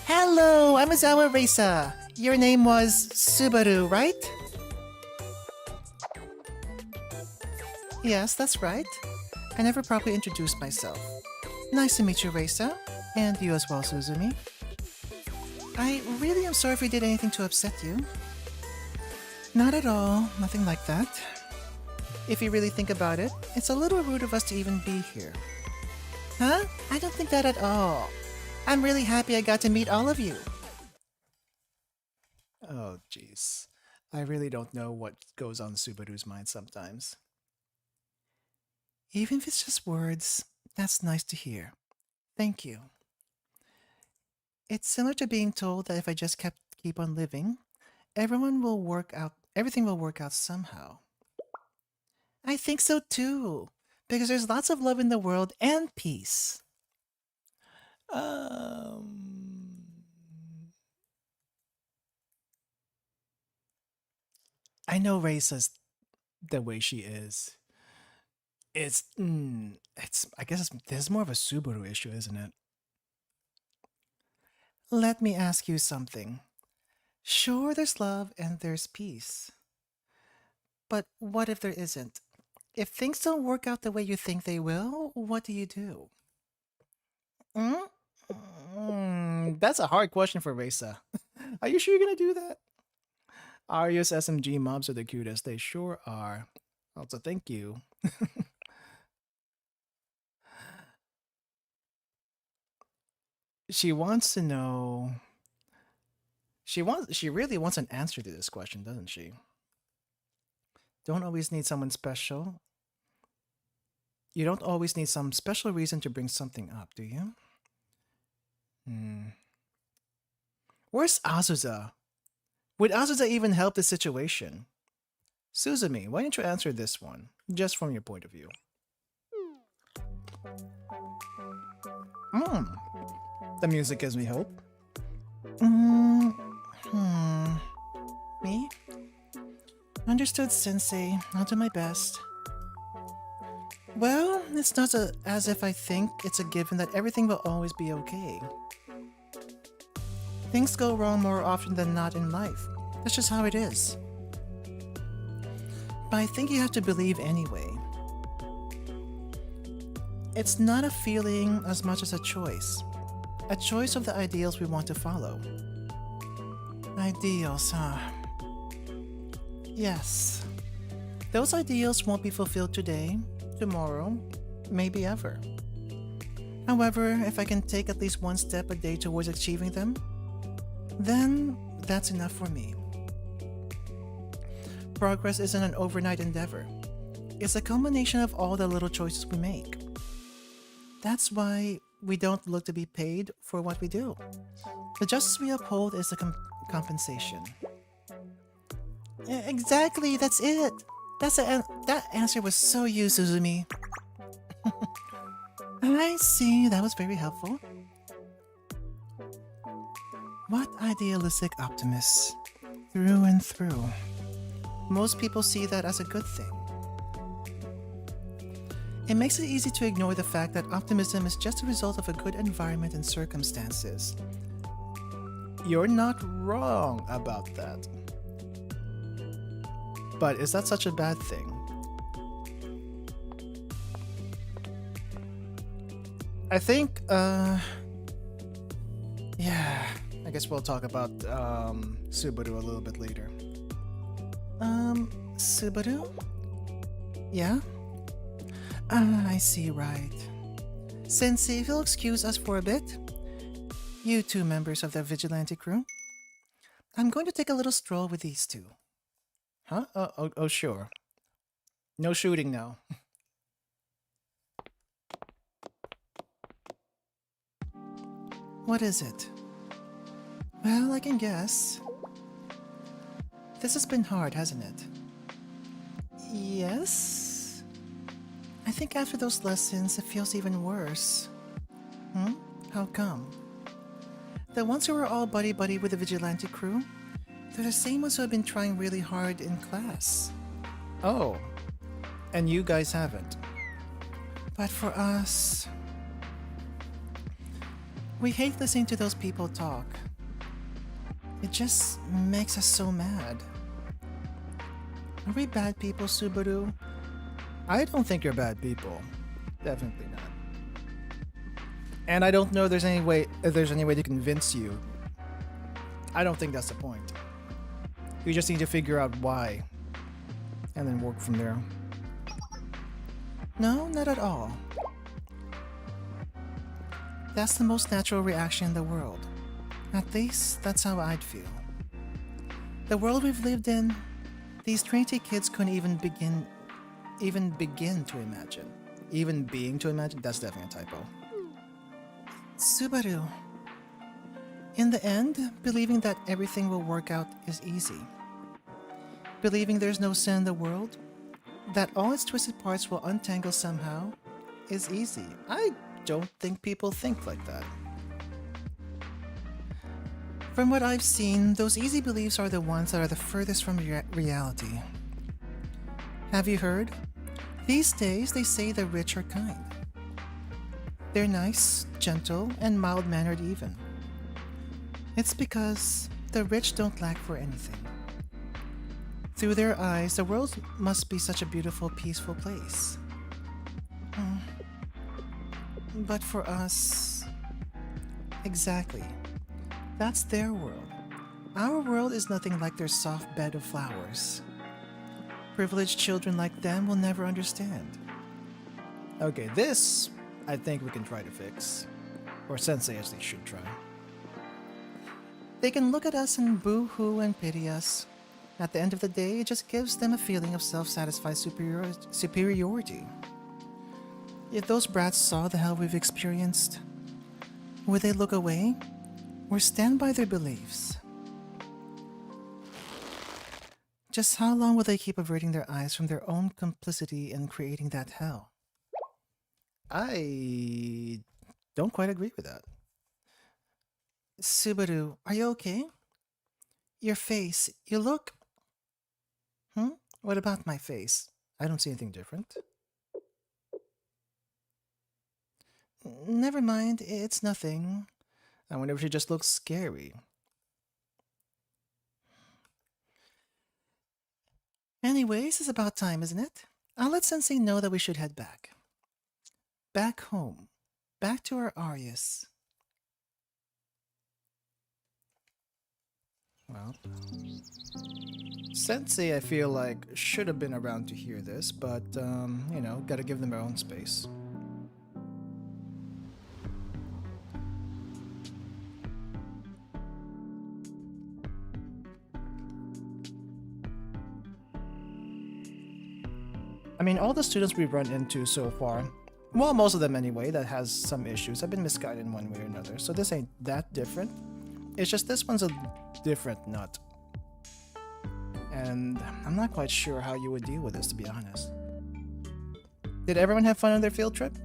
Hello, I'm Azawa Raisa. Your name was Subaru, right? Yes, that's right. I never properly introduced myself. Nice to meet you, Raisa. And you as well, Suzumi. I really am sorry if we did anything to upset you. Not at all, nothing like that. If you really think about it, it's a little rude of us to even be here. Huh? I don't think that at all. I'm really happy I got to meet all of you. Oh jeez. I really don't know what goes on Subaru's mind sometimes. Even if it's just words, that's nice to hear. Thank you. It's similar to being told that if I just keep on living, everything will work out somehow. I think so too, because there's lots of love in the world and peace. I know Raisa's the way she is. I guess there's more of a Subaru issue, isn't it? Let me ask you something. Sure, there's love and there's peace. But what if there isn't? If things don't work out the way you think they will, what do you do? That's a hard question for Reisa. Are you sure you're gonna do that? Arius SMG mobs are the cutest. They sure are. Also, thank you. She wants to know. She really wants an answer to this question, doesn't she? Don't always need someone special. You don't always need some special reason to bring something up, do you? Where's Azusa? Would Azusa even help the situation? Suzumi, why don't you answer this one, just from your point of view? The music gives me hope. Me? Understood, Sensei. I'll do my best. Well, it's not as if I think it's a given that everything will always be okay. Things go wrong more often than not in life. That's just how it is. But I think you have to believe anyway. It's not a feeling as much as a choice. A choice of the ideals we want to follow. Ideals, huh? Yes. Those ideals won't be fulfilled today, tomorrow, maybe ever. However, if I can take at least one step a day towards achieving them, then that's enough for me. Progress isn't an overnight endeavor. It's a culmination of all the little choices we make. That's why we don't look to be paid for what we do. The justice we uphold is the compensation. Exactly, that's it. That answer was so you, Suzumi. I see, that was very helpful. What idealistic optimists. Through and through. Most people see that as a good thing. It makes it easy to ignore the fact that optimism is just a result of a good environment and circumstances. You're not wrong about that. But is that such a bad thing? I think, yeah, I guess we'll talk about Subaru a little bit later. Subaru? Yeah? I see, right. Sensei, if you'll excuse us for a bit, you two members of the vigilante crew, I'm going to take a little stroll with these two. Huh? Oh, sure. No shooting now. What is it? Well, I can guess. This has been hard, hasn't it? Yes? I think after those lessons, it feels even worse. How come? The ones who are all buddy-buddy with the vigilante crew, they're the same ones who have been trying really hard in class. Oh, and you guys haven't. But for us... we hate listening to those people talk. It just makes us so mad. Are we bad people, Subaru? I don't think you're bad people. Definitely not. And I don't know if there's any way to convince you. I don't think that's the point. You just need to figure out why. And then work from there. No, not at all. That's the most natural reaction in the world. At least, that's how I'd feel. The world we've lived in, these Trinity kids couldn't even begin to imagine. Even being to imagine? That's definitely a typo. Subaru. In the end, believing that everything will work out is easy. Believing there's no sin in the world, that all its twisted parts will untangle somehow, is easy. I don't think people think like that. From what I've seen, those easy beliefs are the ones that are the furthest from reality. Have you heard? These days, they say the rich are kind. They're nice, gentle, and mild-mannered even. It's because the rich don't lack for anything. Through their eyes, the world must be such a beautiful, peaceful place. But for us... exactly. That's their world. Our world is nothing like their soft bed of flowers. Privileged children like them will never understand. Okay, this I think we can try to fix. Or Sensei at least should try. They can look at us and boo-hoo and pity us. At the end of the day, it just gives them a feeling of self-satisfied superiority. If those brats saw the hell we've experienced, would they look away or stand by their beliefs? Just how long will they keep averting their eyes from their own complicity in creating that hell? I don't quite agree with that. Subaru, are you okay? Your face, you look... What about my face? I don't see anything different. Never mind, it's nothing. I wonder if she just looks scary. Anyways, it's about time, isn't it? I'll let Sensei know that we should head back. Back home. Back to our Arius. Well, Sensei, I feel like, should have been around to hear this, but, you know, gotta give them their own space. I mean, all the students we've run into so far, well, most of them anyway, that has some issues, have been misguided in one way or another, so this ain't that different. It's just this one's a different nut. And I'm not quite sure how you would deal with this, to be honest. Did everyone have fun on their field trip?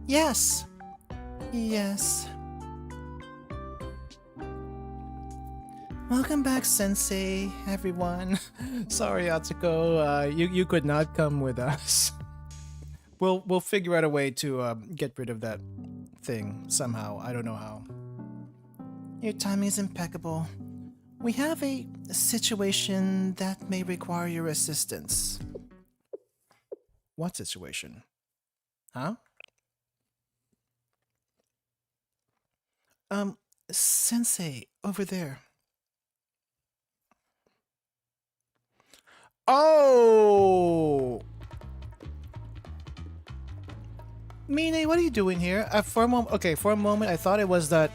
Yes. Yes. Welcome back, Sensei, everyone. Sorry, Atsuko, you could not come with us. We'll figure out a way to get rid of that thing somehow. I don't know how. Your timing is impeccable. We have a situation that may require your assistance. What situation? Huh? Sensei, over there. Oh! Mine, what are you doing here? For a moment, I thought it was that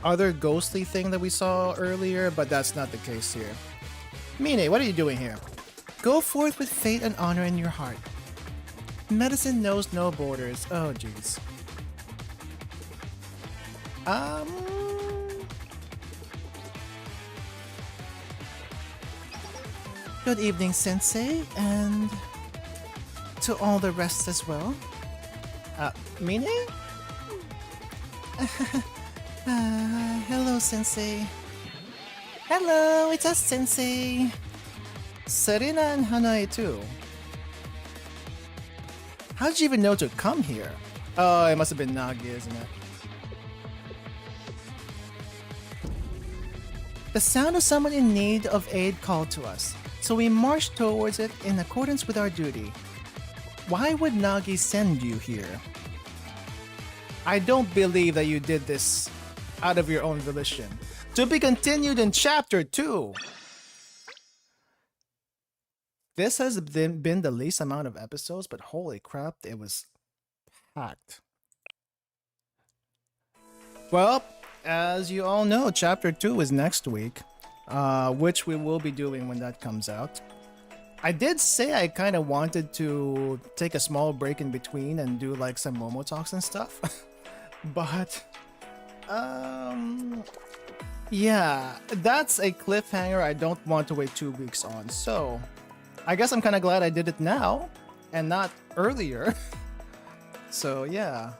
other ghostly thing that we saw earlier, but that's not the case here. Mine, what are you doing here? Go forth with faith and honor in your heart. Medicine knows no borders. Oh, jeez. Good evening, Sensei, and to all the rest as well. Mine? Hello, Sensei. Hello, it's us, Sensei. Serena and Hanae too. How did you even know to come here? Oh, it must have been Nagi, isn't it? The sound of someone in need of aid called to us, so we marched towards it in accordance with our duty. Why would Nagi send you here? I don't believe that you did this out of your own volition. To be continued in Chapter 2! This has been the least amount of episodes, but holy crap, it was packed. Well, as you all know, Chapter 2 is next week, which we will be doing when that comes out. I did say I kind of wanted to take a small break in between and do like some Momo talks and stuff. But, yeah, that's a cliffhanger I don't want to wait 2 weeks on. So, I guess I'm kind of glad I did it now and not earlier. So, yeah,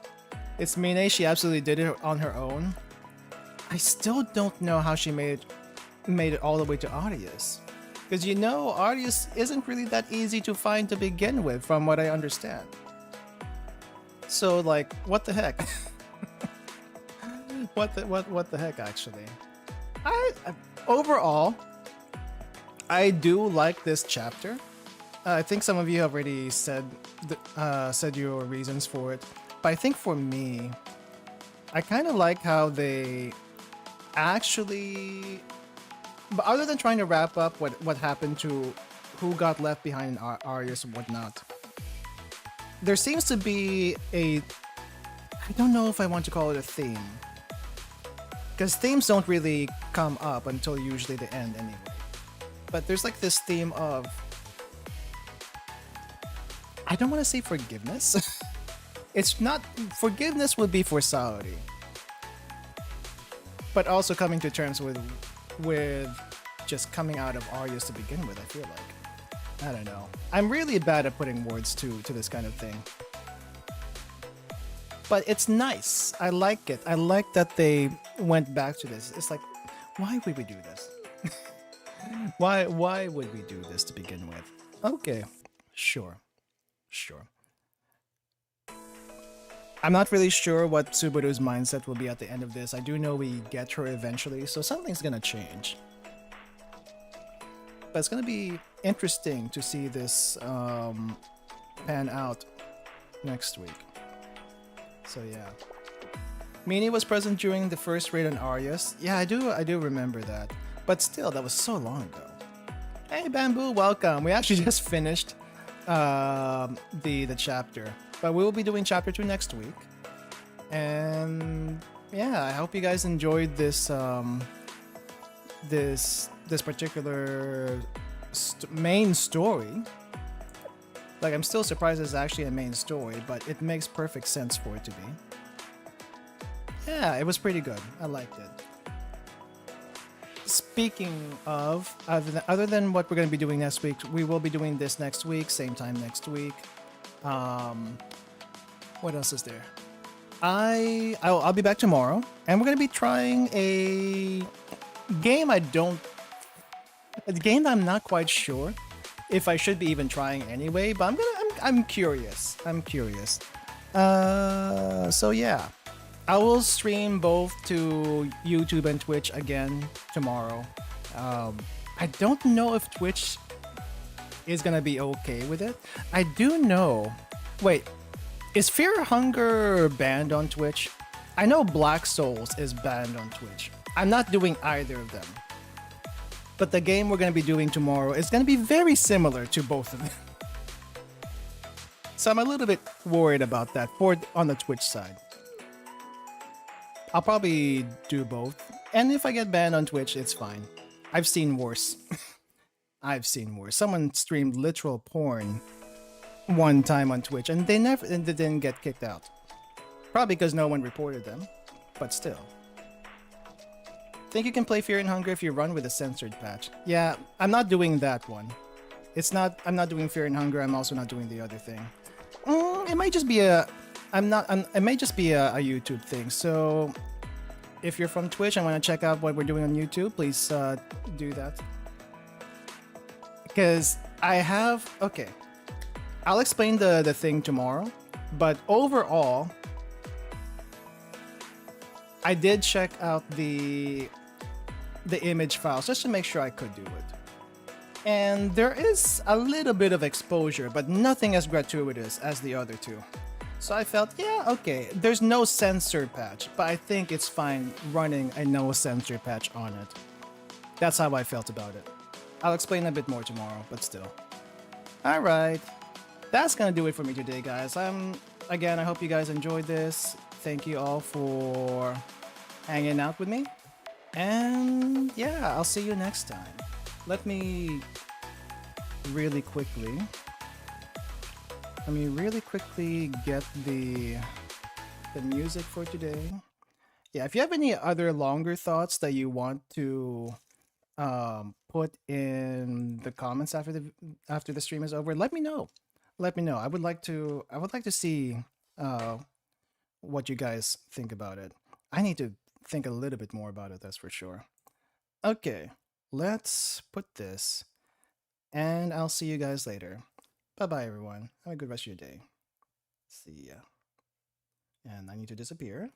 it's Mine. She absolutely did it on her own. I still don't know how she made it all the way to Arius. Because you know, Arius isn't really that easy to find to begin with, from what I understand. So, like, what the heck? What the heck, actually? Overall, I do like this chapter. I think some of you have already said your reasons for it, but I think for me, I kind of like how they actually, but other than trying to wrap up what happened to who got left behind in Arius and whatnot, there seems to be I don't know if I want to call it a theme, because themes don't really come up until usually the end anyway. But there's like this theme of, I don't want to say forgiveness. It's not, forgiveness would be for Saori, but also coming to terms with just coming out of Arius to begin with. I feel like, I don't know, I'm really bad at putting words to this kind of thing, but it's nice. I like it. I like that they went back to this. It's like, why would we do this? Why would we do this to begin with? Okay, sure. I'm not really sure what Subaru's mindset will be at the end of this. I do know we get her eventually, so something's gonna change. But it's gonna be interesting to see this pan out next week. So yeah. Mini was present during the first raid on Arius. Yeah, I do remember that. But still, that was so long ago. Hey Bamboo, welcome. We actually just finished the chapter, but we will be doing chapter 2 next week. And yeah, I hope you guys enjoyed this this particular main story. Like, I'm still surprised it's actually a main story, but it makes perfect sense for it to be. Yeah, it was pretty good. I liked it. Speaking of, other than what we're going to be doing next week, we will be doing this next week, same time next week. What else is there? I'll be back tomorrow, and we're going to be trying a game I'm not quite sure if I should be even trying anyway, but I'm curious. So yeah. I will stream both to YouTube and Twitch again tomorrow. I don't know if Twitch is gonna be okay with it. I do know. Wait, is Fear Hunger banned on Twitch? I know Black Souls is banned on Twitch. I'm not doing either of them. But the game we're going to be doing tomorrow is going to be very similar to both of them. So I'm a little bit worried about that on the Twitch side. I'll probably do both. And if I get banned on Twitch, it's fine. I've seen worse. I've seen worse. Someone streamed literal porn one time on Twitch and they didn't get kicked out. Probably because no one reported them, but still. Think you can play Fear and Hunger if you run with a censored patch? Yeah, I'm not doing that one. I'm not doing Fear and Hunger. I'm also not doing the other thing. It might just be it may just be a YouTube thing. So if you're from Twitch and want to check out what we're doing on YouTube, please do that. Because okay. I'll explain the thing tomorrow, but overall, I did check out the image files just to make sure I could do it. And there is a little bit of exposure, but nothing as gratuitous as the other two. So I felt, yeah, okay, there's no censor patch, but I think it's fine running a no censor patch on it. That's how I felt about it. I'll explain a bit more tomorrow, but still. Alright, that's gonna do it for me today, guys. Again, I hope you guys enjoyed this. Thank you all for hanging out with me. And yeah, I'll see you next time. Let me really quickly get the music for today. Yeah, if you have any other longer thoughts that you want to put in the comments after the stream is over, let me know. I would like to see what you guys think about it. I need to think a little bit more about it, that's for sure. Okay, let's put this, and I'll see you guys later. Bye-bye, everyone. Have a good rest of your day. See ya. And I need to disappear.